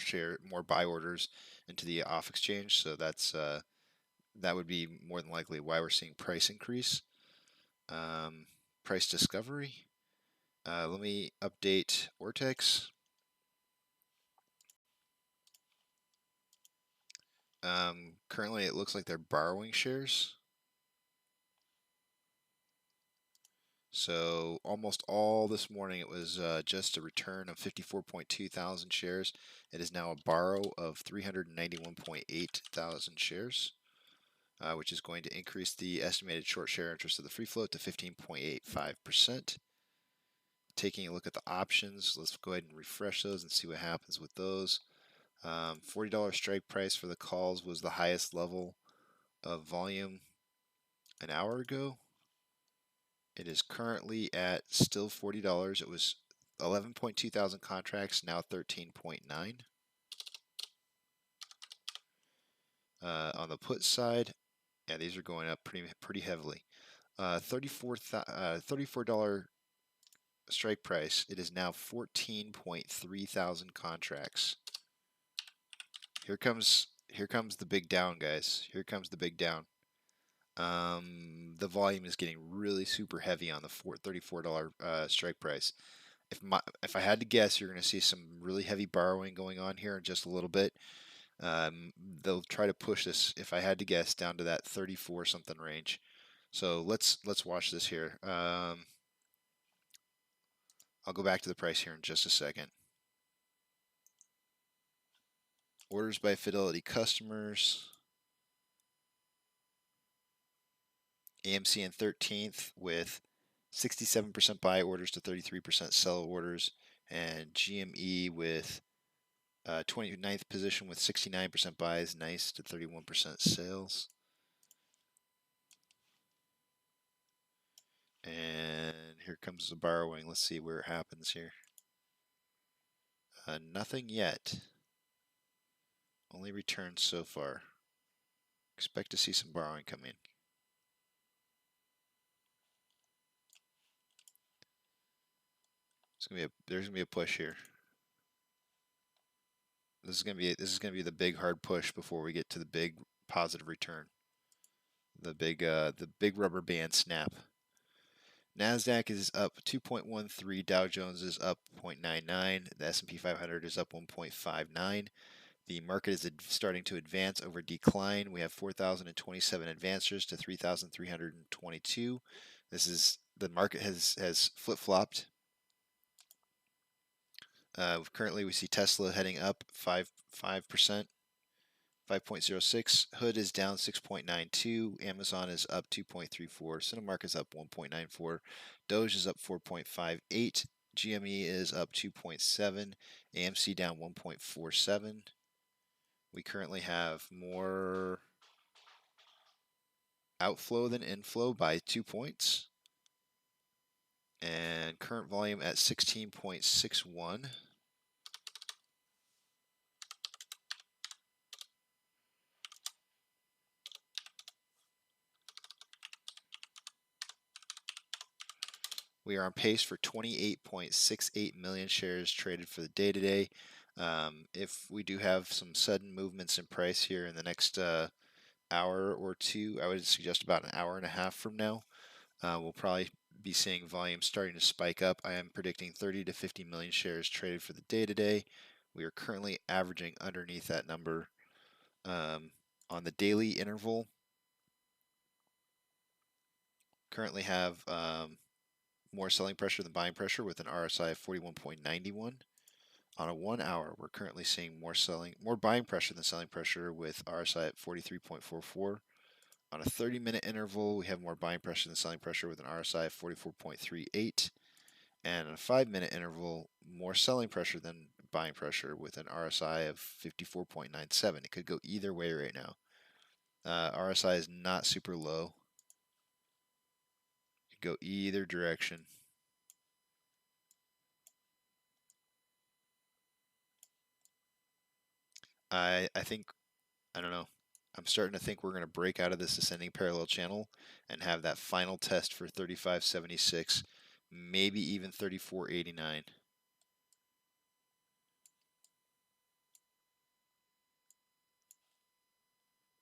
buy orders into the off exchange. So that's that would be more than likely why we're seeing price increase. Price discovery. Let me update Ortex. Currently, it looks like they're borrowing shares. So almost all this morning it was just a return of 54.2 thousand shares. It is now a borrow of 391.8 thousand shares, which is going to increase the estimated short share interest of the free float to 15.85%. Taking a look at the options, let's go ahead and refresh those and see what happens with those. $40 strike price for the calls was the highest level of volume an hour ago. It is currently at still $40. It was 11.2 thousand contracts, now 13.9. On the put side, yeah, these are going up pretty heavily. $34 strike price. It is now 14.3 thousand contracts. Here comes the big down, guys. Here comes the big down. The volume is getting really super heavy on the $34 strike price. If I had to guess, you're going to see some really heavy borrowing going on here in just a little bit. They'll try to push this, if I had to guess, down to that 34 something range. So let's watch this here. I'll go back to the price here in just a second. Orders by Fidelity customers. AMC in 13th with 67% buy orders to 33% sell orders, and GME with 29th position with 69% buys, nice, to 31% sales. And here comes the borrowing. Let's see where it happens here. Nothing yet. Only returns so far. Expect to see some borrowing come in. There's gonna be a push here. This is gonna be the big hard push before we get to the big positive return. The big rubber band snap. NASDAQ is up 2.13. Dow Jones is up 0.99. The S&P 500 is up 1.59. The market is starting to advance over decline. We have 4,027 advancers to 3,322. The market has flip-flopped. Currently, we see Tesla heading up 5%. 5.06. Hood is down 6.92. Amazon is up 2.34. Cinemark is up 1.94. Doge is up 4.58. GME is up 2.7. AMC down 1.47. We currently have more outflow than inflow by 2 points. And current volume at 16.61. We are on pace for 28.68 million shares traded for the day today. If we do have some sudden movements in price here in the next hour or two, I would suggest about an hour and a half from now, we'll probably be seeing volume starting to spike up. I am predicting 30 to 50 million shares traded for the day today. We are currently averaging underneath that number. On the daily interval, currently have more selling pressure than buying pressure with an RSI of 41.91. On a 1 hour, we're currently seeing more buying pressure than selling pressure with RSI at 43.44. On a 30-minute interval, we have more buying pressure than selling pressure with an RSI of 44.38. And on a 5-minute interval, more selling pressure than buying pressure with an RSI of 54.97. It could go either way right now. RSI is not super low. It could go either direction. I think, I don't know. I'm starting to think we're going to break out of this ascending parallel channel and have that final test for 35.76, maybe even 34.89.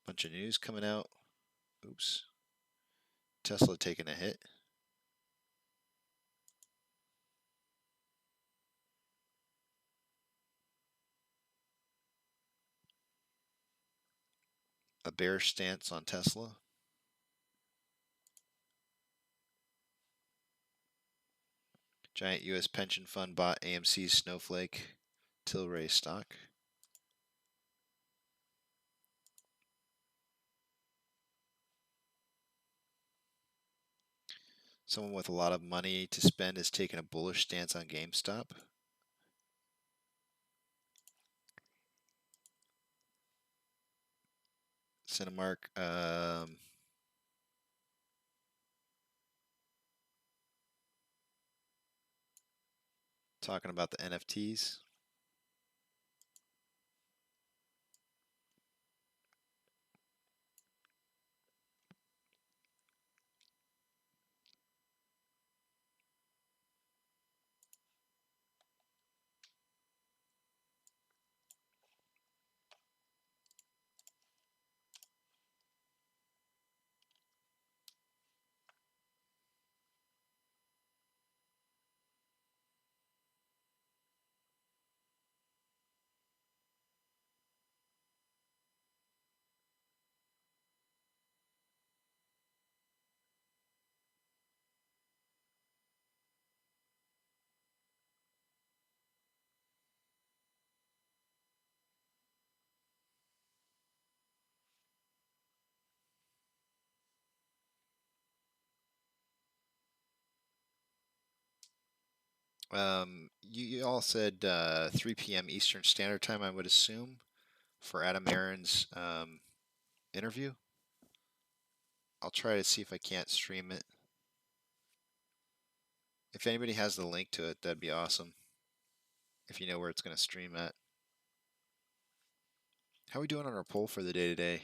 Bunch of news coming out. Oops. Tesla taking a hit. A bearish stance on Tesla. Giant U.S. pension fund bought AMC's Snowflake Tilray stock. Someone with a lot of money to spend has taken a bullish stance on GameStop. Cinemark, talking about the NFTs. You all said 3 p.m. Eastern Standard Time, I would assume, for Adam Aaron's interview. I'll try to see if I can't stream it. If anybody has the link to it, that'd be awesome. If you know where it's going to stream at. How are we doing on our poll for the day today?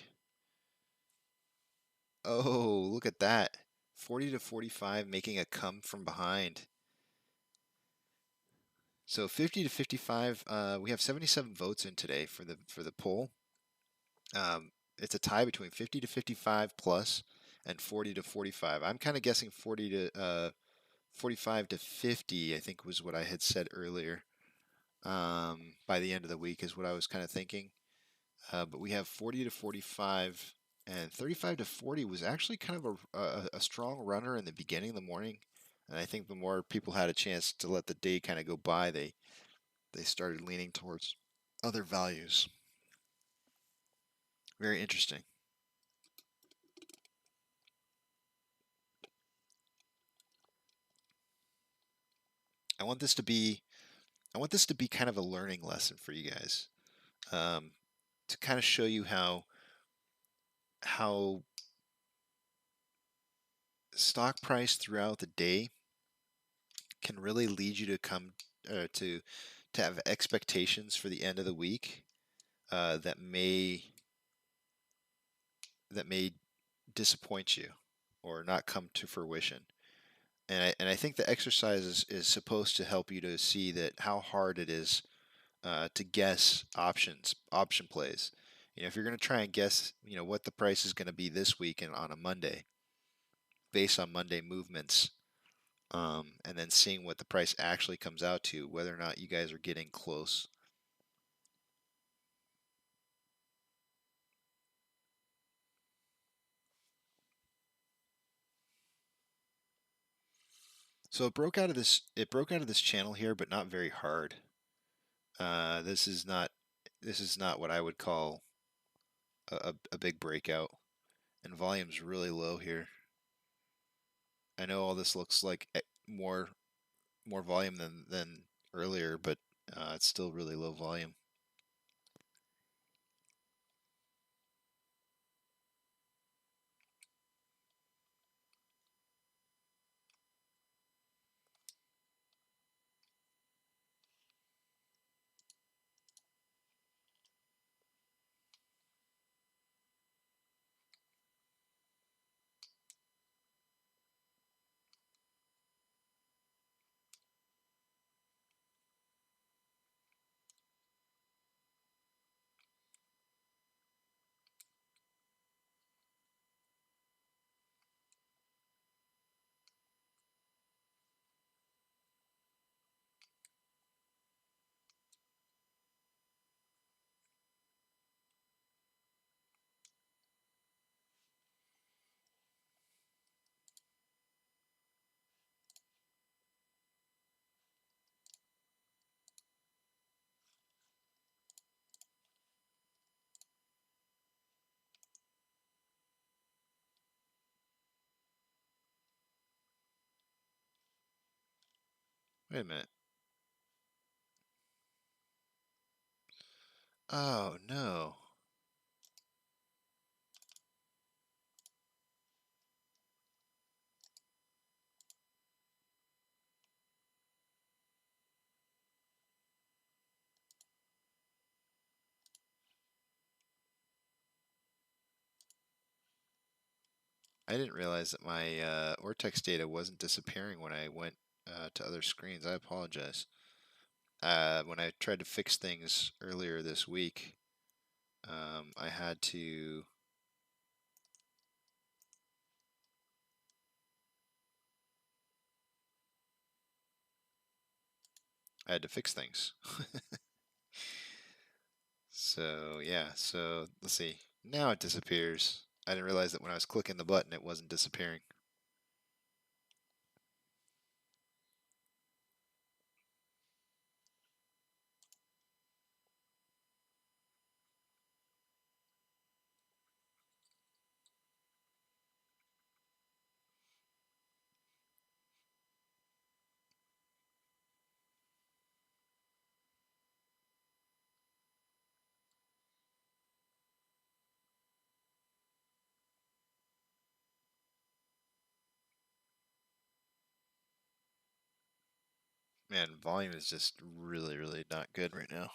Oh, look at that. 40 to 45 making a come from behind. So 50 to 55, we have 77 votes in today for the poll. It's a tie between 50 to 55 plus and 40 to 45. I'm kind of guessing 40 to 45 to 50, I think was what I had said earlier. By the end of the week is what I was kind of thinking. But we have 40 to 45, and 35 to 40 was actually kind of a strong runner in the beginning of the morning. And I think the more people had a chance to let the day kind of go by, they started leaning towards other values. Very interesting. I want this to be kind of a learning lesson for you guys, to kind of show you how stock price throughout the day can really lead you to come to have expectations for the end of the week that may disappoint you or not come to fruition. And I think the exercise is supposed to help you to see that how hard it is to guess option plays. You know, if you're going to try and guess, you know, what the price is going to be this week and on a Monday, based on Monday movements, and then seeing what the price actually comes out to, whether or not you guys are getting close. So it broke out of this channel here, but not very hard. This is not what I would call a big breakout, and volume's really low here. I know all this looks like more volume than earlier, but it's still really low volume. Wait a minute. Oh, no. I didn't realize that my Ortex data wasn't disappearing when I went to other screens. I apologize. When I tried to fix things earlier this week, I had to fix things. So yeah, so let's see. Now it disappears. I didn't realize that when I was clicking the button, it wasn't disappearing. Man, volume is just really, really not good right now.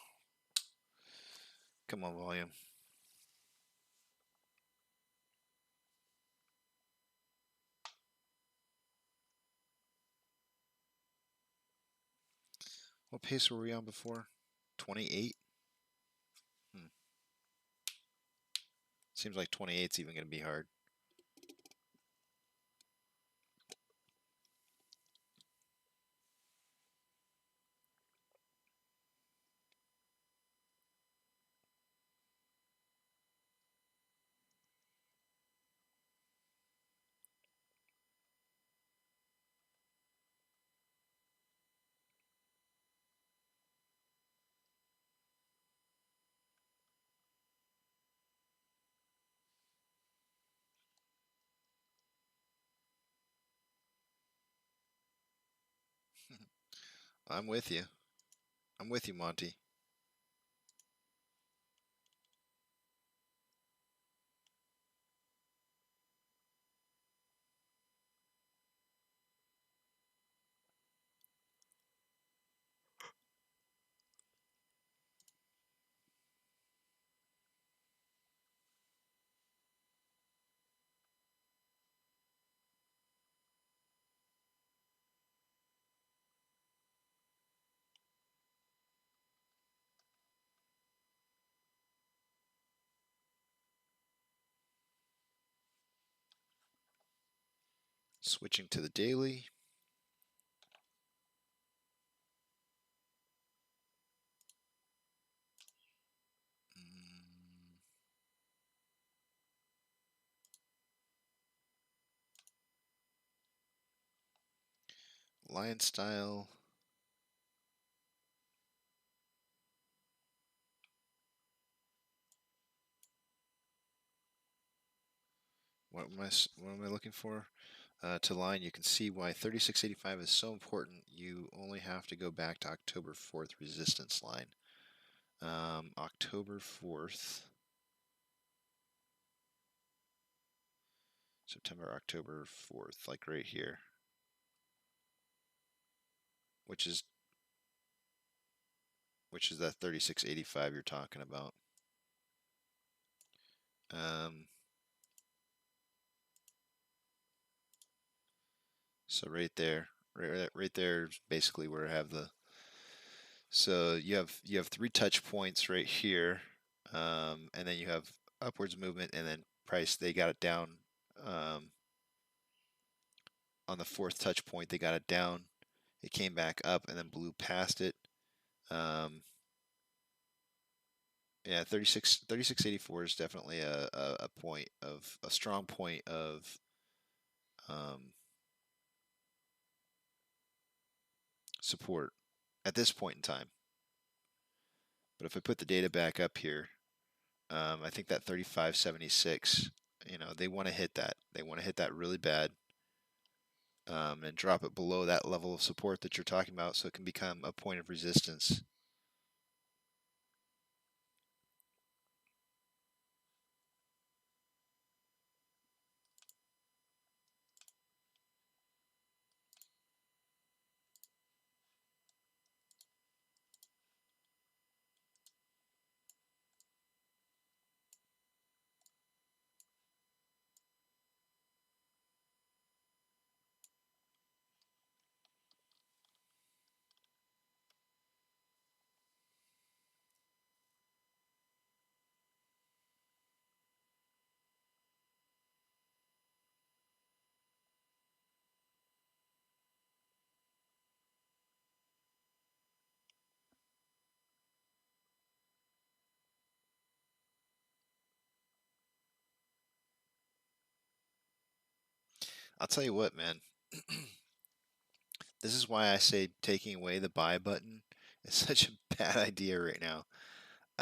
Come on, volume. What pace were we on before? 28? Seems like 28's even going to be hard. I'm with you. I'm with you, Monty. Switching to the daily. Lion style. What am I looking for? To line, you can see why 3685 is so important. You only have to go back to October 4th resistance line. October 4th. September, October 4th, like right here. Which is that 3685 you're talking about. So right there, right there is basically where I have the. So you have 3 touch points right here, and then you have upwards movement, and then price. They got it down on the 4th touch point. They got it down. It came back up and then blew past it. Yeah, 3684 is definitely a point of a strong point of support at this point in time. But if I put the data back up here, I think that 3576, they want to hit that. They want to hit that really bad. and drop it below that level of support that you're talking about so it can become a point of resistance. I'll tell you what, man. This is why I say taking away the buy button is such a bad idea right now.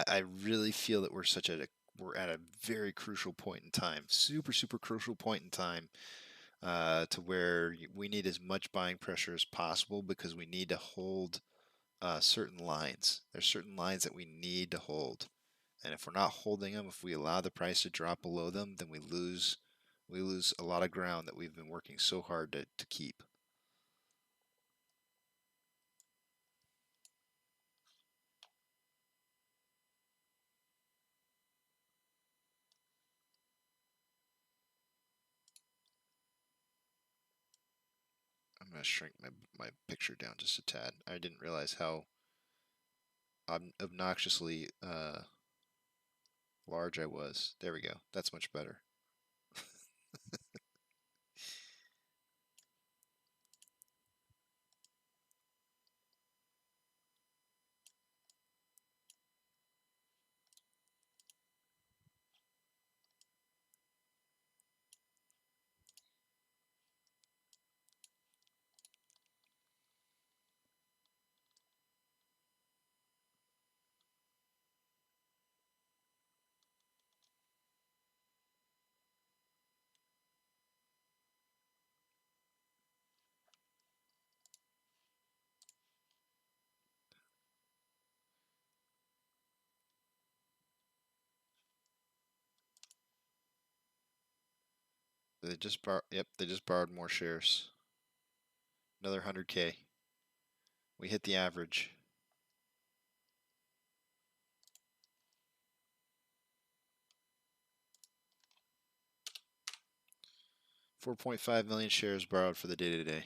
I really feel that we're at a very crucial point in time, super crucial point in time, to where we need as much buying pressure as possible because we need to hold certain lines. There's certain lines that we need to hold, and if we're not holding them, if we allow the price to drop below them, then we lose a lot of ground that we've been working so hard to keep. I'm gonna shrink my picture down just a tad. I didn't realize how obnoxiously large I was. There we go. That's much better. They just borrowed more shares. Another 100K. We hit the average. $4.5 million shares borrowed for the day today.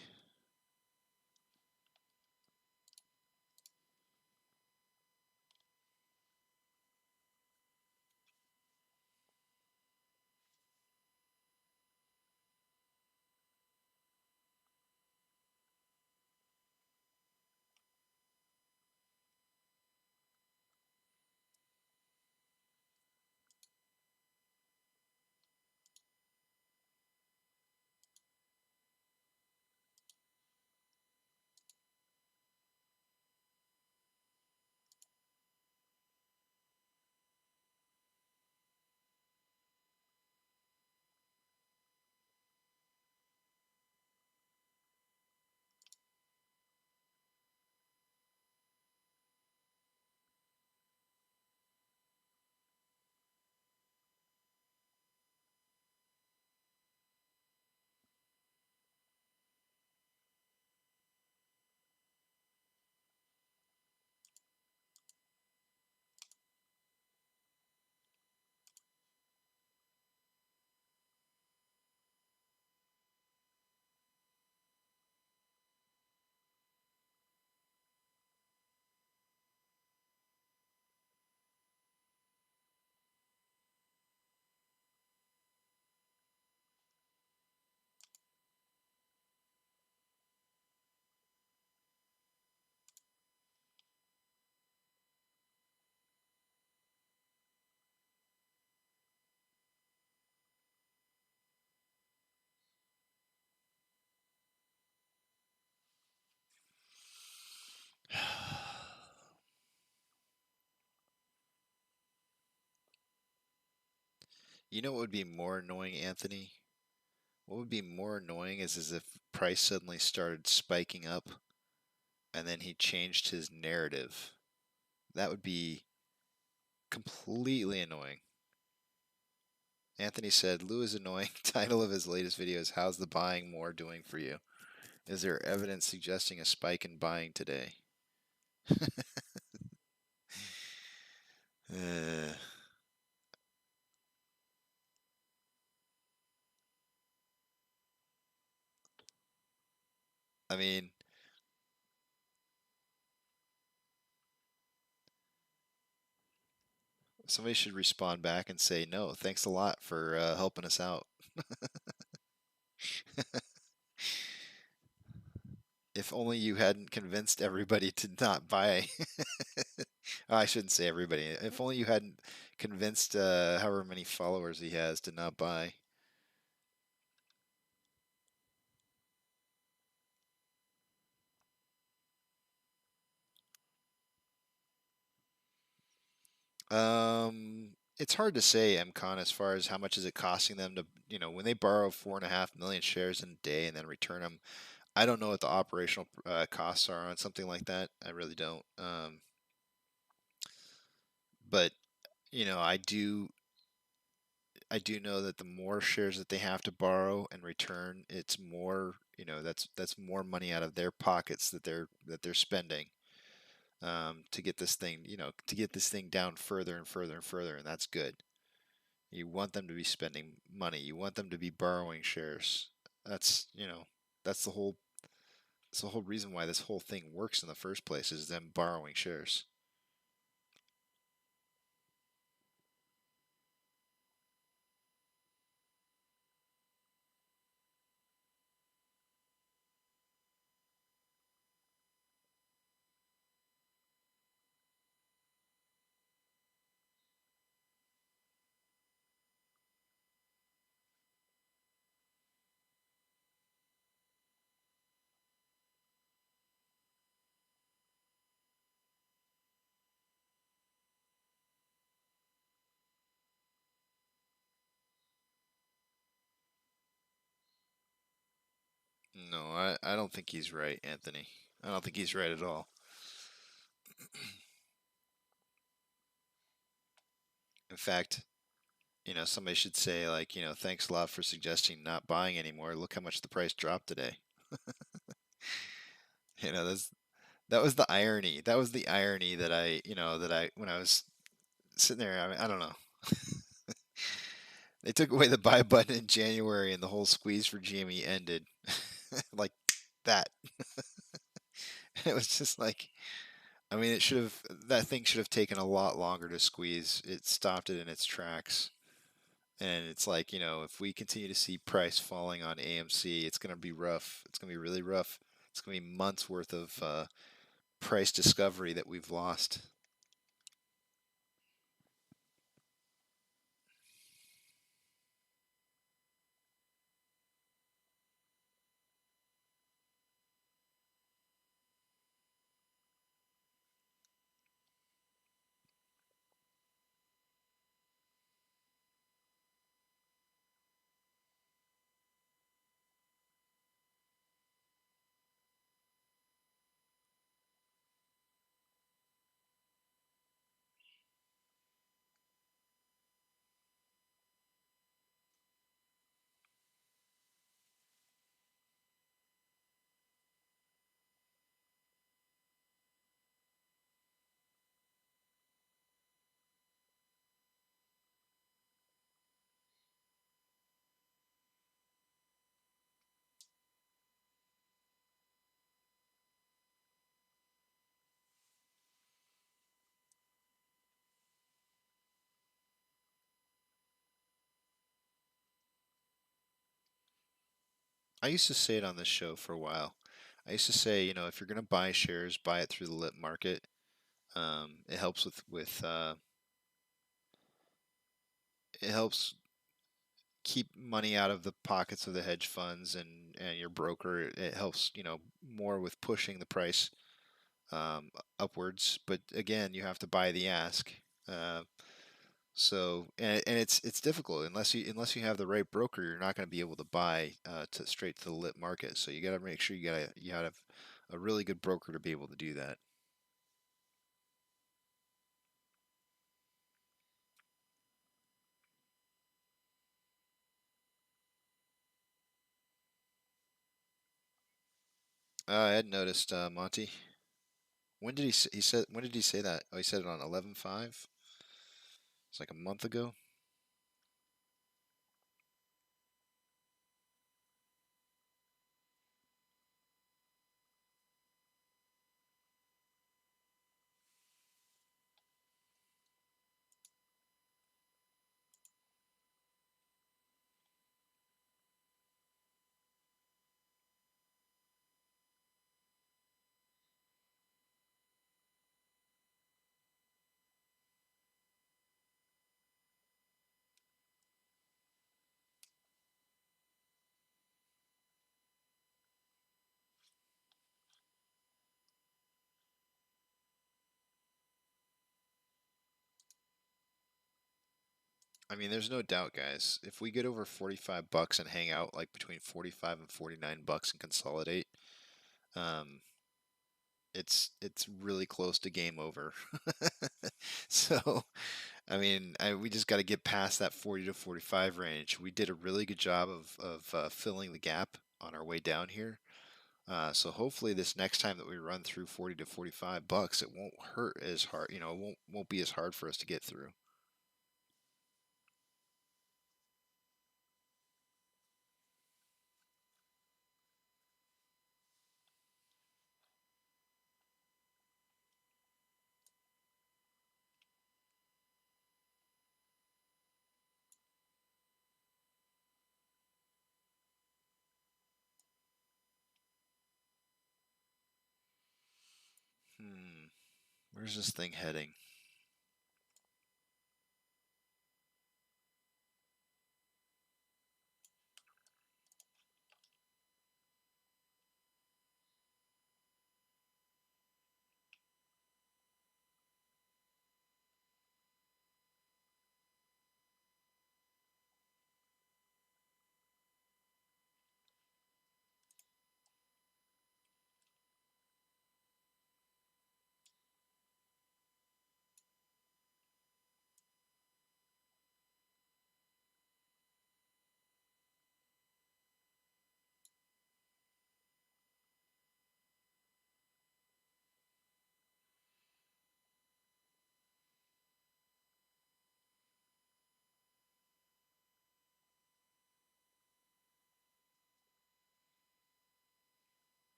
You know what would be more annoying, Anthony? What would be more annoying is if price suddenly started spiking up and then he changed his narrative. That would be completely annoying. Anthony said, Lou is annoying. Title of his latest video is How's the Buying More Doing for You? Is there evidence suggesting a spike in buying today? uh, I mean, somebody should respond back and say, no, thanks a lot for helping us out. If only you hadn't convinced everybody to not buy. Oh, I shouldn't say everybody. If only you hadn't convinced however many followers he has to not buy. It's hard to say, MCon, as far as how much is it costing them to, when they borrow 4.5 million shares in a day and then return them. I don't know what the operational costs are on something like that. I really don't. But I do know that the more shares that they have to borrow and return, it's more, that's more money out of their pockets that they're spending to get this thing, down further and further and further, and that's good. You want them to be spending money. You want them to be borrowing shares. That's, that's the whole that's the whole reason why this whole thing works in the first place is them borrowing shares. No, I don't think he's right, Anthony. I don't think he's right at all. In fact, somebody should say, like, thanks a lot for suggesting not buying anymore. Look how much the price dropped today. That was the irony. That was the irony that when I was sitting there, I mean, I don't know. They took away the buy button in January and the whole squeeze for GME ended. Like that. It was just like, I mean, that thing should have taken a lot longer to squeeze. It stopped it in its tracks. And it's like, if we continue to see price falling on AMC, it's going to be rough. It's going to be really rough. It's going to be months worth of price discovery that we've lost. I used to say it on this show for a while. I used to say, if you're going to buy shares, buy it through the lit market. It helps it helps keep money out of the pockets of the hedge funds and your broker. It helps, more with pushing the price upwards. But again, you have to buy the ask. Uh, So and it's difficult unless you have the right broker, you're not going to be able to buy to straight to the lit market. So you got to make sure you have a really good broker to be able to do that. I had noticed Monty. When did he said when did he say that? Oh, he said it on 11/5. It's like a month ago. I mean, there's no doubt, guys. If we get over 45 bucks and hang out like between 45 and 49 bucks and consolidate, um, it's really close to game over. So, I mean, we just got to get past that 40 to 45 range. We did a really good job of filling the gap on our way down here. So hopefully this next time that we run through 40 to 45 bucks, it won't hurt as hard. You know, it won't be as hard for us to get through. Hmm. Where's this thing heading?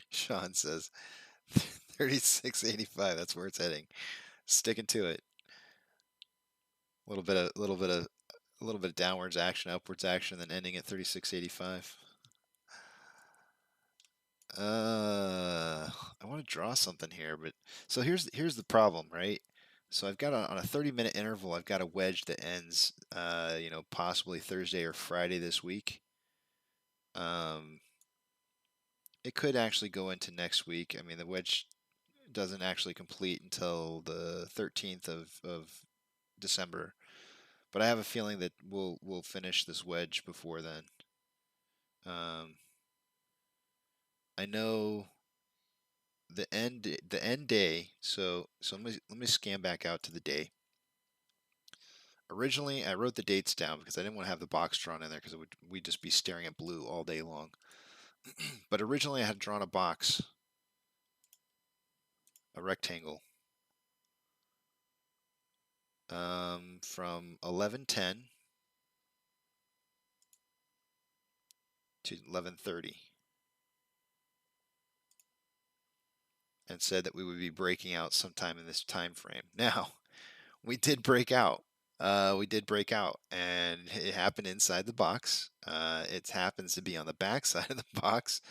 Sean says 36.85. That's where it's heading. Sticking to it. A little bit of downwards action, upwards action, then ending at 36.85. I want to draw something here, but so here's the problem, right? So I've got on a 30-minute interval, I've got a wedge that ends, possibly Thursday or Friday this week. Um, it could actually go into next week. I mean, the wedge doesn't actually complete until the 13th of December, but I have a feeling that we'll finish this wedge before then. Um, I know the end day. So let me scan back out to the day. Originally, I wrote the dates down because I didn't want to have the box drawn in there because we'd just be staring at blue all day long. But originally, I had drawn a box, a rectangle, from 11:10 to 11:30, and said that we would be breaking out sometime in this time frame. Now, we did break out. We did break out, and it happened inside the box. It happens to be on the back side of the box,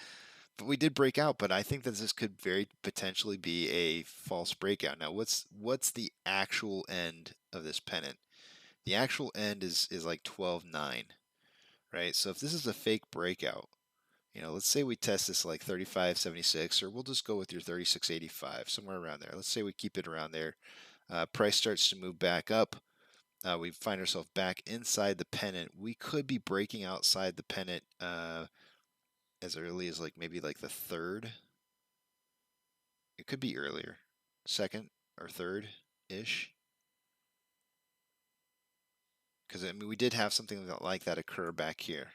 but we did break out. But I think that this could very potentially be a false breakout. Now, what's the actual end of this pennant? The actual end is like 12.9, right? So if this is a fake breakout, You know, let's say we test this like 35.76, or we'll just go with your 36.85, somewhere around there. Let's say we keep it around there. Price starts to move back up. We find ourselves back inside the pennant. We could be breaking outside the pennant as early as like maybe like the third. It could be earlier, second or third ish. Because I mean, we did have something like that occur back here.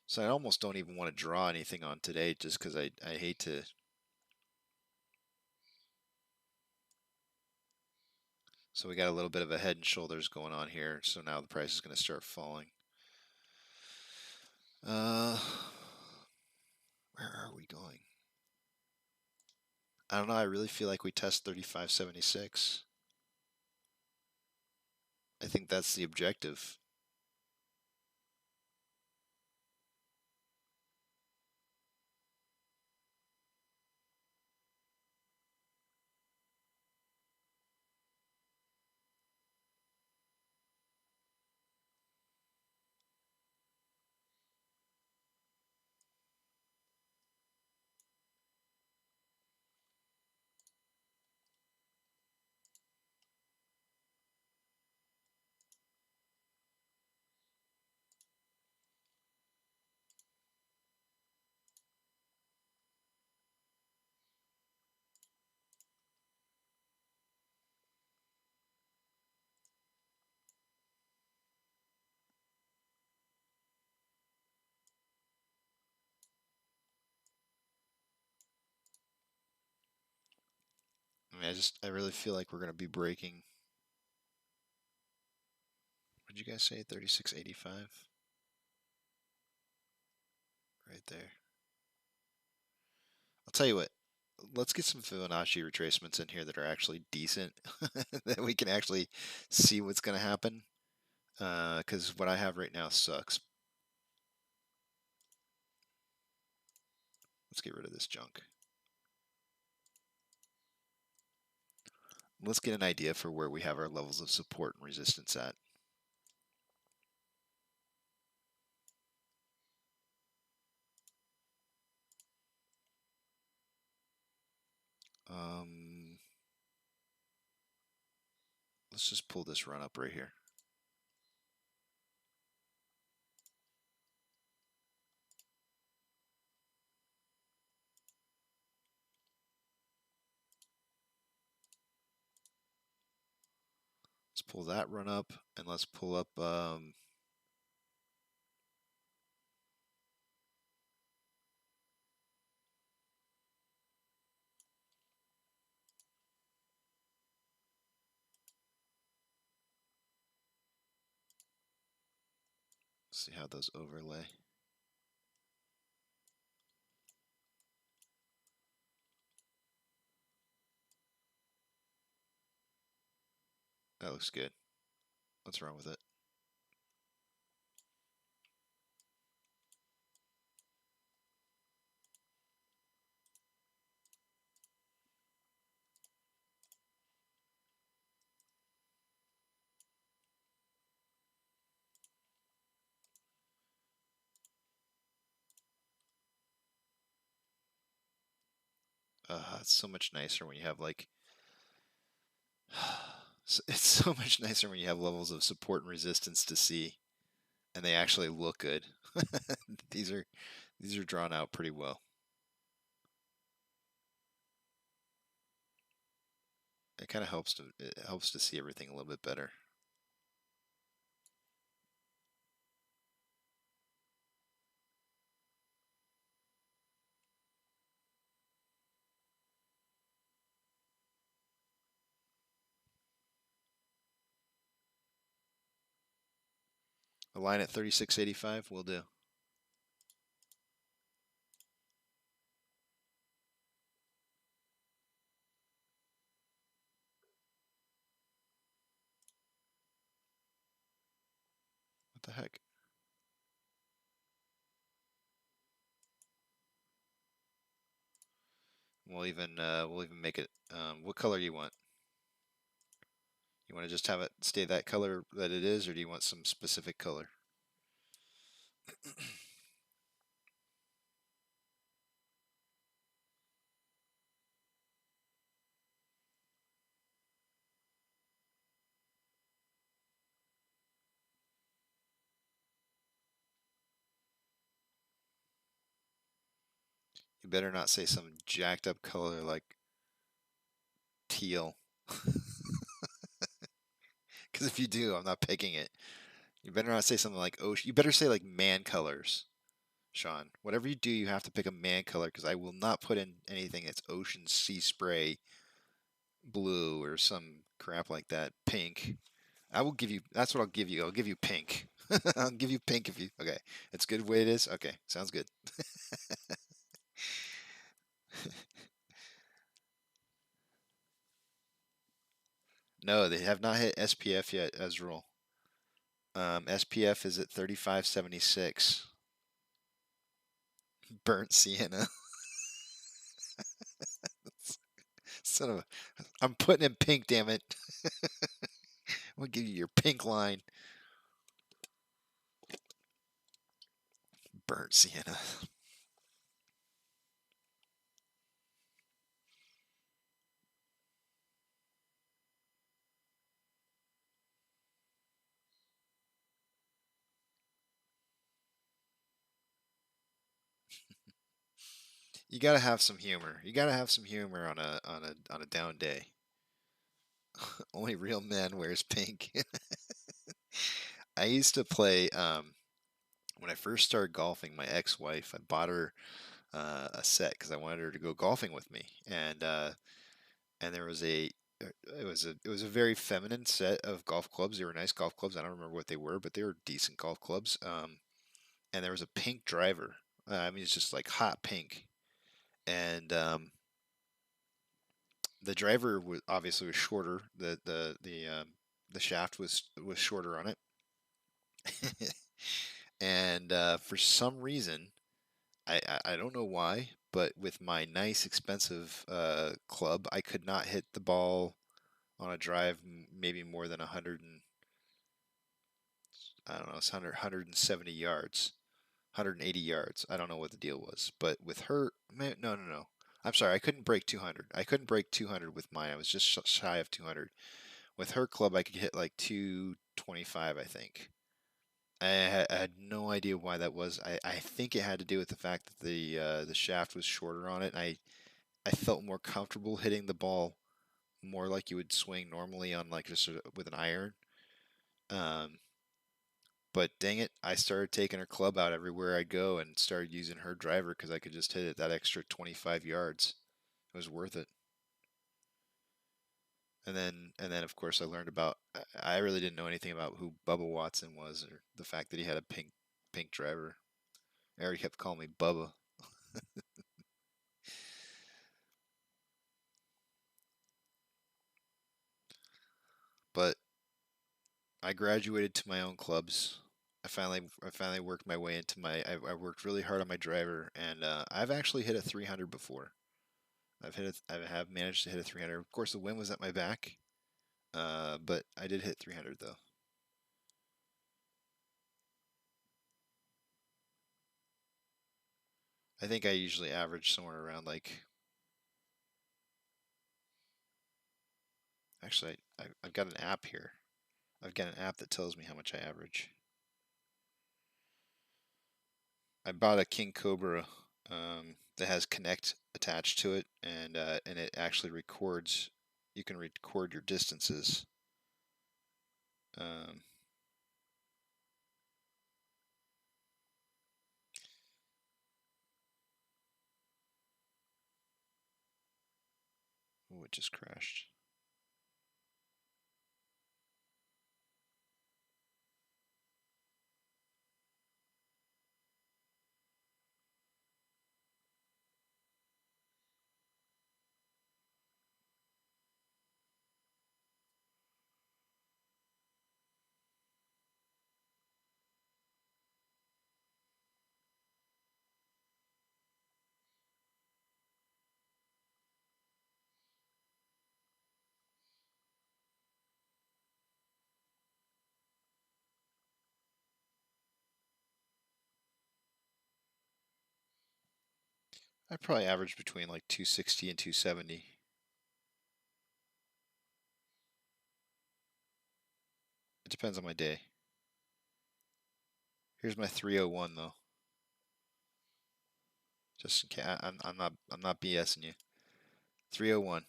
So I almost don't even want to draw anything on today just because I hate to. So we got a little bit of a head and shoulders going on here. So now the price is going to start falling. Where are we going? I don't know. I really feel like we test 35.76. I think that's the objective. I mean, I really feel like we're going to be breaking. What did you guys say? 36.85? Right there. I'll tell you what. Let's get some Fibonacci retracements in here that are actually decent, that we can actually see what's going to happen. Because what I have right now sucks. Let's get rid of this junk. Let's get an idea for where we have our levels of support and resistance at. Let's just pull this run up right here. Let's pull that run up, and let's pull up see how those overlay. That looks good. Let's run with it. It's so much nicer when you have like it's so much nicer when you have levels of support and resistance to see, and they actually look good. These are drawn out pretty well. It kind of helps to see everything a little bit better. A line at 36.85 will do. What the heck? We'll even make it. What color you want? You want to just have it stay that color that it is, or do you want some specific color? You better not say some jacked up color like teal. Because if you do, I'm not picking it. You better not say something like ocean. You better say like man colors, Sean. Whatever you do, you have to pick a man color because I will not put in anything that's ocean sea spray blue or some crap like that. Pink. I will give you. That's what I'll give you. I'll give you pink. I'll give you pink if you. Okay, it's good the way it is. Okay, sounds good. No, they have not hit SPF yet, Ezreal. SPF is at 3576. Burnt sienna. Son of a. I'm putting in pink, damn it. I'm gonna give you your pink line. Burnt sienna. You gotta have some humor. You gotta have some humor on a down day. Only real man wears pink. I used to play when I first started golfing. My ex-wife, I bought her a set because I wanted her to go golfing with me, and there was it was a very feminine set of golf clubs. They were nice golf clubs. I don't remember what they were, but they were decent golf clubs. And there was a pink driver. I mean, it's just like hot pink, and the driver was obviously was shorter. The shaft was shorter on it, and for some reason, I don't know why, but with my nice expensive club, I could not hit the ball on a drive maybe more than 100 and I don't know, it's 170 yards, 180 yards. I don't know what the deal was, but with her, man, no, no, no. I'm sorry, I couldn't break 200. I couldn't break 200 with mine. I was just shy of 200. With her club, I could hit like 225, I think. I had no idea why that was. I think it had to do with the fact that the shaft was shorter on it, and I felt more comfortable hitting the ball more like you would swing normally on like just with an iron. Um, but dang it, I started taking her club out everywhere I go and started using her driver because I could just hit it that extra 25 yards. It was worth it. And then of course I learned about. I really didn't know anything about who Bubba Watson was or the fact that he had a pink driver. I already kept calling me Bubba. But I graduated to my own clubs. I finally worked my way into I worked really hard on my driver, and I've actually hit a 300 before. I have managed to hit a 300. Of course, the wind was at my back, but I did hit 300 though. I think I usually average somewhere around like. Actually, I've got an app here. I've got an app that tells me how much I average. I bought a King Cobra that has Connect attached to it, and it actually records. You can record your distances. Um, oh, it just crashed. I probably average between like 260 and 270. It depends on my day. Here's my 301 though. Just in case, I'm not BSing you. 301.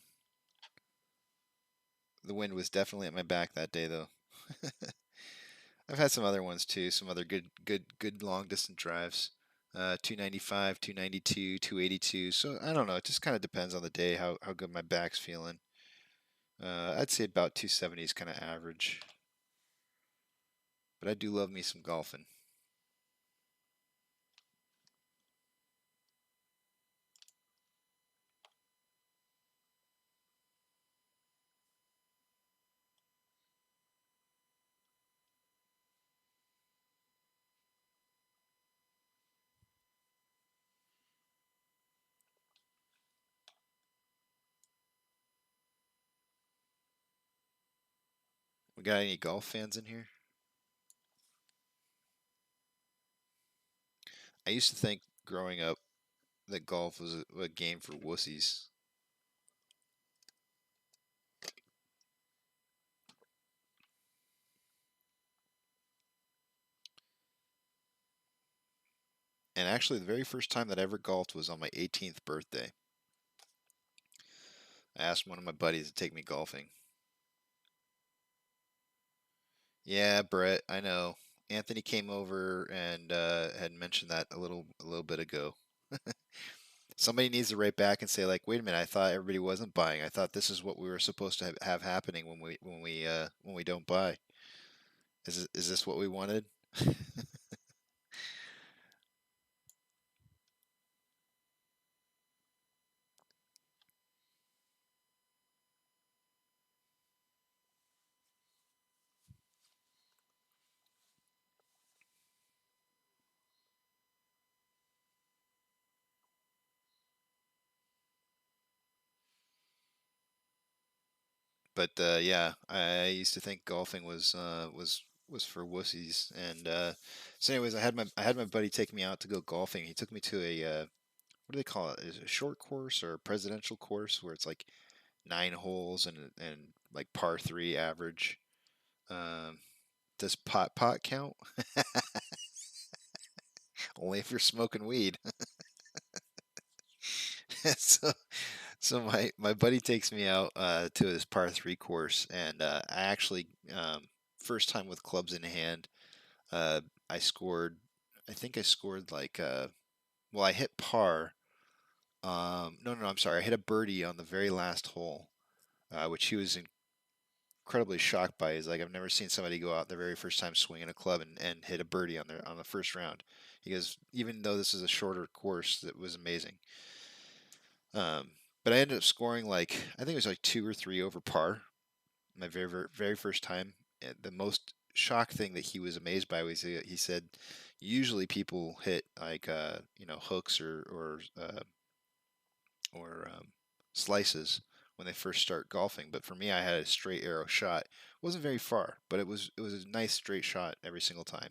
The wind was definitely at my back that day though. I've had some other ones too, some other good long distance drives. 295, 292, 282. So I don't know. It just kind of depends on the day how good my back's feeling. I'd say about 270 is kind of average. But I do love me some golfing. We got any golf fans in here? I used to think growing up that golf was a game for wussies. And actually, the very first time that I ever golfed was on my 18th birthday. I asked one of my buddies to take me golfing. Yeah, Brett, I know. Anthony came over and had mentioned that a little bit ago. Somebody needs to write back and say like, wait a minute, I thought everybody wasn't buying. I thought this is what we were supposed to have happening when we don't buy. Is this what we wanted? But yeah, I used to think golfing was for wussies. And so, anyways, I had my buddy take me out to go golfing. He took me to a what do they call it? Is it a short course or a presidential course where it's like 9 holes and like par three average. Um, does pot count? Only if you're smoking weed. so so my buddy takes me out to this par three course, and I actually first time with clubs in hand. Uh, I scored. I think I scored like well, I hit par. No, I'm sorry. I hit a birdie on the very last hole, which he was incredibly shocked by. He's like, I've never seen somebody go out the very first time swinging a club and hit a birdie on the first round. He goes, even though this is a shorter course, that was amazing. Um, but I ended up scoring like I think it was like 2 or 3 over par my very first time. And the most shock thing that he was amazed by was he said, usually people hit like hooks or slices when they first start golfing. But for me, I had a straight arrow shot. It wasn't very far, but it was a nice straight shot every single time.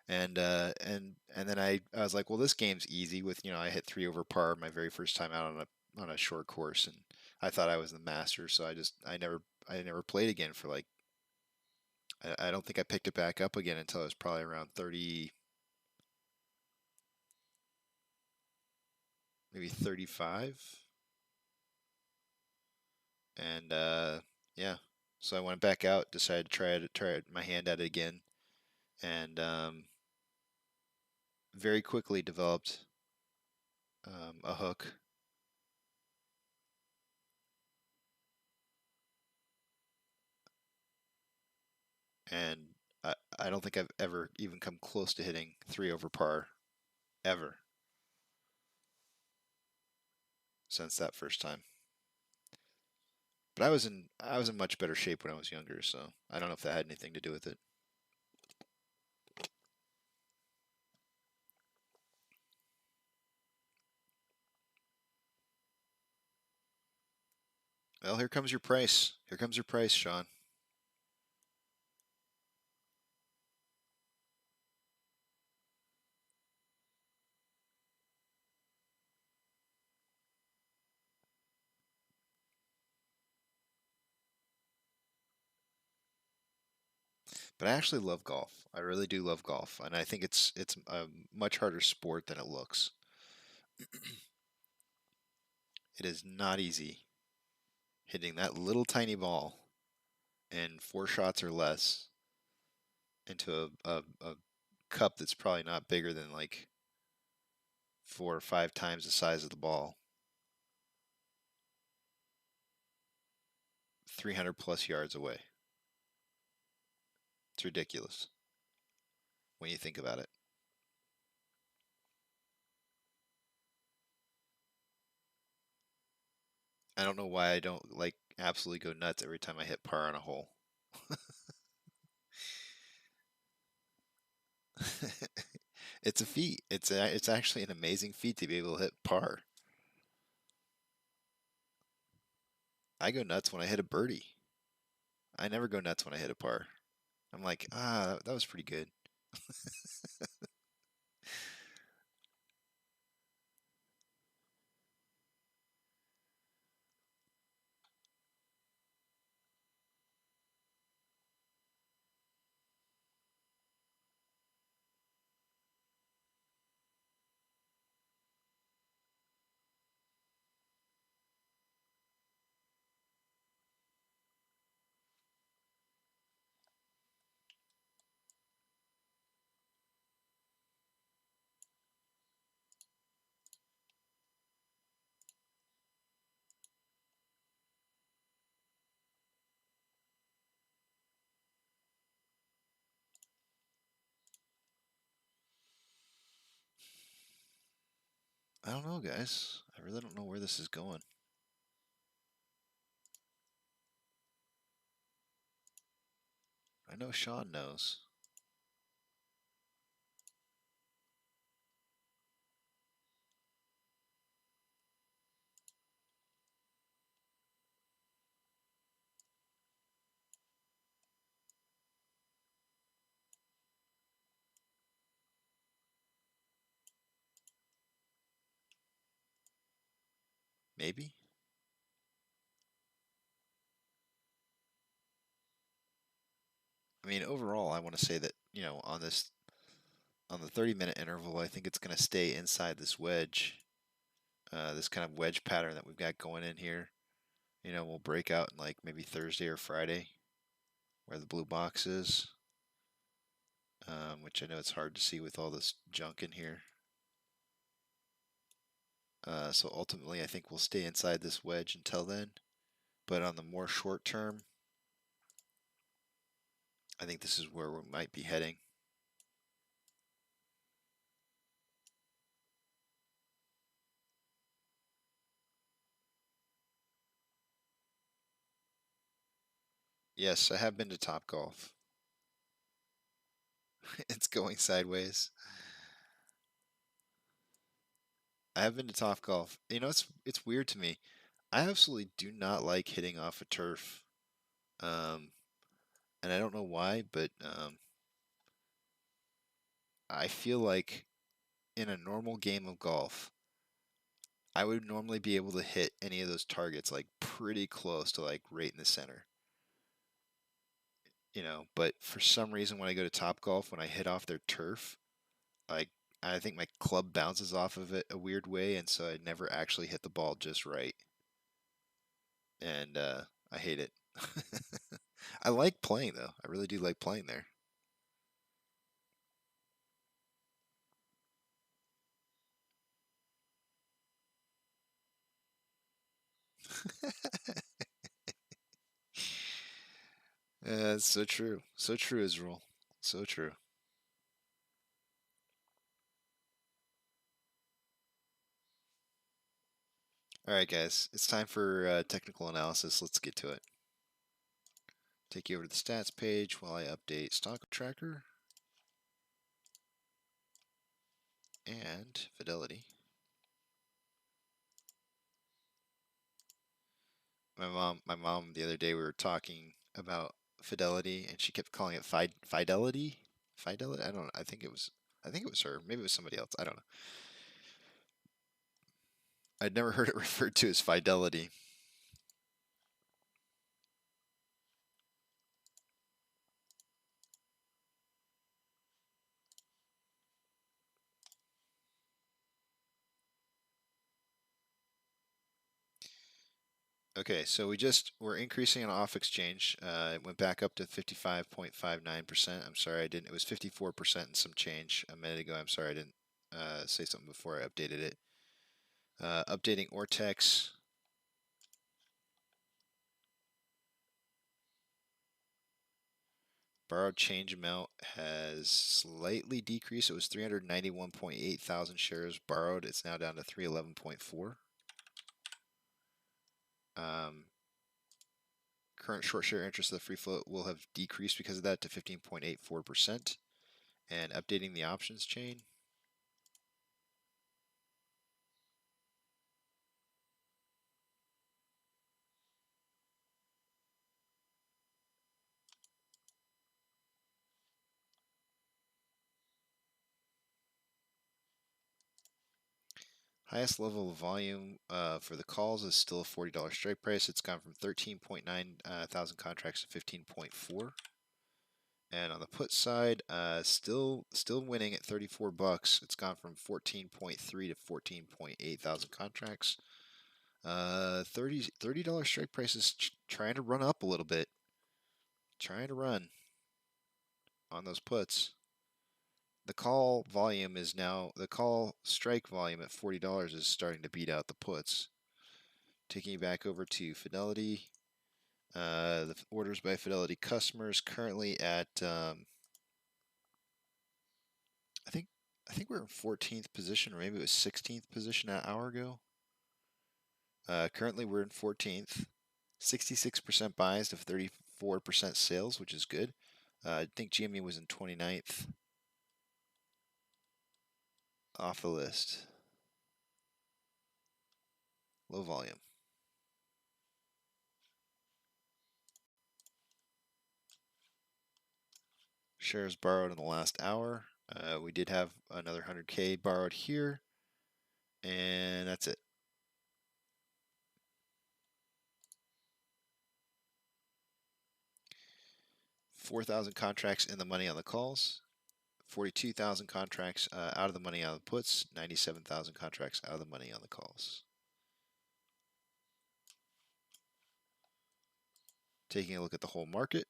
And then I was like, well, this game's easy with I hit 3 over par my very first time out on a short course, and I thought I was the master, so I never played again for like I don't think I picked it back up again until I was probably around 30, maybe 35. And yeah, so I went back out, decided to try my hand at it again, and very quickly developed a hook. And I don't think I've ever even come close to hitting 3 over par ever since that first time. But I was in much better shape when I was younger, so I don't know if that had anything to do with it. Well, here comes your price. Here comes your price, Sean. But I actually love golf. I really do love golf, and I think it's a much harder sport than it looks. It is not easy hitting that little tiny ball in 4 shots or less into a cup that's probably not bigger than like 4 or 5 times the size of the ball. 300 plus yards away. It's ridiculous when you think about it. I don't know why I don't like absolutely go nuts every time I hit par on a hole. It's a feat. It's actually an amazing feat to be able to hit par. I go nuts when I hit a birdie. I never go nuts when I hit a par. I'm like, that was pretty good. I don't know, guys. I really don't know where this is going. I know Sean knows. Maybe? I mean, overall, I want to say that, on the 30-minute interval, I think it's going to stay inside this wedge, this kind of wedge pattern that we've got going in here. We'll break out in like maybe Thursday or Friday, where the blue box is, which I know it's hard to see with all this junk in here. So ultimately, I think we'll stay inside this wedge until then. But on the more short term, I think this is where we might be heading. Yes, I have been to Topgolf. It's going sideways. I have been to Topgolf. It's weird to me. I absolutely do not like hitting off a turf. Um, and I don't know why, but I feel like in a normal game of golf, I would normally be able to hit any of those targets like pretty close to like right in the center. But for some reason when I go to Topgolf, when I hit off their turf, like I think my club bounces off of it a weird way, and so I never actually hit the ball just right. And I hate it. I like playing though. I really do like playing there. It's so true. So true, Israel. So true. All right, guys. It's time for technical analysis. Let's get to it. Take you over to the stats page while I update stock tracker and fidelity. My mom the other day we were talking about fidelity and she kept calling it fidelity. Fidelity? I don't know. I think it was her. Maybe it was somebody else. I don't know. I'd never heard it referred to as fidelity. Okay, so we're increasing on off exchange. It went back up to 55.59%. I'm sorry I didn't. It was 54% and some change a minute ago. I'm sorry I didn't say something before I updated it. Updating Ortex. Borrowed change amount has slightly decreased. It was 391.8 thousand shares borrowed. It's now down to 311.4. Current short share interest of the free float will have decreased because of that to 15.84%. And updating the options chain. Highest level of volume for the calls is still a $40 strike price. It's gone from 13.9 thousand contracts to 15.4. And on the put side, still winning at 34 bucks. It's gone from 14.3 to 14.8 thousand contracts. $30 strike price is trying to run up a little bit. Trying to run on those puts. The call volume is now, the call strike volume at $40 is starting to beat out the puts. Taking you back over to Fidelity. The orders by Fidelity customers currently at I think we're in 14th position, or maybe it was 16th position an hour ago. Currently we're in 14th. 66% buys to 34% sales, which is good. I think GME was in 29th. Off the list. Low volume. Shares borrowed in the last hour. We did have another 100K borrowed here. And that's it. 4,000 contracts in the money on the calls. 42,000 contracts out of the money on the puts. 97,000 contracts out of the money on the calls. Taking a look at the whole market.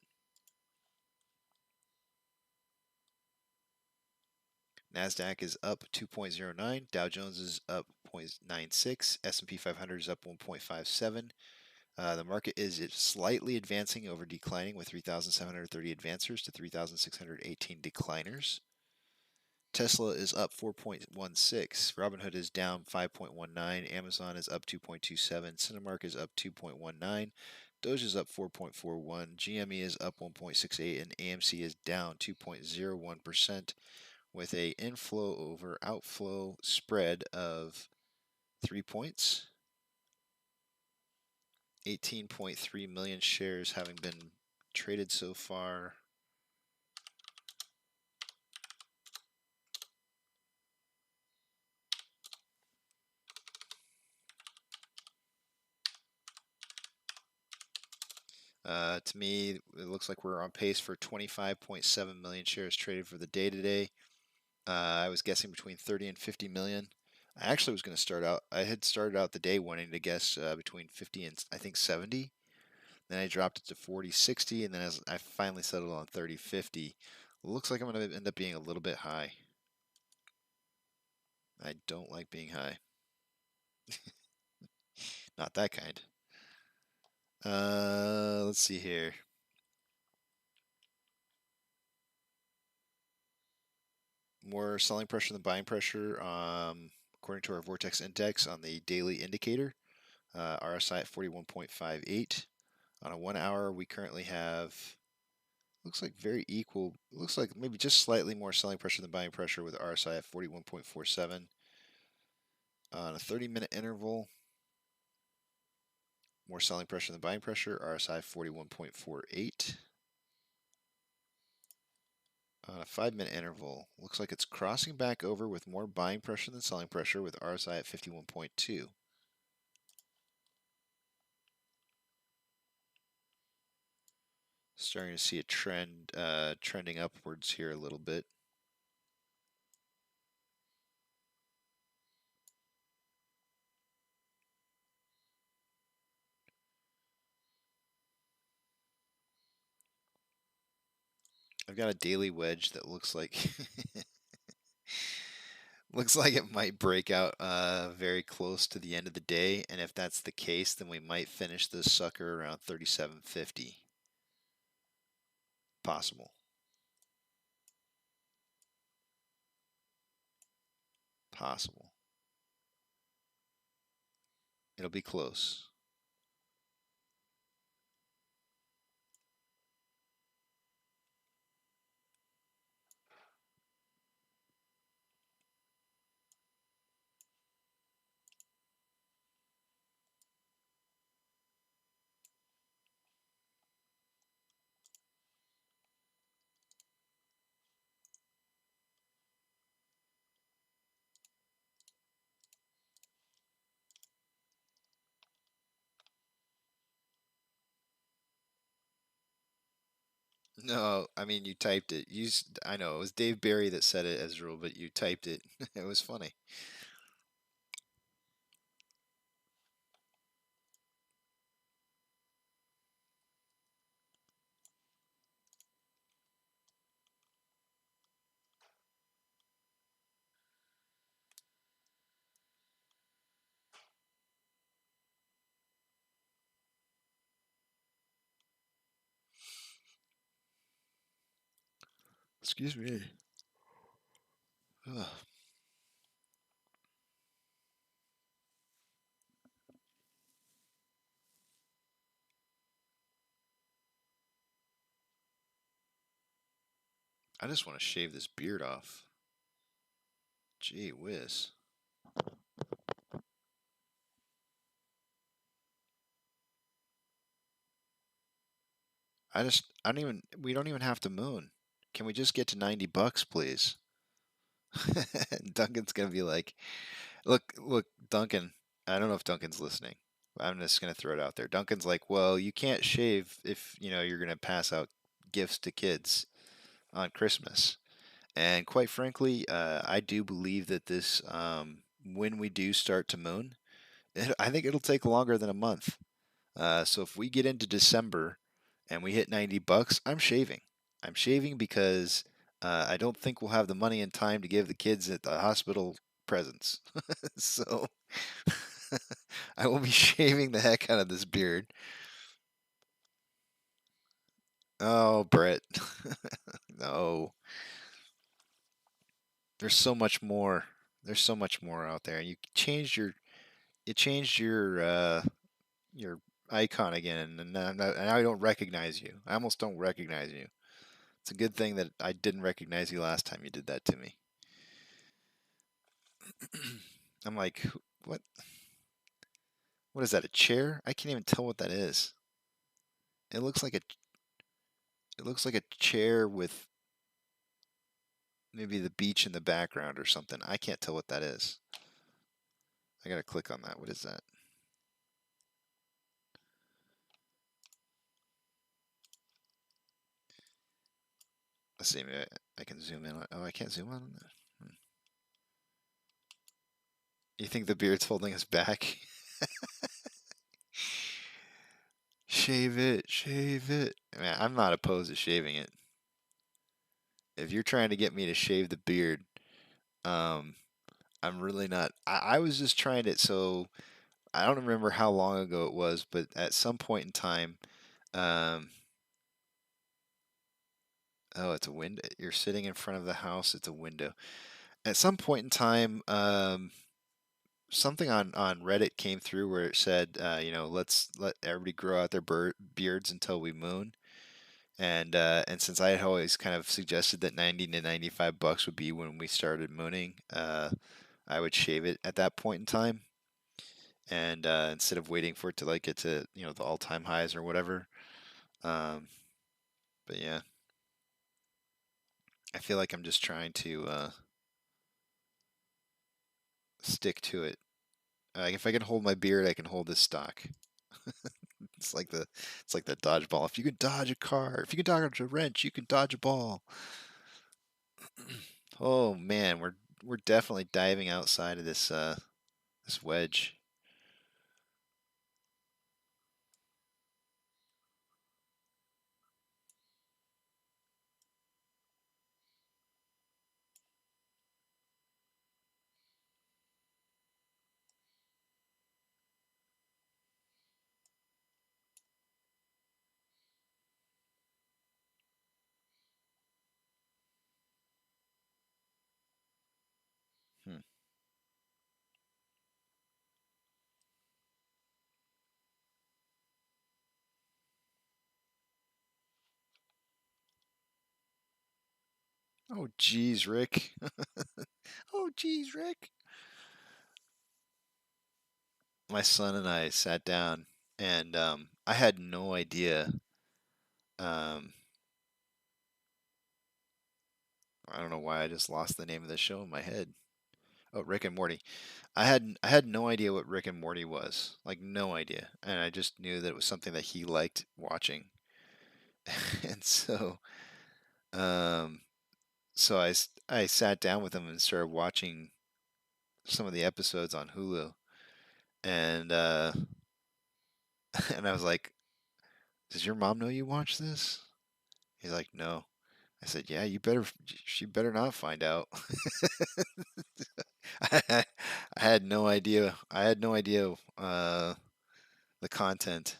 NASDAQ is up 2.09. Dow Jones is up 0.96. S&P 500 is up 1.57. The market is slightly advancing over declining with 3,730 advancers to 3,618 decliners. Tesla is up 4.16. Robinhood is down 5.19. Amazon is up 2.27. Cinemark is up 2.19. Doge is up 4.41. GME is up 1.68. And AMC is down 2.01% with a inflow over outflow spread of 3 points. 18.3 million shares having been traded so far. To me, it looks like we're on pace for 25.7 million shares traded for the day today. I was guessing between 30 and 50 million. I actually was going to start out, I had started out the day wanting to guess between 50 and I think 70. Then I dropped it to 40, 60, and then as I finally settled on 30, 50. Looks like I'm going to end up being a little bit high. I don't like being high. Not that kind. Let's see here. More selling pressure than buying pressure, according to our Vortex Index on the daily indicator. RSI at 41.58. On a 1 hour, we currently have, looks like very equal, looks like maybe just slightly more selling pressure than buying pressure with RSI at 41.47. On a 30-minute interval, more selling pressure than buying pressure, RSI 41.48. On a 5-minute interval, looks like it's crossing back over with more buying pressure than selling pressure with RSI at 51.2. Starting to see a trend, trending upwards here a little bit. I've got a daily wedge that looks like looks like it might break out very close to the end of the day, and if that's the case, then we might finish this sucker around 37.50. Possible. Possible. It'll be close. No, I mean you typed it. I know it was Dave Barry that said it, Ezreal, but you typed it. It was funny. Excuse me. Ugh. I just want to shave this beard off. Gee whiz. We don't even have to moon. Can we just get to 90 bucks, please? Duncan's gonna be like, look, Duncan. I don't know if Duncan's listening. I'm just gonna throw it out there. Duncan's like, well, you can't shave if you're gonna pass out gifts to kids on Christmas. And quite frankly, I do believe that this, when we do start to moon, I think it'll take longer than a month. So if we get into December and we hit 90 bucks, I'm shaving. I'm shaving because I don't think we'll have the money and time to give the kids at the hospital presents. So I will be shaving the heck out of this beard. Oh, Brett. No. There's so much more. There's so much more out there. You changed your icon again, and now I don't recognize you. I almost don't recognize you. It's a good thing that I didn't recognize you last time you did that to me. I'm like, what? What is that? A chair? I can't even tell what that is. It looks like a. It looks like a chair with maybe the beach in the background or something. I can't tell what that is. I gotta click on that. What is that? Let's see. Maybe I can zoom in on. Oh, I can't zoom on that. You think the beard's holding us back? Shave it, shave it. Man, I'm not opposed to shaving it. If you're trying to get me to shave the beard, um, I'm really not. I was just trying to. So I don't remember how long ago it was, but at some point in time, um, oh, it's a window. You're sitting in front of the house. It's a window. At some point in time, something on Reddit came through where it said, let's let everybody grow out their beards until we moon. And since I had always kind of suggested that 90 to 95 bucks would be when we started mooning, I would shave it at that point in time. And instead of waiting for it to like get to the all-time highs or whatever. Um, but yeah, I feel like I'm just trying to stick to it. Like if I can hold my beard, I can hold this stock. It's like the dodgeball. If you can dodge a car, if you can dodge a wrench, you can dodge a ball. Oh man, we're definitely diving outside of this wedge. Oh, geez, Rick. Oh, geez, Rick. My son and I sat down, and I had no idea. Um, I don't know why I just lost the name of the show in my head. Oh, Rick and Morty. I had no idea what Rick and Morty was. Like no idea. And I just knew that it was something that he liked watching. And um I sat down with him and started watching some of the episodes on Hulu. And and I was like, "Does your mom know you watch this?" He's like, "No." I said, "Yeah, she better not find out." I had no idea. I had no idea the content.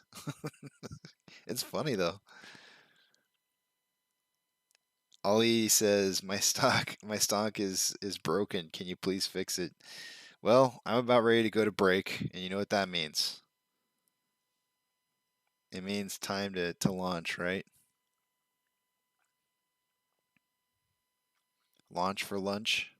It's funny though. Ollie says, my stock is broken. Can you please fix it?" Well, I'm about ready to go to break, and you know what that means. It means time to launch, right? Launch for lunch.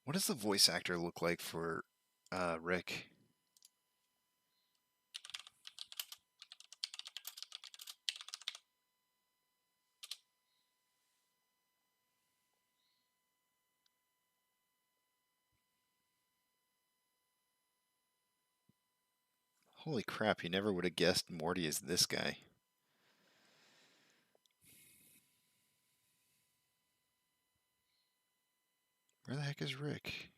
What does the voice actor look like for Rick? Holy crap, you never would have guessed Morty is this guy. Where the heck is Rick?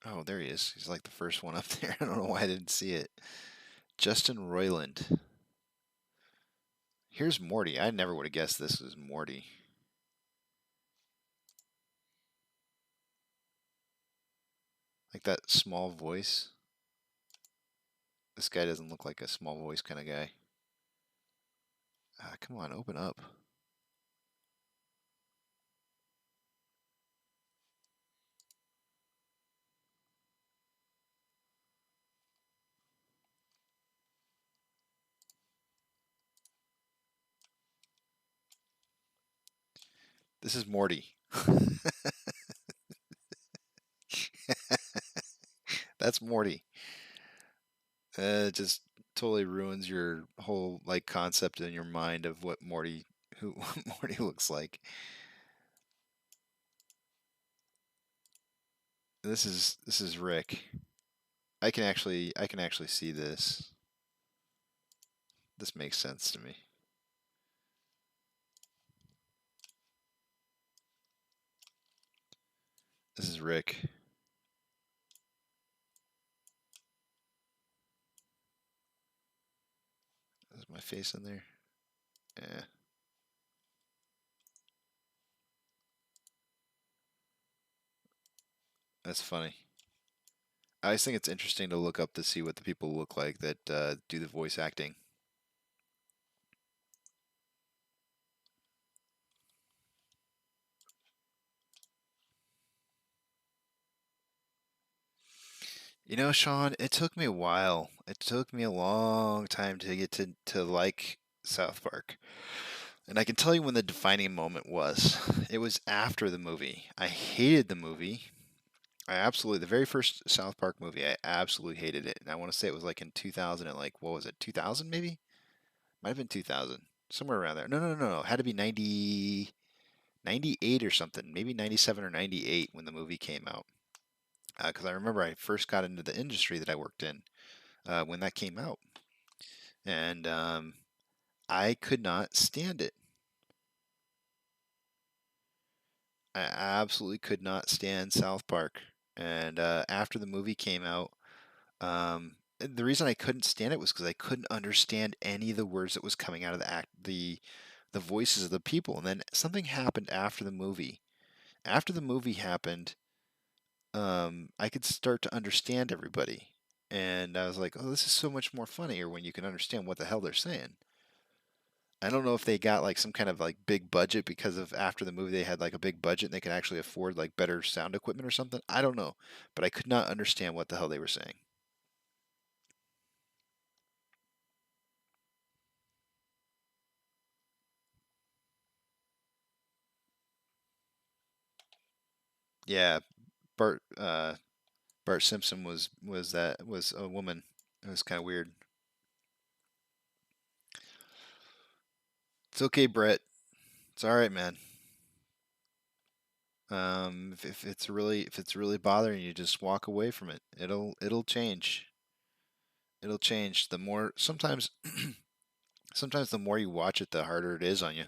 Oh, there he is. He's like the first one up there. I don't know why I didn't see it. Justin Roiland. Here's Morty. I never would have guessed this was Morty. Like that small voice. This guy doesn't look like a small voice kind of guy. Come on, open up. This is Morty. That's Morty. It just totally ruins your whole like concept in your mind of what who what Morty looks like. This is Rick. I can actually see this. This makes sense to me. This is Rick. Is my face in there? Yeah, that's funny. I always think it's interesting to look up to see what the people look like that do the voice acting. You know, Sean, it took me a while. It took me a long time to get to like South Park. And I can tell you when the defining moment was. It was after the movie. I hated the movie. The very first South Park movie, I absolutely hated it. And I want to say it was like in 2000 and like, what was it, 2000 maybe? Might have been 2000. Somewhere around there. No, no, no, no, no. It had to be 98 or something. Maybe 97 or 98 when the movie came out. Because I remember I first got into the industry that I worked in when that came out. And I could not stand it. I absolutely could not stand South Park. And after the movie came out, The reason I couldn't stand it was because I couldn't understand any of the words that was coming out of the voices of the people. And then something happened after the movie. After the movie happened, I could start to understand everybody. And I was like, oh, this is so much more funnier when you can understand what the hell they're saying. I don't know if they got like some kind of like big budget because of after the movie they had like a big budget and they could actually afford like better sound equipment or something. I don't know, but I could not understand what the hell they were saying. Yeah, Bart Bart Simpson was a woman. It was kind of weird. It's okay, Brett. It's all right, man. If it's really bothering you, just walk away from it. It'll change. It'll change. The more sometimes the more you watch it, the harder it is on you,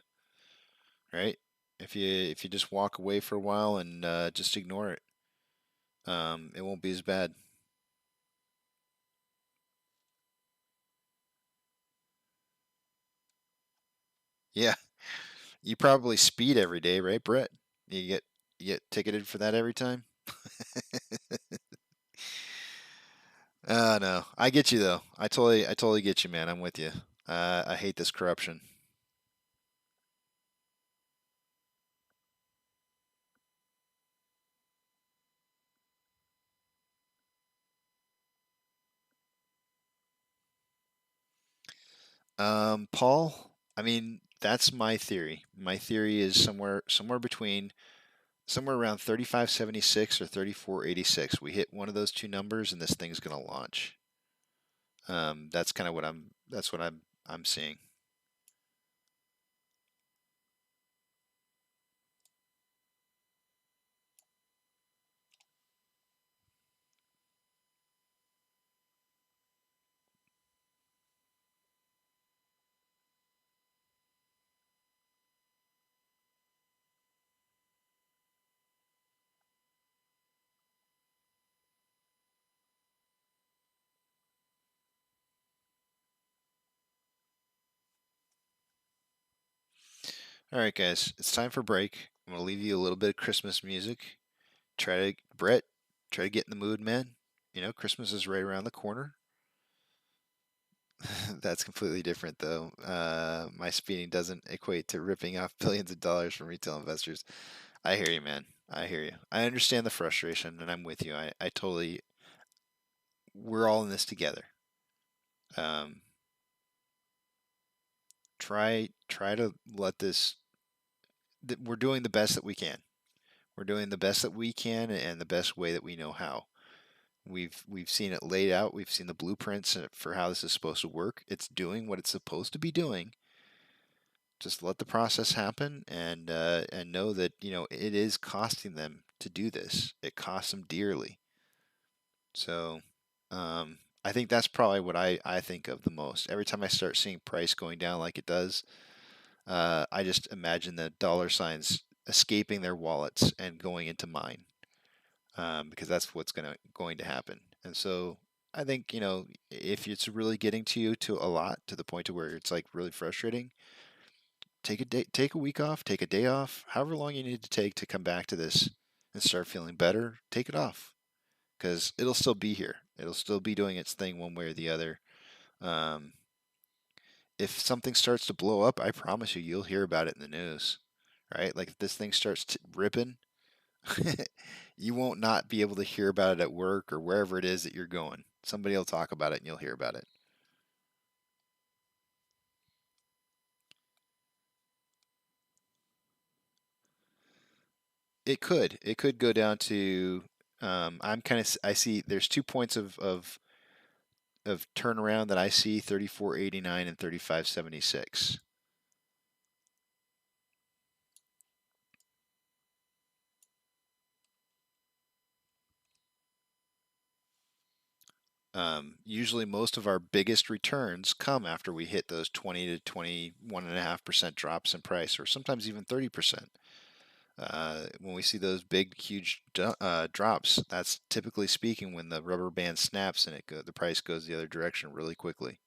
right? If you just walk away for a while and just ignore it, it won't be as bad. Yeah, you probably speed every day, right, Brett? You get ticketed for that every time. No, I get you though. I totally get you, man. I'm with you. I hate this corruption. Paul, I mean, that's my theory. My theory is somewhere between somewhere around 3576 or 3486. We hit one of those two numbers and this thing's going to launch. That's kind of what I'm seeing. All right, guys, it's time for break. I'm going to leave you a little bit of Christmas music. Brett, try to get in the mood, man. You know, Christmas is right around the corner. That's completely different, though. My speeding doesn't equate to ripping off billions of dollars from retail investors. I hear you, man. I hear you. I understand the frustration, and I'm with you. I totally. We're all in this together. Um, try to let this. We're doing the best that we can. We're doing the best that we can, and the best way that we know how. We've seen it laid out. We've seen the blueprints for how this is supposed to work. It's doing what it's supposed to be doing. Just let the process happen and know that it is costing them to do this. It costs them dearly. So I think that's probably what I think of the most. Every time I start seeing price going down like it does, I just imagine the dollar signs escaping their wallets and going into mine, because that's what's going to happen. And so I think if it's really getting to you to a lot to the point to where it's like really frustrating, take a week off, take a day off, however long you need to take to come back to this and start feeling better. Take it off because it'll still be here. It'll still be doing its thing one way or the other. Um, if something starts to blow up, I promise you, you'll hear about it in the news, right? Like if this thing starts ripping, you won't not be able to hear about it at work or wherever it is that you're going. Somebody will talk about it and you'll hear about it. It could go down to I see there's 2 points of turnaround that I see 34.89 and 35.76. Usually most of our biggest returns come after we hit those 20 to 21.5% drops in price, or sometimes even 30%. When we see those big, huge drops, that's typically speaking when the rubber band snaps and the price goes the other direction really quickly.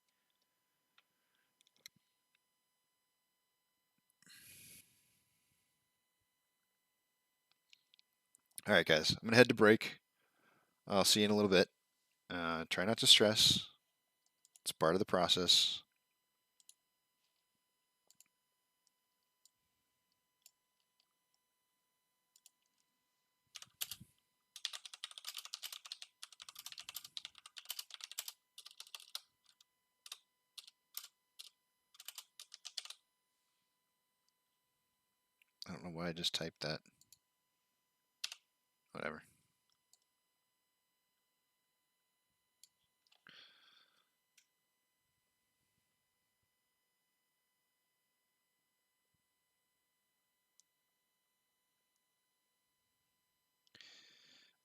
All right, guys, I'm gonna head to break. I'll see you in a little bit. Try not to stress. It's part of the process. I don't know why I just typed that. Whatever.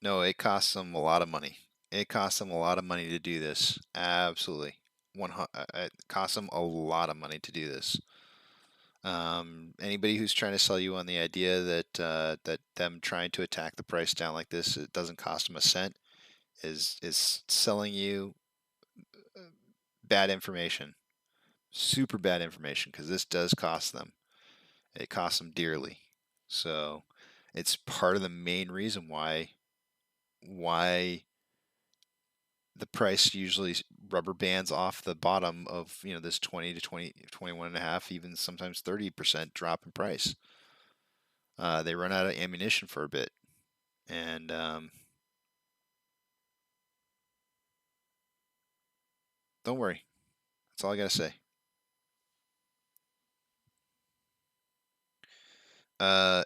No, it costs them a lot of money. It costs them a lot of money to do this. Absolutely. It costs them a lot of money to do this. Anybody who's trying to sell you on the idea that them trying to attack the price down like this, it doesn't cost them a cent, is selling you bad information, super bad information, because this does cost them. It costs them dearly. So it's part of the main reason why the price usually rubber bands off the bottom of this 20 to 21 and a half, even sometimes 30% drop in price. They run out of ammunition for a bit, and don't worry, that's all I gotta say.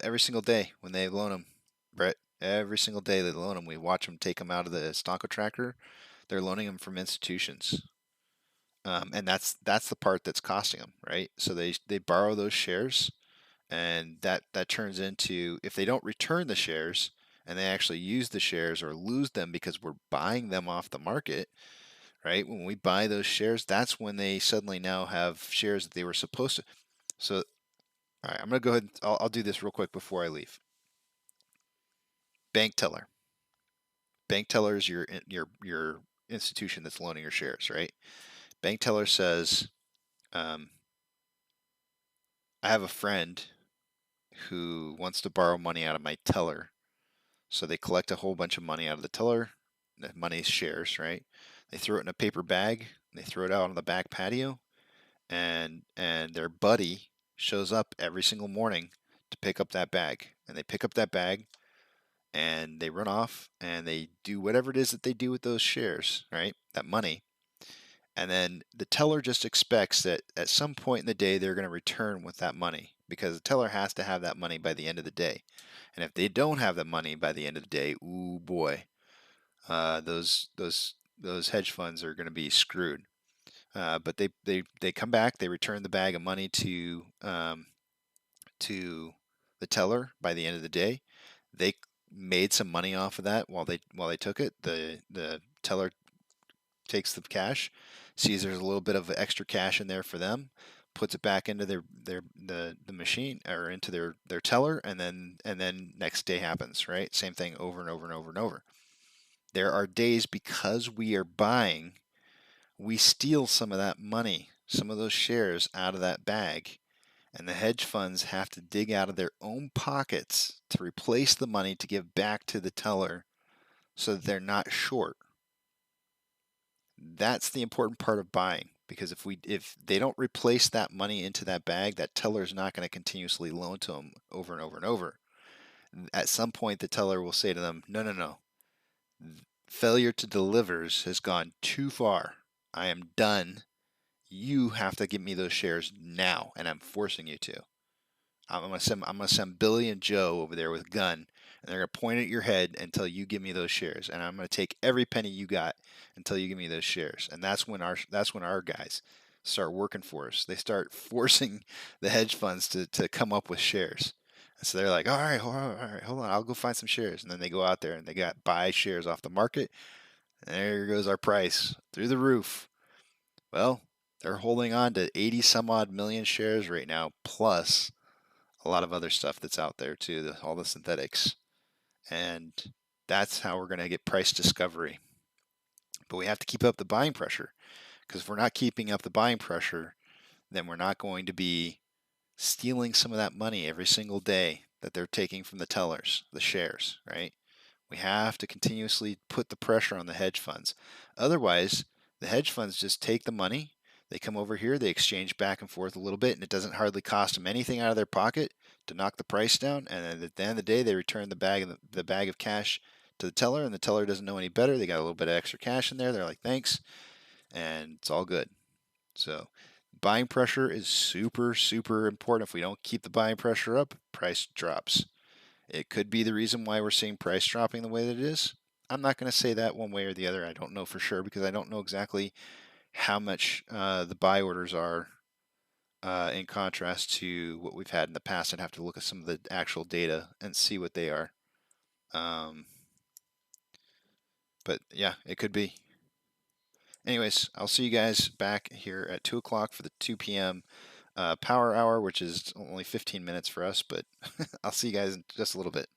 Every single day when they loan them, Brett, every single day they loan them, we watch them take them out of the Stonko tracker. They're loaning them from institutions. And that's the part that's costing them, right? So they borrow those shares, and that turns into, if they don't return the shares and they actually use the shares or lose them because we're buying them off the market, right? When we buy those shares, that's when they suddenly now have shares that they were supposed to. So, all right, I'm gonna go ahead. I'll do this real quick before I leave. Bank teller. Bank teller is your institution that's loaning your shares, right? Bank teller says, I have a friend who wants to borrow money out of my teller. So they collect a whole bunch of money out of the teller. The money's shares, right? They throw it in a paper bag. They throw it out on the back patio, and their buddy shows up every single morning to pick up that bag. And they pick up that bag, and they run off, and they do whatever it is that they do with those shares, right? That money. And then the teller just expects that at some point in the day they're going to return with that money, because the teller has to have that money by the end of the day. And if they don't have the money by the end of the day, ooh boy, those hedge funds are going to be screwed. But they come back, they return the bag of money to the teller by the end of the day. They made some money off of that while they took it. The teller takes the cash, sees there's a little bit of extra cash in there for them, puts it back into the machine, or into their teller, and then next day happens, right? Same thing over and over and over and over. There are days, because we are buying, we steal some of that money, some of those shares out of that bag, and the hedge funds have to dig out of their own pockets to replace the money to give back to the teller so that they're not short. That's the important part of buying, because if they don't replace that money into that bag, that teller is not going to continuously loan to them over and over and over. At some point, the teller will say to them, no. Failure to deliver has gone too far. I am done. You have to give me those shares now, and I'm forcing you to. I'm gonna send Billy and Joe over there with a gun, and they're gonna point at your head until you give me those shares, and I'm gonna take every penny you got until you give me those shares. And that's when our guys start working for us. They start forcing the hedge funds to come up with shares. And so they're like, all right, hold on, I'll go find some shares. And then they go out there and they buy shares off the market. And there goes our price through the roof. Well, they're holding on to 80 some odd million shares right now, plus a lot of other stuff that's out there too, all the synthetics. And that's how we're going to get price discovery. But we have to keep up the buying pressure, because if we're not keeping up the buying pressure, then we're not going to be stealing some of that money every single day that they're taking from the tellers, the shares, right? We have to continuously put the pressure on the hedge funds. Otherwise, the hedge funds just take the money, they come over here, they exchange back and forth a little bit, and it doesn't hardly cost them anything out of their pocket to knock the price down. And then at the end of the day, they return the bag of cash to the teller, and the teller doesn't know any better. They got a little bit of extra cash in there. They're like, thanks, and it's all good. So buying pressure is super, super important. If we don't keep the buying pressure up, price drops. It could be the reason why we're seeing price dropping the way that it is. I'm not going to say that one way or the other. I don't know for sure, because I don't know exactly how much the buy orders are in contrast to what we've had in the past. I'd have to look at some of the actual data and see what they are. But yeah, it could be. Anyways, I'll see you guys back here at 2 o'clock for the 2 p.m. Power hour, which is only 15 minutes for us, but I'll see you guys in just a little bit.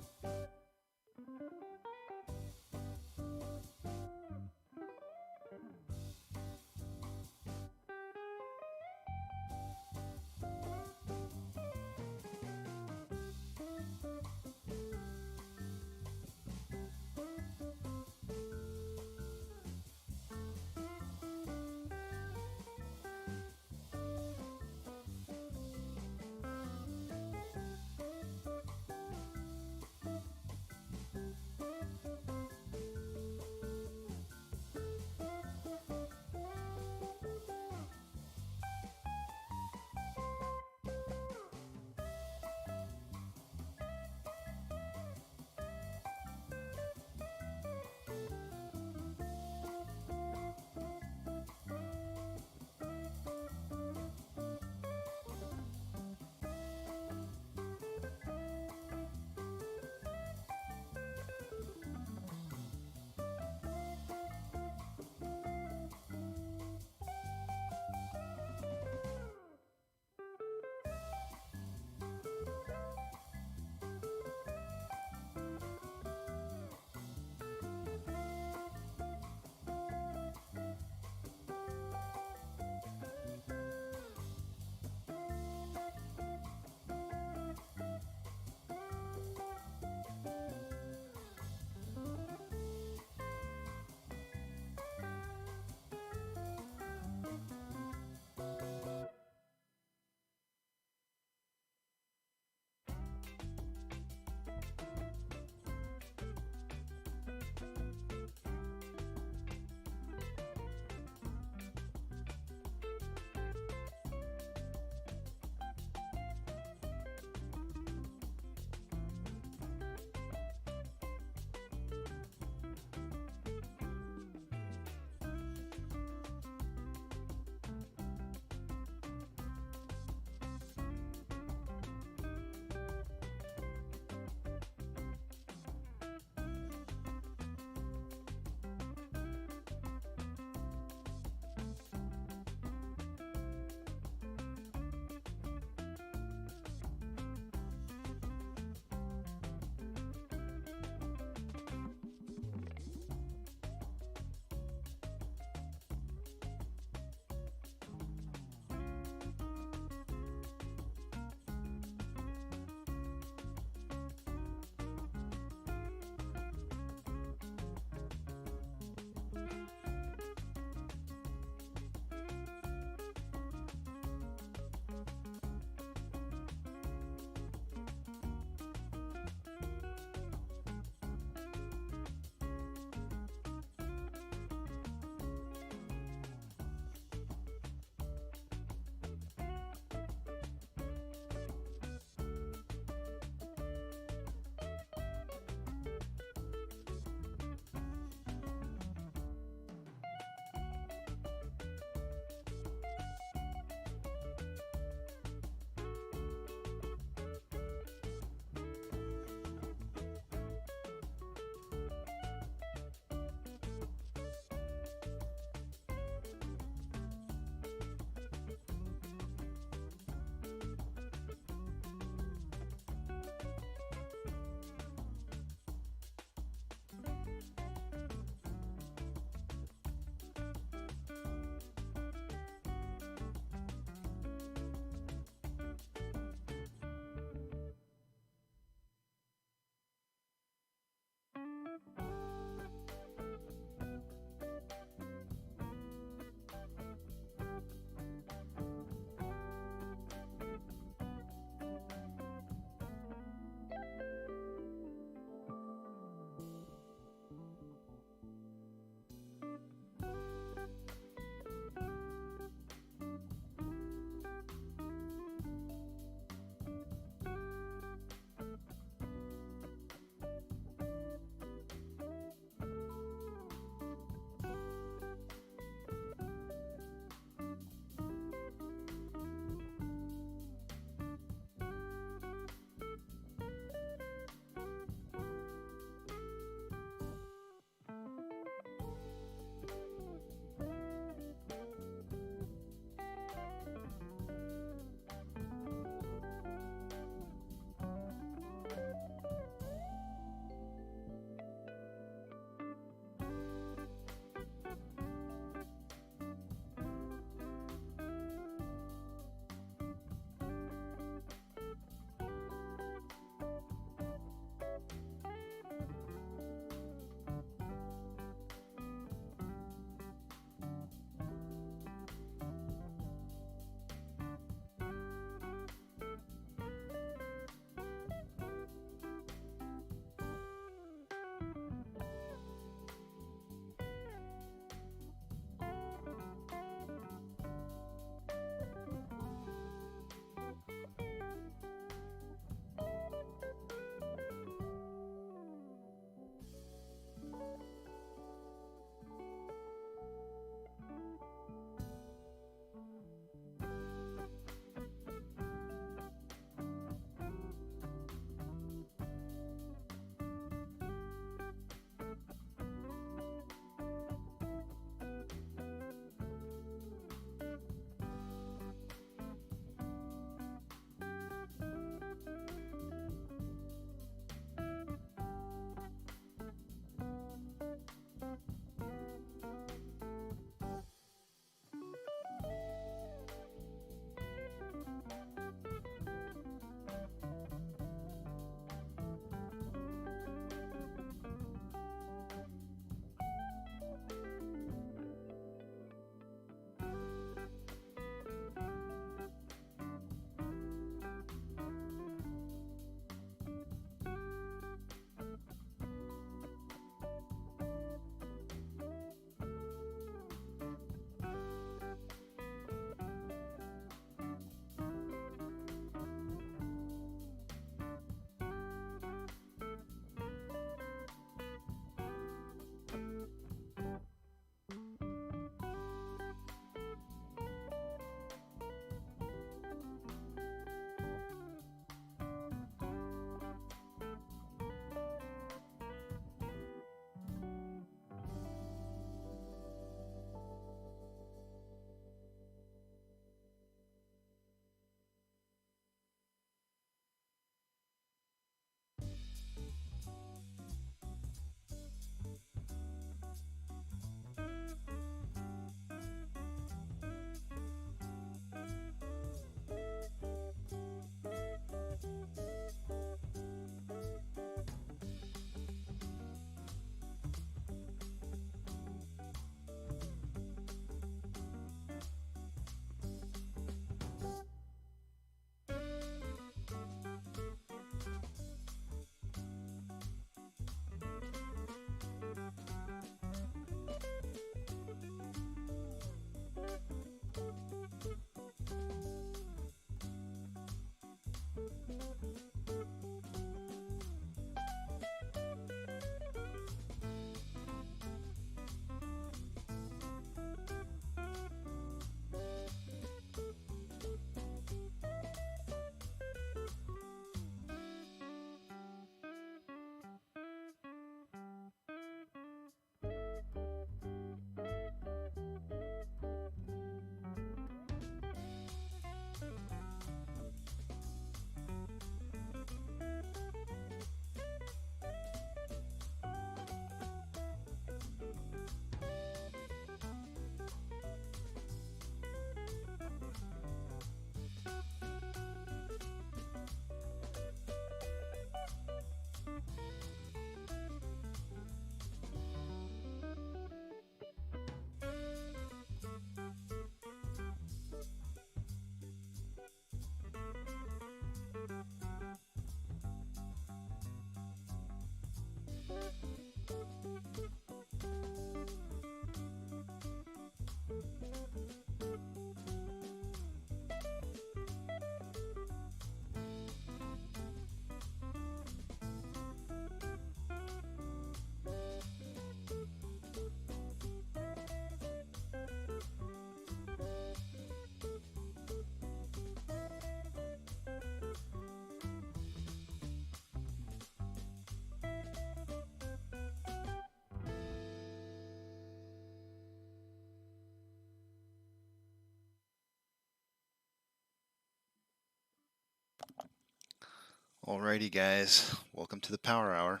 Alrighty, guys, welcome to the Power Hour.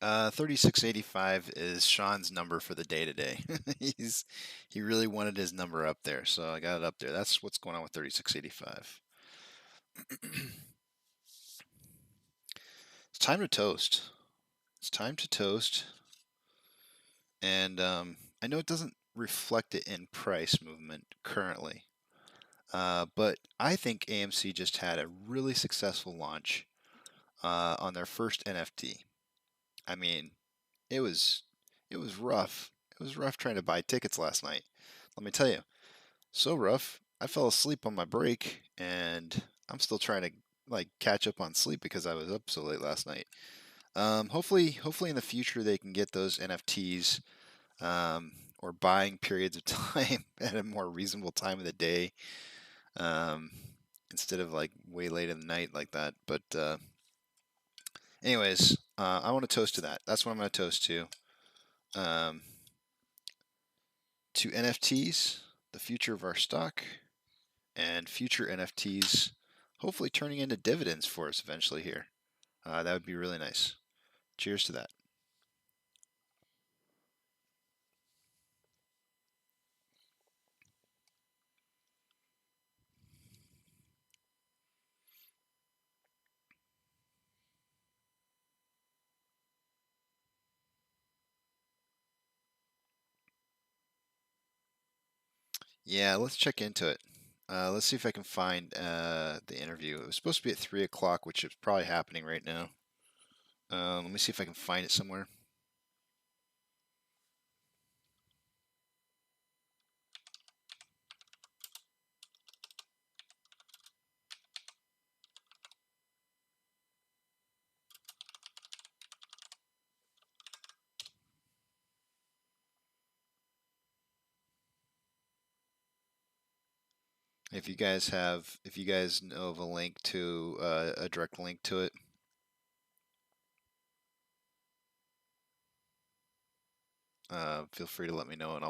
Uh, 3685 is Sean's number for the day today. He really wanted his number up there, so I got it up there. That's what's going on with 3685. It's time to toast. It's time to toast. And I know it doesn't reflect it in price movement currently, but I think AMC just had a really successful launch on their first NFT. I mean, it was rough. It was rough trying to buy tickets last night. Let me tell you, so rough. I fell asleep on my break, and I'm still trying to like catch up on sleep because I was up so late last night. Hopefully in the future they can get those NFTs or buying periods of time at a more reasonable time of the day um, instead of like way late in the night like that. But anyways, I want to toast to that. That's what I'm going to toast to. To NFTs, the future of our stock, and future NFTs hopefully turning into dividends for us eventually here. That would be really nice. Cheers to that. Yeah, let's check into it. Let's see if I can find the interview. It was supposed to be at 3 o'clock, which is probably happening right now. Let me see if I can find it somewhere. If you guys know of a link to a direct link to it, feel free to let me know, and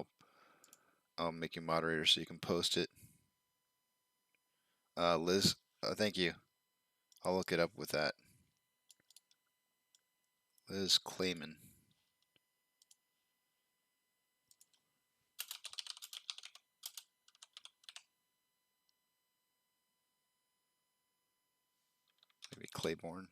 I'll make you moderator so you can post it. Liz, thank you. I'll look it up with that. Liz Clayman. Maybe Claiborne.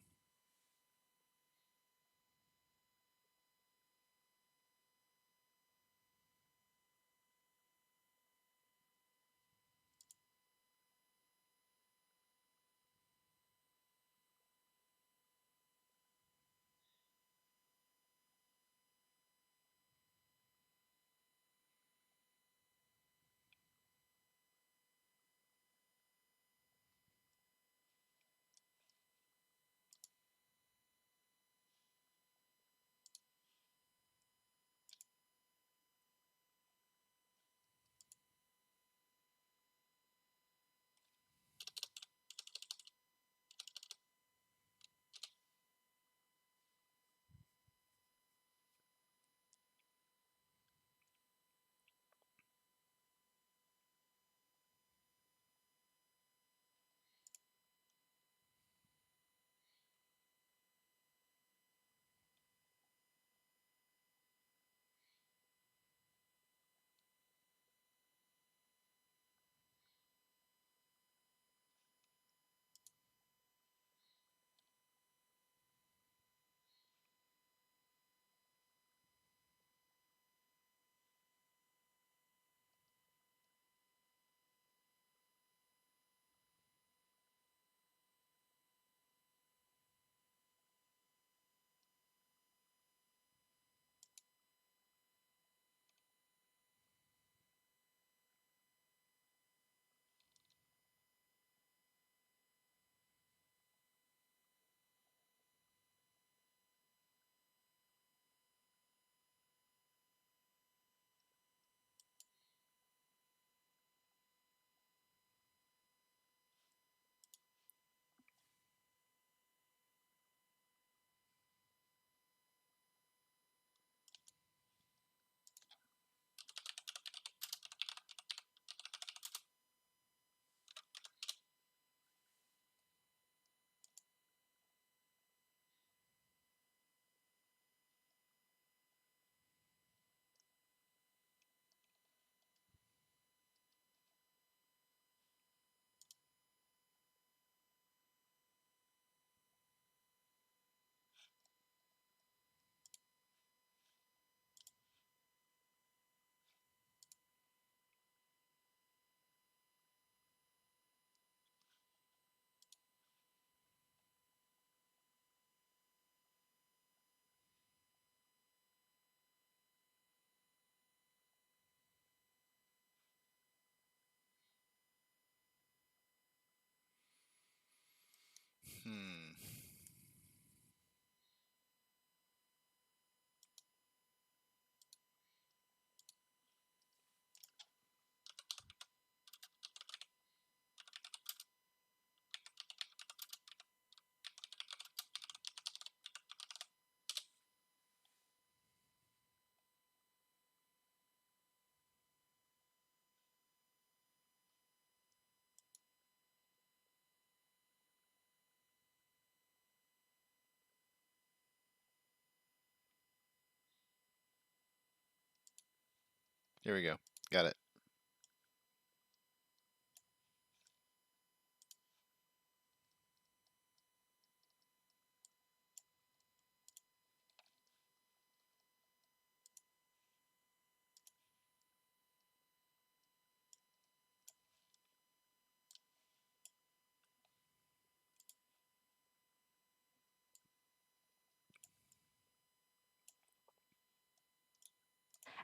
Here we go. Got it.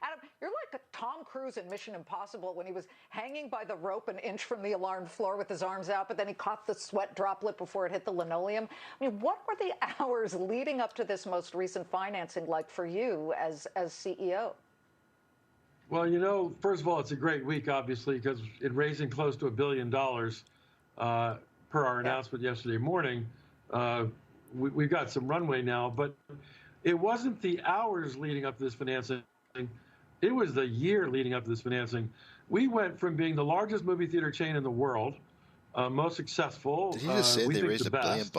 Adam, you're like Tom Cruise in Mission Impossible when he was hanging by the rope an inch from the alarmed floor with his arms out, but then he caught the sweat droplet before it hit the linoleum. I mean, what were the hours leading up to this most recent financing like for you as CEO? Well, you know, first of all, it's a great week, obviously, because it raising close to $1 billion per our announcement yesterday morning. We've got some runway now, but it wasn't the hours leading up to this financing. It was the year leading up to this financing. We went from being the largest movie theater chain in the world, most successful. Did he just say they raised $1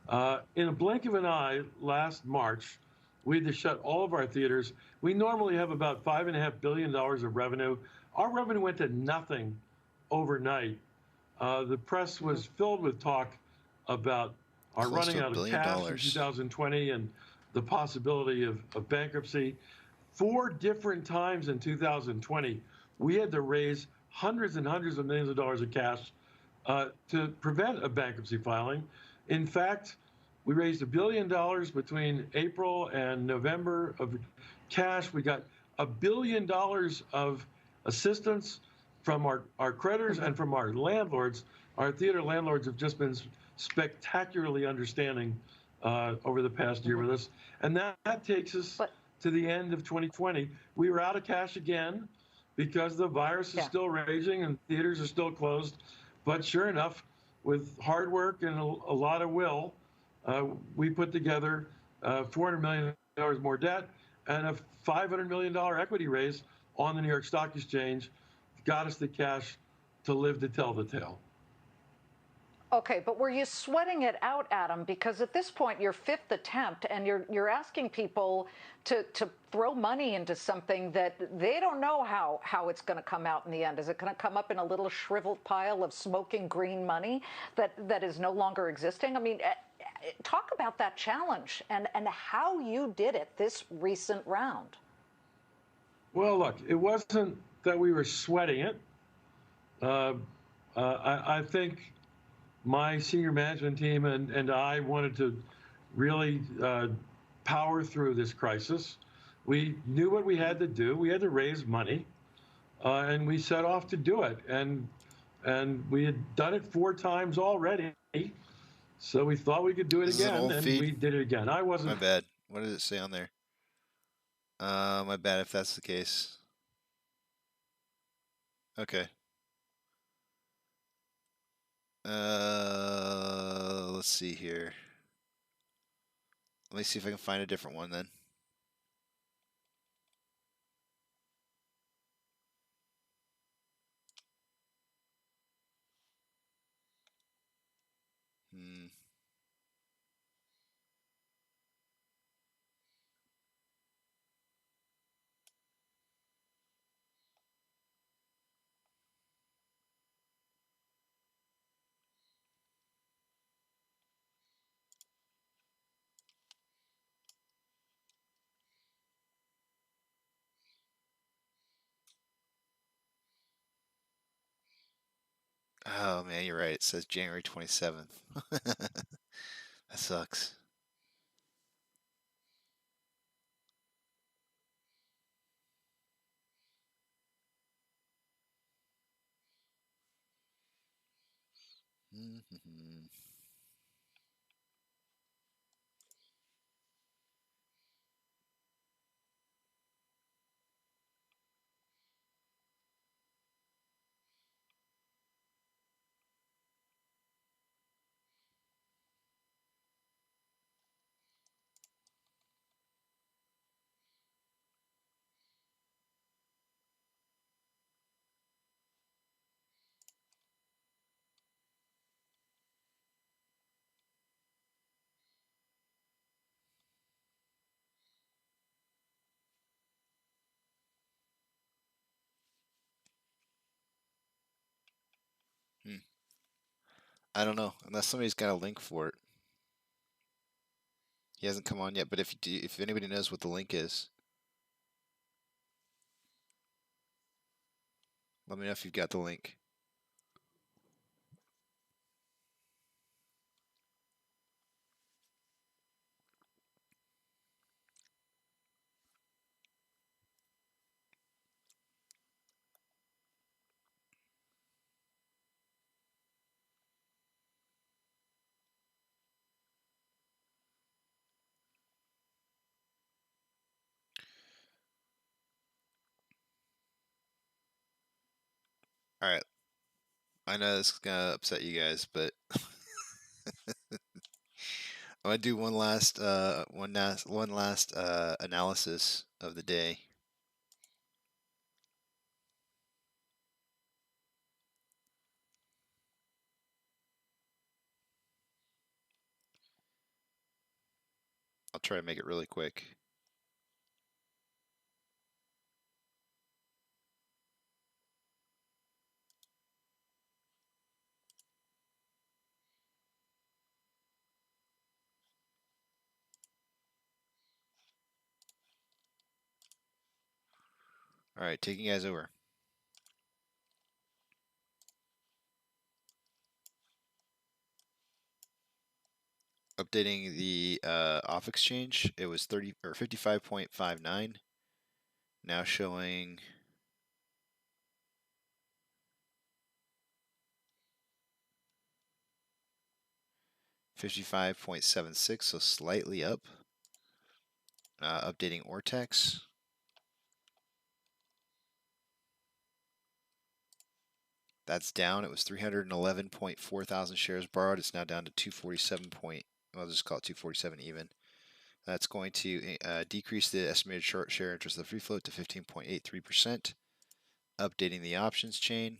billion? In a blink of an eye, last March, we had to shut all of our theaters. We normally have about $5.5 billion of revenue. Our revenue went to nothing overnight. The press was filled with talk about our running out of cash in 2020 and the possibility of bankruptcy. 4 different times in 2020, we had to raise hundreds and hundreds of millions of dollars of cash to prevent a bankruptcy filing. In fact, we raised $1 billion between April and November of cash. We got $1 billion of assistance from our creditors and from our landlords. Our theater landlords have just been spectacularly understanding over the past year with us. And that takes us to the end of 2020. We were out of cash again because the virus is still raging and theaters are still closed. But sure enough, with hard work and a lot of will, we put together $400 million more debt and a $500 million equity raise on the New York Stock Exchange. Got us the cash to live to tell the tale. Okay, but were you sweating it out, Adam? Because at this point, your 5th attempt, and you're asking people to throw money into something that they don't know how it's going to come out in the end. Is it going to come up in a little shriveled pile of smoking green money that is no longer existing? I mean, talk about that challenge and how you did it this recent round. Well, look, it wasn't that we were sweating it. I think my senior management team and I wanted to really power through this crisis. We knew what we had to do. We had to raise money, and we set off to do it. And we had done it 4 times already, so we thought we could do it again, and we did it again. I wasn't. My bad. What does it say on there? My bad if that's the case. Okay. Let's see here. Let me see if I can find a different one then. Oh man, you're right. It says January 27th. That sucks. I don't know, unless somebody's got a link for it. He hasn't come on yet, but if anybody knows what the link is, let me know if you've got the link. All right. I know this is gonna upset you guys, but I'm gonna do one last analysis of the day. I'll try to make it really quick. All right, taking you guys over. Updating the off exchange, it was 55.59. Now showing 55.76, so slightly up. Updating Ortex. That's down. It was 311.4 thousand shares borrowed. It's now down to 247. I'll just call it 247 even. That's going to decrease the estimated short share interest of the free float to 15.83%. Updating the options chain.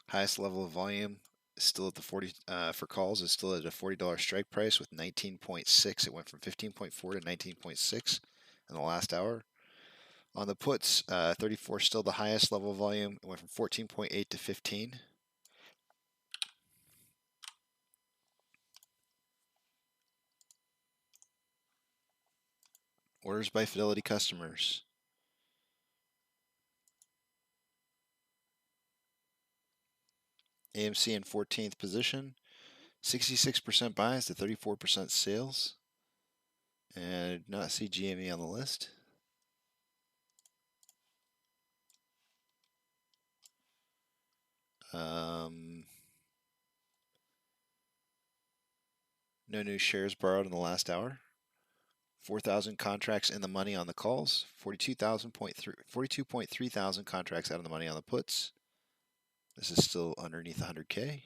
Highest level of volume is still at the 40 for calls is still at a $40 strike price with 19.6. It went from 15.4 to 19.6 in the last hour. On the puts, 34 still the highest level of volume. It went from 14.8 to 15. Orders by Fidelity customers. AMC in 14th position. 66% buys to 34% sales. And I did not see GME on the list. No new shares borrowed in the last hour. 4,000 contracts in the money on the calls. 42.3 thousand contracts out of the money on the puts. This is still underneath 100K.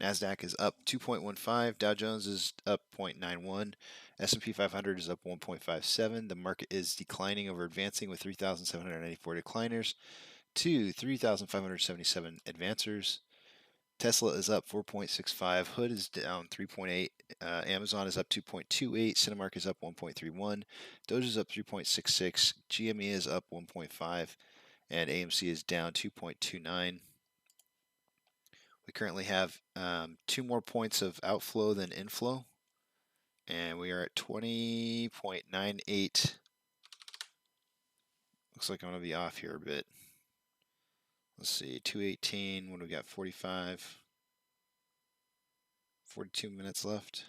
NASDAQ is up 2.15. Dow Jones is up 0.91. S&P 500 is up 1.57. The market is declining over advancing with 3,794 decliners to 3,577 advancers. Tesla is up 4.65. Hood is down 3.8. Amazon is up 2.28. Cinemark is up 1.31. Doge is up 3.66. GME is up 1.5. And AMC is down 2.29. We currently have 2 more points of outflow than inflow. And we are at 20.98. Looks like I'm going to be off here a bit. Let's see, 218. What do we got? 45. 42 minutes left.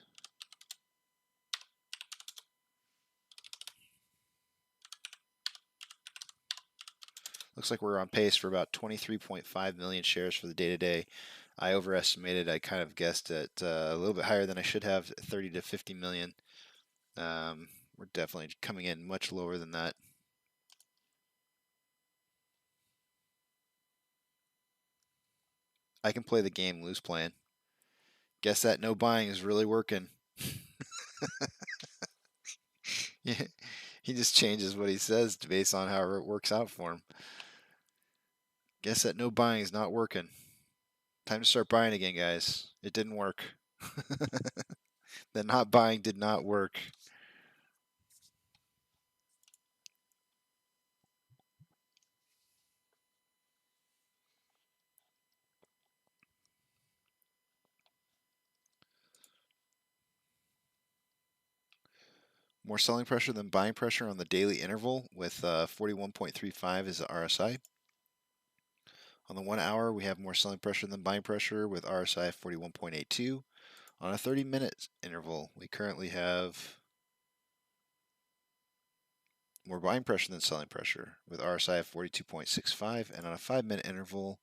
Looks like we're on pace for about 23.5 million shares for the day today. I overestimated. I kind of guessed at a little bit higher than I should have, 30 to 50 million. We're definitely coming in much lower than that. I can play the game loose plan. Guess that no buying is really working. Yeah. He just changes what he says based on how it works out for him. Guess that no buying is not working. Time to start buying again, guys. It didn't work. The not buying did not work. More selling pressure than buying pressure on the daily interval with 41.35 is the RSI. On the 1 hour, we have more selling pressure than buying pressure with RSI of 41.82. On a 30-minute interval, we currently have more buying pressure than selling pressure with RSI of 42.65. And on a 5-minute interval,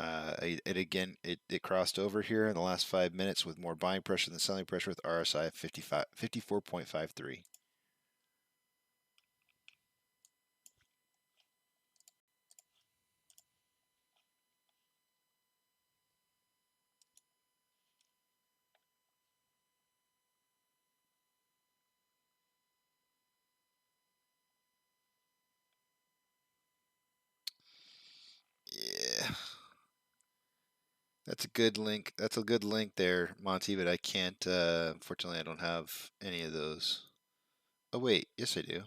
it crossed over here in the last 5 minutes with more buying pressure than selling pressure with RSI of 54.53. Yeah. That's a good link. That's a good link there, Monty, but I can't, unfortunately, I don't have any of those. Oh, wait. Yes, I do.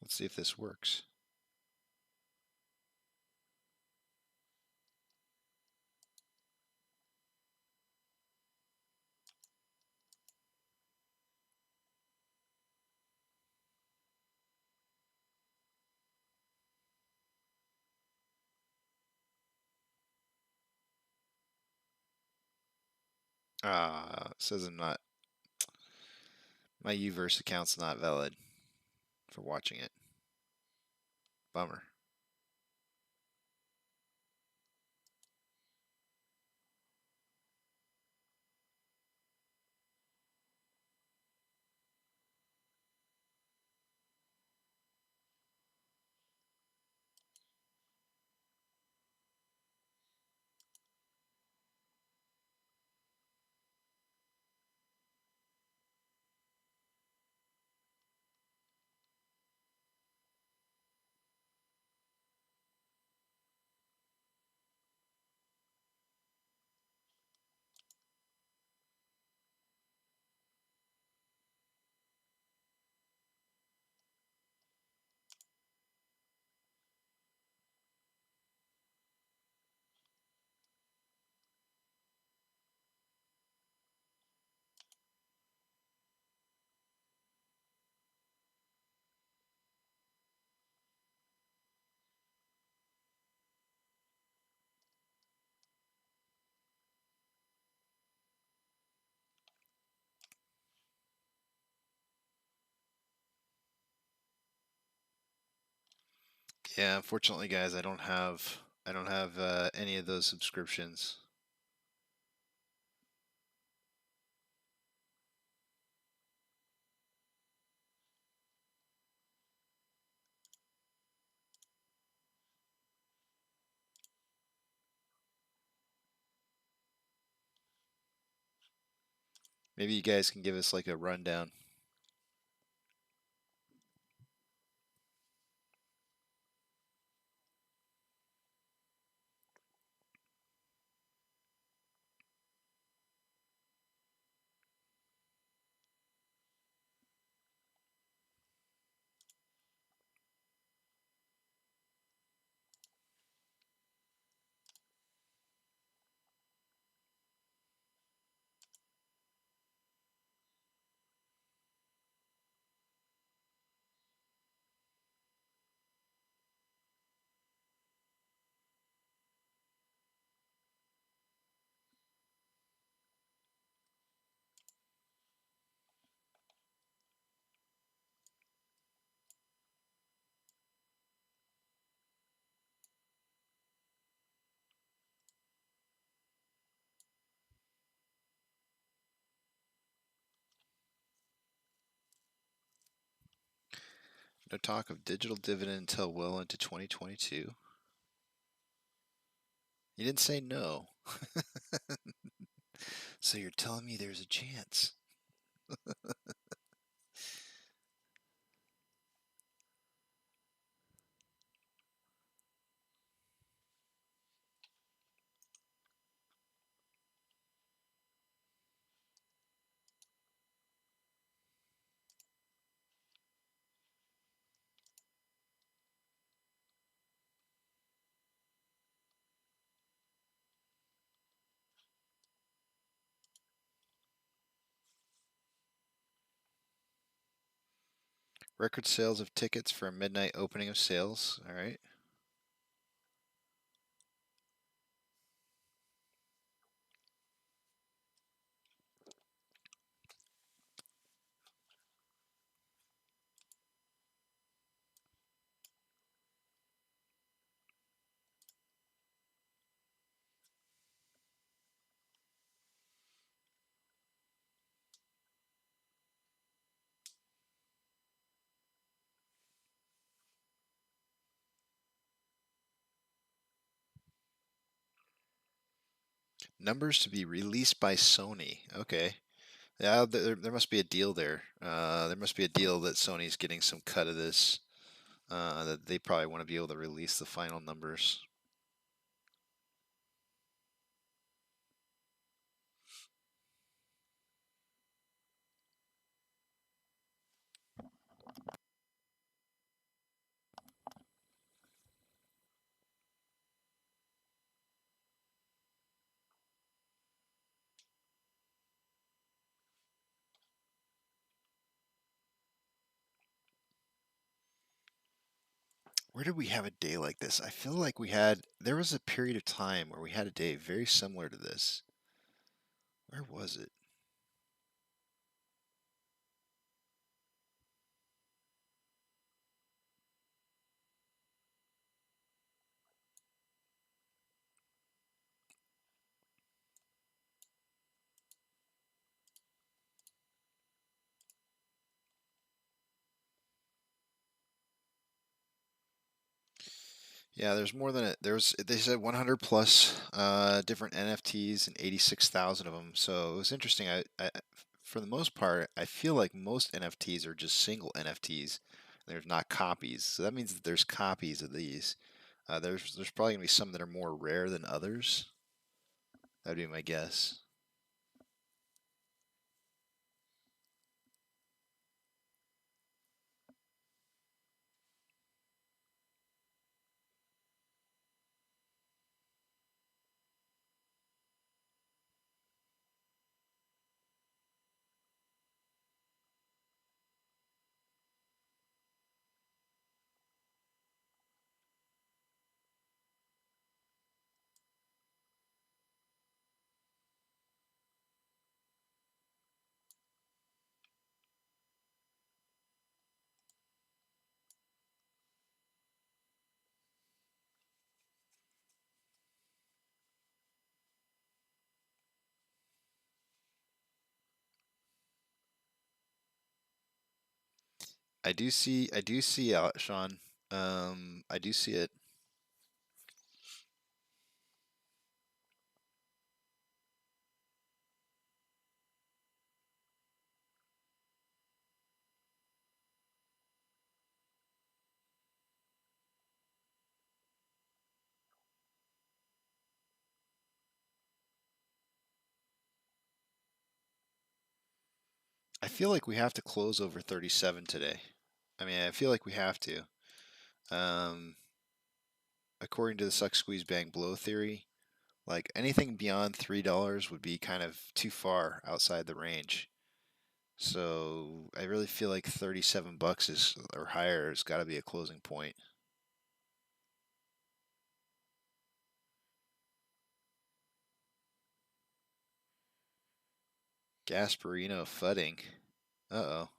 Let's see if this works. It says I'm not, my Uverse account's not valid for watching it. Bummer. Yeah, unfortunately, guys, I don't have any of those subscriptions. Maybe you guys can give us like a rundown. No talk of digital dividend until well into 2022. You didn't say no. So you're telling me there's a chance? Record sales of tickets for a midnight opening of sales. All right. Numbers to be released by Sony. Okay. Yeah, there must be a deal there. There must be a deal that Sony's getting some cut of this. That they probably want to be able to release the final numbers. Where did we have a day like this? I feel like there was a period of time where we had a day very similar to this. Where was it? Yeah, there's more than it. They said 100 plus different NFTs and 86,000 of them. So it was interesting. For the most part, I feel like most NFTs are just single NFTs. There's not copies. So that means that there's copies of these. There's probably gonna be some that are more rare than others. That'd be my guess. I do see Sean. I do see it. I feel like we have to close over 37 today. I mean, I feel like we have to. Um, According to the suck squeeze bang blow theory, like anything beyond $3 would be kind of too far outside the range. So I really feel like 37 bucks is or higher has got to be a closing point. Gasparino fudding. Uh-oh.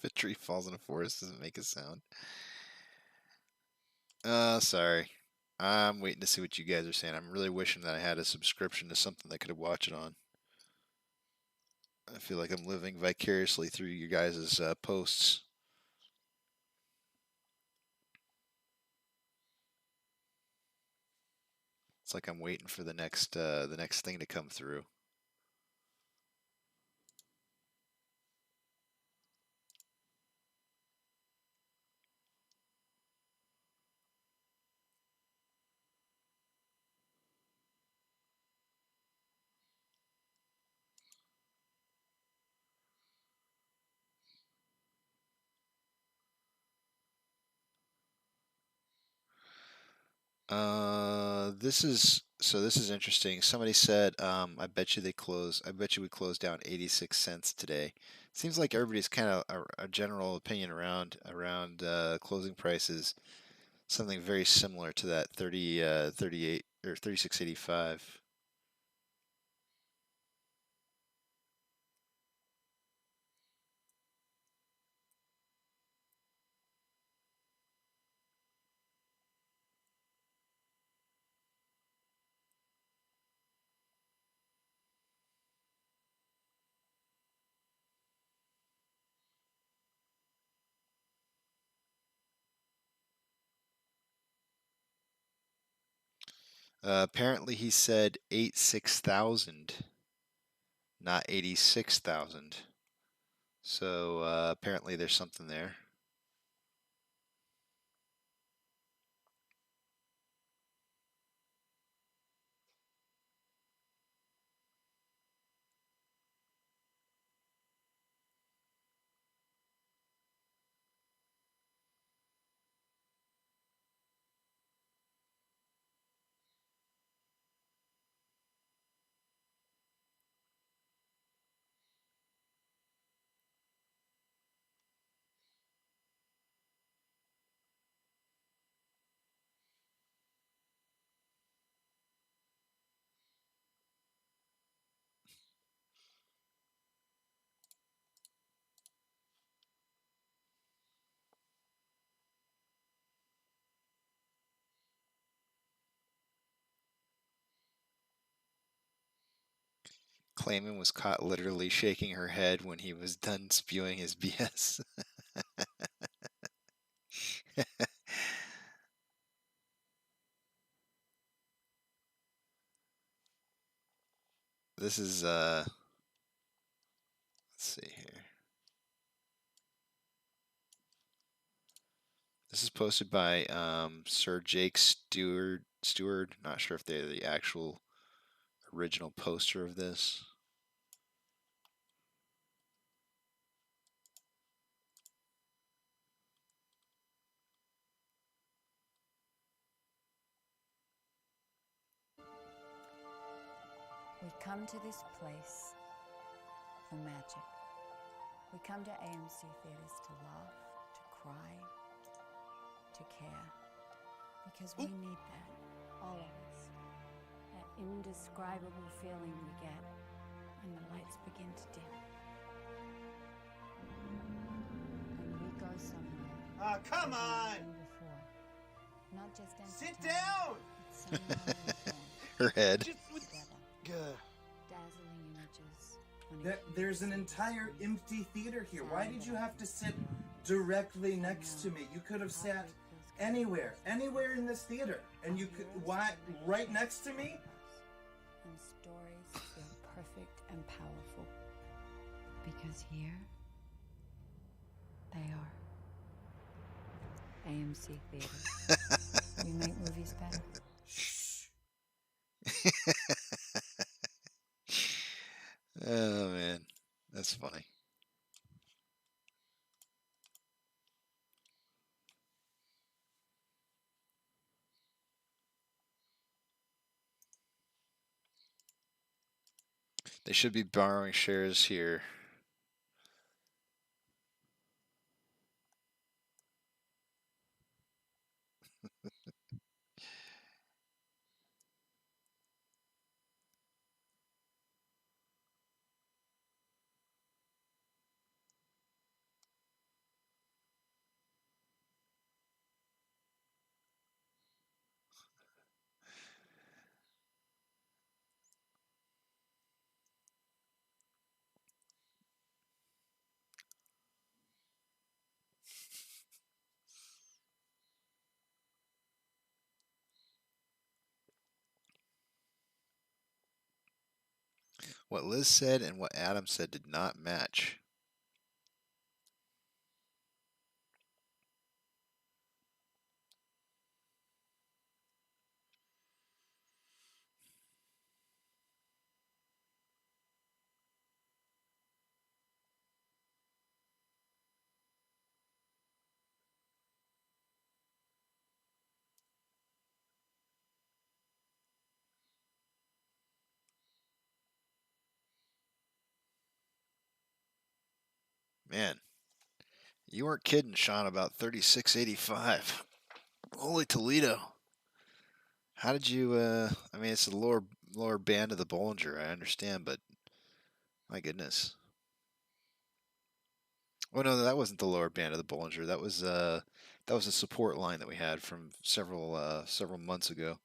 If a tree falls in a forest, doesn't make a sound. Sorry. I'm waiting to see what you guys are saying. I'm really wishing that I had a subscription to something that I could watch it on. I feel like I'm living vicariously through you guys' posts. It's like I'm waiting for the next thing to come through. This is interesting. Somebody said, I bet you we close down 86 cents today. Seems like everybody's kind of a general opinion around closing prices, something very similar to that 38 or 36.85. Apparently he said 86,000, not 86,000. So apparently there's something there. Clayman was caught literally shaking her head when he was done spewing his BS. This is let's see here. This is posted by Sir Jake Stewart. Not sure if they're the actual original poster of this. We come to this place for magic. We come to AMC theaters to laugh, to cry, to care. Because we need that, all of us. That indescribable feeling we get when the lights begin to dim. And we go somewhere. Ah, come on! Before. Not just sit down! But somewhere we've been. Her head. Together. Dazzling images. There's an entire empty theater here. Why did you have to sit directly next to me? You could have sat anywhere in this theater. And you could, why, right next to me? And stories feel perfect and powerful. Because here, they are. AMC Theaters. We make movies better. Oh man, that's funny. They should be borrowing shares here. What Liz said and what Adam said did not match. Man, you weren't kidding, Sean, about 3685. Holy Toledo. How did you, I mean, it's the lower band of the Bollinger, I understand, but my goodness. Oh no, that wasn't the lower band of the Bollinger. That was a support line that we had from several months ago.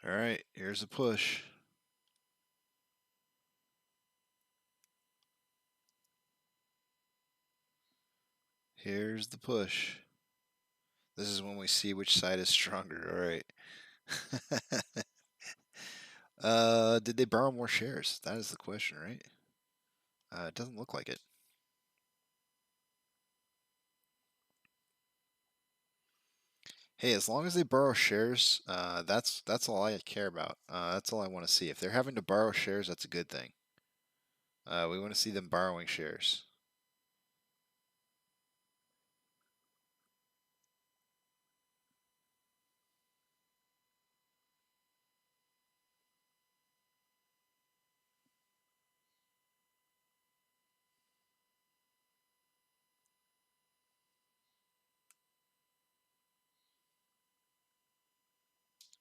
All right, here's a push. Here's the push. This is when we see which side is stronger. All right. Did they borrow more shares? That is the question, right? It doesn't look like it. Hey, as long as they borrow shares, that's all I care about. That's all I want to see. If they're having to borrow shares, that's a good thing. We want to see them borrowing shares.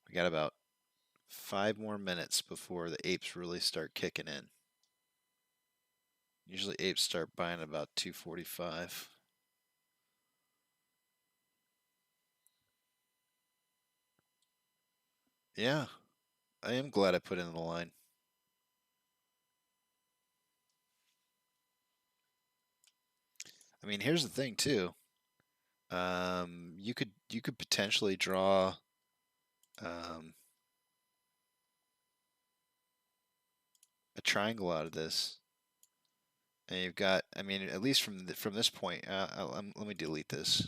We got about 5 more minutes before the apes really start kicking in. Usually apes start buying about 2:45. Yeah, I am glad I put in the line. I mean, here's the thing too. You could potentially draw a triangle out of this, and you've got. I mean, at least from this point. Let me delete this.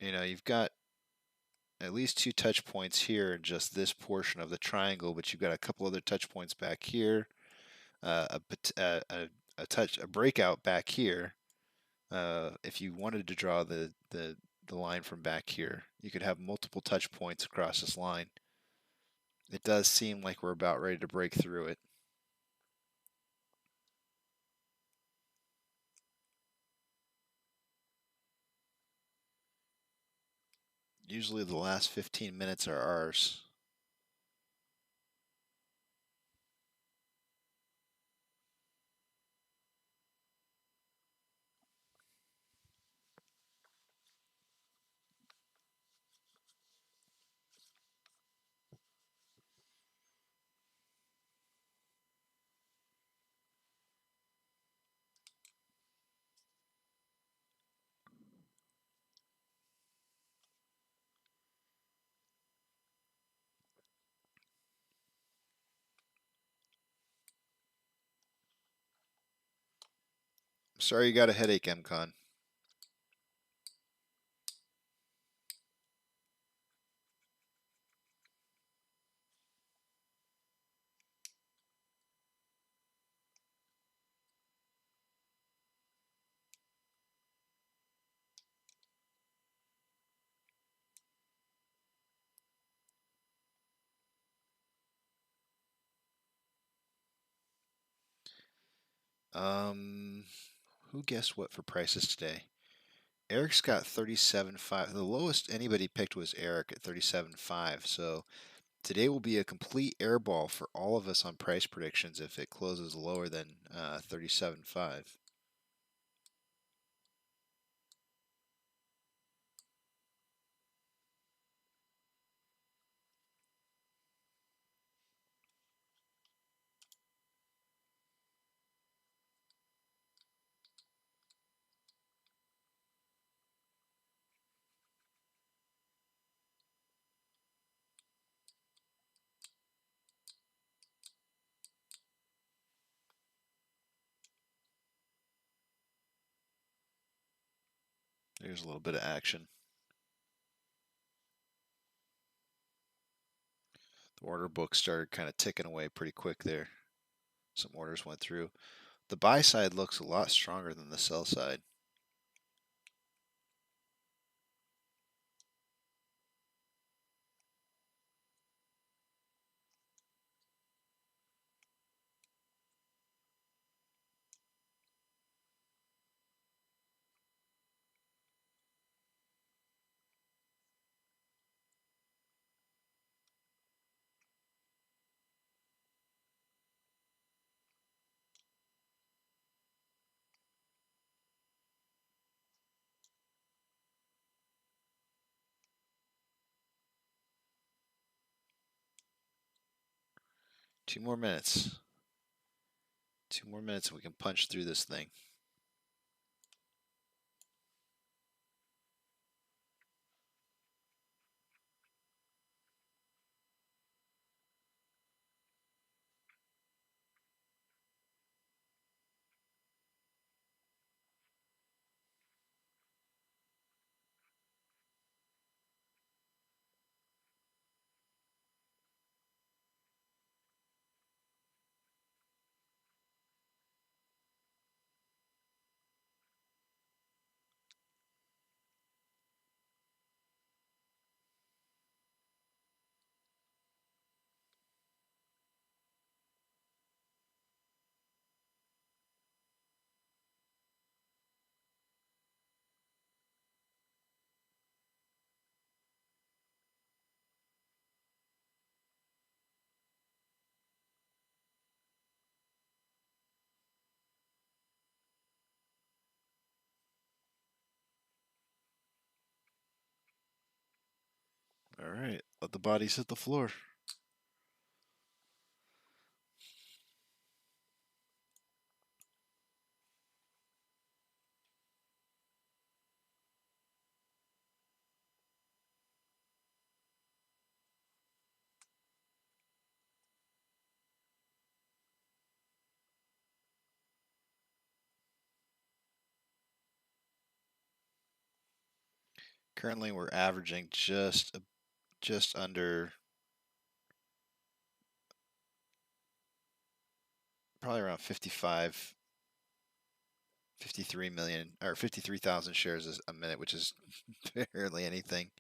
You know, you've got at least 2 touch points here in just this portion of the triangle, but you've got a couple other touch points back here, a breakout back here. If you wanted to draw the line from back here, you could have multiple touch points across this line. It does seem like we're about ready to break through it. Usually the last 15 minutes are ours. Sorry you got a headache, MCon. Who guessed what for prices today? Eric's got 37.5. The lowest anybody picked was Eric at 37.5. So today will be a complete airball for all of us on price predictions if it closes lower than 37.5. There's a little bit of action. The order book started kind of ticking away pretty quick there. Some orders went through. The buy side looks a lot stronger than the sell side. Two more minutes. 2 more minutes and we can punch through this thing. All right, let the bodies hit the floor. Currently, we're averaging just under, probably around 53 million or 53,000 shares a minute, which is barely anything.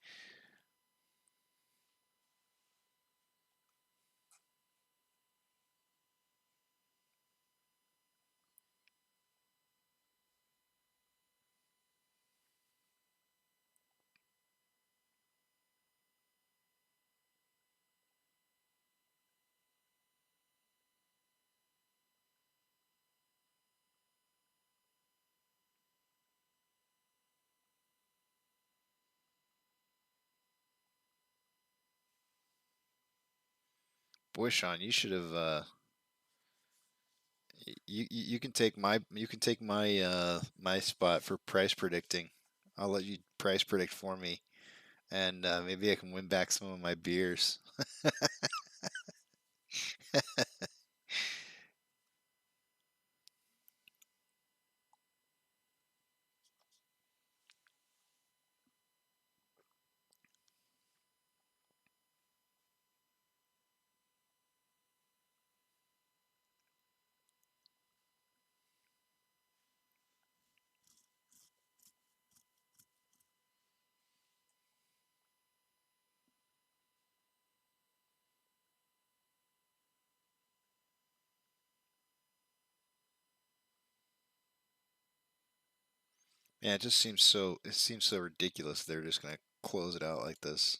Boy, Sean, you should have. You can take my my spot for price predicting. I'll let you price predict for me, and maybe I can win back some of my beers. Yeah, it just seems so. It seems so ridiculous. They're just gonna close it out like this.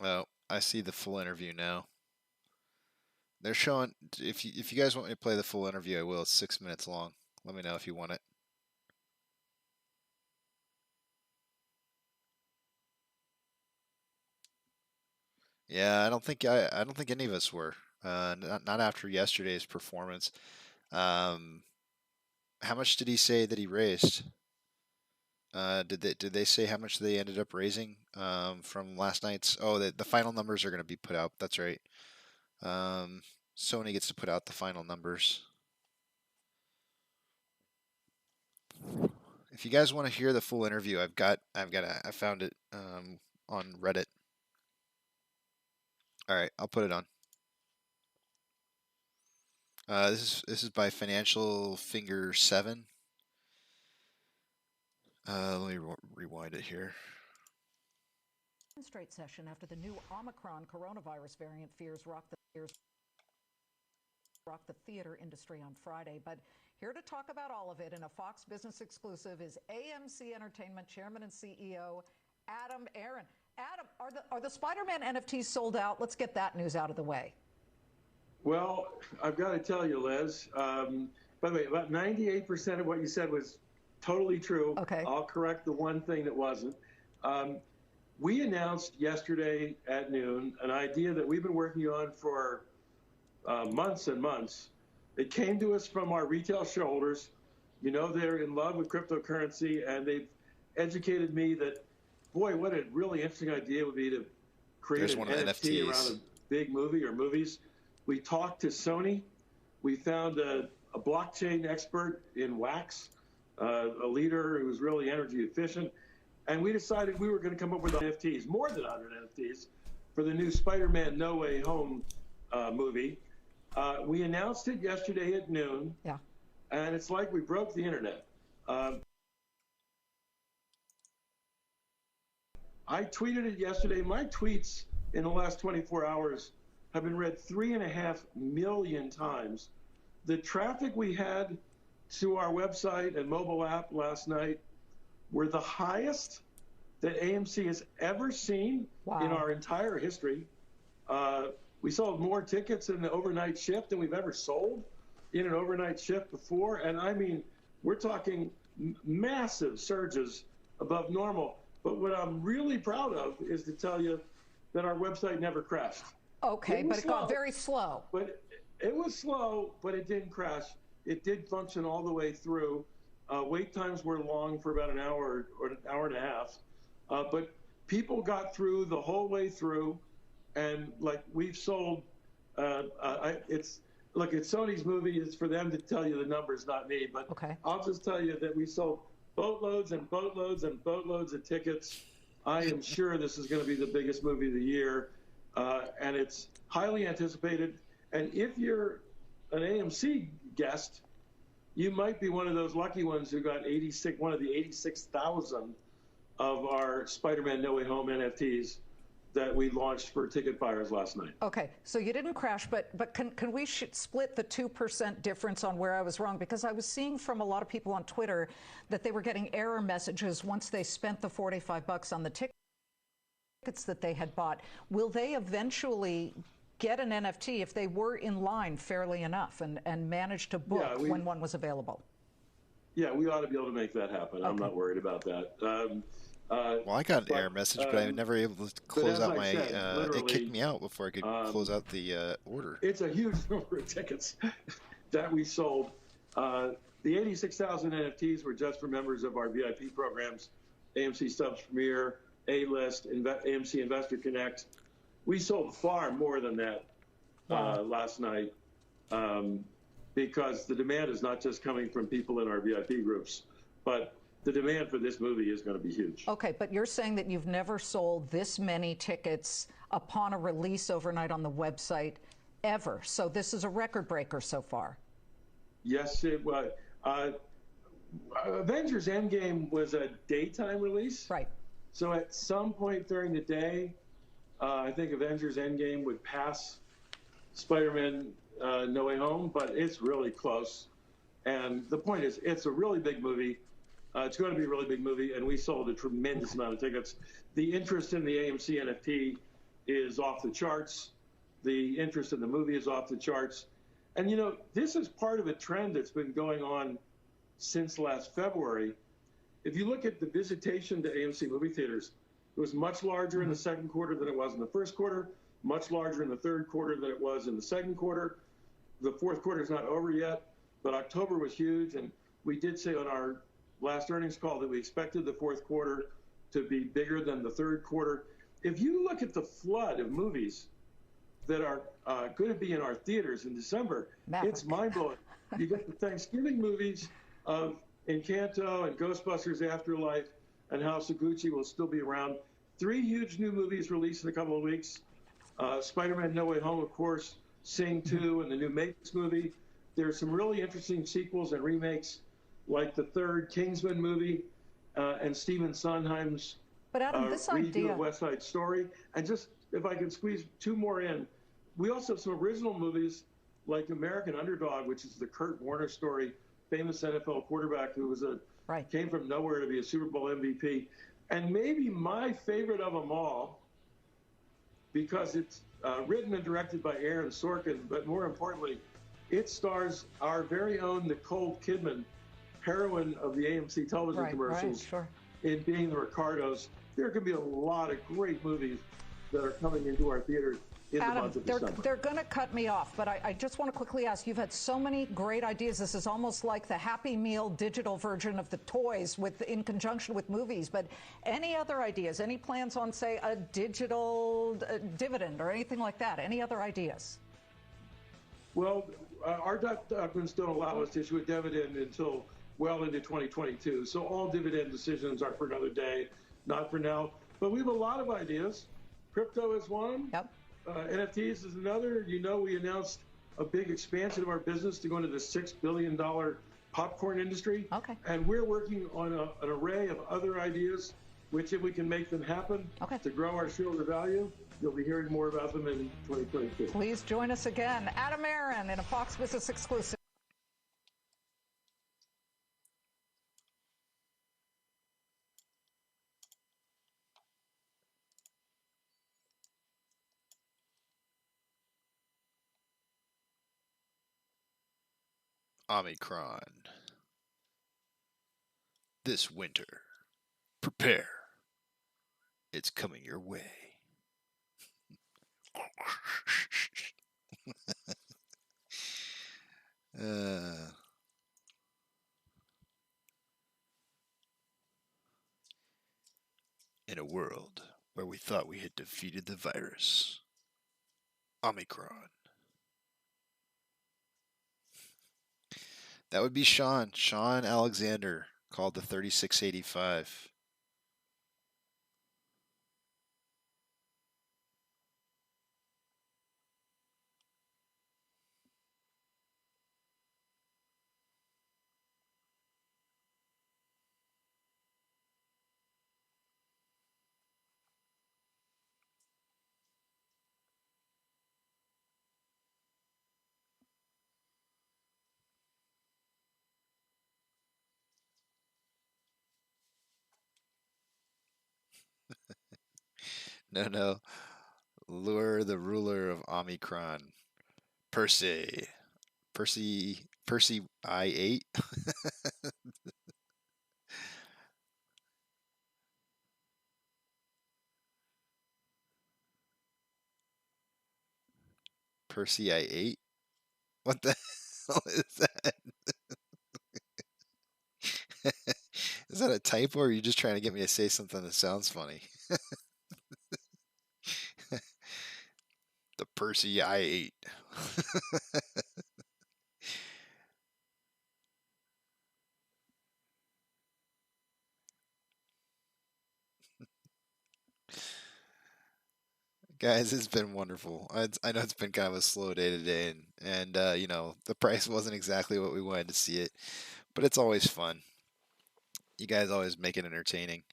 Well, I see the full interview now. They're showing. If you guys want me to play the full interview, I will. It's 6 minutes long. Let me know if you want it. Yeah, I don't think any of us were. Not after yesterday's performance. Um, how much did he say that he raised? Did they say how much they ended up raising from last night's? Oh, the final numbers are going to be put out. That's right. Sony gets to put out the final numbers. If you guys want to hear the full interview, I found it on Reddit. All right, I'll put it on. This is by Financial Finger 7. Let me rewind it here. Straight session after the new Omicron coronavirus variant fears rocked the theater industry on Friday. But here to talk about all of it in a Fox Business exclusive is AMC Entertainment Chairman and CEO Adam Aron. Adam, are the Spider-Man NFTs sold out? Let's get that news out of the way. Well, I've got to tell you, Liz. By the way, about 98% of what you said was totally true. Okay. I'll correct the one thing that wasn't. We announced yesterday at noon an idea that we've been working on for months and months. It came to us from our retail shareholders. You know, they're in love with cryptocurrency, and they've educated me that, boy, what a really interesting idea would be to create an NFT around a big movie or movies. We talked to Sony. We found a blockchain expert in Wax, a leader who's really energy efficient. And we decided we were going to come up with NFTs, more than 100 NFTs, for the new Spider-Man No Way Home movie. We announced it yesterday at noon. Yeah. And it's like we broke the internet. I tweeted it yesterday. My tweets in the last 24 hours have been read 3.5 million times. The traffic we had to our website and mobile app last night were the highest that AMC has ever seen in our entire history. We sold more tickets in the overnight shift than we've ever sold in an overnight shift before. And I mean, we're talking massive surges above normal. But what I'm really proud of is to tell you that our website never crashed. Okay, but it got very slow. But it was slow, but it didn't crash. It did function all the way through. Wait times were long for about an hour or an hour and a half. But people got through the whole way through. And like we've sold, it's Sony's movie. It's for them to tell you the numbers, not me. But I'll just tell you that we sold boatloads and boatloads and boatloads of tickets. I am sure this is going to be the biggest movie of the year, and it's highly anticipated. And if you're an AMC guest, you might be one of those lucky ones who got one of the 86,000 of our Spider-Man No Way Home NFTs that we launched for ticket buyers last night. Okay, so you didn't crash, but can we split the 2% difference on where I was wrong? Because I was seeing from a lot of people on Twitter that they were getting error messages once they spent the $45 on the ticket. tickets that they had bought. Will they eventually get an NFT if they were in line fairly enough and managed to book when one was available? Yeah, we ought to be able to make that happen. I'm not worried about that. Well, I got an error message, but I was never able to close out my. It kicked me out before I could close out the order. It's a huge number of tickets that we sold. The 86,000 NFTs were just for members of our VIP programs, AMC Stubs Premier, A-List, AMC Investor Connect. We sold far more than that last night because the demand is not just coming from people in our VIP groups, but the demand for this movie is going to be huge. Okay, but you're saying that you've never sold this many tickets upon a release overnight on the website ever. So this is a record breaker so far. Yes, it was. Avengers Endgame was a daytime release. Right. So at some point during the day, I think Avengers Endgame would pass Spider-Man No Way Home, but it's really close. And the point is, it's a really big movie. It's going to be a really big movie, and we sold a tremendous amount of tickets. The interest in the AMC NFT is off the charts. The interest in the movie is off the charts. And, you know, this is part of a trend that's been going on since last February. If you look at the visitation to AMC movie theaters, it was much larger in the second quarter than it was in the first quarter, much larger in the third quarter than it was in the second quarter. The fourth quarter is not over yet, but October was huge. And we did say on our last earnings call that we expected the fourth quarter to be bigger than the third quarter. If you look at the flood of movies that are going to be in our theaters in December, it's mind-blowing. You get the Thanksgiving movies of Encanto and Ghostbusters Afterlife and House of Gucci will still be around. 3 huge new movies released in a couple of weeks. Spider-Man No Way Home, of course, Sing 2, and the new Matrix movie. There's some really interesting sequels and remakes, like the third Kingsman movie and Stephen Sondheim's redo of West Side Story. And just, if I can squeeze 2 more in, we also have some original movies like American Underdog, which is the Kurt Warner story, famous NFL quarterback who was came from nowhere to be a Super Bowl MVP. And maybe my favorite of them all, because it's written and directed by Aaron Sorkin, but more importantly, it stars our very own Nicole Kidman, heroine of the AMC television commercials, in Being the Ricardos. There could be a lot of great movies that are coming into our theaters in the month of December. They're going to cut me off, but I just want to quickly ask, you've had so many great ideas. This is almost like the Happy Meal digital version of the toys in conjunction with movies, but any other ideas, any plans on, say, a digital dividend or anything like that? Any other ideas? Well, our documents don't allow us to issue a dividend until well into 2022. So all dividend decisions are for another day, not for now. But we have a lot of ideas. Crypto is one. Yep. NFTs is another. You know, we announced a big expansion of our business to go into the $6 billion popcorn industry. Okay. And we're working on an array of other ideas, which if we can make them happen to grow our shareholder value, you'll be hearing more about them in 2022. Please join us again. Adam Aron in a Fox Business exclusive. Omicron. This winter, prepare. It's coming your way. In a world where we thought we had defeated the virus, Omicron. That would be Sean Alexander, called the 3685. No. Lure the ruler of Omicron. Percy I8. Percy I8? What the hell is that? Is that a typo, or are you just trying to get me to say something that sounds funny? The Percy I8. Guys, it's been wonderful. I know it's been kind of a slow day today, and you know, the price wasn't exactly what we wanted to see it, but it's always fun. You guys always make it entertaining.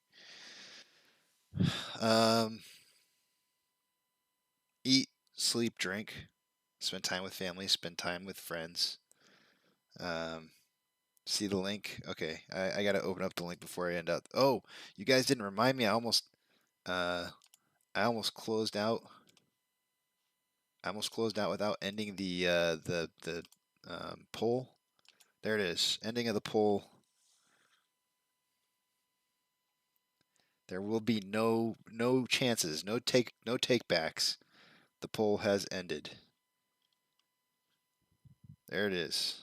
Eat, sleep, drink, spend time with family, spend time with friends. See the link? Okay, I gotta open up the link before I end up. Oh, you guys didn't remind me. I almost closed out. I almost closed out without ending the poll. There it is. Ending of the poll. There will be no chances, no takebacks. The poll has ended. There it is.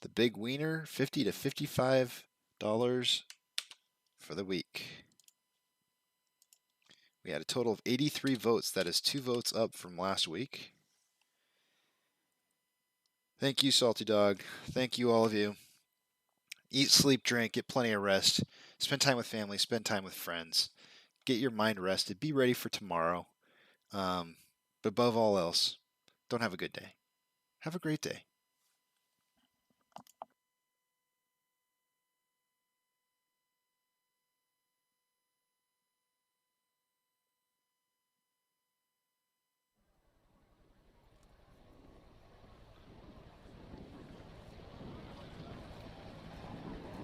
The big wiener, $50 to $55 for the week. We had a total of 83 votes. That is 2 votes up from last week. Thank you, Salty Dog. Thank you, all of you. Eat, sleep, drink, get plenty of rest. Spend time with family, spend time with friends. Get your mind rested. Be ready for tomorrow. But above all else, don't have a good day. Have a great day.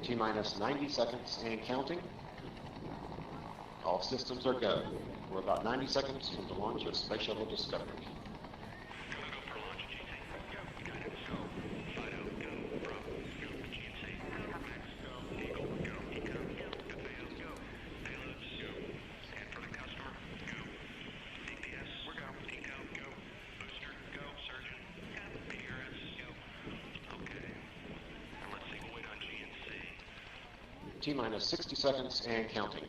T-minus 90 seconds and counting. All systems are go. We're about 90 seconds from the launch of Space Shuttle Discovery. T-minus 60 seconds and counting.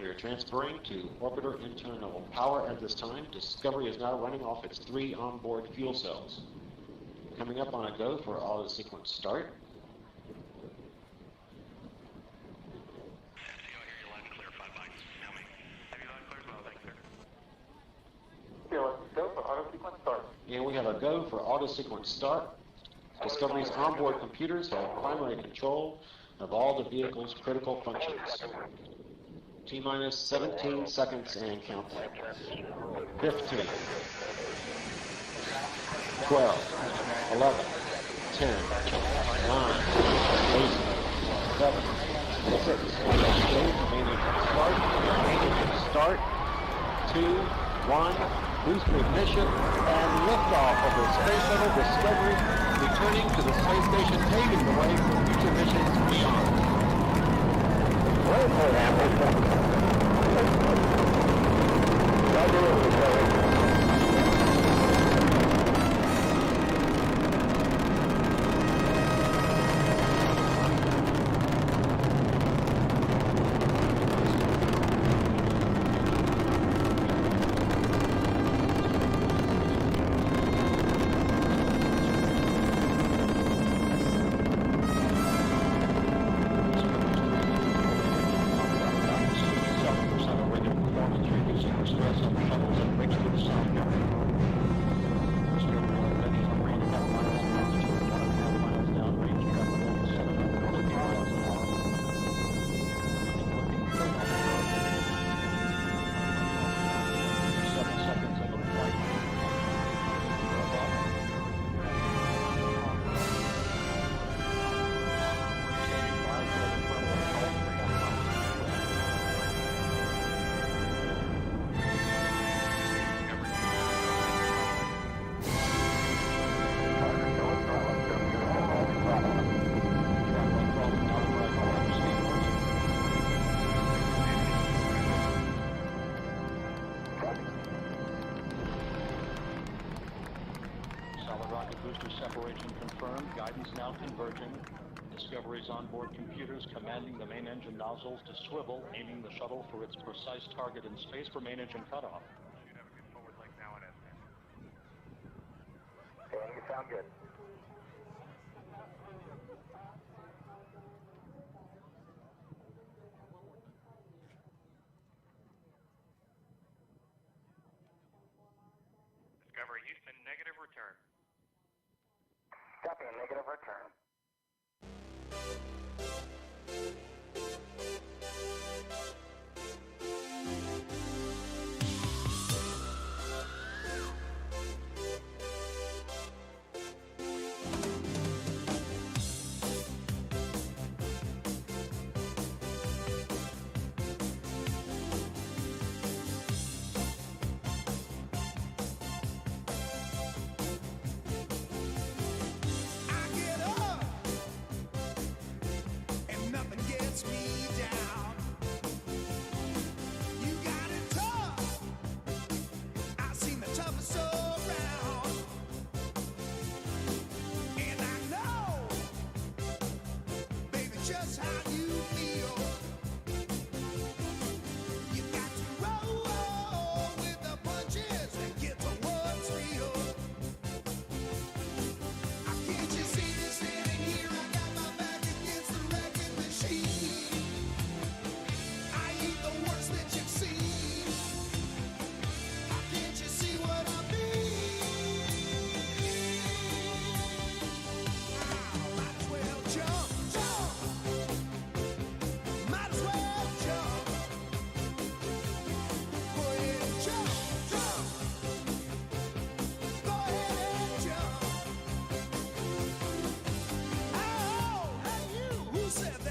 We are transferring to orbiter internal power at this time. Discovery is now running off its 3 onboard fuel cells. Coming up on a go for auto sequence start. And we have a go for auto sequence start. Discovery's onboard computers have primary control of all the vehicle's critical functions. T-minus 17 seconds and counting. 15, 12, 11, 10, 9, 8, 7, 6, start, 2, 1, booster ignition, and liftoff of the Space Shuttle Discovery, returning to the space station, paving the way for future missions beyond. separation confirmed. Guidance now converging. Discovery's onboard computers commanding the main engine nozzles to swivel, aiming the shuttle for its precise target in space for main engine cutoff. Should have a good forward leg now at S10. Dan, you sound good. Discovery Houston, negative return. Copy, a negative return. Who said